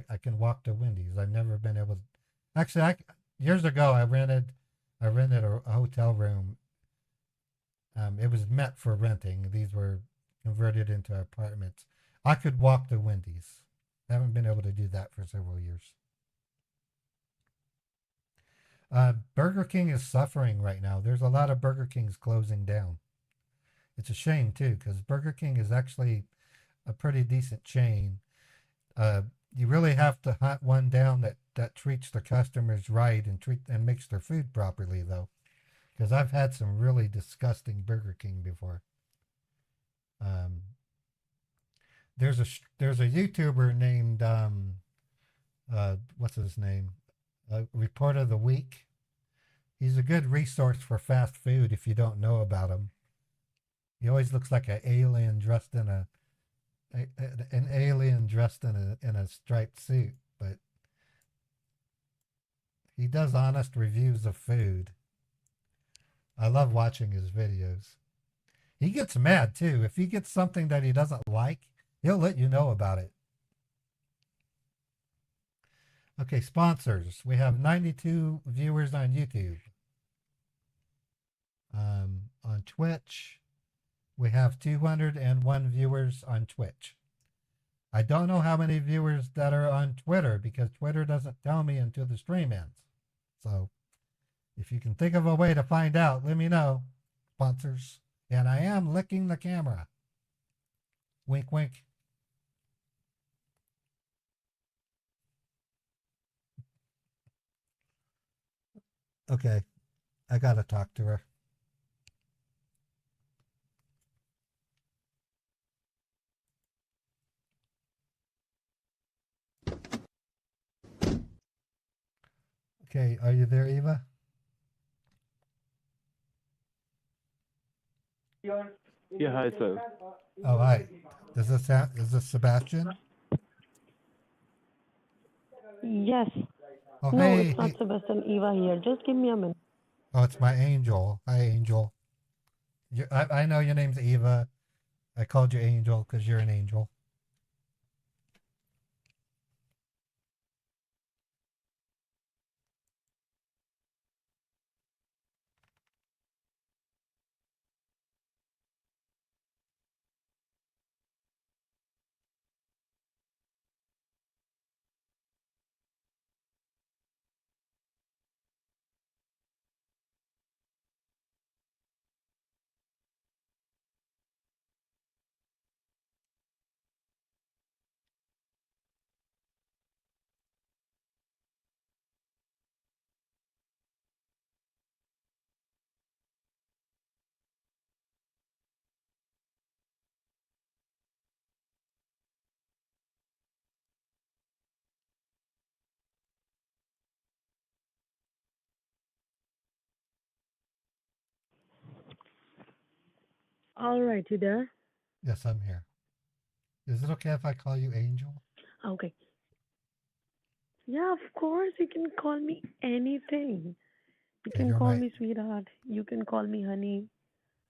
I can walk to Wendy's. I've never been able to. Actually, years ago I rented a hotel room. It was meant for renting. These were converted into apartments. I could walk to Wendy's. I haven't been able to do that for several years. Burger King is suffering right now. There's a lot of Burger Kings closing down. It's a shame too, because Burger King is actually a pretty decent chain. You really have to hunt one down that treats the customers right and makes their food properly, though. Because I've had some really disgusting Burger King before. There's a YouTuber named what's his name? Report of the Week. He's a good resource for fast food if you don't know about him. He always looks like an alien dressed in a striped suit, but he does honest reviews of food. I love watching his videos. He gets mad too. If he gets something that he doesn't like, he'll let you know about it. Okay, sponsors. We have 92 viewers on YouTube. On Twitch, we have 201 viewers on Twitch. I don't know how many viewers that are on Twitter because Twitter doesn't tell me until the stream ends. So if you can think of a way to find out, let me know, sponsors. And I am licking the camera. Wink, wink. Okay, I gotta talk to her. Okay, are you there, Eva? Yeah, hi, sir. Oh, hi. Is this Sebastian? Yes. Oh, No, hey. it's not Sebastian. Eva here. Just give me a minute. Oh, it's my Angel. Hi, Angel. I know your name's Eva. I called you Angel because you're an angel. All right, you there? Yes, I'm here. Is it okay if I call you Angel? Okay. Yeah, of course. You can call me anything. You Okay, can you're call my. me sweetheart. You can call me honey.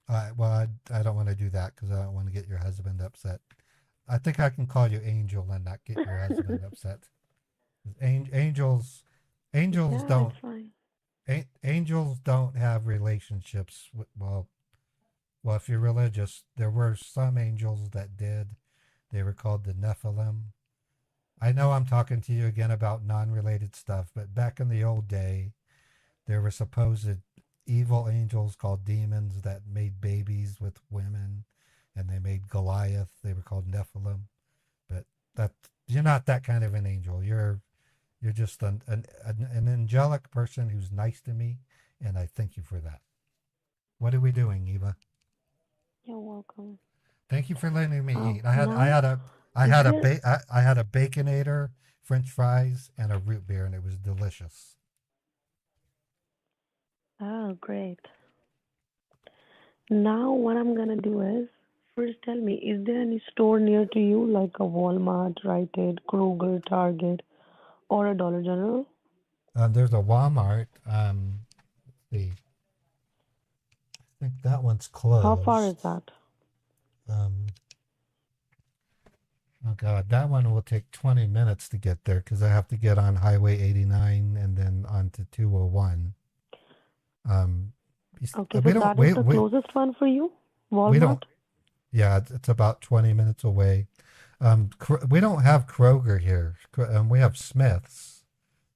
Well, I don't want to do that because I don't want to get your husband upset. I think I can call you Angel and not get your husband upset. Angels Yeah, don't it's fine. angels don't have relationships with, well, if you're religious, there were some angels that did. They were called the Nephilim. I know I'm talking to you again about non-related stuff, but back in the old day, there were supposed evil angels called demons that made babies with women, and they made Goliath. They were called Nephilim. But that you're not that kind of an angel. You're just an angelic person who's nice to me, and I thank you for that. What are we doing, Eva? You're welcome. Thank you for letting me eat. now, I had a Baconator French fries, and a root beer, and it was delicious. Oh, great. Now what I'm gonna do is first tell me, is there any store near to you like a Walmart, Rite Aid, Kroger, Target, or a Dollar General? There's a Walmart. Let's see. I think that one's How far is closed. that? Um, oh God, that one will take 20 minutes to get there because I have to get on Highway 89 and then onto 201. Okay, so We don't that is the we closest one for you? we don't. Walmart? Yeah, it's about 20 minutes away. We don't have Kroger here. We have Smith's.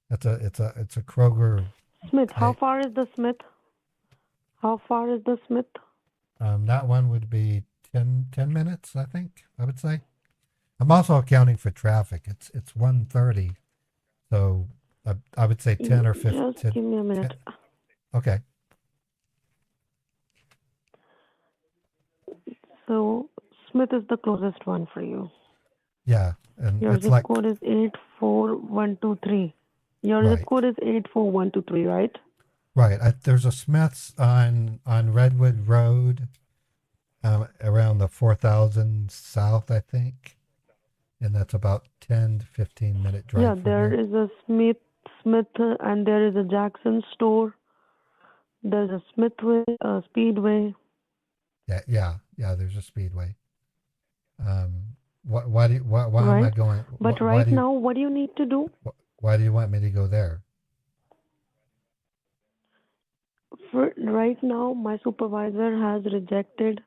It's a Kroger Smith, how type. far is the Smith? How far is the Smith? That one would be 10 minutes, I think, I would say. I'm also accounting for traffic. It's 1:30, so I would say 10 or 15. Just give me a minute. Okay. So Smith is the closest one for you. Yeah, and Your it's zip like code is 84123. Your right, zip code is 84123, right? right. There's a Smith's on Redwood Road, around the 4000 South, I think, and that's about 10 to 15-minute drive. Yeah, from there here. is a Smith, and there is a Jackson store. There's a Smithway, Speedway. Yeah. There's a Speedway. Why am I Right. going? But Why right do you, now, what do you need to do? why do you want me to go there? Right now, my supervisor has rejected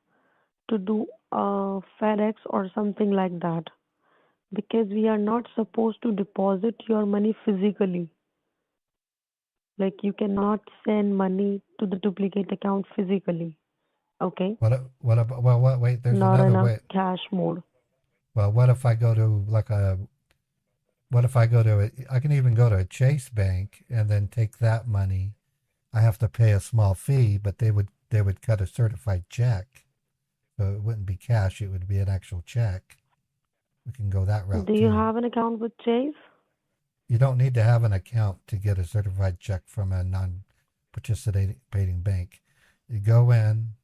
to do FedEx or something like that because we are not supposed to deposit your money physically. Like you cannot send money to the duplicate account physically. Okay? What about? Well, wait. There's Not in another a way. cash mode. Well, what if I go to I can even go to a Chase Bank and then take that money. I have to pay a small fee, but they would cut a certified check, so it wouldn't be cash. It would be an actual check. We can go that route Do you too. have an account with Chase? You don't need to have an account to get a certified check from a non-participating bank. You go in,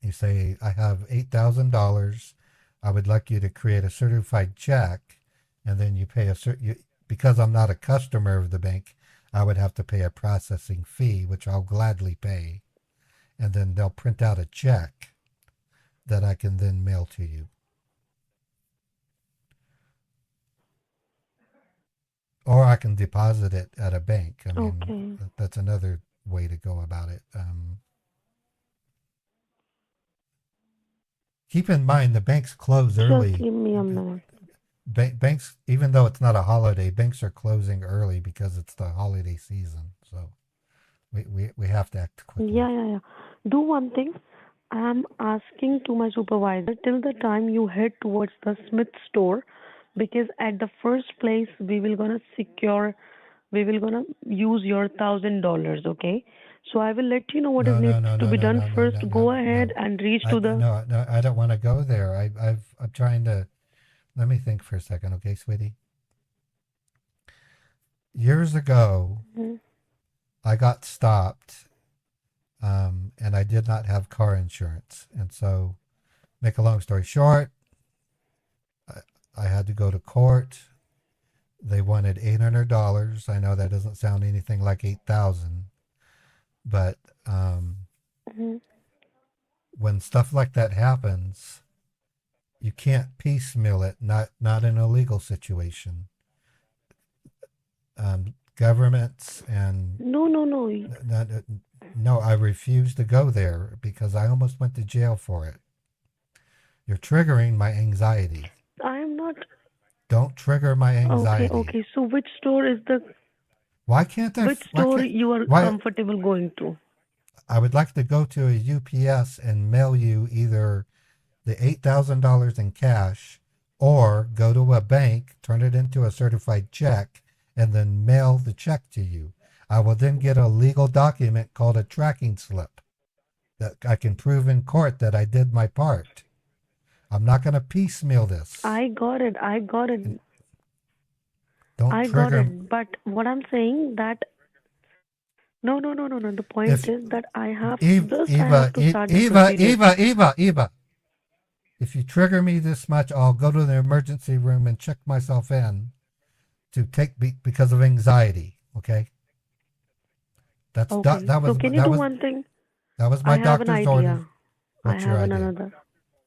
you say, I have $8,000. I would like you to create a certified check, and then you pay because I'm not a customer of the bank, I would have to pay a processing fee, which I'll gladly pay. And then they'll print out a check that I can then mail to you. Or I can deposit it at a bank. I mean, Okay. that's another way to go about it. Keep in mind, the banks close early. Just give me a minute. Banks, even though it's not a holiday, banks are closing early because it's the holiday season. So we have to act quickly. Yeah. Do one thing. I'm asking to my supervisor till the time you head towards the Smith store, because at the first place we will gonna use your $1,000. Okay, so I will let you know what is needs to be done first. Go ahead and reach to the. No, I don't want to go there. I'm trying to. Let me think for a second, okay, sweetie. Years ago, I got stopped, and I did not have car insurance, and so, make a long story short, I had to go to court. They wanted $800. I know that doesn't sound anything like 8,000, but when stuff like that happens, you can't piecemeal it. Not in a legal situation. Governments and no, I refuse to go there because I almost went to jail for it. You're triggering my anxiety. I am not. Don't trigger my anxiety. Okay. So which store is the? Why can't I? Which store you are comfortable going to? I would like to go to a UPS and mail you either the $8,000 in cash, or go to a bank, turn it into a certified check, and then mail the check to you. I will then get a legal document called a tracking slip that I can prove in court that I did my part. I'm not going to piecemeal this. I got it. Don't I got trigger. it, but what I'm saying that no. The point If is that I have Eva, I have to start the Eva, procedure. Eva, if you trigger me this much, I'll go to the emergency room and check myself in to take because of anxiety. Okay. Okay. That was So can you do one thing? that was I my have an doctor's orders. idea. What's I your have idea? another.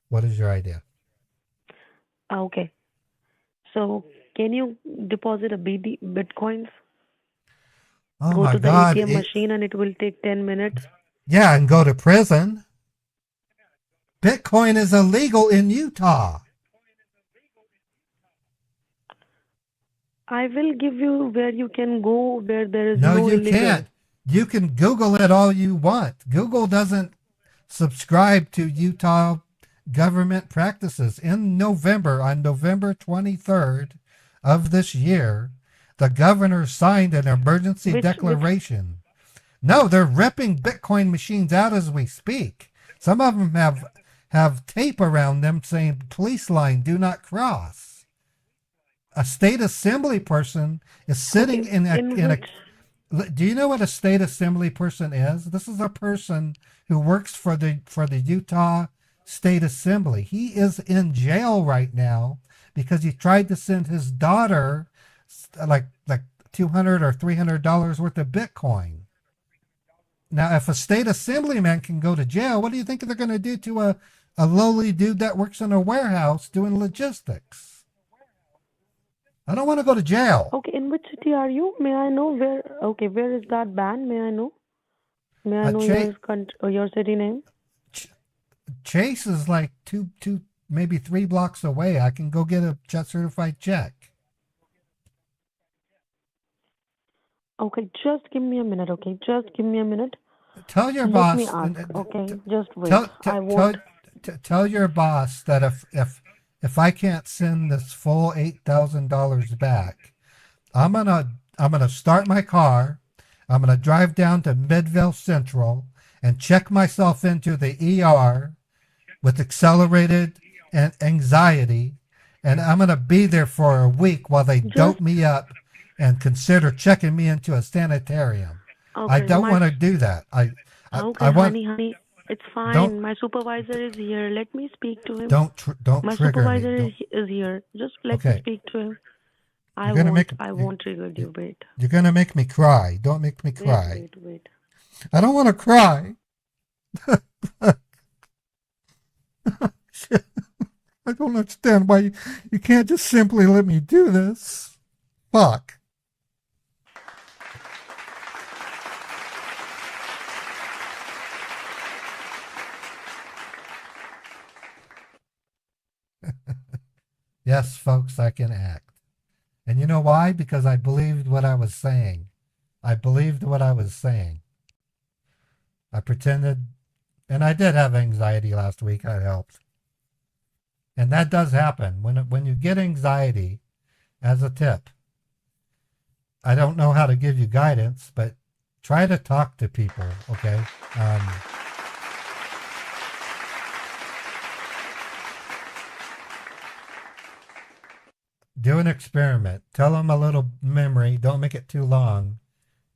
What is your idea? Okay. So can you deposit a bitcoins? Oh Go my to the God! ATM machine and it will take 10 minutes. Yeah, and go to prison. Bitcoin is illegal in Utah. I will give you where you can go where there is No, no you illegal. can't. You can Google it all you want. Google doesn't subscribe to Utah government practices. On November 23rd of this year, the governor signed an emergency declaration. No, they're ripping Bitcoin machines out as we speak. Some of them have tape around them saying police line, do not cross. A state assembly person is sitting in a do you know what a state assembly person is? This is a person who works for the Utah State Assembly. He is in jail right now because he tried to send his daughter like $200 or $300 worth of Bitcoin. Now, if a state assemblyman can go to jail, what do you think they're going to do to a lowly dude that works in a warehouse doing logistics? I don't want to go to jail. Okay, in which city are you? May I know where? Okay, where is that band? May I know? May I know your city name? Chase is like two, maybe 3 blocks away. I can go get a certified check. Okay, just give me a minute. Okay, just give me a minute. Tell your boss. Let me ask. Okay, just wait. Tell your boss that if I can't send this full $8,000 back, I'm gonna start my car. I'm gonna drive down to Midvale Central and check myself into the ER with accelerated anxiety, and I'm gonna be there for a week while they dope me up and consider checking me into a sanitarium. Okay, I don't want to do that. I want, honey. It's fine. My supervisor is here. Let me speak to him. Don't My trigger supervisor me. is here. Just let me speak to him. I won't trigger you. Wait. You're going to make me cry. Don't make me cry. Wait. I don't want to cry. I don't understand why you can't just simply let me do this. Fuck. Yes, folks, I can act. And you know why? Because I believed what I was saying. I believed what I was saying. I pretended, and I did have anxiety last week. That helped. And that does happen. When you get anxiety, as a tip, I don't know how to give you guidance, but try to talk to people, okay? Do an experiment. Tell them a little memory. Don't make it too long.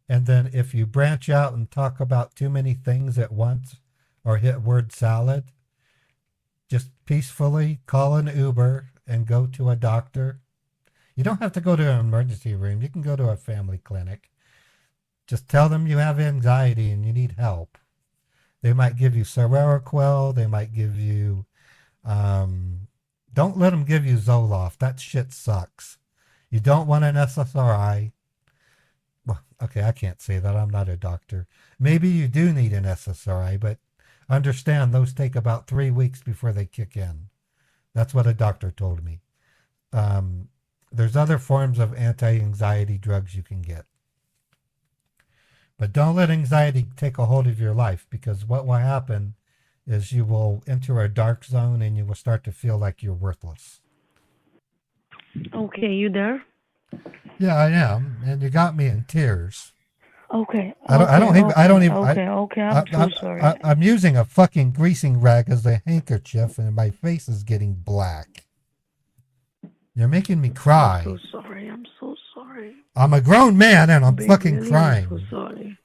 And then if you branch out and talk about too many things at once or hit word salad, just peacefully call an Uber and go to a doctor. You don't have to go to an emergency room. You can go to a family clinic. Just tell them you have anxiety and you need help. They might give you Seroquel. They might give you... don't let them give you Zoloft. That shit sucks. You don't want an SSRI. Well, okay, I can't say that. I'm not a doctor. Maybe you do need an SSRI, but understand those take about 3 weeks before they kick in. That's what a doctor told me. There's other forms of anti-anxiety drugs you can get. But don't let anxiety take a hold of your life, because what will happen is you will enter a dark zone and you will start to feel like you're worthless. Okay, you there? Yeah, I am, and you got me in tears. Okay. I don't even. Okay. I'm so sorry. I'm using a fucking greasing rag as a handkerchief, and my face is getting black. You're making me cry. I'm so sorry. I'm a grown man and I'm Babe, fucking really, crying. I'm so sorry.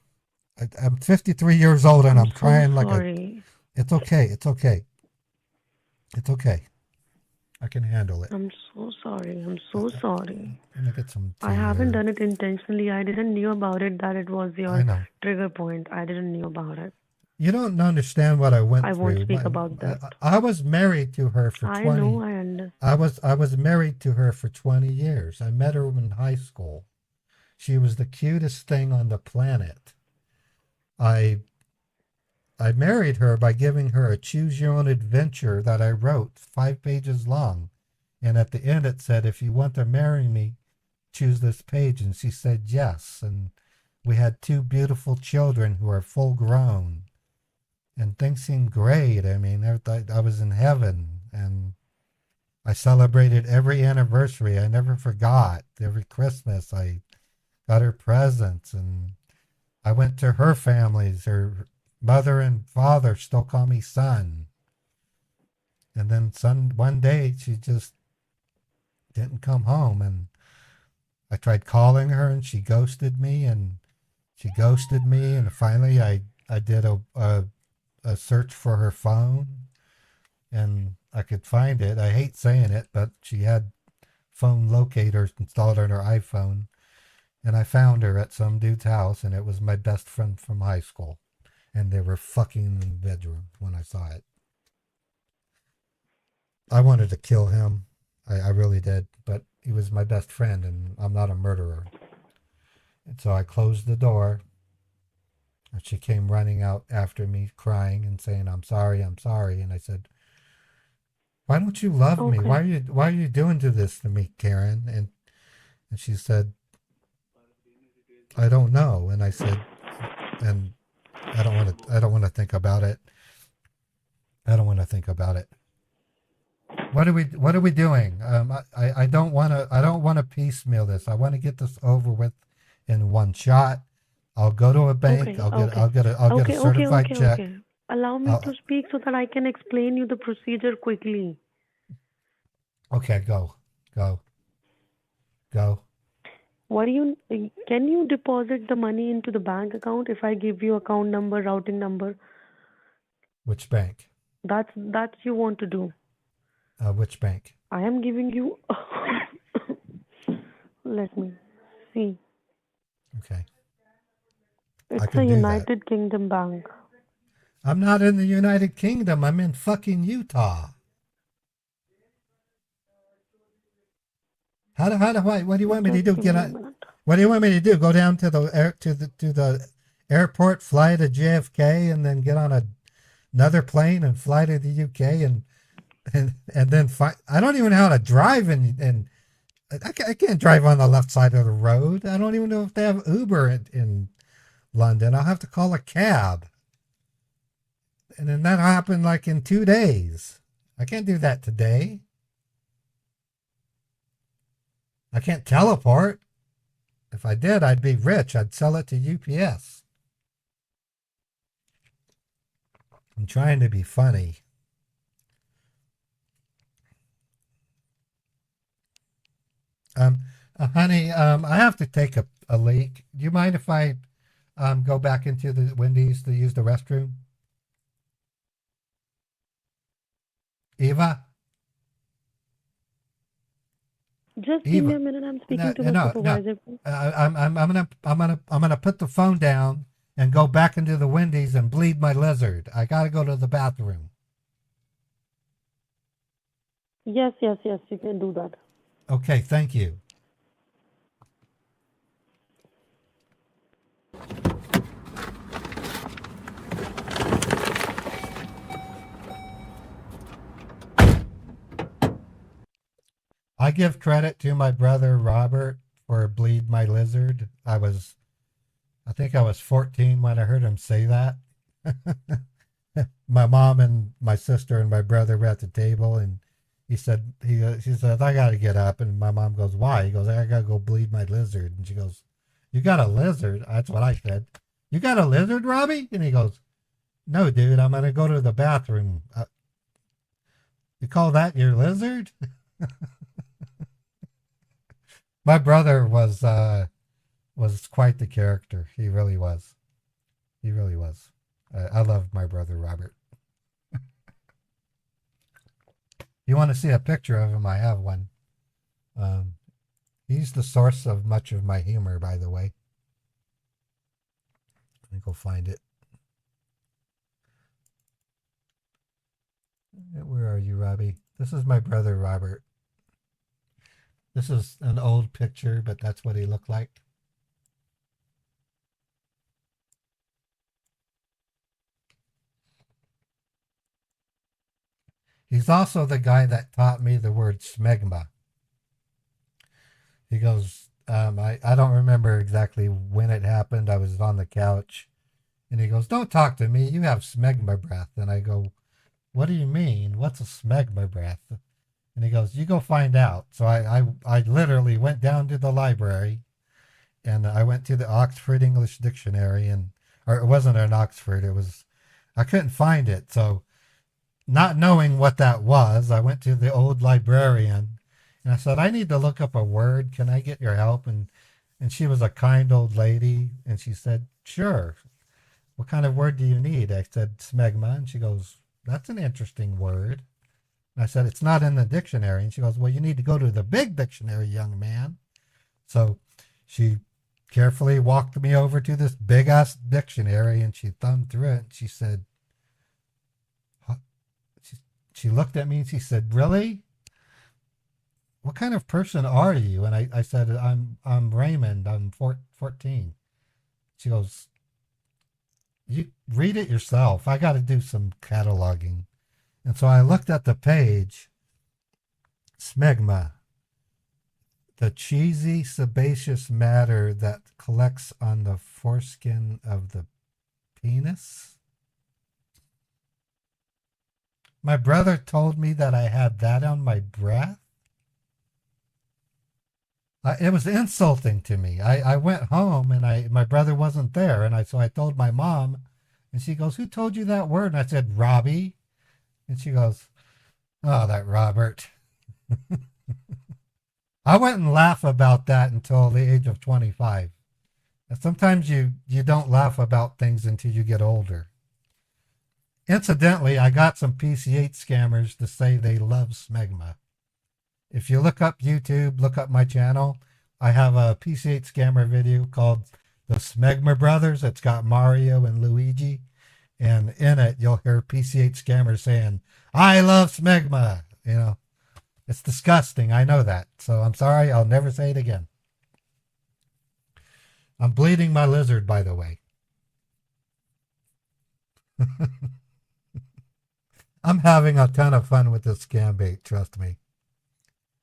I'm 53 years old and I'm so crying like sorry. It's okay. It's okay. It's okay. I can handle it. I'm so sorry. I'm so sorry. Let me get some tea I haven't here. done it intentionally. I didn't knew about it that it was I your know. trigger point. I didn't knew about it. You don't understand what I went I through. won't speak about that. I was married to her for 20. I know. I understand. I was married to her for 20 years. I met her in high school. She was the cutest thing on the planet. I married her by giving her a choose your own adventure that I wrote 5 pages long. And at the end it said, if you want to marry me, choose this page. And she said yes. And we had 2 beautiful children who are full grown. And things seemed great. I mean, I was in heaven. And I celebrated every anniversary. I never forgot. Every Christmas I got her presents. And I went to her families. Her mother and father still call me son. And then one day she just didn't come home. And I tried calling her and she ghosted me. And finally I did a search for her phone. And I could find it. I hate saying it, but she had phone locators installed on her iPhone. And I found her at some dude's house, and it was my best friend from high school. And they were fucking in the bedroom when I saw it. I wanted to kill him. I really did. But he was my best friend, and I'm not a murderer. And so I closed the door. And she came running out after me, crying and saying, I'm sorry. And I said, why don't you love me? Why are you doing this to me, Karen? And she said, I don't know. And I said, and I don't want to think about it. I don't want to think about it. What are we doing? I don't want to piecemeal this. I want to get this over with in one shot. I'll go to a bank. I'll get a certified check. Okay. Allow me to speak so that I can explain you the procedure quickly. Okay, go. Can you deposit the money into the bank account if I give you account number, routing number? Which bank? That's you want to do. Which bank? I am giving you. Let me see. Okay. It's a United Kingdom bank. I'm not in the United Kingdom. I'm in fucking Utah. What do you want me to do? What do you want me to do? Go down to the airport, fly to JFK, and then get on another plane and fly to the UK and then fly? I don't even know how to drive, and I can't drive on the left side of the road. I don't even know if they have Uber in London. I'll have to call a cab, and then that'll happen like in 2 days. I can't do that today. I can't teleport. If I did, I'd be rich. I'd sell it to UPS. I'm trying to be funny. Honey, I have to take a leak. Do you mind if I go back into the Wendy's to use the restroom? Eva? Just give me a minute. I'm speaking to the supervisor. I'm gonna put the phone down and go back into the Wendy's and bleed my lizard. I gotta go to the bathroom. Yes, you can do that. Okay, thank you. I give credit to my brother Robert for Bleed My Lizard. I think I was 14 when I heard him say that. My mom and my sister and my brother were at the table, and she said, I got to get up. And my mom goes, why? He goes, I got to go bleed my lizard. And she goes, you got a lizard? That's what I said. You got a lizard, Robbie? And he goes, no, dude, I'm going to go to the bathroom. You call that your lizard? My brother was was quite the character. He really was. He really was. I love my brother Robert. You want to see a picture of him? I have one. He's the source of much of my humor, by the way. Let me go find it. Where are you, Robbie? This is my brother Robert. This is an old picture, but that's what he looked like. He's also the guy that taught me the word smegma. He goes, I don't remember exactly when it happened. I was on the couch, and he goes, "Don't talk to me. You have smegma breath." And I go, "What do you mean? What's a smegma breath?" And he goes, "You go find out." So I literally went down to the library, and I went to the Oxford English Dictionary, or it wasn't an Oxford. I couldn't find it. So not knowing what that was, I went to the old librarian, and I said, "I need to look up a word. Can I get your help?" And she was a kind old lady, and she said, "Sure. What kind of word do you need?" I said, "Smegma." And she goes, "That's an interesting word." And I said, "It's not in the dictionary." And she goes, "Well, you need to go to the big dictionary, young man." So she carefully walked me over to this big-ass dictionary, and she thumbed through it, and she said, she looked at me, and she said, "Really? What kind of person are you?" And I said, I'm Raymond. I'm 14. She goes, "You read it yourself. I got to do some cataloging." And so I looked at the page. Smegma, the cheesy sebaceous matter that collects on the foreskin of the penis. My brother told me that I had that on my breath. It was insulting to me. I went home, and my brother wasn't there, and so I told my mom, and she goes, "Who told you that word?" And I said, "Robbie." And she goes, "Oh, that Robert." I wouldn't laugh about that until the age of 25. And sometimes you don't laugh about things until you get older. Incidentally, I got some PC8 scammers to say they love smegma. If you look up YouTube, look up my channel, I have a PC8 scammer video called The Smegma Brothers. It's got Mario and Luigi. And in it, you'll hear PC8 scammers saying, "I love smegma." You know, it's disgusting. I know that. So I'm sorry. I'll never say it again. I'm bleeding my lizard, by the way. I'm having a ton of fun with this Scambait, trust me.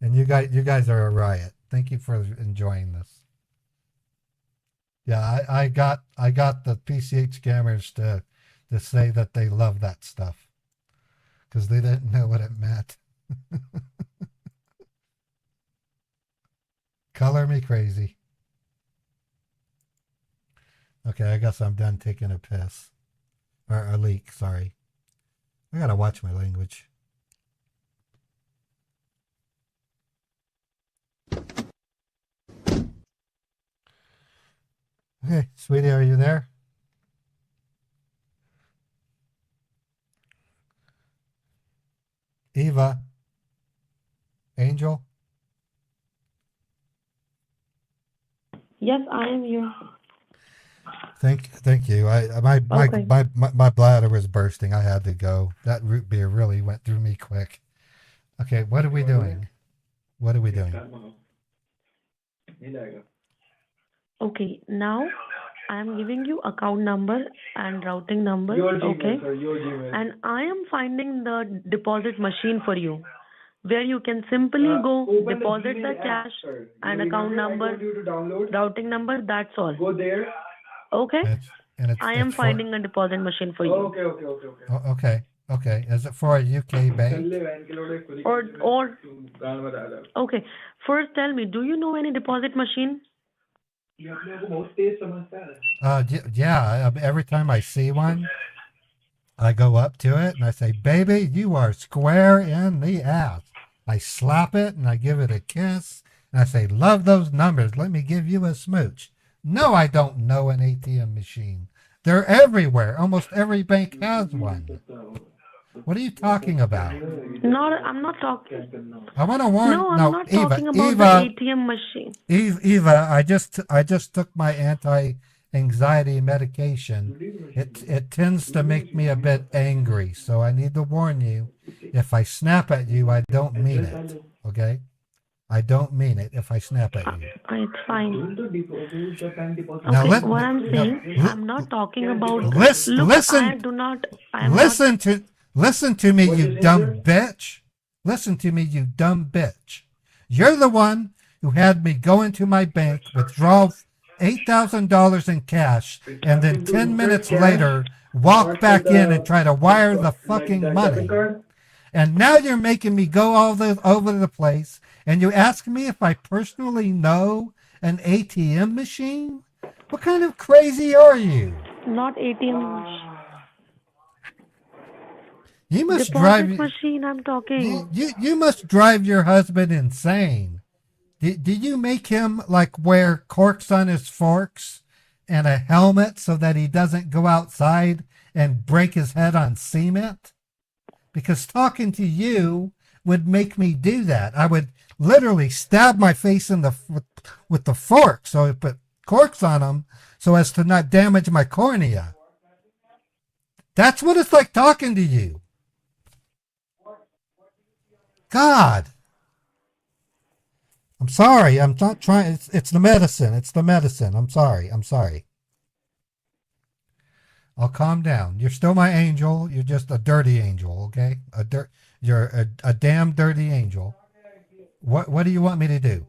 And you guys are a riot. Thank you for enjoying this. Yeah, I got the PC8 scammers to say that they love that stuff because they didn't know what it meant. Color me crazy. Okay, I guess I'm done taking a piss. Or a leak, sorry. I gotta watch my language. Okay, sweetie, are you there? Eva? Angel? Yes, I am here. Thank you. My bladder was bursting. I had to go. That root beer really went through me quick. Okay, what are we doing? What are we doing? Okay, now I'm giving you account number and routing number. Okay, and I am finding the deposit machine for you, where you can simply go deposit the cash and account number, routing number. That's all. Go there. Okay. And I am finding a deposit machine for you. Okay. Okay. Is it for a UK bank? Or okay. First, tell me, do you know any deposit machine? Yeah. Every time I see one, I go up to it and I say, "Baby, you are square in the ass." I slap it and I give it a kiss and I say, "Love those numbers. Let me give you a smooch." No, I don't know an ATM machine. They're everywhere. Almost every bank has one. What are you talking about? I'm not talking. I want to warn. No, I'm No, not Eva, talking about Eva, the ATM machine. Eva, I just took my anti-anxiety medication. It tends to make me a bit angry, so I need to warn you. If I snap at you, I don't mean it. Okay? I don't mean it if I snap at you. It's fine. Now, Okay, what I'm saying, I'm not talking about. Listen, Look, listen. I do not. I'm Listen to me, you dumb bitch. Listen to me, you dumb bitch. You're the one who had me go into my bank, withdraw $8,000 in cash, and then 10 minutes later walk back in and try to wire the fucking money. And now you're making me go all over the place, and you ask me if I personally know an ATM machine? What kind of crazy are you? not ATM machine. You must Deposit drive machine. I'm talking. you must drive your husband insane. Do you make him like wear corks on his forks and a helmet so that he doesn't go outside and break his head on cement? Because talking to you would make me do that. I would literally stab my face in with the fork, so I put corks on them so as to not damage my cornea. That's what it's like talking to you. God. I'm sorry. I'm not trying. It's the medicine. It's the medicine. I'm sorry. I'll calm down. You're still my angel. You're just a dirty angel, okay? You're a damn dirty angel. What do you want me to do?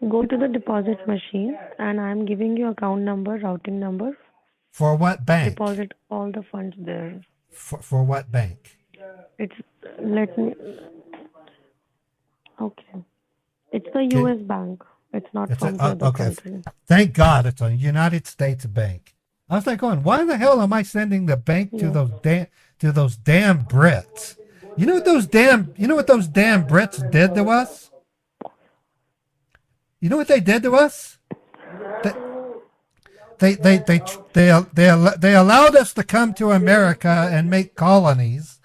Go to the deposit machine, and I'm giving you account number, routing number. For what bank? Deposit all the funds there. For what bank? Okay. It's the U.S. bank. It's not from the other country. Thank God it's a United States bank. I was like going, why the hell am I sending the bank to those damn Brits? You know what those damn Brits did to us? You know what they did to us? They allowed us to come to America and make colonies,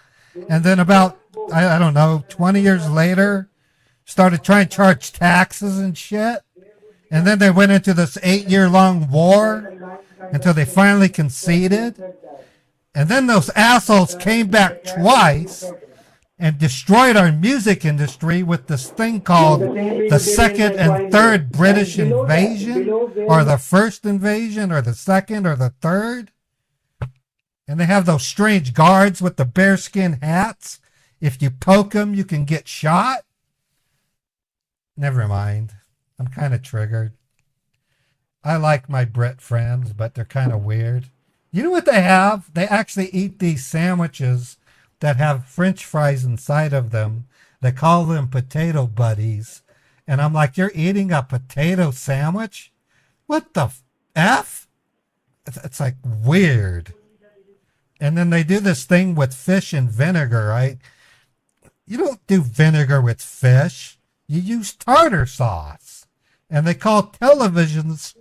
and then about I don't know 20 years later started trying to charge taxes and shit, and then they went into this 8-year-long war until they finally conceded, and then those assholes came back twice and destroyed our music industry with this thing called the second and third British invasion, or the first invasion, or the second, or the third. And they have those strange guards with the bearskin hats. If you poke them, you can get shot. Never mind. I'm kind of triggered. I like my Brit friends, but they're kind of weird. You know what they have? They actually eat these sandwiches that have French fries inside of them. They call them potato buddies. And I'm like, you're eating a potato sandwich? What the F? It's like weird. And then they do this thing with fish and vinegar, right? You don't do vinegar with fish. You use tartar sauce. And they call televisions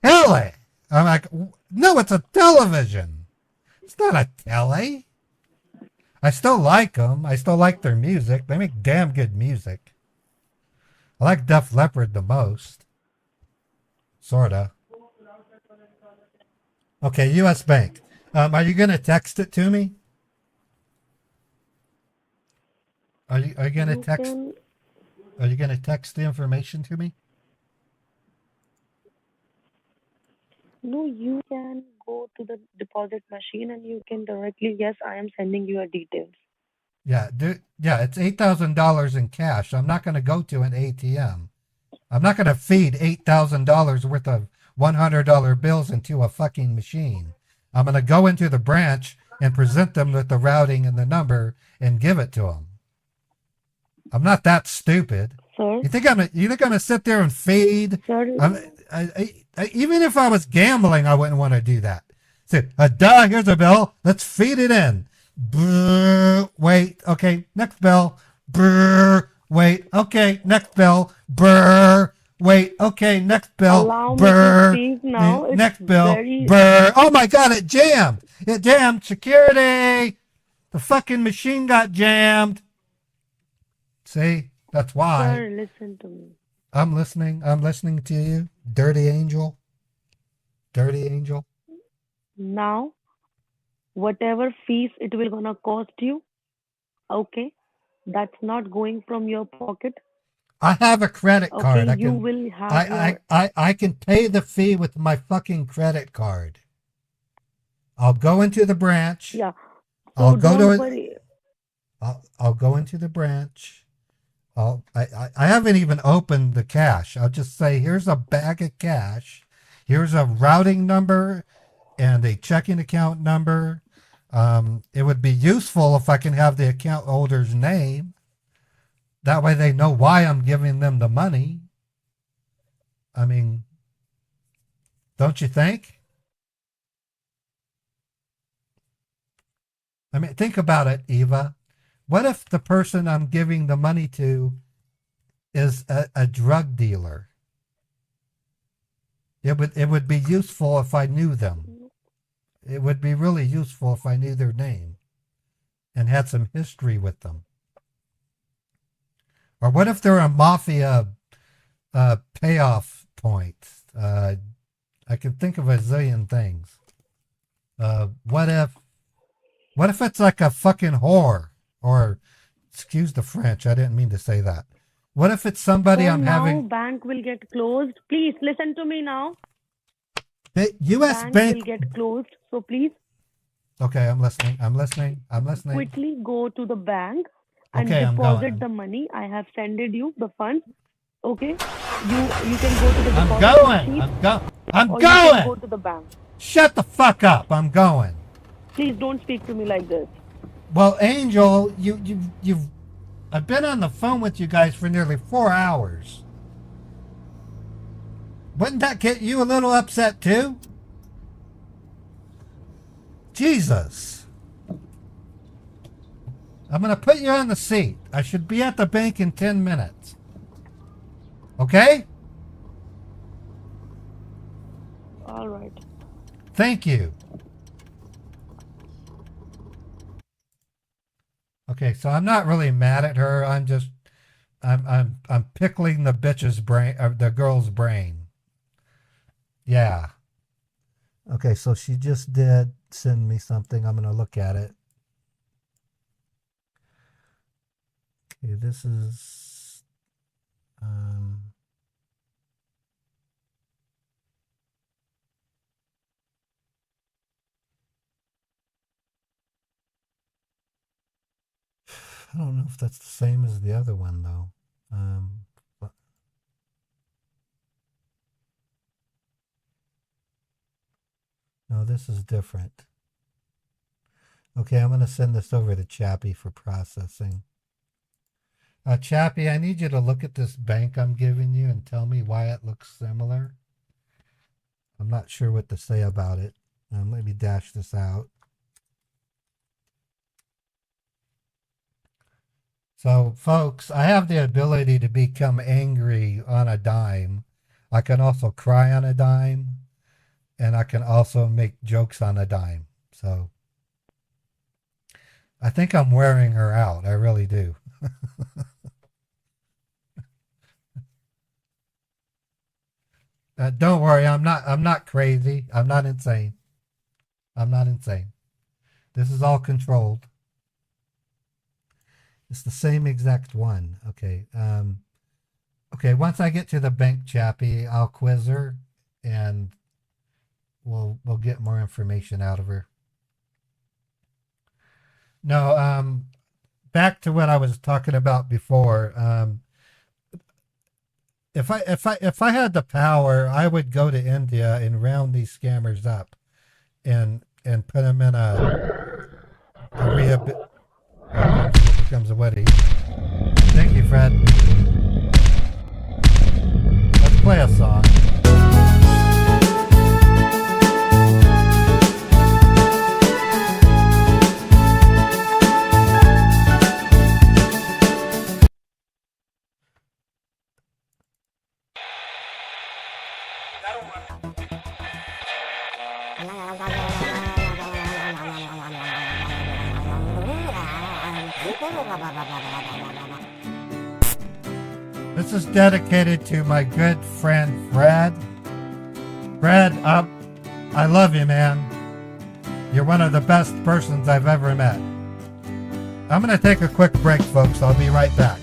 tele. I'm like, no, it's a television. It's not a tele. I still like them. I still like their music. They make damn good music. I like Def Leppard the most. Sorta. Okay, U.S. Bank. Are you going to text it to me? Are you going to text? Are you going to text the information to me? No, you can go to the deposit machine and you can directly, yes, I am sending you your details. Yeah, it's $8,000 in cash. I'm not going to go to an ATM. I'm not going to feed $8,000 worth of $100 bills into a fucking machine. I'm going to go into the branch and present them with the routing and the number and give it to them. I'm not that stupid. Sir? You think I'm gonna sit there and feed? Sir? Even if I was gambling, I wouldn't want to do that. Say, duh, here's a bill. Let's feed it in. Brr, wait, okay, next bill. Brr, Wait. Okay. Next bill. Brr. Wait. Okay. Next bill. Allow me Brr. to speak now. It's Next bill. very... Brr. Oh my God! It jammed. It jammed. Security. The fucking machine got jammed. See? That's why. Sir, listen to me. I'm listening. I'm listening to you. Dirty angel. Dirty angel. Now, whatever fees it will gonna cost you, okay, that's not going from your pocket. I have a credit card. Okay, you will have your... I can pay the fee with my fucking credit card. I'll go into the branch. Yeah. I'll So go don't to worry. I'll go into the branch. I haven't even opened the cash. I'll just say, here's a bag of cash. Here's a routing number and a checking account number. It would be useful if I can have the account holder's name. That way they know why I'm giving them the money. I mean, don't you think? I mean, think about it, Eva. What if the person I'm giving the money to is a drug dealer? It would be useful if I knew them. It would be really useful if I knew their name and had some history with them. Or what if they're a mafia payoff point? I can think of a zillion things. What if it's like a fucking whore? Or, excuse the French, I didn't mean to say that. What if it's somebody So I'm now having... bank will get closed. Please listen to me now. The U.S. Bank will Bank... get closed. So please Okay, I'm listening. I'm listening. I'm listening. quickly go to the bank and Okay, I'm deposit going. the money. I have sended you the funds. Okay? You can go to the I'm deposit going. machine I'm or you can go going. to the bank. Shut the fuck up. I'm going. Please don't speak to me like this. Well, Angel, I've been on the phone with you guys for nearly 4 hours. Wouldn't that get you a little upset too? Jesus. I'm going to put you on the seat. I should be at the bank in 10 minutes. Okay? All right. Thank you. Okay, so I'm not really mad at her. I'm just I'm pickling the bitch's brain, the girl's brain. Yeah. Okay, so she just did send me something. I'm going to look at it. Okay, this is I don't know if that's the same as the other one though. But no, this is different. Okay, I'm going to send this over to Chappie for processing. Chappie, I need you to look at this bank I'm giving you and tell me why it looks similar. I'm not sure what to say about it. Let me dash this out. So, folks, I have the ability to become angry on a dime. I can also cry on a dime. And I can also make jokes on a dime. So, I think I'm wearing her out. I really do. Don't worry, I'm not crazy. I'm not insane. I'm not insane. This is all controlled. It's the same exact one. Okay. Okay, once I get to the bank, Chappie, I'll quiz her and we'll get more information out of her. No, back to what I was talking about before. If I had the power, I would go to India and round these scammers up and put them in a rehab. Here comes a wedding. Thank you, Fred. Let's play a song. This is dedicated to my good friend Fred. Fred, I love you, man. You're one of the best persons I've ever met. I'm going to take a quick break, folks. I'll be right back.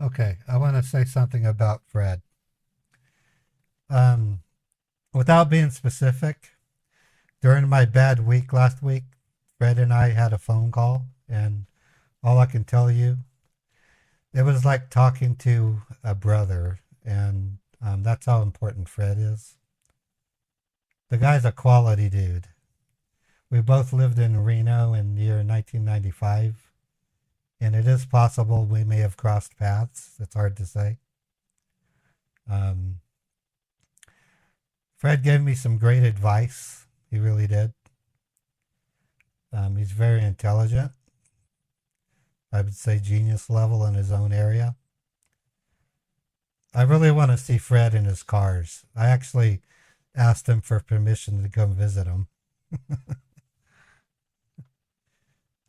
Okay, I want to say something about Fred. Without being specific, during my bad week last week, Fred and I had a phone call, and all I can tell you, it was like talking to a brother, and that's how important Fred is. The guy's a quality dude. We both lived in Reno in the year 1995, and it is possible we may have crossed paths. It's hard to say. Fred gave me some great advice. He really did. He's very intelligent. I would say genius level in his own area. I really want to see Fred in his cars. I actually asked him for permission to come visit him.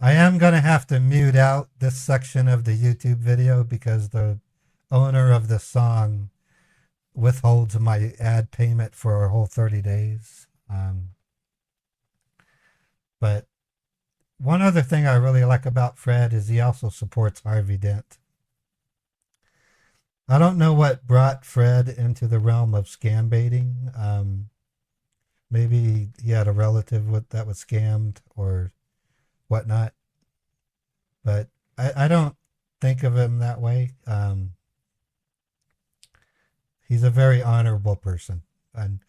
I am going to have to mute out this section of the YouTube video because the owner of the song withholds my ad payment for a whole 30 days. But one other thing I really like about Fred is he also supports Harvey Dent. I don't know what brought Fred into the realm of scam baiting. Maybe he had a relative that was scammed or whatnot. But I don't think of him that way. He's a very honorable person. And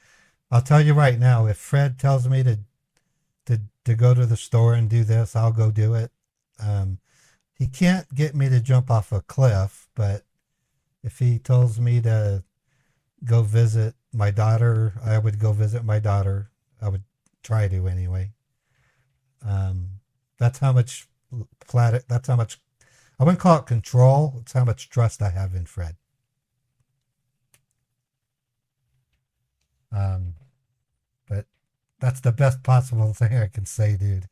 I'll tell you right now, if Fred tells me to to go to the store and do this, I'll go do it. He can't get me to jump off a cliff, but if he tells me to go visit my daughter, I would go visit my daughter. I would try to anyway. That's how much that's how much, I wouldn't call it control. It's how much trust I have in Fred. But that's the best possible thing I can say, dude.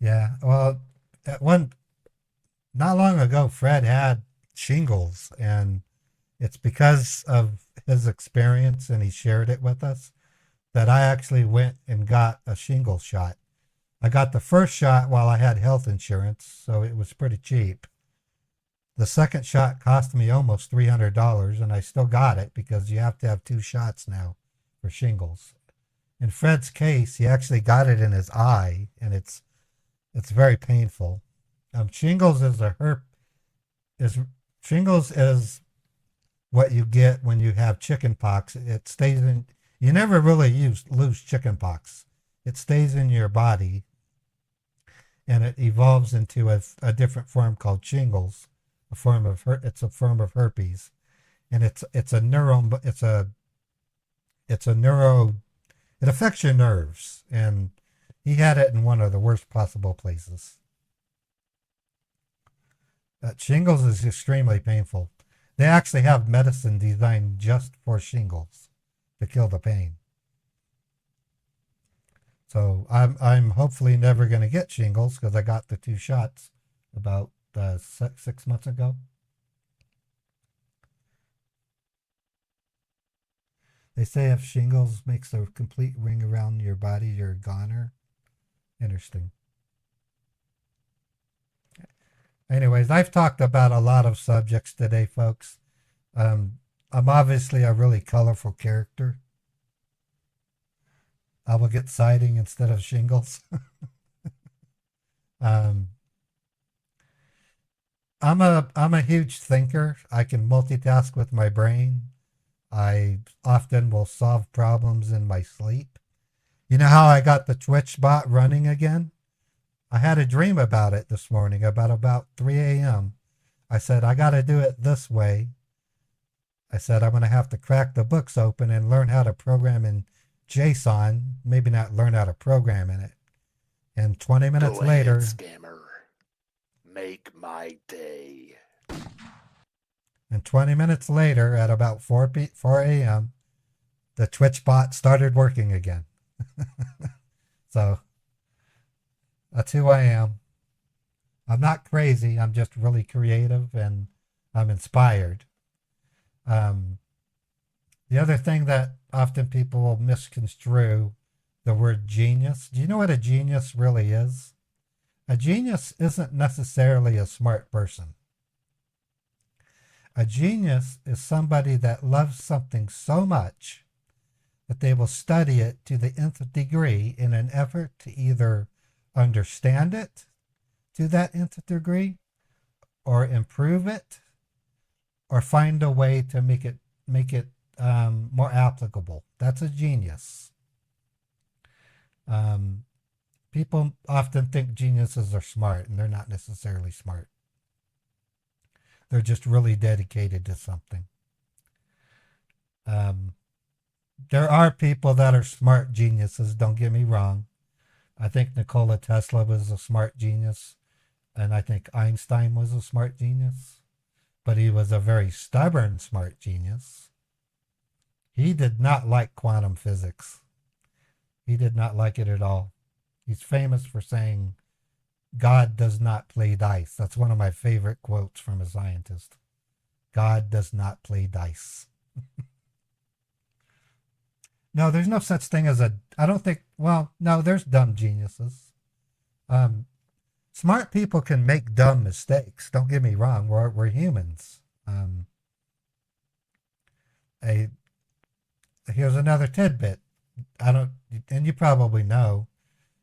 Yeah, well, not long ago, Fred had shingles, and it's because of his experience, and he shared it with us, that I actually went and got a shingle shot. I got the first shot while I had health insurance, so it was pretty cheap. The second shot cost me almost $300, and I still got it because you have to have 2 shots now for shingles. In Fred's case, he actually got it in his eye, and it's very painful. Shingles is what you get when you have chicken pox. It stays in. You never really lose chicken pox. It stays in your body, and it evolves into a different form called shingles. It's a form of herpes, and it affects your nerves, and he had it in one of the worst possible places. Shingles is extremely painful. They actually have medicine designed just for shingles to kill the pain. So I'm hopefully never going to get shingles because I got the 2 shots about 6 months ago. They say if shingles makes a complete ring around your body, you're a goner. Interesting. Anyways, I've talked about a lot of subjects today, folks. I'm obviously a really colorful character. I will get siding instead of shingles. I'm a huge thinker. I can multitask with my brain. I often will solve problems in my sleep. You know how I got the Twitch bot running again? I had a dream about it this morning about 3 a.m. I said, I got to do it this way. I said, I'm going to have to crack the books open and learn how to program in JSON. Maybe not learn how to program in it. And 20 minutes later... Scammer. Make my day. And 20 minutes later, at about 4 a.m., the Twitch bot started working again. So... that's who I am. I'm not crazy. I'm just really creative, and I'm inspired. The other thing that often people will misconstrue the word genius. Do you know what a genius really is? A genius isn't necessarily a smart person. A genius is somebody that loves something so much that they will study it to the nth degree in an effort to either understand it to that nth degree, or improve it, or find a way to make it more applicable. That's a genius. People often think geniuses are smart, and they're not necessarily smart. They're just really dedicated to something. There are people that are smart geniuses, don't get me wrong. I think Nikola Tesla was a smart genius, and I think Einstein was a smart genius, but he was a very stubborn smart genius. He did not like quantum physics. He did not like it at all. He's famous for saying, God does not play dice. That's one of my favorite quotes from a scientist. God does not play dice. No, there's no such thing as there's dumb geniuses. Smart people can make dumb mistakes. Don't get me wrong. We're humans. Here's another tidbit. And you probably know,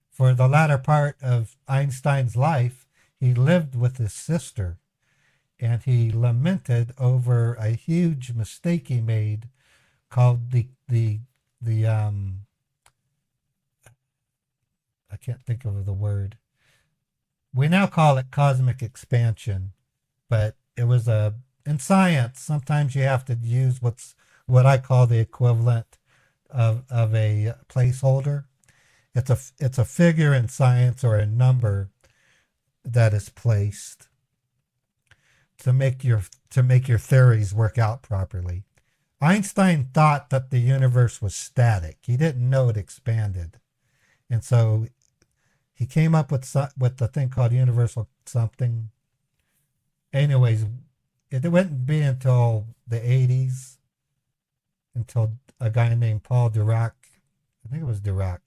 for the latter part of Einstein's life, he lived with his sister, and he lamented over a huge mistake he made called the I can't think of the word. We now call it cosmic expansion, but it was in science, sometimes you have to use what I call the equivalent of a placeholder. It's a figure in science or a number that is placed to make your theories work out properly. Einstein thought that the universe was static. He didn't know it expanded. And so he came up with the thing called universal something. Anyways, it wouldn't be until the 80s until a guy named Paul Dirac, I think it was Dirac,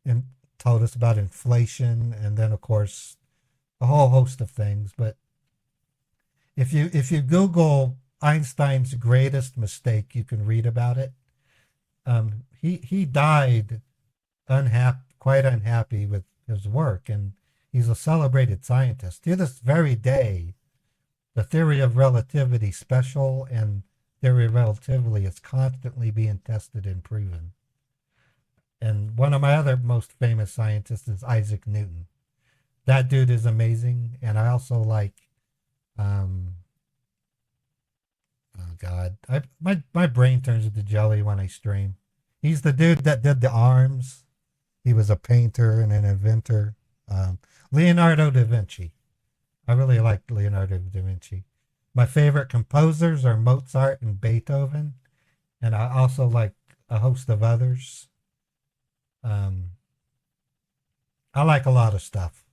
and told us about inflation, and then of course a whole host of things. But if you Google Einstein's greatest mistake, you can read about it. He died quite unhappy with his work, and he's a celebrated scientist. To this very day, the theory of relativity special and theory of relativity is constantly being tested and proven. And one of my other most famous scientists is Isaac Newton. That dude is amazing. And I also like, oh God, my brain turns into jelly when I stream. He's the dude that did the arms. He was a painter and an inventor. Leonardo da Vinci. I really like Leonardo da Vinci. My favorite composers are Mozart and Beethoven. And I also like a host of others. I like a lot of stuff.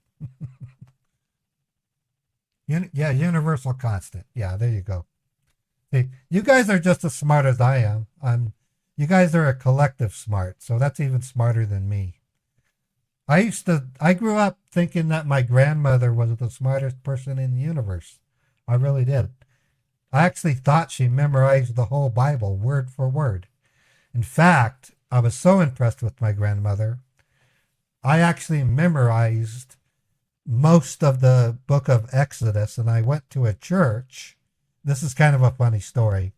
Yeah, universal constant. Yeah, there you go. See, you guys are just as smart as I am. You guys are a collective smart, so that's even smarter than me. I grew up thinking that my grandmother was the smartest person in the universe. I really did. I actually thought she memorized the whole Bible word for word. In fact, I was so impressed with my grandmother, I actually memorized most of the book of Exodus, and I went to a church. This is kind of a funny story,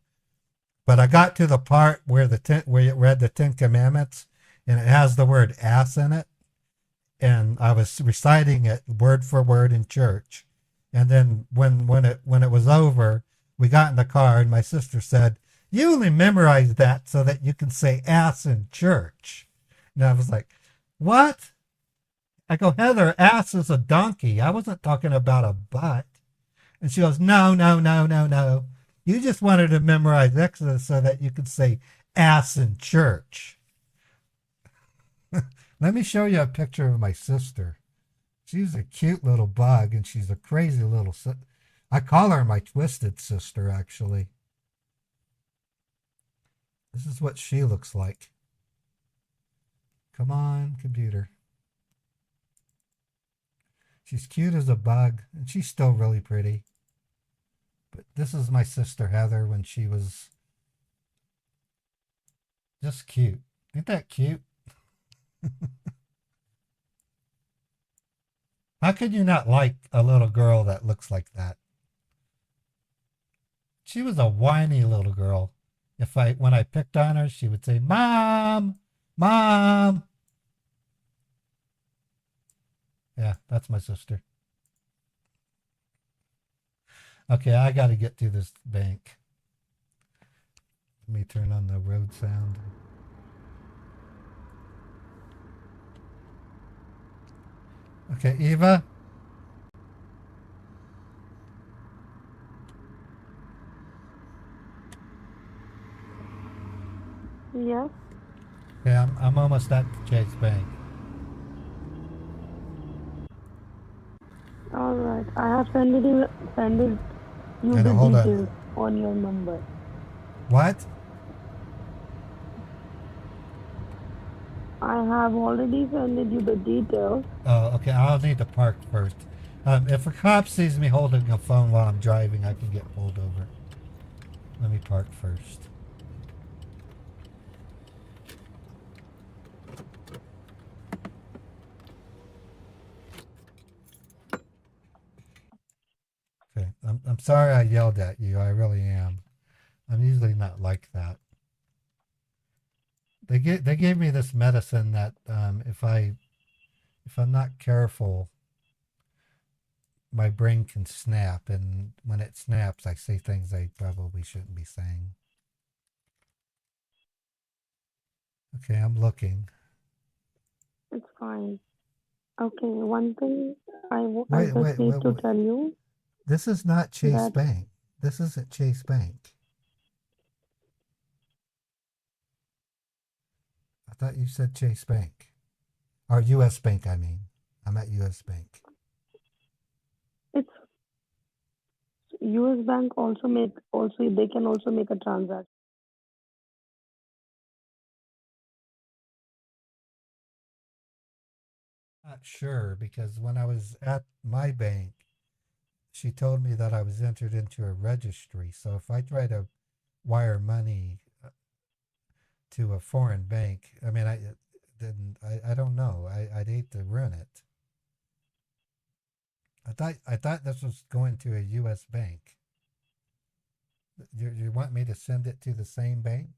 but I got to the part where where it read the Ten Commandments, and it has the word ass in it, and I was reciting it word for word in church. And then when it was over, we got in the car, and my sister said, "You only memorized that so that you can say ass in church." And I was like, "What?" I go, "Heather, ass is a donkey. I wasn't talking about a butt." And she goes, "No, no, no, no, no. You just wanted to memorize Exodus so that you could say ass in church." Let me show you a picture of my sister. She's a cute little bug, and she's a crazy little I call her my twisted sister, actually. This is what she looks like. Come on, computer. She's cute as a bug, and she's still really pretty. But this is my sister Heather when she was just cute. Ain't that cute? How could you not like a little girl that looks like that? She was a whiny little girl. When I picked on her, she would say, "Mom, Mom." Yeah, that's my sister. Okay, I got to get to this bank. Let me turn on the road sound. Okay, Eva. Yes. Okay, I'm almost at Chase Bank. All right. I have sent you the details on your number. What? I have already sent you the details. Oh, okay. I'll need to park first. If a cop sees me holding a phone while I'm driving, I can get pulled over. Let me park first. Okay. I'm sorry I yelled at you. I really am. I'm usually not like that. They gave me this medicine that if I'm not careful, my brain can snap, and when it snaps, I say things I probably shouldn't be saying. Okay, I'm looking. It's fine. Okay, one thing I Wait, just wait, need wait, to wait. tell you This is not Chase that Bank. This isn't Chase Bank. I thought you said Chase Bank. Or U.S. Bank, I mean. I'm at U.S. Bank. it's US bank also they can also make a transaction. Not sure because when I was at my bank, she told me that I was entered into a registry. So if I try to wire money to a foreign bank, I mean, I don't know. I'd hate to ruin it. I thought this was going to a U.S. bank. You want me to send it to the same bank?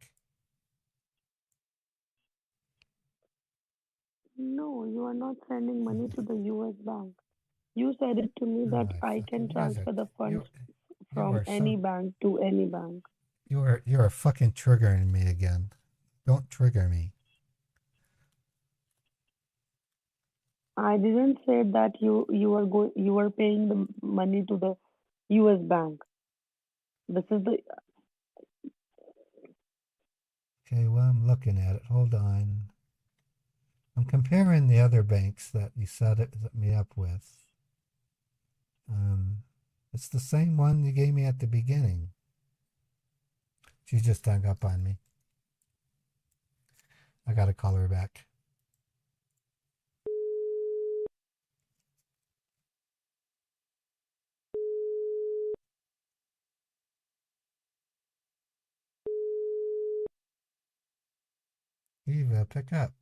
No, you are not sending money to the US bank. You said it to me Oh that my I fucking! can You guys are transfer the funds you from are any so bank to any bank. you're fucking triggering me again. Don't trigger me. I didn't say that you are paying the money to the US bank. This is the Okay, well I'm looking at it. Hold on. I'm comparing the other banks that you set me up with. Um, it's the same one you gave me at the beginning. She just hung up on me. I gotta call her back. Eva, pick up.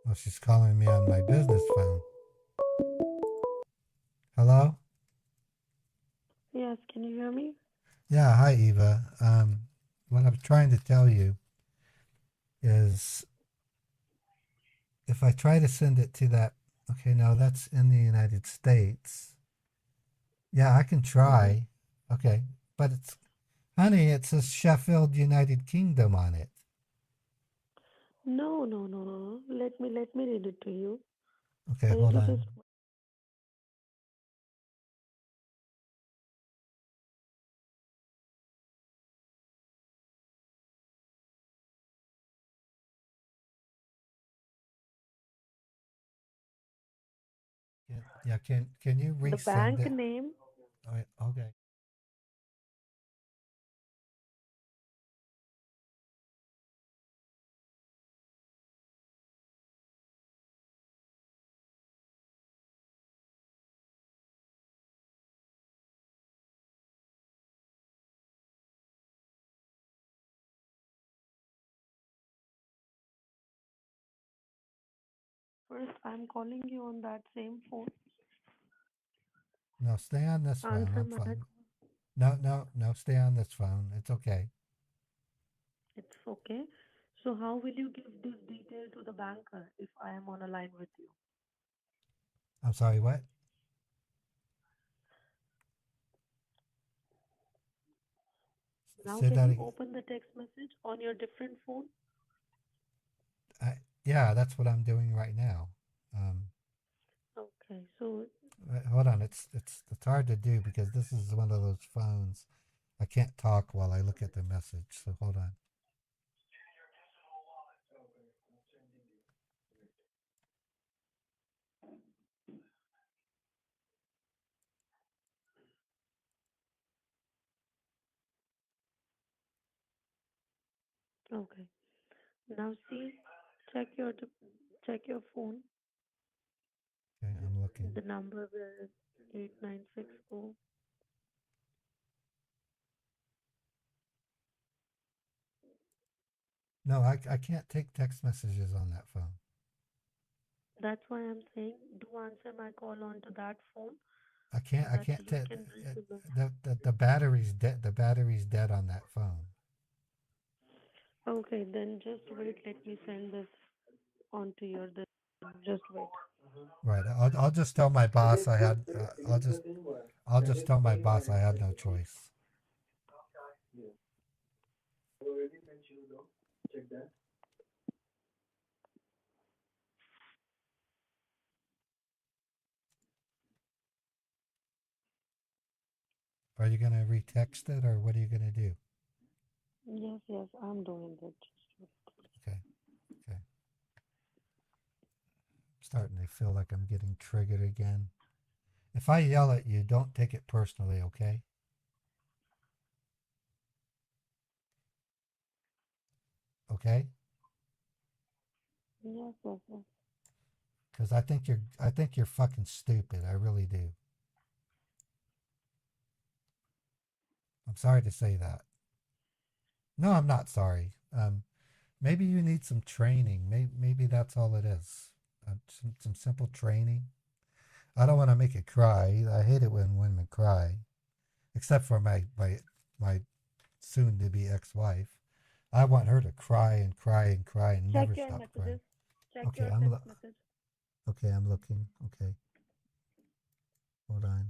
Oh, she's calling me on my business phone. Hello? Yes, can you hear me? Yeah, hi Eva. What I'm trying to tell you is if I try to send it to that, okay, now that's in the United States. Yeah, I can Mm-hmm. try. Okay, but honey, it says Sheffield, United Kingdom on it. No, no, no, no, no. Let me read it to you. Okay, hold Kindly on. just Yeah, can you the resend bank it? name. All right, okay. First, I'm calling you on that same phone. No, stay on this phone. Answer I'm my call. fine. No, no, no, stay on this phone. It's okay. It's okay. So how will you give this detail to the banker if I am on a line with you? I'm sorry, what? Now Say can that you again. open the text message on your different phone? Yeah, that's what I'm doing right now. Um, Okay, so hold on. It's hard to do because this is one of those phones. I can't talk while I look at the message. So hold on. okay. Now see, check your check your phone. Okay, I'm looking. The number where 8960. No, I can't take text messages on that phone. That's why I'm saying do answer my call onto that phone I can't. I that can't. you can reach to them. The battery's dead. The battery's dead on that phone. Okay, then just wait. Let me send this onto your. Just wait. Right. I'll just tell my boss I had. I'll just tell my boss I had no choice. Are you gonna retext it or what are you gonna do? Yes, yes, I'm doing it. Okay. Okay. I'm starting to feel like I'm getting triggered again. If I yell at you, don't take it personally, okay? Okay? Yes, yes, yes. Because I think you're fucking stupid. I really do. I'm sorry to say that. No, I'm not sorry. Maybe you need some training. Maybe that's all it is. Some simple training. I don't want to make it cry. I hate it when women cry, except for my soon to be ex-wife. I want her to cry and cry and cry and Check never your stop messages. crying. Check Okay, your text message. okay. I'm looking. Okay, hold on.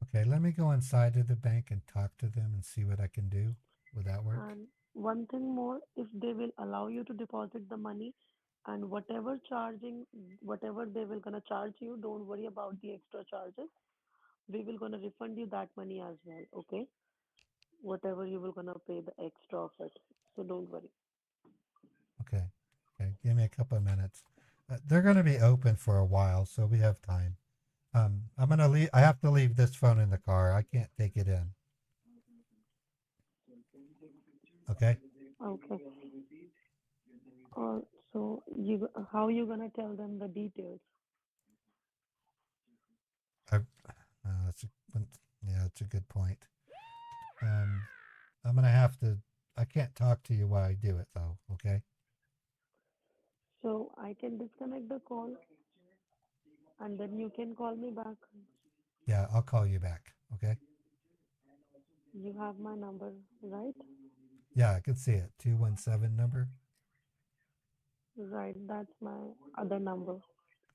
Okay, let me go inside of the bank and talk to them and see what I can do. Would that work? And one thing more, if they will allow you to deposit the money and whatever they will gonna charge you, don't worry about the extra charges. We will gonna refund you that money as well, okay? Whatever you will gonna pay the extra of it. So don't worry. Okay. Okay. Give me a couple of minutes. They're going to be open for a while, so we have time. I'm going to leave. I have to leave this phone in the car. I can't take it in. Okay. Okay. So how you gonna tell them the details? I, that's a, yeah, that's a good point. I'm going to have to. I can't talk to you while I do it, though. Okay. So I can disconnect the call and then you can call me back. Yeah, I'll call you back. Okay. You have my number, right? Yeah, I can see it. 217 number. Right, that's my other number.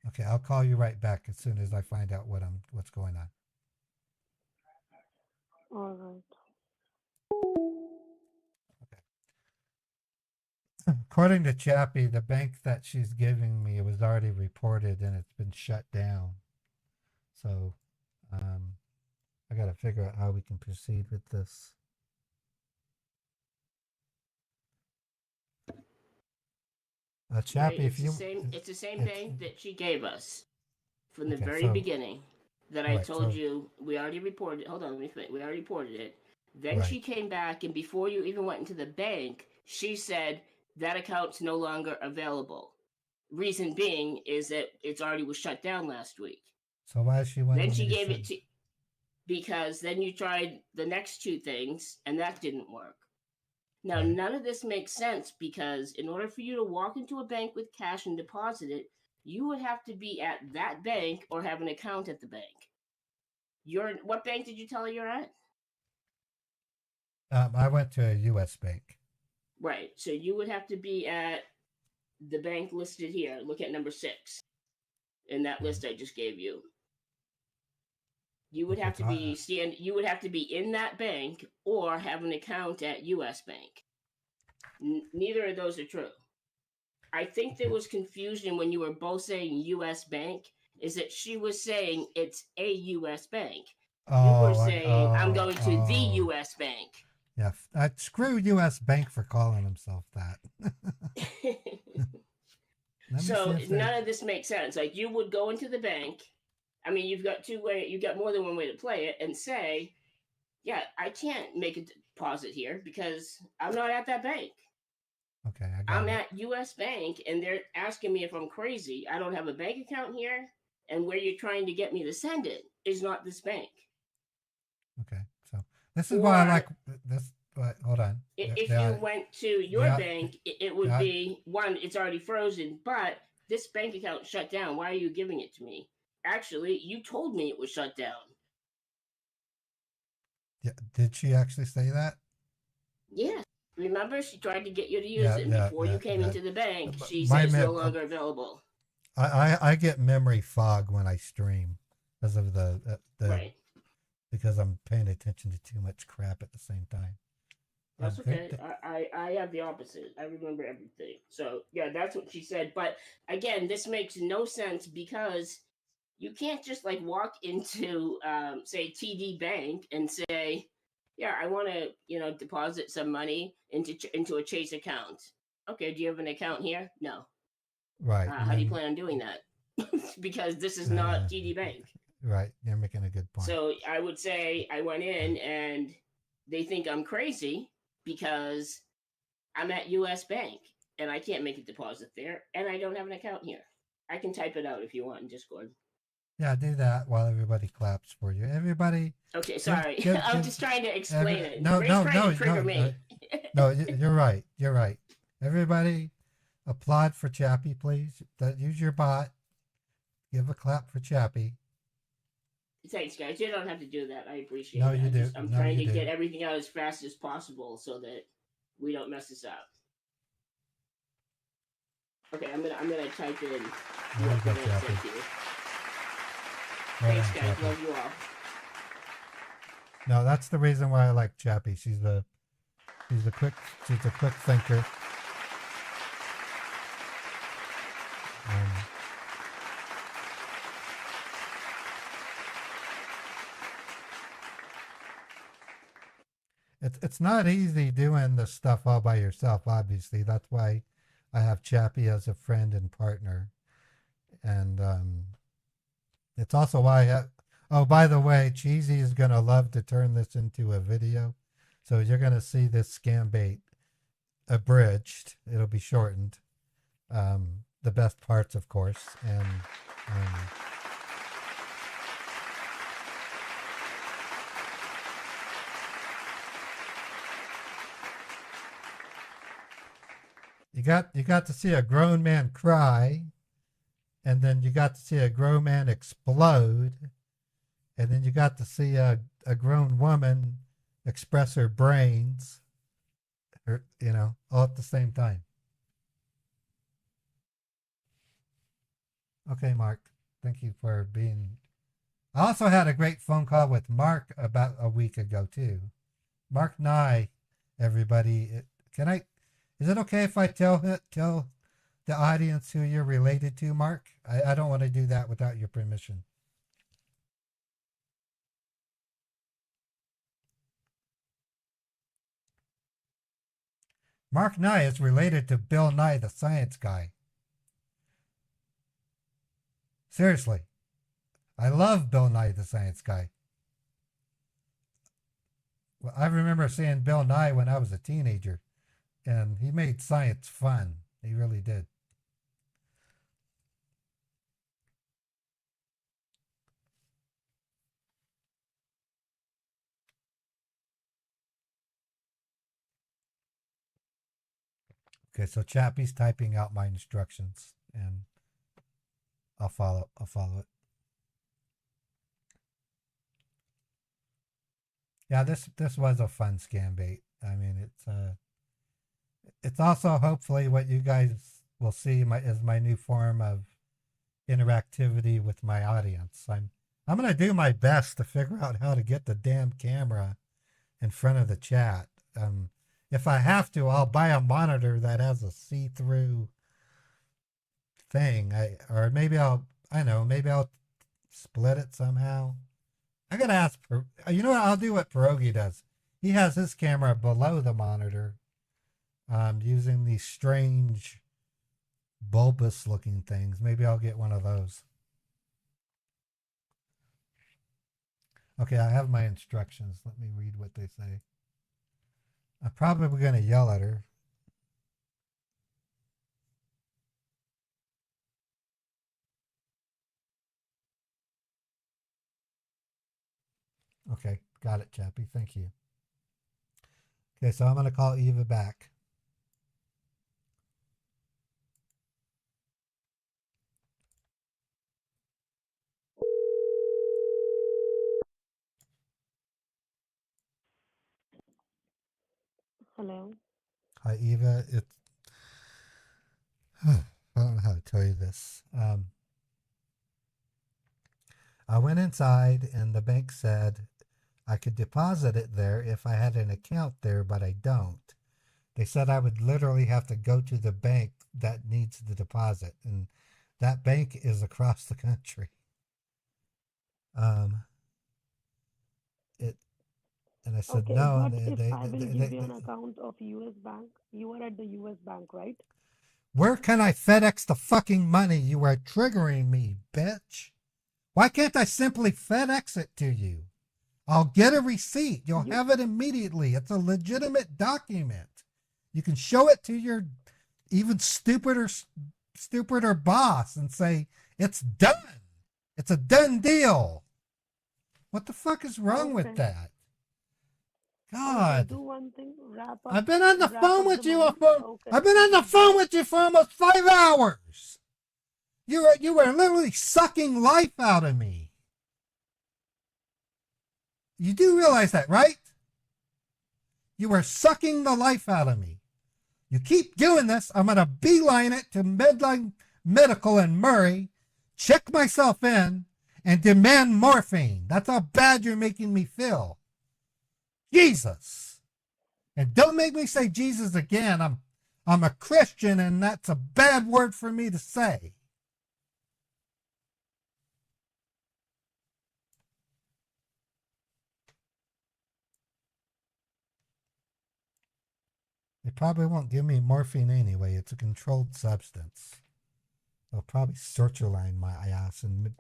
Okay, I'll call you right back as soon as I find out what's going on. All right. According to Chappie, the bank that she's giving me was already reported and it's been shut down. So I got to figure out how we can proceed with this. Chappie, Right, if you it's the same bank that she gave us from the okay, very so beginning. That I right, told so you we already reported. Hold on, let me finish. We already reported it. Then right, she came back, and before you even went into the bank, she said that account's no longer available. Reason being is that it's already was shut down last week. so why is she Then wanting she me to gave send? it to because then you tried the next two things and that didn't work. Now, Right, none of this makes sense because in order for you to walk into a bank with cash and deposit it, you would have to be at that bank or have an account at the bank. What bank did you tell her you're at? I went to a U.S. bank. Right. So you would have to be at the bank listed here. Look at number 6 in that list I just gave you. You would Okay, have to be you would have to be in that bank or have an account at US Bank. Neither of those are true. I think there was confusion when you were both saying US Bank, is that she was saying it's a US Bank. You were saying I'm going to the US Bank. Yeah, screw U.S. Bank for calling himself that. So none of this makes sense. Like you would go into the bank I mean, you've got more than one way to play it, and say, yeah, I can't make a deposit here because I'm not at that bank. Okay, I got I'm it. at US Bank, and they're asking me if I'm crazy. I don't have a bank account here, and where you're trying to get me to send it is not this bank. Okay, so this is why I Or like this. But hold on. if you went to your yeah, bank, it would yeah, be one, it's already frozen, but this bank account shut down. Why are you giving it to me? Actually, you told me it was shut down. yeah. Did she actually say that? Yeah. Remember, she tried to get you to use it, and before you came into the bank, she My said it's no longer available. I get memory fog when I stream because of the Right. because I'm paying attention to too much crap at the same time. That's okay. I have the opposite. I remember everything. So yeah, that's what she said. But again, this makes no sense because you can't just like walk into say TD Bank and say, yeah, I want to deposit some money into a Chase account. Okay, do you have an account here? No. Right. How do you plan on doing that? Because this is not TD Bank. Right. You're making a good point. So I would say I went in and they think I'm crazy because I'm at US Bank and I can't make a deposit there and I don't have an account here. I can type it out if you want in Discord. Yeah, do that while everybody claps for you. Everybody. Okay, sorry. I'm just trying to explain it. No, Ray's no, trying no, to trigger no, me. no. You're right. You're right. Everybody, applaud for Chappie, please. Use your bot. Give a clap for Chappie. Thanks, guys. You don't have to do that. I appreciate No, it. you do. I'm No, trying you to do. get everything out as fast as possible so that we don't mess this up. Okay, I'm gonna type in what the man said here. Thanks, guys. Love you all. No, that's the reason why I like Chappie. She's a quick thinker. It's not easy doing this stuff all by yourself, obviously. That's why I have Chappie as a friend and partner. And it's also why oh, by the way, Cheesy is going to love to turn this into a video. So you're going to see this Scambait abridged. It'll be shortened. The best parts, of course. And you got to see a grown man cry, and then you got to see a grown man explode, and then you got to see a grown woman express her brains, all at the same time. Okay, Mark, thank you for being. I also had a great phone call with Mark about a week ago too. Mark Nye, everybody. Is it okay if I tell the audience who you're related to, Mark? I don't want to do that without your permission. Mark Nye is related to Bill Nye, the science guy. Seriously. I love Bill Nye, the science guy. Well, I remember seeing Bill Nye when I was a teenager, and he made science fun. He really did. Okay, so Chappie's typing out my instructions, and I'll follow it. Yeah, this was a fun Scambait. I mean, it's also hopefully what you guys will see is my new form of interactivity with my audience. I'm gonna do my best to figure out how to get the damn camera in front of the chat. If I have to, I'll buy a monitor that has a see-through thing. Maybe I'll split it somehow. I gotta ask. You know what? I'll do what Pierogi does. He has his camera below the monitor, using these strange, bulbous-looking things. Maybe I'll get one of those. Okay, I have my instructions. Let me read what they say. I'm probably going to yell at her. Okay, got it, Chappie. Thank you. Okay, so I'm going to call Eva back. Hello. Hi, Eva. I don't know how to tell you this. I went inside and the bank said I could deposit it there if I had an account there, but I don't. They said I would literally have to go to the bank that needs the deposit, and that bank is across the country. It and I said Okay, no, and but if I will give you an account of US bank, you are at the US bank, right? Where can I FedEx the fucking money? You are triggering me, bitch. Why can't I simply FedEx it to you? I'll get a receipt. You'll have it immediately. It's a legitimate document. You can show it to your even stupider boss and say, it's done. It's a done deal. What the fuck is wrong with that? God. Okay, do one thing. Wrap up. I've been on the phone with you money. I've been on the phone with you for almost 5 hours. You were literally sucking life out of me. You do realize that, right? You were sucking the life out of me. You keep doing this, I'm going to beeline it to Medline Medical in Murray, check myself in, and demand morphine. That's how bad you're making me feel. Jesus. And don't make me say Jesus again. I'm a Christian, and that's a bad word for me to say. They probably won't give me morphine anyway. It's a controlled substance. They'll probably sertraline my ass and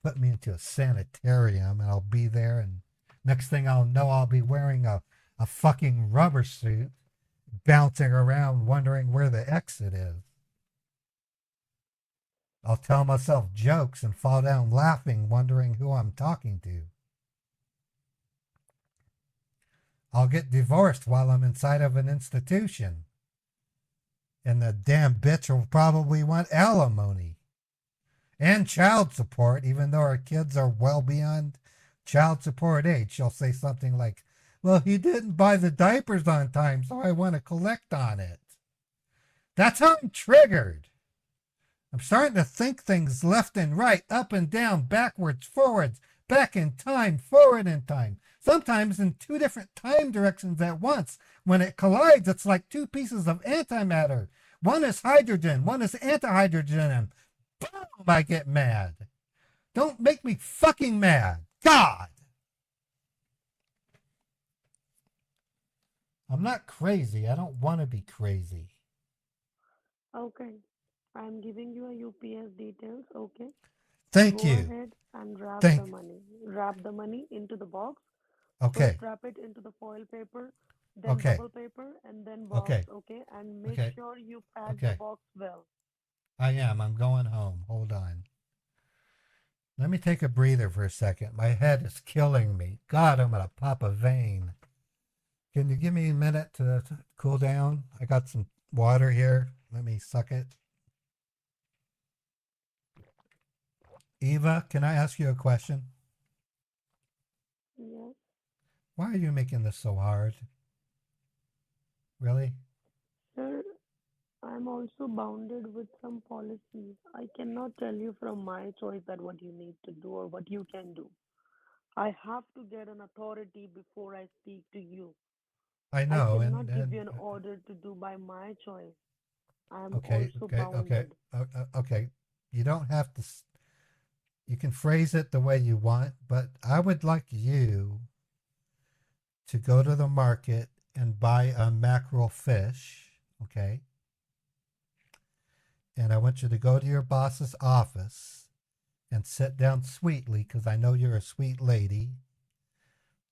put me into a sanitarium, and I'll be there, and next thing I'll know, I'll be wearing a fucking rubber suit, bouncing around wondering where the exit is. I'll tell myself jokes and fall down laughing, wondering who I'm talking to. I'll get divorced while I'm inside of an institution. And the damn bitch will probably want alimony. And child support, even though our kids are well beyond child support age. She'll say something like, well, he didn't buy the diapers on time, so I want to collect on it. That's how I'm triggered. I'm starting to think things left and right, up and down, backwards, forwards, back in time, forward in time. Sometimes in two different time directions at once. When it collides, it's like two pieces of antimatter. One is hydrogen, one is antihydrogen, and boom, I get mad. Don't make me fucking mad. God! I'm not crazy. I don't want to be crazy. Okay. I'm giving you a UPS details, okay? Thank you. Go ahead and wrap the money. Wrap the money into the box. Okay. First wrap it into the foil paper, then bubble paper, and then box, okay? And make sure you pack the box well. I am. I'm going home. Hold on. Let me take a breather for a second. My head is killing me. God, I'm going to pop a vein. Can you give me a minute to cool down? I got some water here. Let me suck it. Eva, can I ask you a question? Yes. Why are you making this so hard? Really? Sir, I'm also bounded with some policies. I cannot tell you from my choice that what you need to do or what you can do. I have to get an authority before I speak to you. I know. I cannot give you an order to do by my choice. I'm also bounded. Okay. You don't have to. You can phrase it the way you want, but I would like you to go to the market and buy a mackerel fish, okay? And I want you to go to your boss's office and sit down sweetly, because I know you're a sweet lady,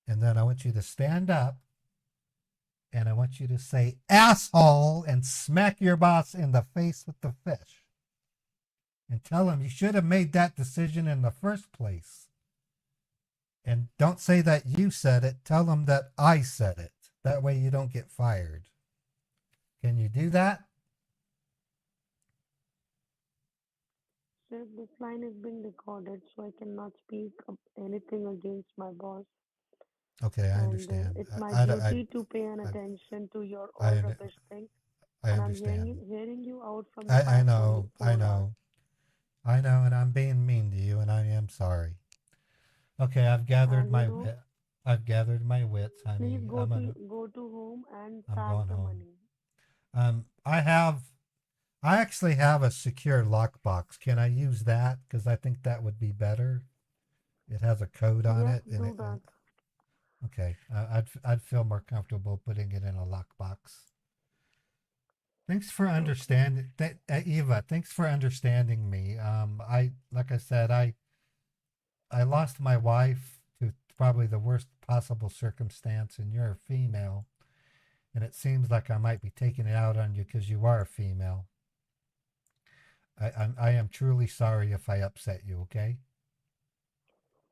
And then I want you to stand up and I want you to say asshole and smack your boss in the face with the fish. And tell him you should have made that decision in the first place. And don't say that you said it. Tell him that I said it. That way you don't get fired. Can you do that? Sir, this line is being recorded, so I cannot speak anything against my boss. Okay, I And understand. it's my I, duty to pay an I, attention to your I, all I, rubbish things. I And I'm understand. hearing you out from the I past know, 24 I hours. know. I know, and I'm being mean to you, and I am sorry. Okay, I've gathered And my you know, I've gathered my wits, please honey. go to home and I'm pack going the home. money. I actually have a secure lockbox. Can I use that? Because I think that would be better. It has a code on Yes, it, and do that. okay, I'd feel more comfortable putting it in a lockbox. Thanks for understanding, Eva. Thanks for understanding me. Like I said, I lost my wife to probably the worst possible circumstance, and you're a female, and it seems like I might be taking it out on you because you are a female. I am truly sorry if I upset you. Okay.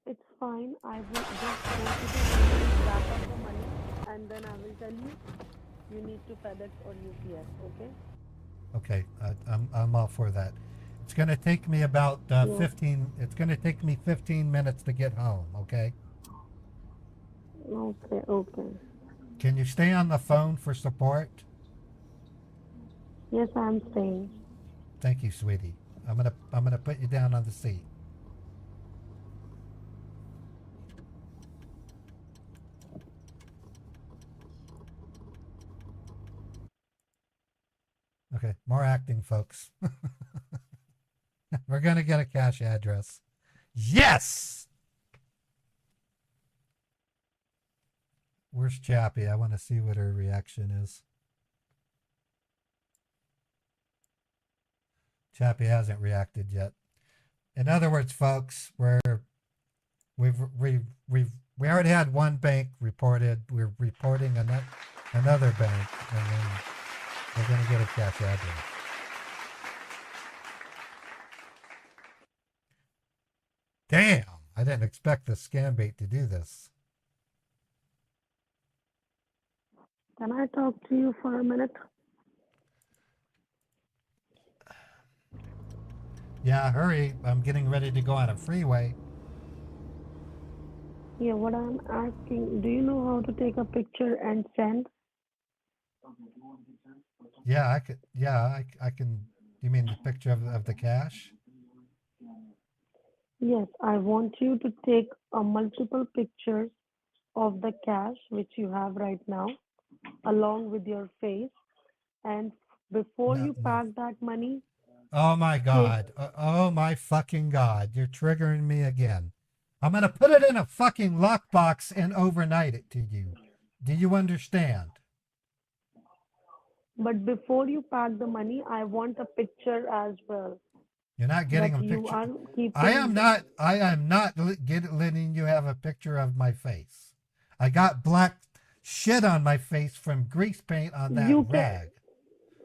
It's fine. I will just go to the home, wrap up the money, and then I will tell you you need to FedEx or UPS. Okay? Okay, I'm all for that. It's gonna take me about Yeah. 15. It's gonna take me 15 minutes to get home. Okay. Okay. Can you stay on the phone for support? Yes, I'm staying. Thank you, sweetie. I'm gonna put you down on the seat. Okay, more acting, folks. We're gonna get a cash address. Yes. Where's Chappie? I want to see what her reaction is. Chappie hasn't reacted yet. In other words, folks, we already had one bank reported. We're reporting another bank, and then we're going to get a cash address. Damn! I didn't expect the Scambait to do this. Can I talk to you for a minute? Yeah, hurry. I'm getting ready to go on a freeway. Yeah, what I'm asking, do you know how to take a picture and send? Yeah, I could. Yeah, I can. You mean the picture of the cash? Yes, I want you to take multiple pictures of the cash which you have right now, along with your face. And before No, you no. pack that money, Oh my God. Oh my fucking God. You're triggering me again. I'm going to put it in a fucking lockbox and overnight it to you. Do you understand? but before you pack the money, I want a picture as well. You're not getting That a you picture. are keeping. I am not letting you have a picture of my face. I got black shit on my face from grease paint on that You rag.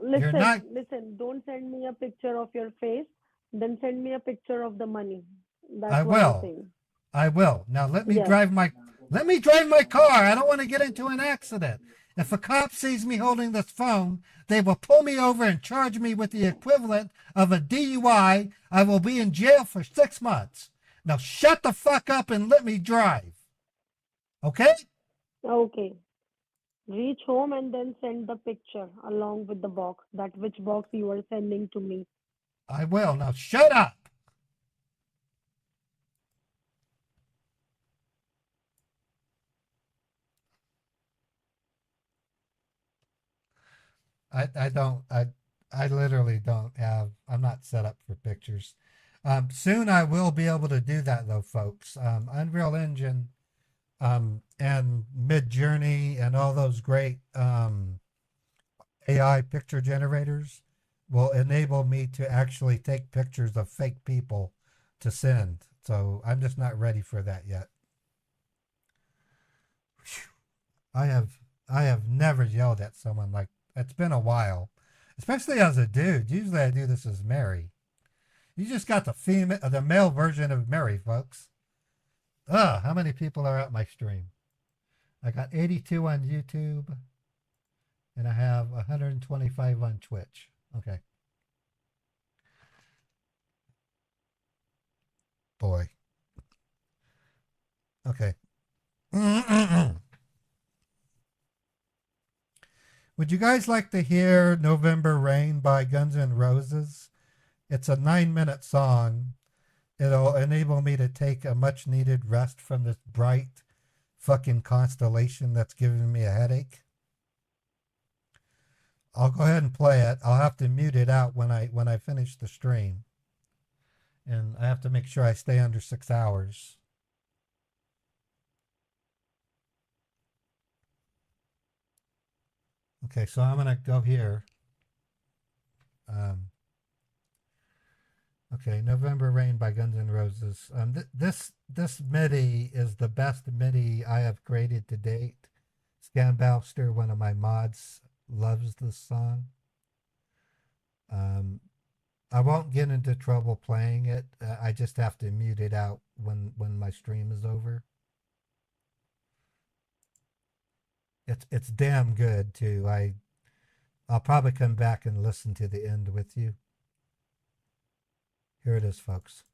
can listen. Don't send me a picture of your face. Then send me a picture of the money. That's I what I'm will. saying. I will. Now let me Yes. drive my car. I don't want to get into an accident. If a cop sees me holding this phone, they will pull me over and charge me with the equivalent of a DUI. I will be in jail for 6 months. Now shut the fuck up and let me drive. Okay? Okay. Reach home and then send the picture along with the box. That which box you are sending to me. I will. Now shut up. I literally don't have, I'm not set up for pictures. Soon I will be able to do that though, folks. Unreal Engine and Mid-Journey and all those great AI picture generators will enable me to actually take pictures of fake people to send. So I'm just not ready for that yet. I have never yelled at someone like it's been a while, especially as a dude. Usually I do this as Mary. You just got the male version of Mary, folks. How many people are at my stream? I got 82 on YouTube, and I have 125 on Twitch. Okay. Boy. Okay. Would you guys like to hear November Rain by Guns N' Roses? It's a 9-minute song. It'll enable me to take a much needed rest from this bright fucking constellation that's giving me a headache. I'll go ahead and play it. I'll have to mute it out when I finish the stream. And I have to make sure I stay under 6 hours. Okay, so I'm going to go here. Okay, November Rain by Guns N' Roses. This MIDI is the best MIDI I have created to date. Scambaits, one of my mods, loves this song. I won't get into trouble playing it. I just have to mute it out when my stream is over. It's damn good too. I'll probably come back and listen to the end with you. Here it is, folks.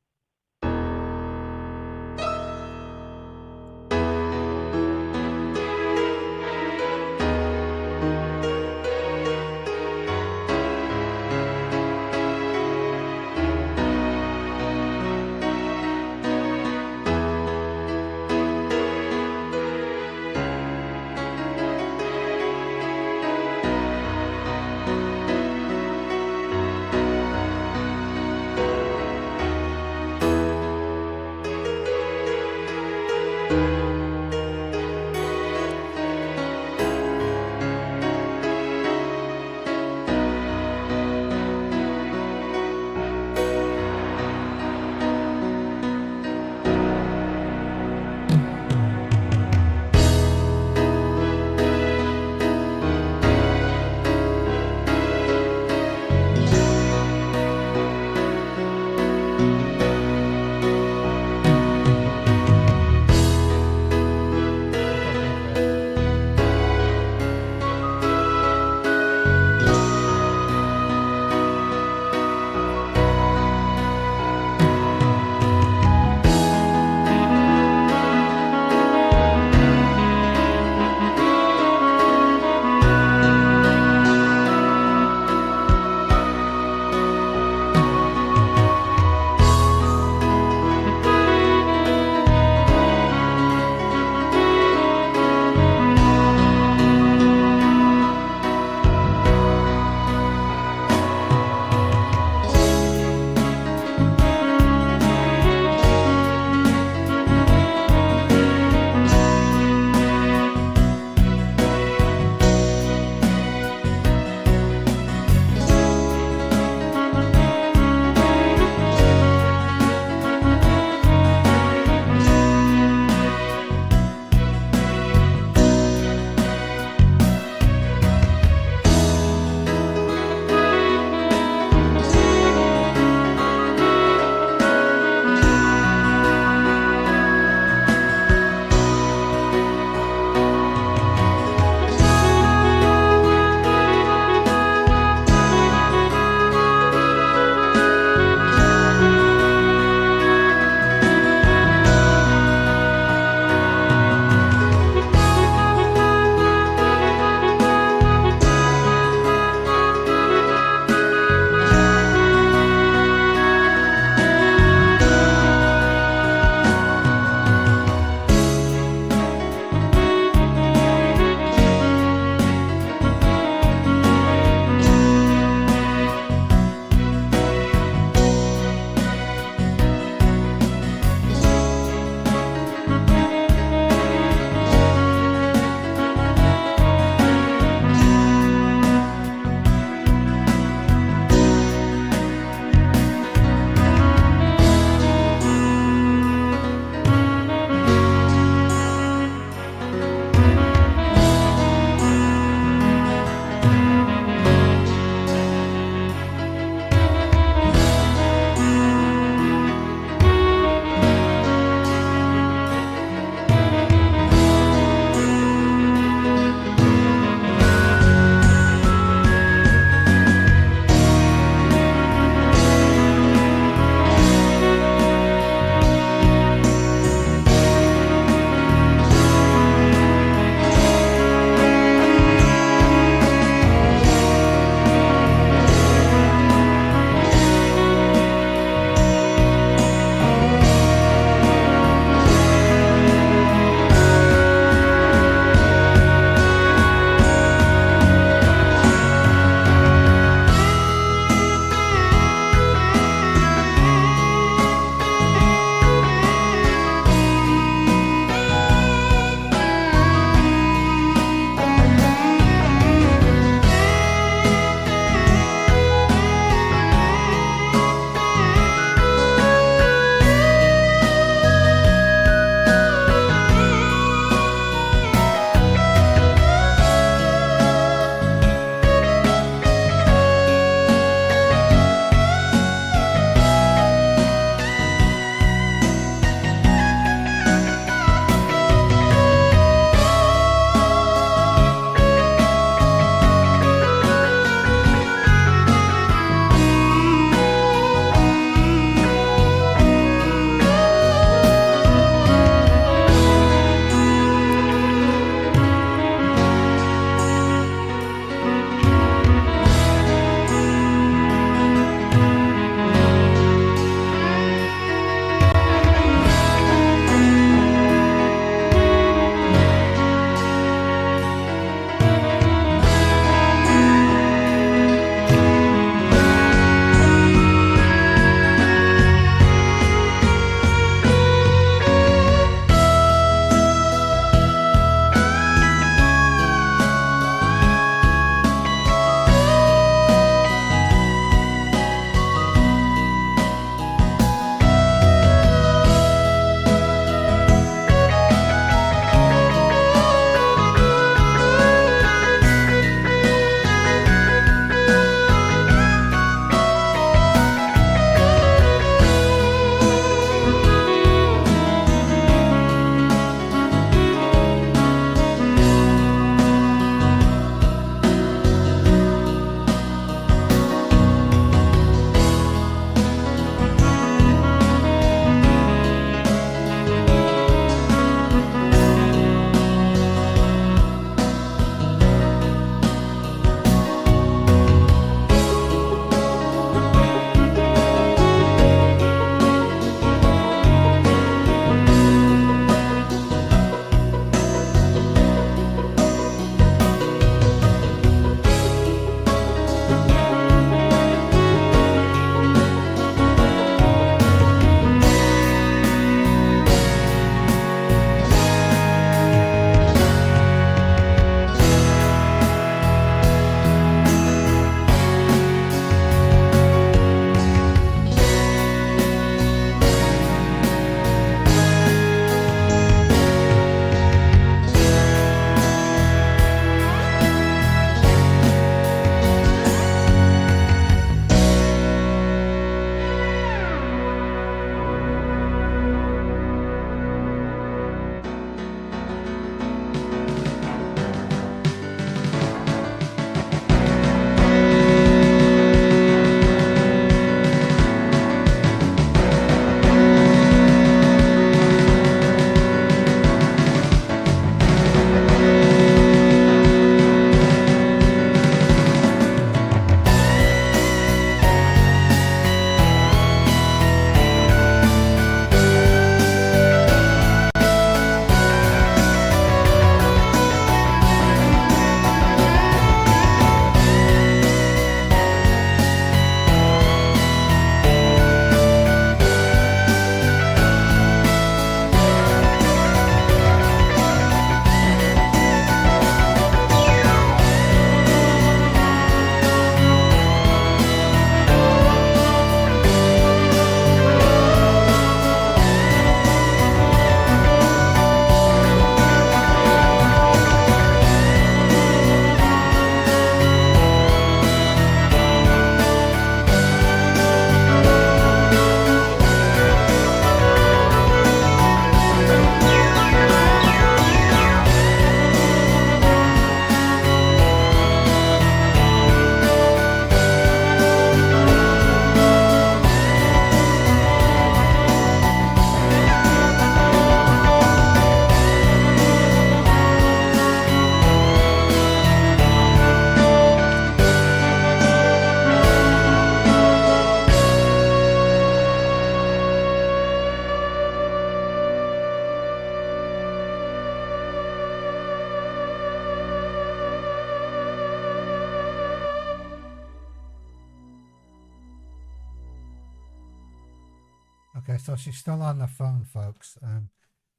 Okay, so she's still on the phone, folks.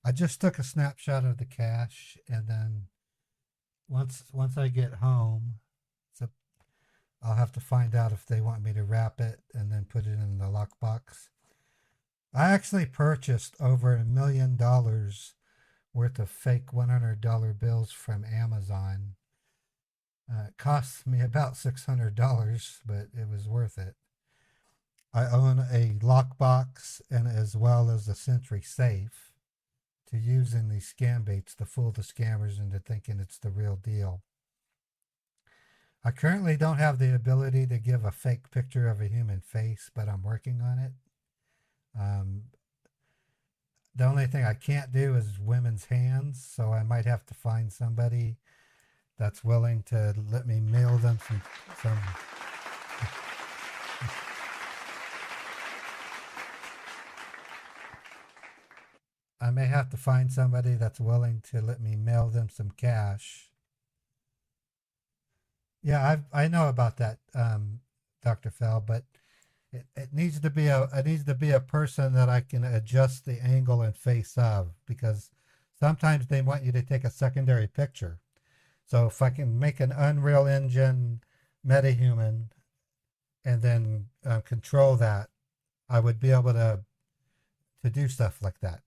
I just took a snapshot of the cache, and then once I get home, so I'll have to find out if they want me to wrap it and then put it in the lockbox. I actually purchased over $1 million worth of fake $100 bills from Amazon. It cost me about $600, but it was worth it. I own a lockbox and as well as a Sentry safe to use in these Scambaits to fool the scammers into thinking it's the real deal. I currently don't have the ability to give a fake picture of a human face, but I'm working on it. The only thing I can't do is women's hands, so I might have to find somebody that's willing to let me mail them some I may have to find somebody that's willing to let me mail them some cash. Yeah, I know about that, Dr. Fell, but it needs to be a person that I can adjust the angle and face of, because sometimes they want you to take a secondary picture. So if I can make an Unreal Engine metahuman and then control that, I would be able to do stuff like that.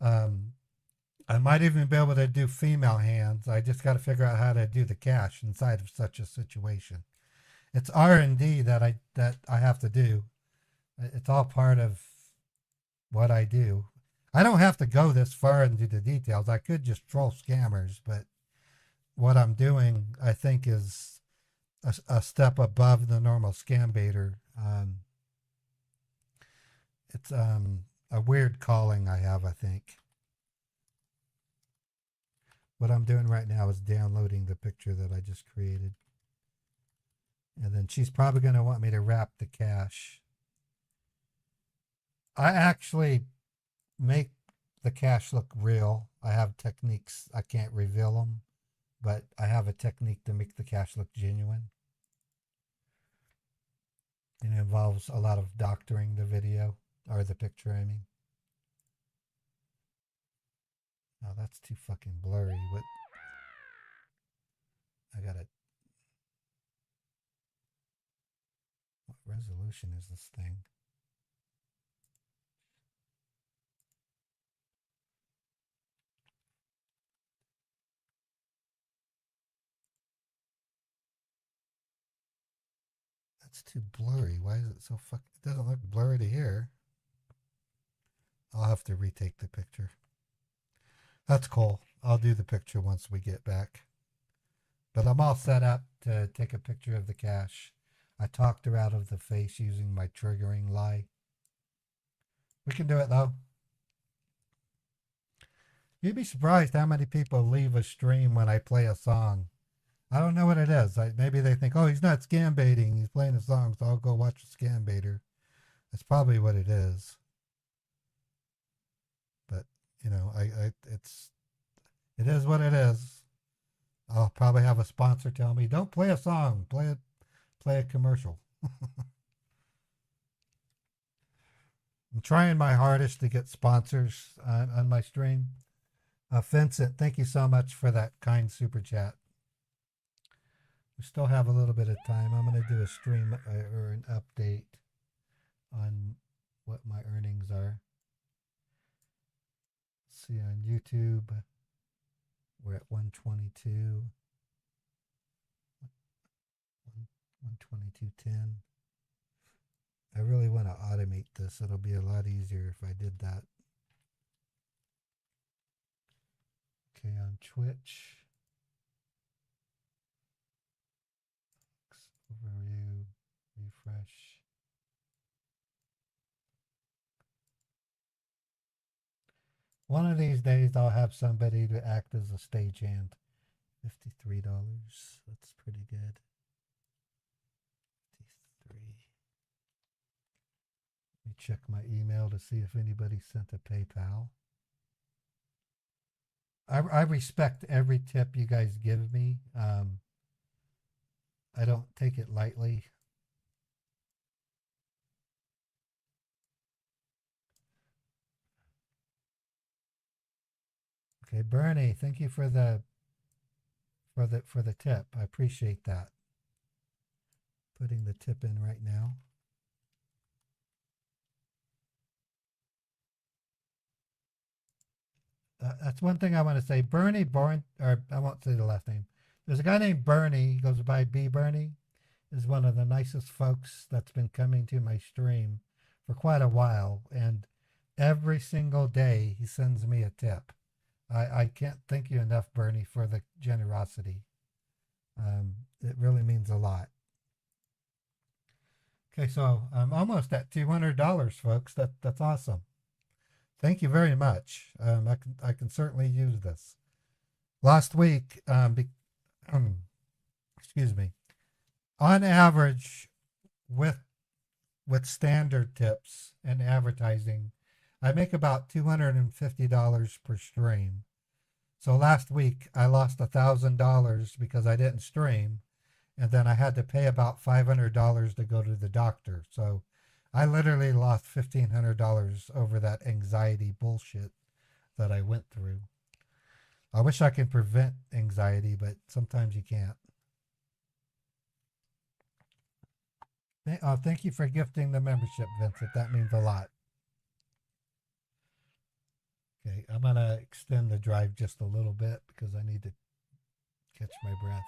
I might even be able to do female hands. I just got to figure out how to do the cache inside of such a situation. It's R&D that I have to do. It's all part of what I do. I don't have to go this far into the details. I could just troll scammers, but what I'm doing, I think, is a step above the normal scam baiter. It's a weird calling I have, I think. What I'm doing right now is downloading the picture that I just created. And then she's probably going to want me to wrap the cache. I actually make the cache look real. I have techniques. I can't reveal them, but I have a technique to make the cache look genuine. And it involves a lot of doctoring the video, or the picture, I mean. Oh, that's too fucking blurry. What? I gotta... What resolution is this thing? That's too blurry. Why is it so fucking... It doesn't look blurry to here. I'll have to retake the picture. That's cool. I'll do the picture once we get back. But I'm all set up to take a picture of the cache. I talked her out of the face using my triggering lie. We can do it though. You'd be surprised how many people leave a stream when I play a song. I don't know what it is. Maybe they think, oh, he's not scam baiting. He's playing a song, so I'll go watch a scam baiter. That's probably what it is. But, you know, it is what it is. I'll probably have a sponsor tell me, don't play a song, play a commercial. I'm trying my hardest to get sponsors on my stream. Vincent, thank you so much for that kind super chat. We still have a little bit of time. I'm going to do a stream or an update on what my earnings are. Let's see, on YouTube, we're at 122. 122.10. I really want to automate this. It'll be a lot easier if I did that. Okay, on Twitch. Overview, refresh. One of these days I'll have somebody to act as a stagehand. $53. That's pretty good. 53. Let me check my email to see if anybody sent a PayPal. I respect every tip you guys give me. I don't take it lightly. Okay, Bernie, thank you for the tip. I appreciate that. Putting the tip in right now. That's one thing I want to say. Bernie Born, or I won't say the last name. There's a guy named Bernie. He goes by B Bernie. Is one of the nicest folks that's been coming to my stream for quite a while, and every single day he sends me a tip. I can't thank you enough, Bernie, for the generosity. It really means a lot. Okay, so I'm almost at $200, folks. That's awesome. Thank you very much. I can certainly use this. Last week, excuse me. On average, with standard tips and advertising, I make about $250 per stream. So last week I lost $1,000 because I didn't stream, and then I had to pay about $500 to go to the doctor. So I literally lost $1,500 over that anxiety bullshit that I went through. I wish I could prevent anxiety, but sometimes you can't. Thank you for gifting the membership, Vincent. That means a lot. Okay, I'm going to extend the drive just a little bit because I need to catch my breath.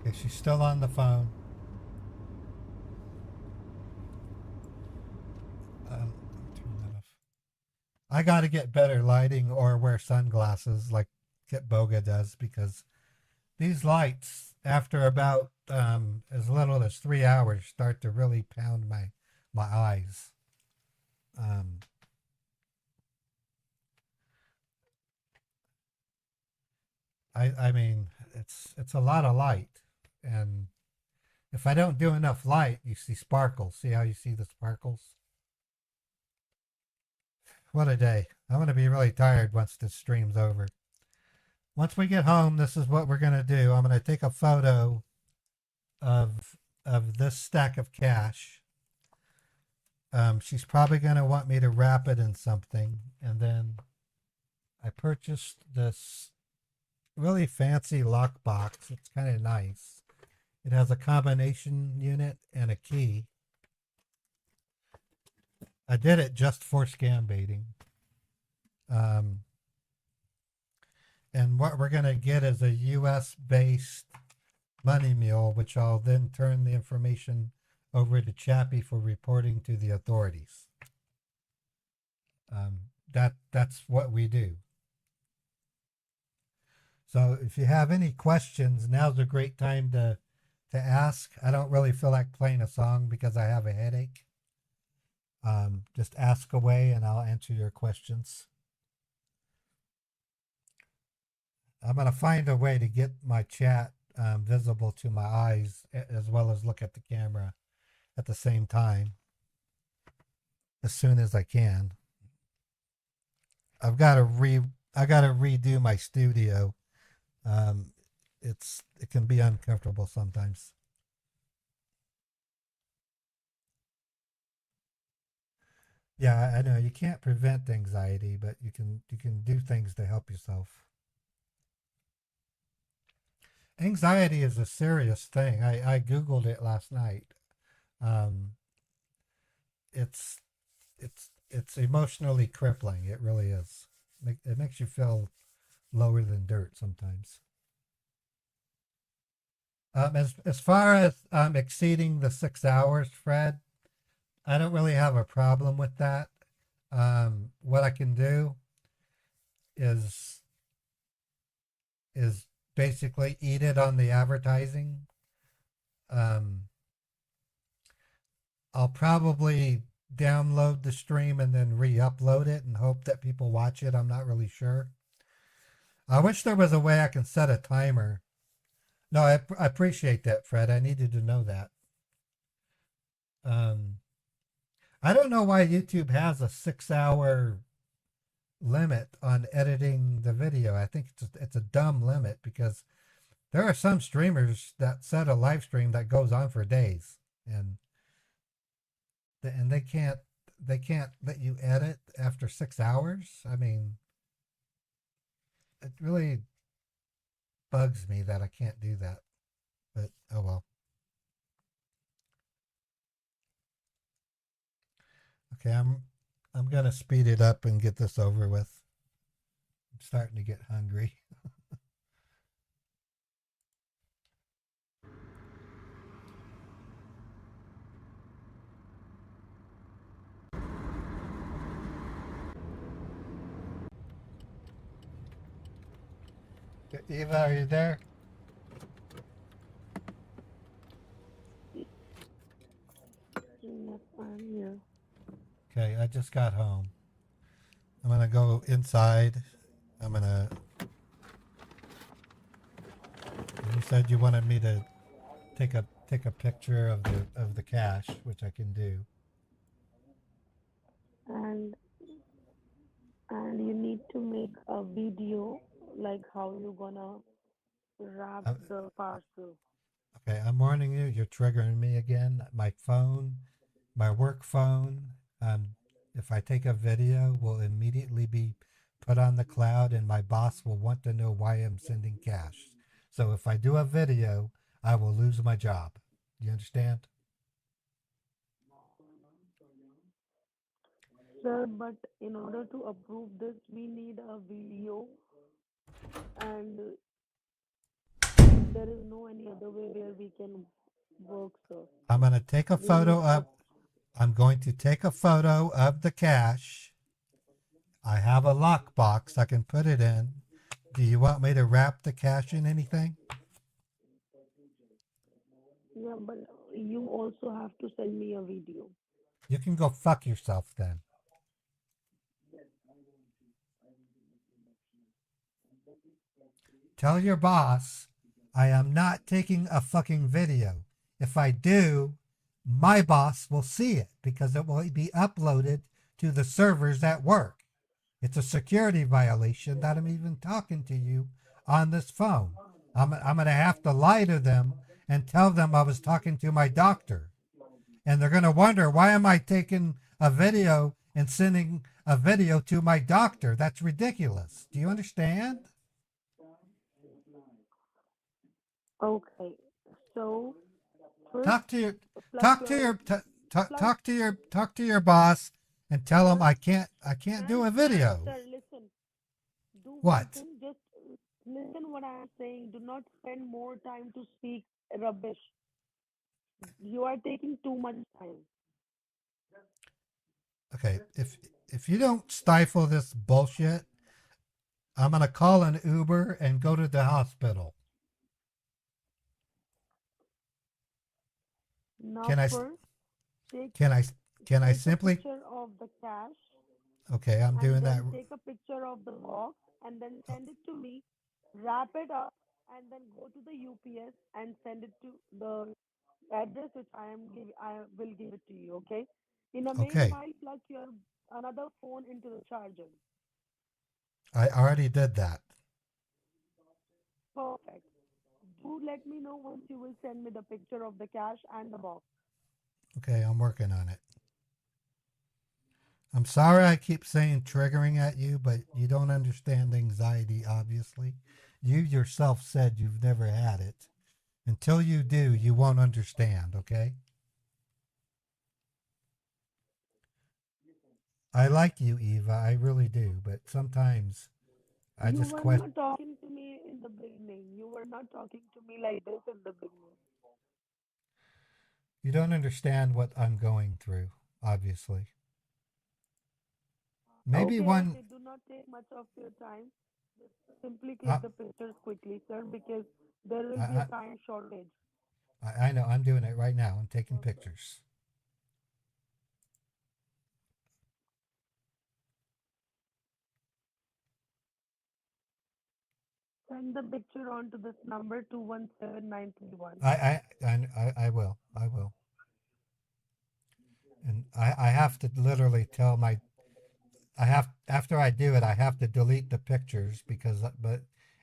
Okay, she's still on the phone. Turn that off. I got to get better lighting or wear sunglasses like Kit Boga does, because these lights, after about as little as 3 hours, start to really pound my eyes. I mean, it's a lot of light, and if I don't do enough light, you see sparkles. See how you see the sparkles? What a day. I'm going to be really tired once this stream's over. Once we get home, this is what we're going to do. I'm going to take a photo of this stack of cash. She's probably going to want me to wrap it in something. And then I purchased this really fancy lockbox. It's kind of nice. It has a combination unit and a key. I did it just for scam baiting. And what we're going to get is a US-based money mule, which I'll then turn the information over to Chappie for reporting to the authorities. That's what we do. So if you have any questions, now's a great time to ask. I don't really feel like playing a song because I have a headache. Just ask away and I'll answer your questions. I'm going to find a way to get my chat visible to my eyes, as well as look at the camera at the same time as soon as I can. I got to redo my studio. It can be uncomfortable sometimes. Yeah, I know you can't prevent anxiety, but you can do things to help yourself. Anxiety is a serious thing. I Googled it last night. It's emotionally crippling. It really is. It makes you feel lower than dirt sometimes. As far as exceeding the 6 hours, Fred, I don't really have a problem with that. What I can do is basically eat it on the advertising. I'll probably download the stream and then re-upload it and hope that people watch it. I'm not really sure. I wish there was a way I can set a timer. No, I appreciate that, Fred. I needed to know that. I don't know why YouTube has a 6 hour limit on editing the video. I think it's a dumb limit because there are some streamers that set a live stream that goes on for days, and they can't let you edit after 6 hours. I mean, it really bugs me that I can't do that. But oh well. Okay, I'm gonna speed it up and get this over with. I'm starting to get hungry. Eva, are you there? Yes, I'm here. Okay, I just got home. I'm gonna go inside. I'm gonna. You said you wanted me to take a picture of the cache, which I can do. And you need to make a video like how you gonna wrap the parcel. Okay, I'm warning you. You're triggering me again. My phone, my work phone. If I take a video, will immediately be put on the cloud, and my boss will want to know why I'm sending cash. So if I do a video, I will lose my job. Do you understand? Sir, but in order to approve this, we need a video, and there is no any other way where we can work, sir. I'm going to take a photo of. I'm going to take a photo of the cache. I have a lockbox I can put it in. Do you want me to wrap the cache in anything? Yeah, but you also have to send me a video. You can go fuck yourself then. Tell your boss I am not taking a fucking video. If I do, my boss will see it because it will be uploaded to the servers at work. It's a security violation that I'm even talking to you on this phone. I'm going to have to lie to them and tell them I was talking to my doctor. And they're going to wonder, why am I taking a video and sending a video to my doctor? That's ridiculous. Do you understand? Okay, so Talk to your boss and tell him I can't do a video. Sir, listen. Do What? Just listen what I am saying. Do not spend more time to speak rubbish. You are taking too much time. Okay, if you don't stifle this bullshit, I'm gonna call an Uber and go to the hospital. Now Can I first, can I simply? Take a picture of the cash. Okay, I'm doing that. Take a picture of the box and then send it to me. Wrap it up and then go to the UPS and send it to the address which I will give it to you. Okay. In a Okay. meanwhile, plug your another phone into the charger. I already did that. Perfect. Do let me know once you will send me the picture of the cash and the box. Okay, I'm working on it. I'm sorry I keep saying triggering at you, but you don't understand anxiety, obviously. You yourself said you've never had it. Until you do, you won't understand, okay? I like you, Eva. I really do, but sometimes I just question. You were not talking to me in the beginning. You were not talking to me like this in the beginning. You don't understand what I'm going through, obviously. Maybe one. Do not take much of your time. Just simply click the pictures quickly, sir, because there will be a time shortage. I know. I'm doing it right now. I'm taking pictures. Send the picture on to this number 217931. I will. And I have to literally tell my I have after I do it, I have to delete the pictures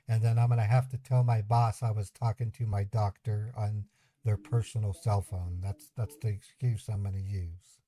and then I'm gonna have to tell my boss I was talking to my doctor on their personal cell phone. That's the excuse I'm gonna use.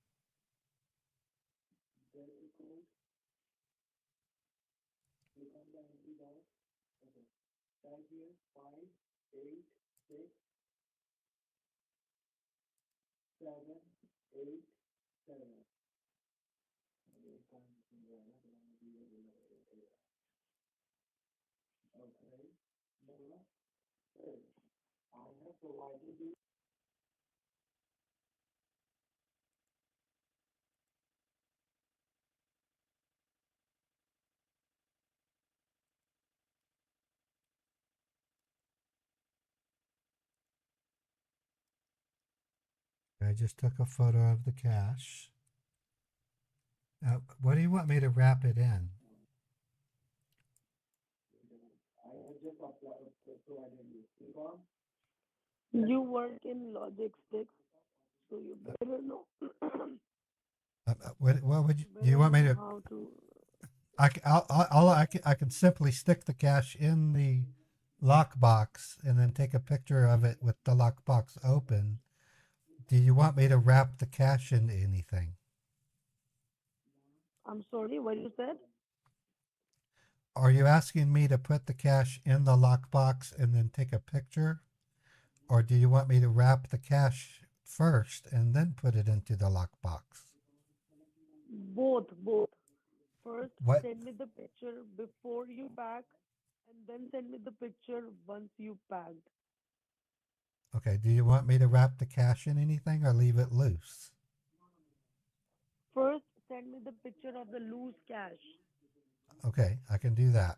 I just took a photo of the cache. What do you want me to wrap it in? You work in logistics, so you better know. What would you, do you Better want me know to? how to. I can simply stick the cache in the lockbox and then take a picture of it with the lockbox open. Do you want me to wrap the cache in anything? I'm sorry, what you said? Are you asking me to put the cache in the lockbox and then take a picture? Or do you want me to wrap the cache first and then put it into the lockbox? Both, both. First, What? send me the picture before you pack, and then send me the picture once you packed. Okay, do you want me to wrap the cache in anything or leave it loose? First, send me the picture of the loose cash. Okay, I can do that.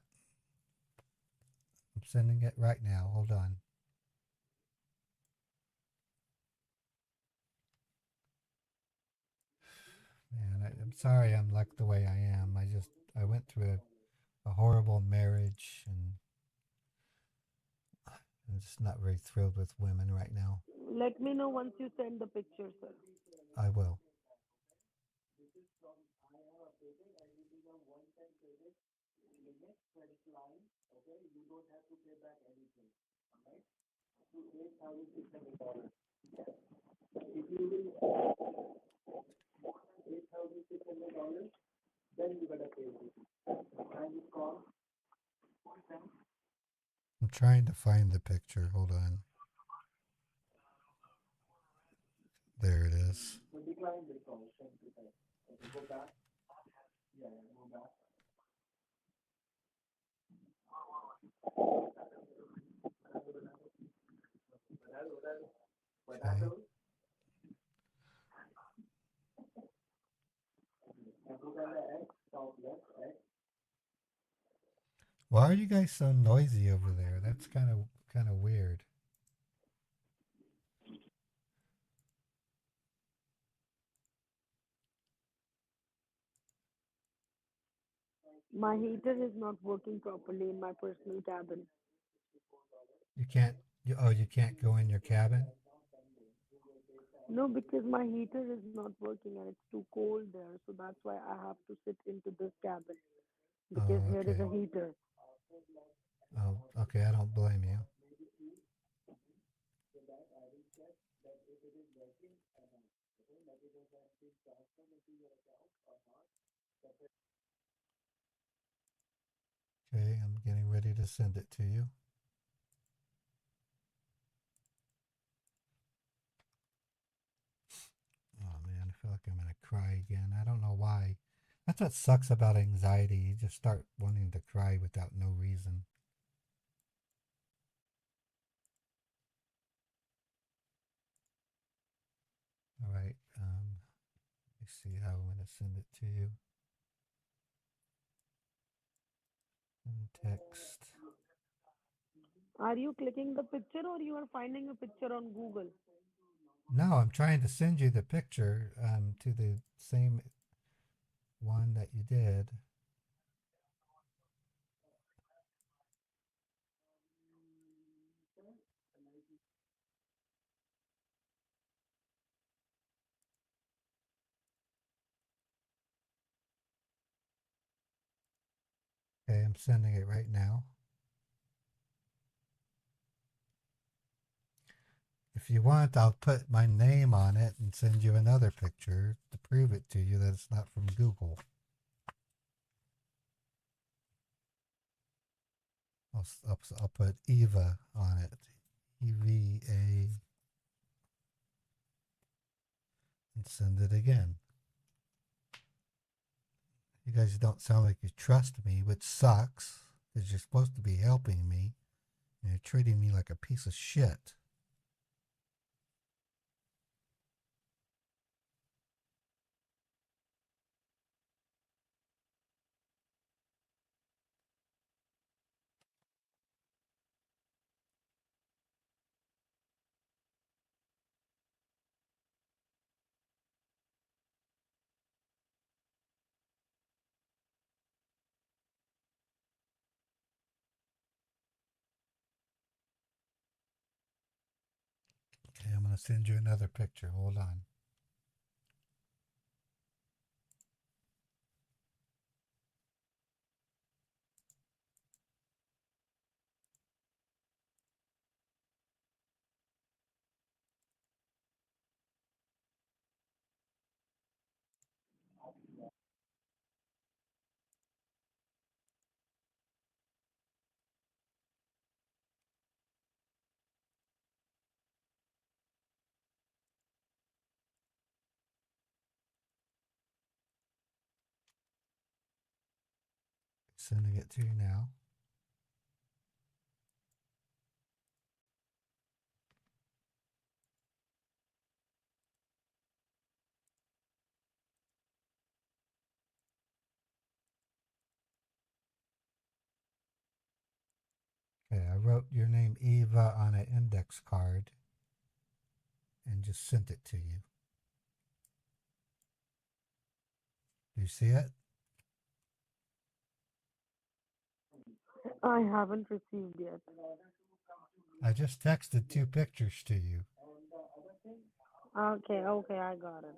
I'm sending it right now. Hold on. Man, I'm sorry I'm like the way I am. I went through a horrible marriage and I'm just not very thrilled with women right now. Let me know once you send the picture, sir. I will. I'm trying to find the picture. Hold on. There it is. Okay. Why are you guys so noisy over there? That's kind of weird. My heater is not working properly in my personal cabin. You can't you can't go in your cabin? No, because my heater is not working and it's too cold there, so that's why I have to sit into this cabin because Oh, here is a okay. heater. Oh, okay, I don't blame you. Okay, I'm getting ready to send it to you. Oh man, I feel like I'm gonna cry again. I don't know why. That's what sucks about anxiety. You just start wanting to cry without no reason. All right. Let me see how I'm gonna send it to you. In text. Are you clicking the picture or you are finding a picture on Google? No, I'm trying to send you the picture to the same one that you did. I'm sending it right now. If you want, I'll put my name on it and send you another picture to prove it to you that it's not from Google. I'll put Eva on it. EVA. And send it again. You guys don't sound like you trust me, which sucks, because you're supposed to be helping me, and you're treating me like a piece of shit. Okay, I'm going to send you another picture. Hold on. Sending it to you now. Okay, I wrote your name Eva on an index card and just sent it to you. Do you see it? I haven't received yet. I just texted 2 pictures to you. Okay, I got it.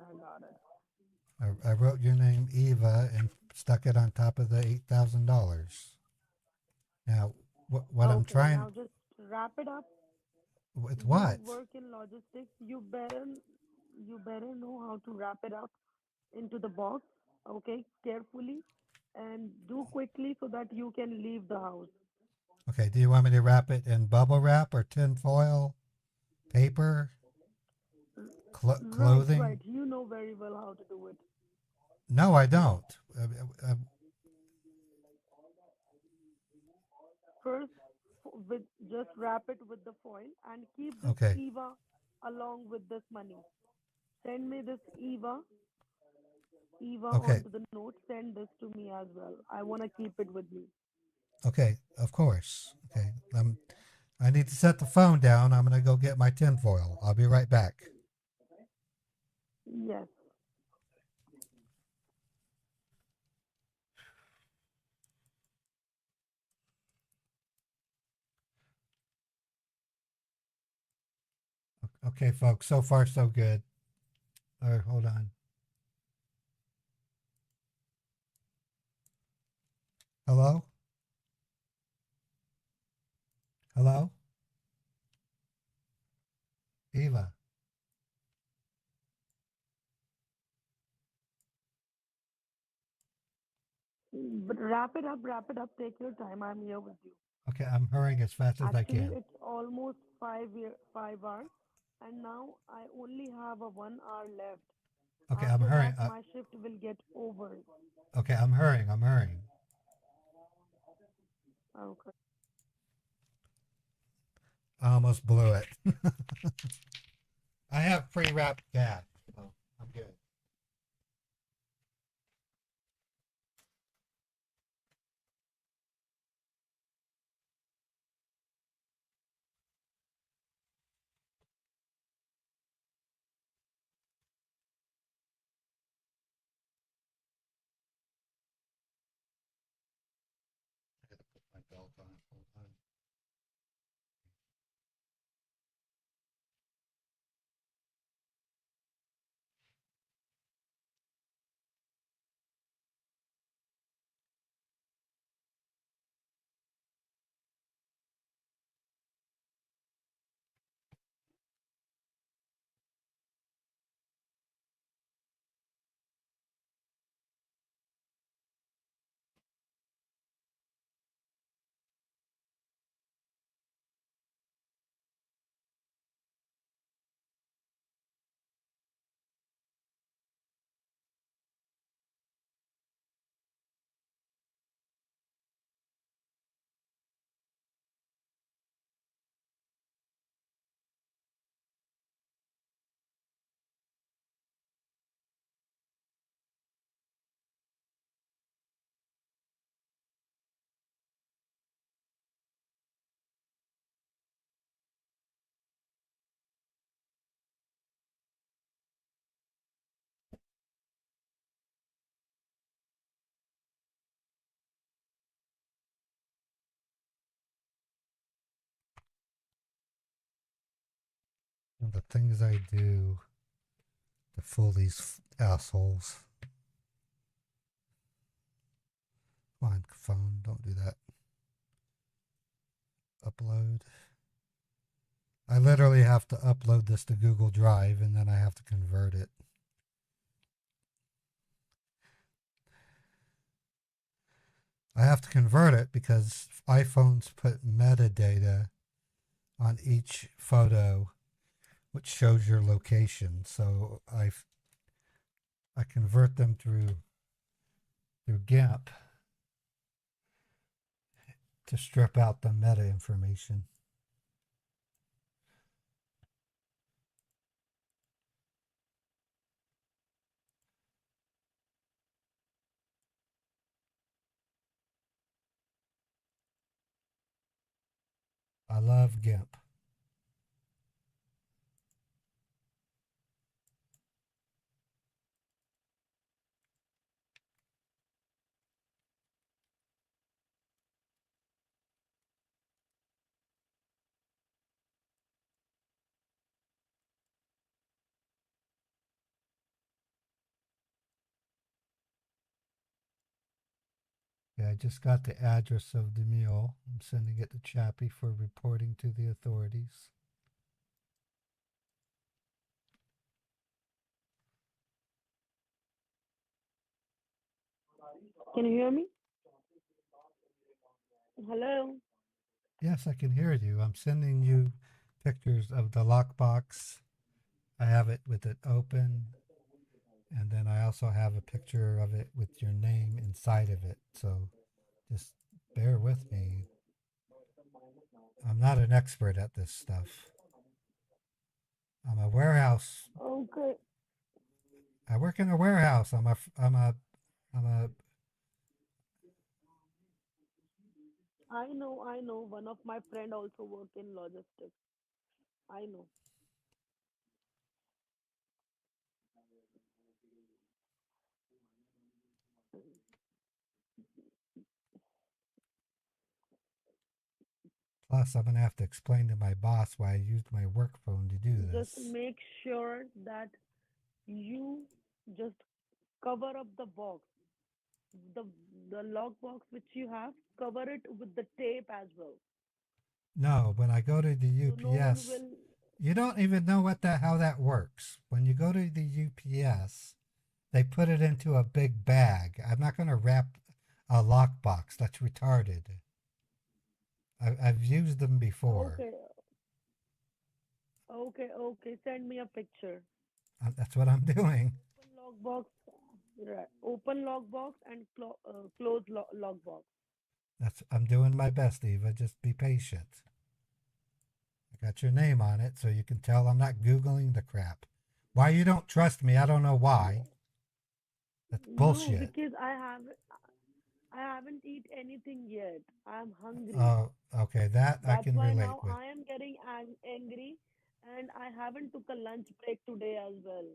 I wrote your name Eva and stuck it on top of the $8,000. Now, what I'm trying... Now just wrap it up. With You what? work in logistics. You better know how to wrap it up into the box, okay, carefully, and do quickly so that you can leave the house. Okay, do you want me to wrap it in bubble wrap or tin foil, paper, clothing? Right. You know very well how to do it. No, I don't. First, with just wrap it with the foil and keep this Okay. Eva along with this money. Send me this Eva Okay. onto the note. Send this to me as well. I want to keep it with me. Okay, of course. Okay, I need to set the phone down. I'm going to go get my tin foil. I'll be right back. Yes. Okay, folks, so far so good. All right, hold on. Hello? Hello? Eva? But wrap it up. Take your time. I'm here with you. Okay, I'm hurrying as fast as I Actually, can. it's almost 5 hours, and now I only have a 1 hour left. Okay, After I'm hurrying. that, my shift will get over. Okay, I'm hurrying. Okay. I almost blew it. I have pre-wrapped gas, so I'm good. I gotta put my belt on. Hold on. And the things I do to fool these assholes. Come on, phone, don't do that. Upload. I literally have to upload this to Google Drive and then I have to convert it. I have to convert it because iPhones put metadata on each photo which shows your location. So I convert them through GIMP to strip out the meta information. I love GIMP. Yeah, I just got the address of the mule. I'm sending it to Chappie for reporting to the authorities. Can you hear me? Hello? Yes, I can hear you. I'm sending you pictures of the lockbox. I have it with it open. And then I also have a picture of it with your name inside of it. So just bear with me. I'm not an expert at this stuff. I'm a warehouse. Okay. I work in a warehouse. I'm a I know. One of my friend also work in logistics. I know. plus I'm gonna have to explain to my boss why I used my work phone to do Just this. make sure that you just cover up the box. The the lock box which you have, cover it with the tape as well. No, when I go to the So no one UPS, will. you don't even know how that works. When you go to the UPS, they put it into a big bag. I'm not going to wrap a lockbox. That's retarded. I've used them before. Okay, okay. Send me a picture. That's what I'm doing. Open lock box, right? Open lock box and close lock box. I'm doing my best, Eva. Just be patient. I got your name on it, so you can tell I'm not Googling the crap. Why you don't trust me, I don't know why. That's No, bullshit. because I haven't eat anything yet. I'm hungry. Oh, okay, that I That's can why relate now with. I am getting angry, and I haven't took a lunch break today as well.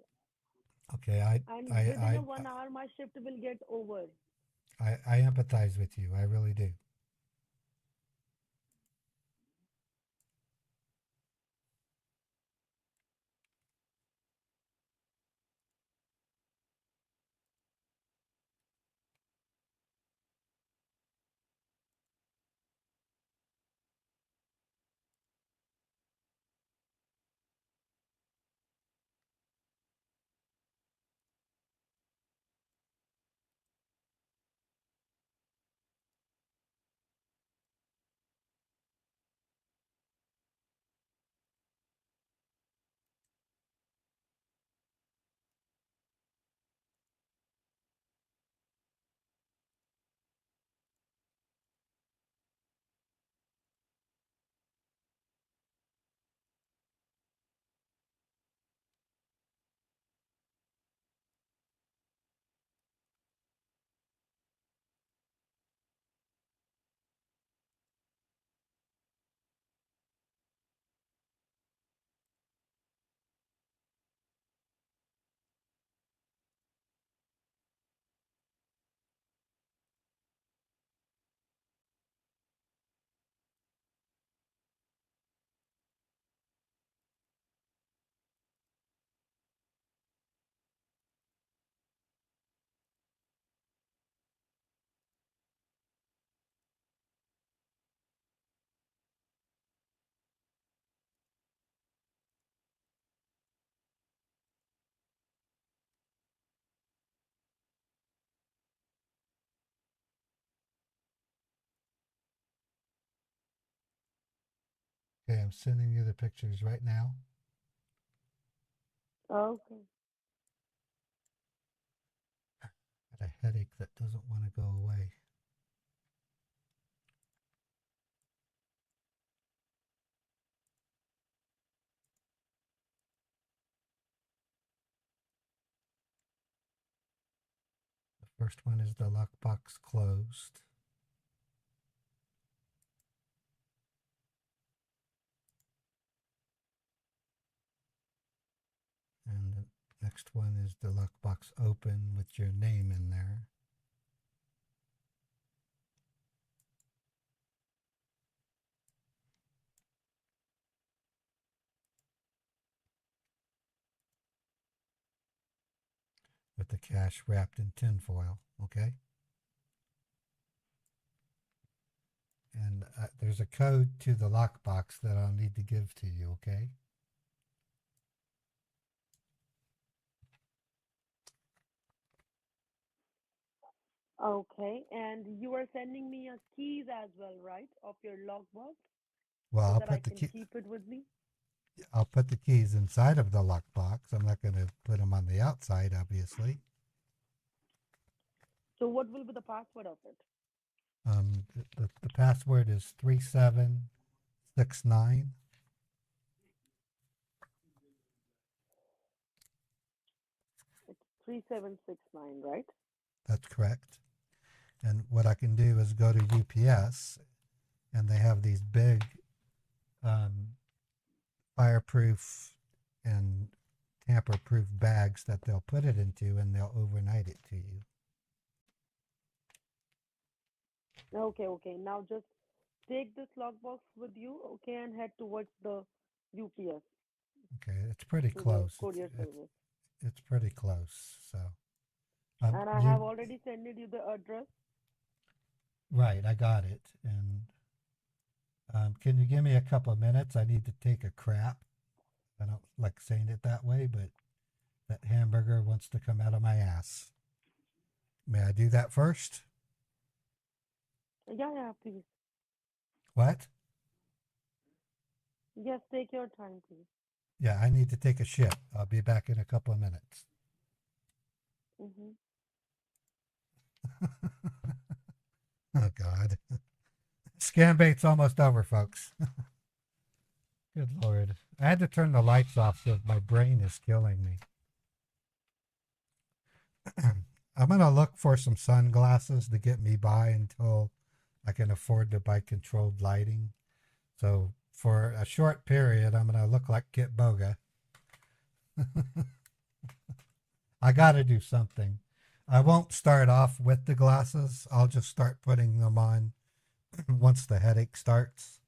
Okay, And within a 1 hour, my shift will get over. I empathize with you. I really do. Okay, I'm sending you the pictures right now. Okay. Got a headache that doesn't want to go away. The first one is the lockbox closed. And the next one is the lockbox open with your name in there. With the cash wrapped in tinfoil, okay? And there's a code to the lockbox that I'll need to give to you, okay? Okay, and you are sending me a keys as well, right, of your logbook, Well, so I'll that I put the can key. keep it with me? I'll put the keys inside of the lockbox. I'm not going to put them on the outside, obviously. So what will be the password of it? The password is 3769. It's 3769, right? That's correct. And what I can do is go to UPS, and they have these big fireproof and tamper-proof bags that they'll put it into, and they'll overnight it to you. Okay, okay. Now just take this lockbox with you, okay, and head towards the UPS, Okay, it's pretty to the close. courier service. It's pretty close. So, And I have already sent you the address. right, I got it. And can you give me a couple of minutes? I need to take a crap. I don't like saying it that way, but that hamburger wants to come out of my ass. May I do that first? Yeah, yeah, please. What? Yes, take your time, please. Yeah, I need to take a shit. I'll be back in a couple of minutes. Mm-hmm. Oh, God. Scambaits almost over, folks. Good Lord. I had to turn the lights off because my brain is killing me. I'm going to look for some sunglasses to get me by until I can afford to buy controlled lighting. So for a short period, I'm going to look like Kit Boga. I got to do something. I won't start off with the glasses. I'll just start putting them on once the headache starts.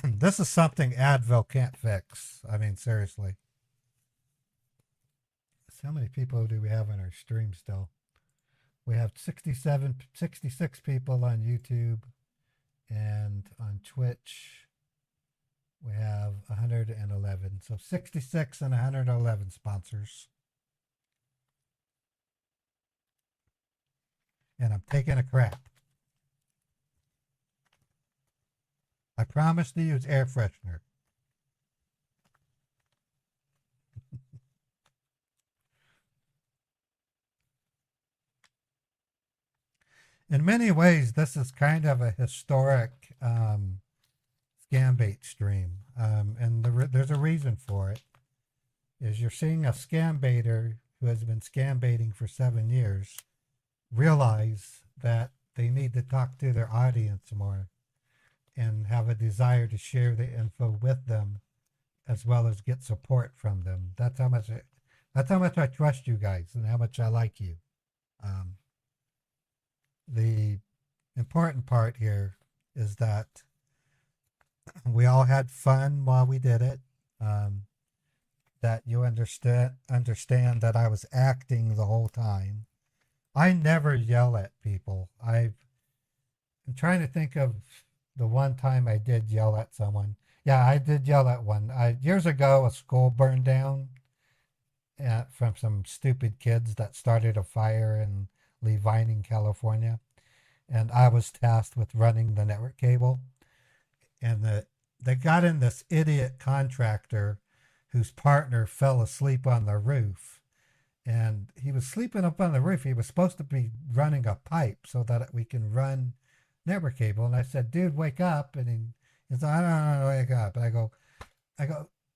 This is something Advil can't fix. I mean, seriously. So how many people do we have on our stream still? We have 66 people on YouTube, and on Twitch we have 111. So 66 and 111 sponsors. And I'm taking a crap. I promise to use air freshener. In many ways, this is kind of a historic Scambait stream. And there's a reason for it. Is you're seeing a scambaiter who has been scambaiting for 7 years realize that they need to talk to their audience more and have a desire to share the info with them as well as get support from them. That's how much I trust you guys and how much I like you. The important part here is that we all had fun while we did it. That you understand that I was acting the whole time. I never yell at people. I'm trying to think of the one time I did yell at someone. Yeah, I did yell at one. Years ago, a school burned down from some stupid kids that started a fire in Lee Vining, California. And I was tasked with running the network cable. And they got in this idiot contractor whose partner fell asleep on the roof. And he was sleeping up on the roof. He was supposed to be running a pipe so that we can run network cable. And I said, dude, wake up. And he said, I don't know, wake up. And I go,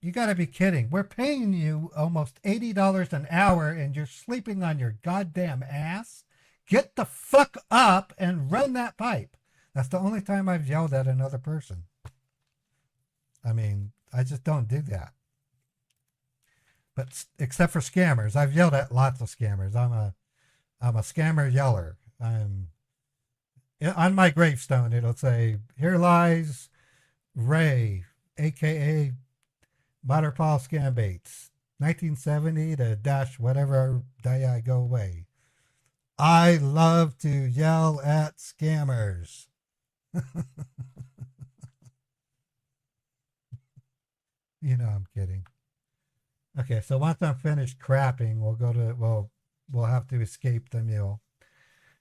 you got to be kidding. We're paying you almost $80 an hour and you're sleeping on your goddamn ass. Get the fuck up and run that pipe. That's the only time I've yelled at another person. I mean, I just don't do that. But except for scammers, I've yelled at lots of scammers. I'm a scammer yeller. I'm on my gravestone. It'll say, "Here lies Ray, aka Waterfall Scambaits, 1970 to dash whatever day I go away. I love to yell at scammers." You know I'm kidding. Okay, so once I'm finished crapping, we'll have to escape the mule.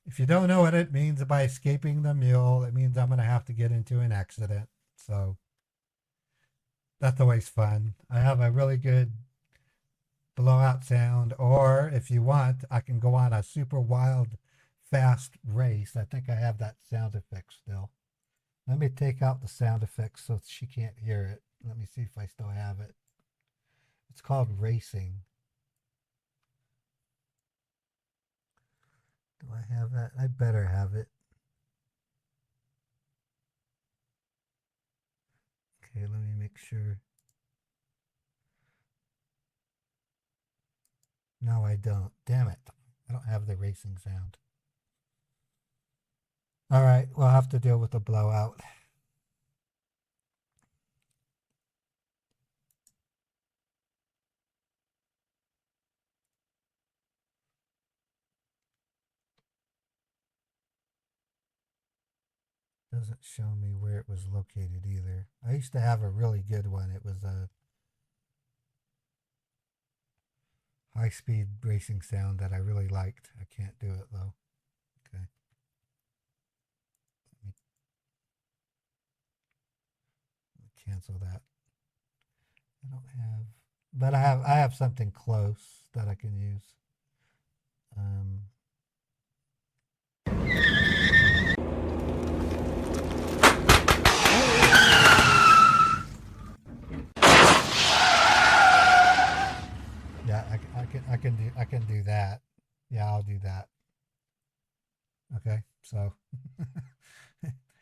If you don't know what it means by escaping the mule, it means I'm going to have to get into an accident. So that's always fun. I have a really good blowout sound, or if you want, I can go on a super wild, fast race. I think I have that sound effect still. Let me take out the sound effects so she can't hear it. Let me see if I still have it. It's called racing. Do I have that? I better have it. Okay, let me make sure. No, I don't. Damn it. I don't have the racing sound. All right, we'll have to deal with the blowout. Doesn't show me where it was located either. I used to have a really good one. It was a high-speed racing sound that I really liked. I can't do it though. Okay. Let me cancel that. I don't have, but I have something close that I can use. Yeah, I can do that. Yeah, I'll do that. Okay, so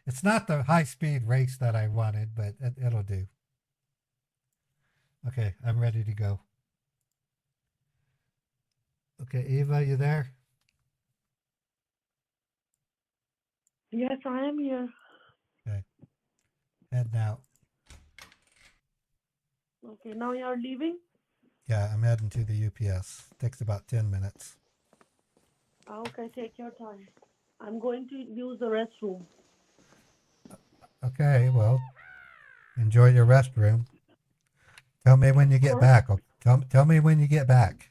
it's not the high-speed race that I wanted, but it'll do. Okay, I'm ready to go. Okay, Eva, you there? Yes, I am here. Okay. Heading out. Okay, now you're leaving? Yeah, I'm heading to the UPS. Takes about 10 minutes. Okay, take your time. I'm going to use the restroom. Okay, well, enjoy your restroom. Tell me when you get back. Tell me when you get back.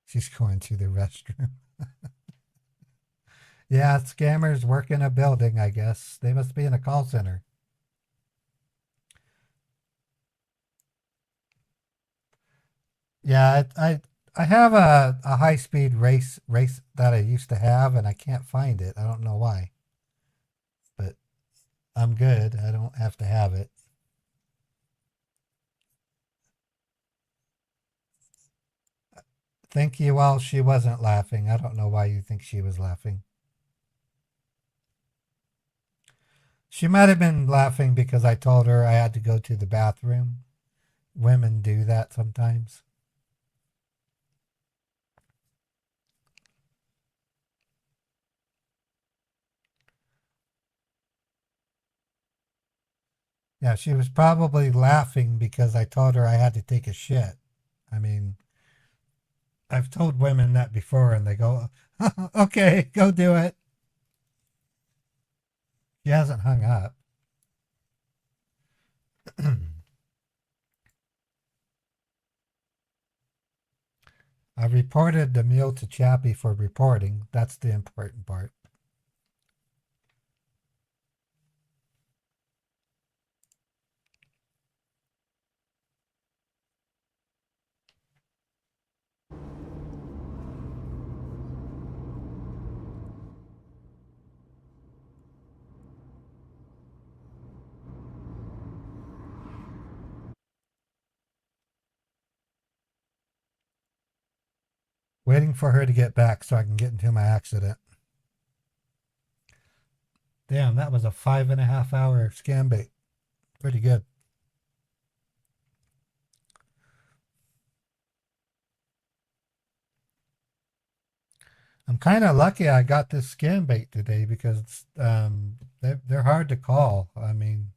She's going to the restroom. Yeah, scammers work in a building, I guess. They must be in a call center. Yeah, I have a high-speed race that I used to have, and I can't find it. I don't know why. But I'm good. I don't have to have it. Thank you. Well, she wasn't laughing. I don't know why you think she was laughing. She might have been laughing because I told her I had to go to the bathroom. Women do that sometimes. Yeah, she was probably laughing because I told her I had to take a shit. I mean, I've told women that before and they go, okay, go do it. She hasn't hung up. I reported the meal to Chappie for reporting. That's the important part. Waiting for her to get back so I can get into my accident. Damn, that was a 5.5 hour Scambait. Pretty good. I'm kind of lucky I got this Scambait today because they're hard to call. I mean,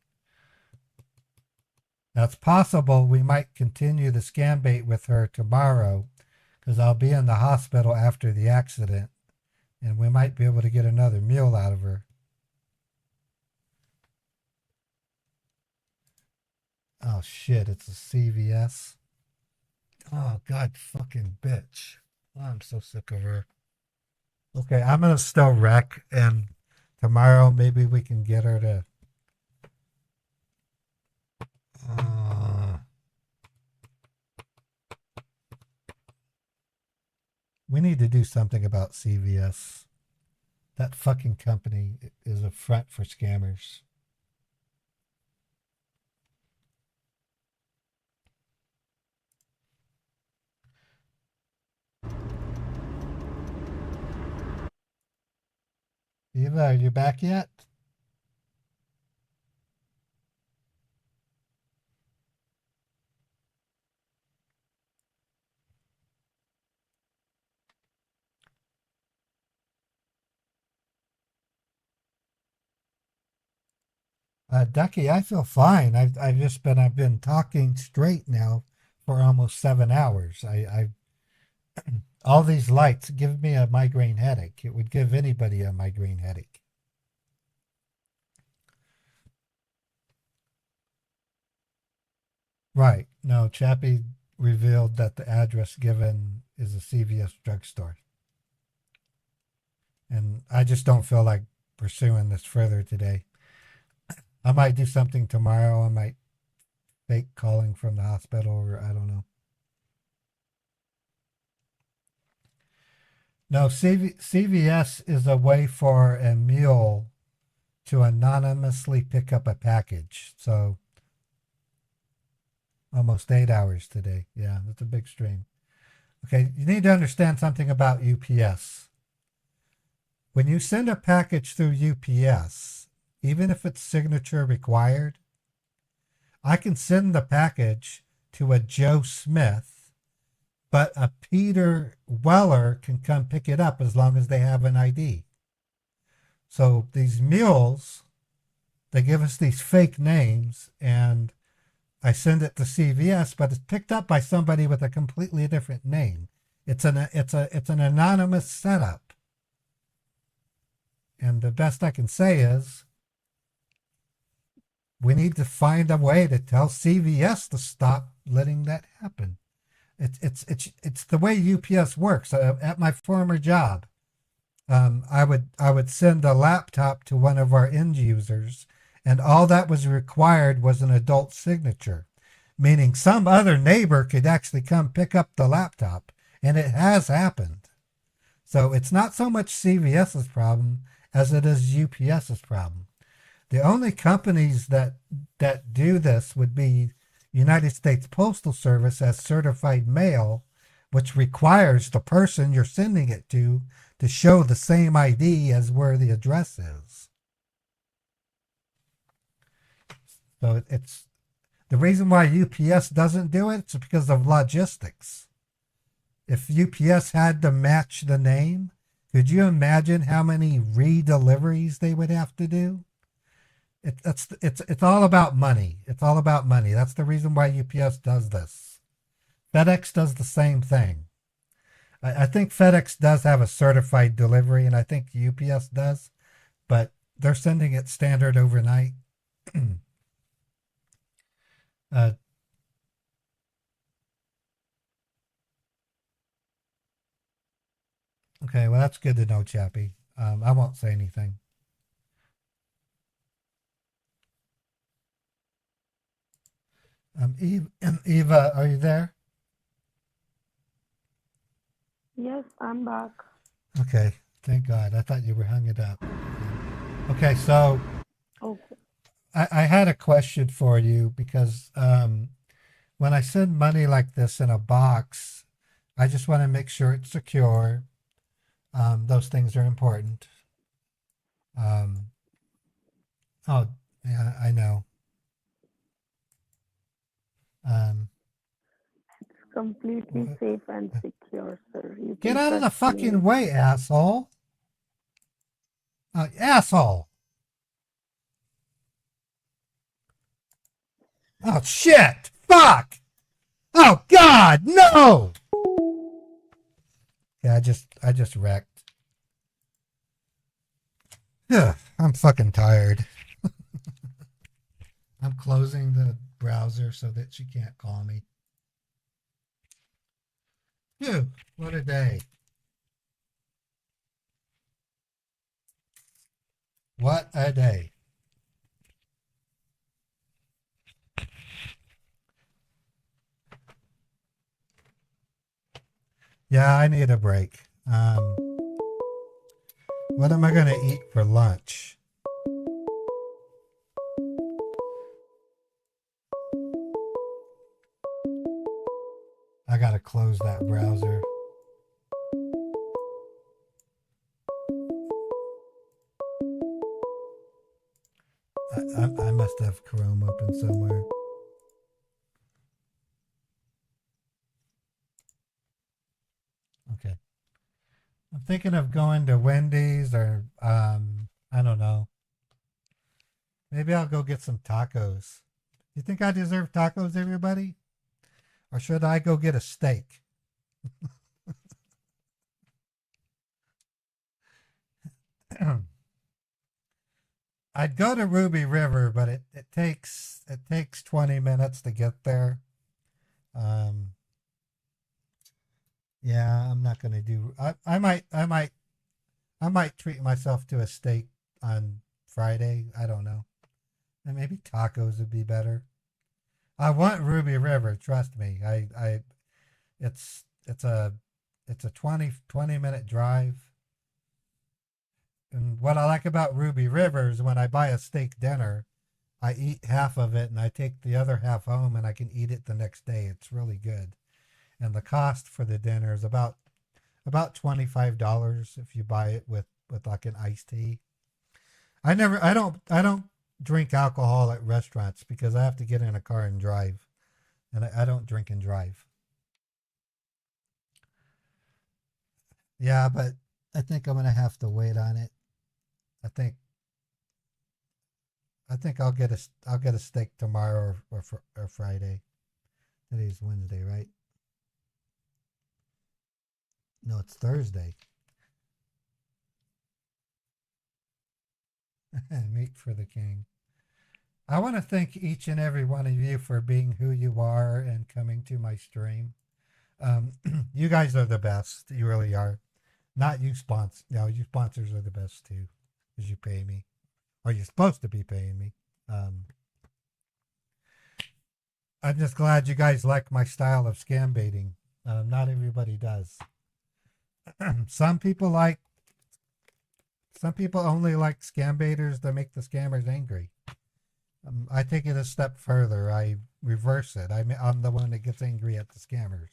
that's possible we might continue the Scambait with her tomorrow because I'll be in the hospital after the accident and we might be able to get another meal out of her. Oh shit, it's a CVS. Oh god fucking bitch. Oh, I'm so sick of her. Okay, I'm gonna still wreck and tomorrow maybe we can get her to we need to do something about CVS. That fucking company is a front for scammers. Eva, are you back yet? Ducky, I feel fine. I've been talking straight now for almost 7 hours. All these lights give me a migraine headache. It would give anybody a migraine headache. Right. No, Chappie revealed that the address given is a CVS drugstore. And I just don't feel like pursuing this further today. I might do something tomorrow. I might fake calling from the hospital or I don't know. No, CVS is a way for a mule to anonymously pick up a package. So almost 8 hours today. Yeah, that's a big stream. Okay, you need to understand something about UPS. When you send a package through UPS, even if it's signature required, I can send the package to a Joe Smith, but a Peter Weller can come pick it up as long as they have an ID. So these mules, they give us these fake names and I send it to CVS, but it's picked up by somebody with a completely different name. It's an anonymous setup. And the best I can say is we need to find a way to tell CVS to stop letting that happen. It's the way UPS works. At my former job, I would send a laptop to one of our end users, and all that was required was an adult signature, meaning some other neighbor could actually come pick up the laptop, and it has happened. So it's not so much CVS's problem as it is UPS's problem. The only companies that do this would be United States Postal Service as certified mail, which requires the person you're sending it to show the same ID as where the address is. So it's the reason why UPS doesn't do it, it's because of logistics. If UPS had to match the name, could you imagine how many redeliveries they would have to do? It's all about money. It's all about money. That's the reason why UPS does this. FedEx does the same thing. I think FedEx does have a certified delivery, and I think UPS does, but they're sending it standard overnight. Okay, well, that's good to know, Chappie. I won't say anything. Eva, are you there? Yes, I'm back. Okay, thank God. I thought you were hung it up. Okay, so Okay. I had a question for you because when I send money like this in a box, I just want to make sure it's secure. Those things are important. Oh, yeah, I know. It's completely safe and secure, sir. You Get can out of the trust me. fucking way, asshole. Asshole. Oh, shit. Fuck. Oh, God, no. Yeah, I just wrecked. Ugh, I'm fucking tired. I'm closing the browser so that she can't call me. Phew, what a day. What a day. Yeah, I need a break. What am I going to eat for lunch? I got to close that browser. I must have Chrome open somewhere. Okay. I'm thinking of going to Wendy's or, I don't know. Maybe I'll go get some tacos. You think I deserve tacos, everybody? Or should I go get a steak? I'd go to Ruby River, but it takes 20 minutes to get there. Yeah, I'm not gonna do. I might treat myself to a steak on Friday. I don't know, and maybe tacos would be better. I want Ruby River. Trust me. It's a 20-minute drive. And what I like about Ruby River is when I buy a steak dinner, I eat half of it and I take the other half home and I can eat it the next day. It's really good. And the cost for the dinner is about $25 if you buy it with like an iced tea. I don't drink alcohol at restaurants because I have to get in a car and drive. And I don't drink and drive. Yeah, but I think I'm gonna have to wait on it. I think I'll get a steak tomorrow or Friday. Today's Wednesday, right? No, it's Thursday. Meat for the king. I want to thank each and every one of you for being who you are and coming to my stream. You guys are the best. You really are. Not you sponsors. No, you sponsors are the best too, because you pay me, or you're supposed to be paying me. I'm just glad you guys like my style of scam baiting. Not everybody does. Some people only like scam baiters that make the scammers angry. I take it a step further. I reverse it. I'm the one that gets angry at the scammers.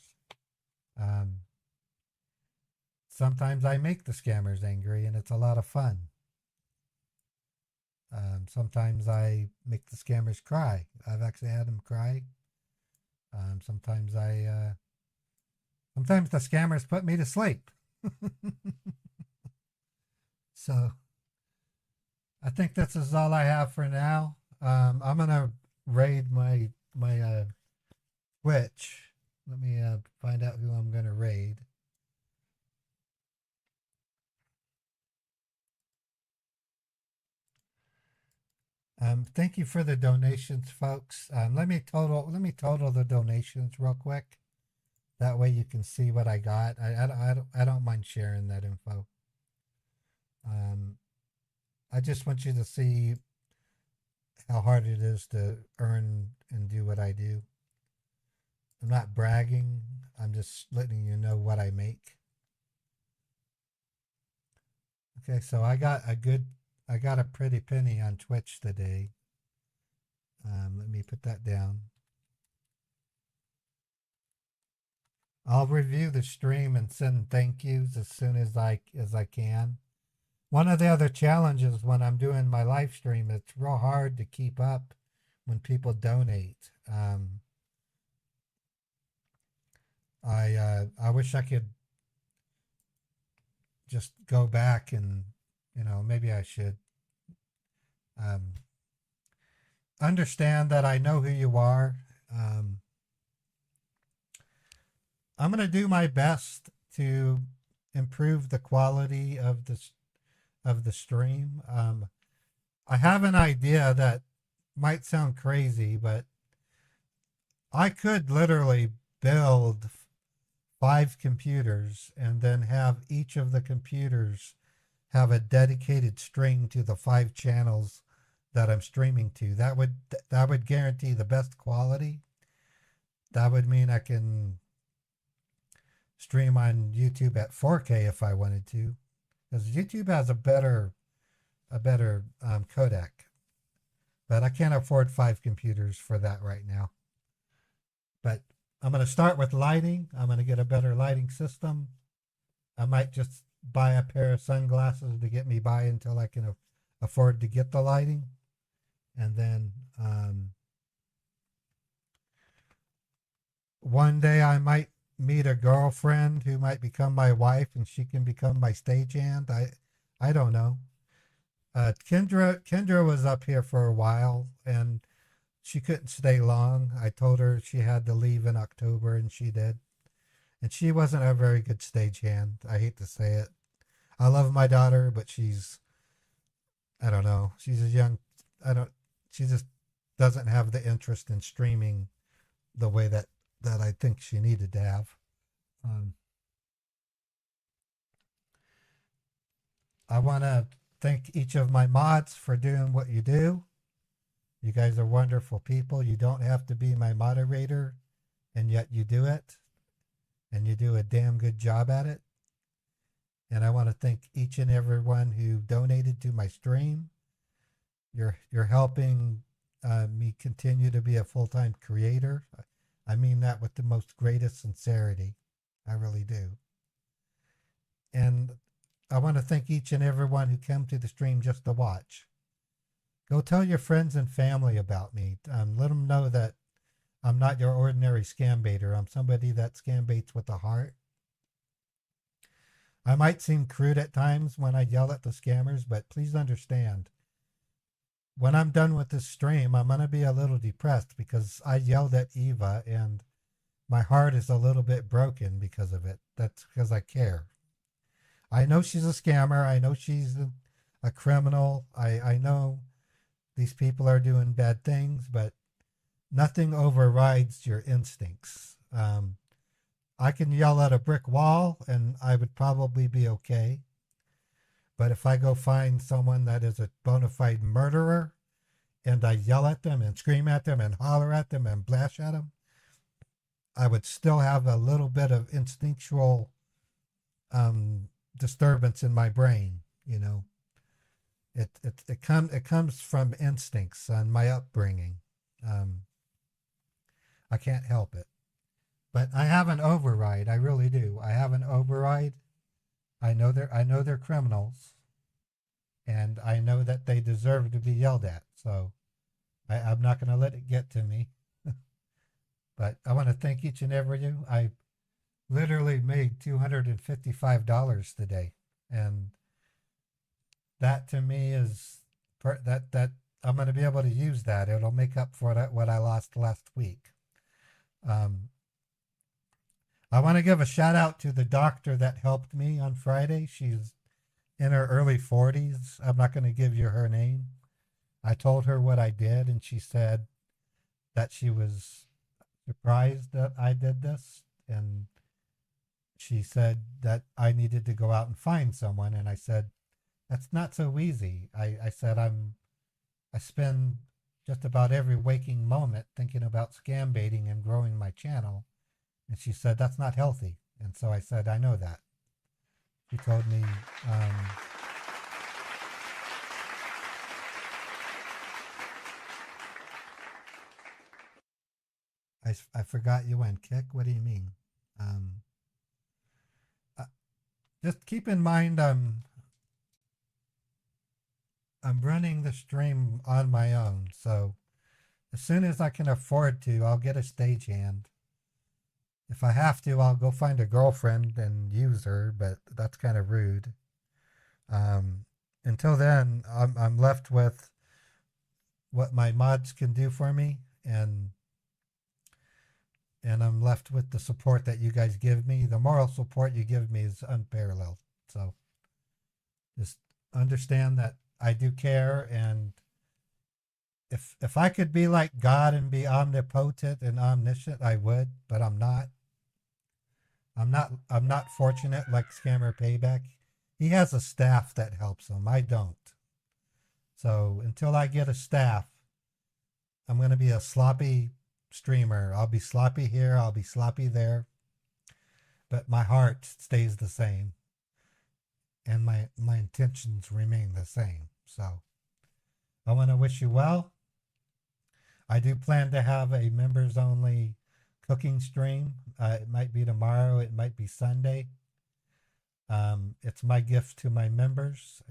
Sometimes I make the scammers angry, and it's a lot of fun. Sometimes I make the scammers cry. I've actually had them cry. Sometimes the scammers put me to sleep. So I think this is all I have for now. I'm gonna raid my Twitch. Let me find out who I'm gonna raid. Thank you for the donations, folks. Let me total the donations real quick. That way you can see what I got. I don't mind sharing that info. I just want you to see how hard it is to earn and do what I do. I'm not bragging. I'm just letting you know what I make. Okay, so I got a pretty penny on Twitch today. Let me put that down. I'll review the stream and send thank yous as soon as I can. One of the other challenges when I'm doing my live stream, it's real hard to keep up when people donate. I wish I could just go back and, maybe I should understand that I know who you are. I'm going to do my best to improve the quality of the stream. I have an idea that might sound crazy, but I could literally build 5 computers and then have each of the computers have a dedicated string to the 5 channels that I'm streaming to. That would guarantee the best quality. That would mean I can stream on YouTube at 4K if I wanted to, because YouTube has a better codec. But I can't afford 5 computers for that right now. But I'm going to start with lighting. I'm going to get a better lighting system. I might just buy a pair of sunglasses to get me by until I can afford to get the lighting. And then one day I might meet a girlfriend who might become my wife and she can become my stagehand. I don't know. Kendra was up here for a while and she couldn't stay long. I told her she had to leave in October and she did. And she wasn't a very good stagehand. I hate to say it. I love my daughter, but I don't know. She's she just doesn't have the interest in streaming the way that I think she needed to have. I want to thank each of my mods for doing what you do. You guys are wonderful people. You don't have to be my moderator, and yet you do it. And you do a damn good job at it. And I want to thank each and every one who donated to my stream. You're helping me continue to be a full-time creator. I mean that with the most greatest sincerity. I really do. And I want to thank each and every one who came to the stream just to watch. Go tell your friends and family about me. Let them know that I'm not your ordinary scambaiter. I'm somebody that scambaits with a heart. I might seem crude at times when I yell at the scammers, but please understand, when I'm done with this stream, I'm going to be a little depressed because I yelled at Eva and my heart is a little bit broken because of it. That's because I care. I know she's a scammer. I know she's a criminal. I know these people are doing bad things, but nothing overrides your instincts. I can yell at a brick wall and I would probably be okay. But if I go find someone that is a bona fide murderer and I yell at them and scream at them and holler at them and blast at them, I would still have a little bit of instinctual disturbance in my brain, you know. It comes from instincts and my upbringing. I can't help it. But I have an override. I really do. I have an override. I know they're criminals, and I know that they deserve to be yelled at. So I'm not going to let it get to me. But I want to thank each and every you. I literally made $255 today, and that to me is that I'm going to be able to use that. It'll make up for what I lost last week. I want to give a shout out to the doctor that helped me on Friday. She's in her early 40s. I'm not going to give you her name. I told her what I did, and she said that she was surprised that I did this. and she said that I needed to go out and find someone, and I said, that's not so easy. I said, I spend just about every waking moment thinking about scam baiting and growing my channel. And she said, that's not healthy. And so I said, I know that. She told me, I forgot you went, Kick. What do you mean? Just keep in mind, I'm running the stream on my own, so as soon as I can afford to, I'll get a stagehand. If I have to, I'll go find a girlfriend and use her, but that's kind of rude. Until then, I'm left with what my mods can do for me, and I'm left with the support that you guys give me. The moral support you give me is unparalleled. So just understand that I do care, and if I could be like God and be omnipotent and omniscient, I would, but I'm not. I'm not fortunate like Scammer Payback. He has a staff that helps him. I don't. So until I get a staff, I'm going to be a sloppy streamer. I'll be sloppy here, I'll be sloppy there, but my heart stays the same, and my intentions remain the same. So I want to wish you well. I do plan to have a members only cooking stream. It might be tomorrow, it might be Sunday. It's my gift to my members.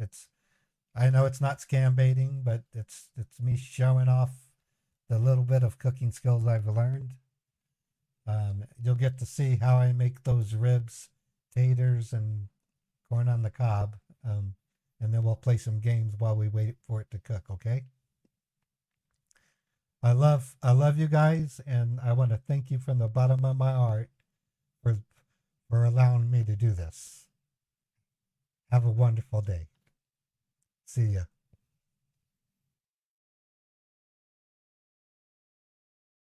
I know it's not scam baiting, but it's me showing off the little bit of cooking skills I've learned. You'll get to see how I make those ribs, taters, and corn on the cob. And then we'll play some games while we wait for it to cook, okay? I love you guys, and I want to thank you from the bottom of my heart for allowing me to do this. Have a wonderful day. See ya.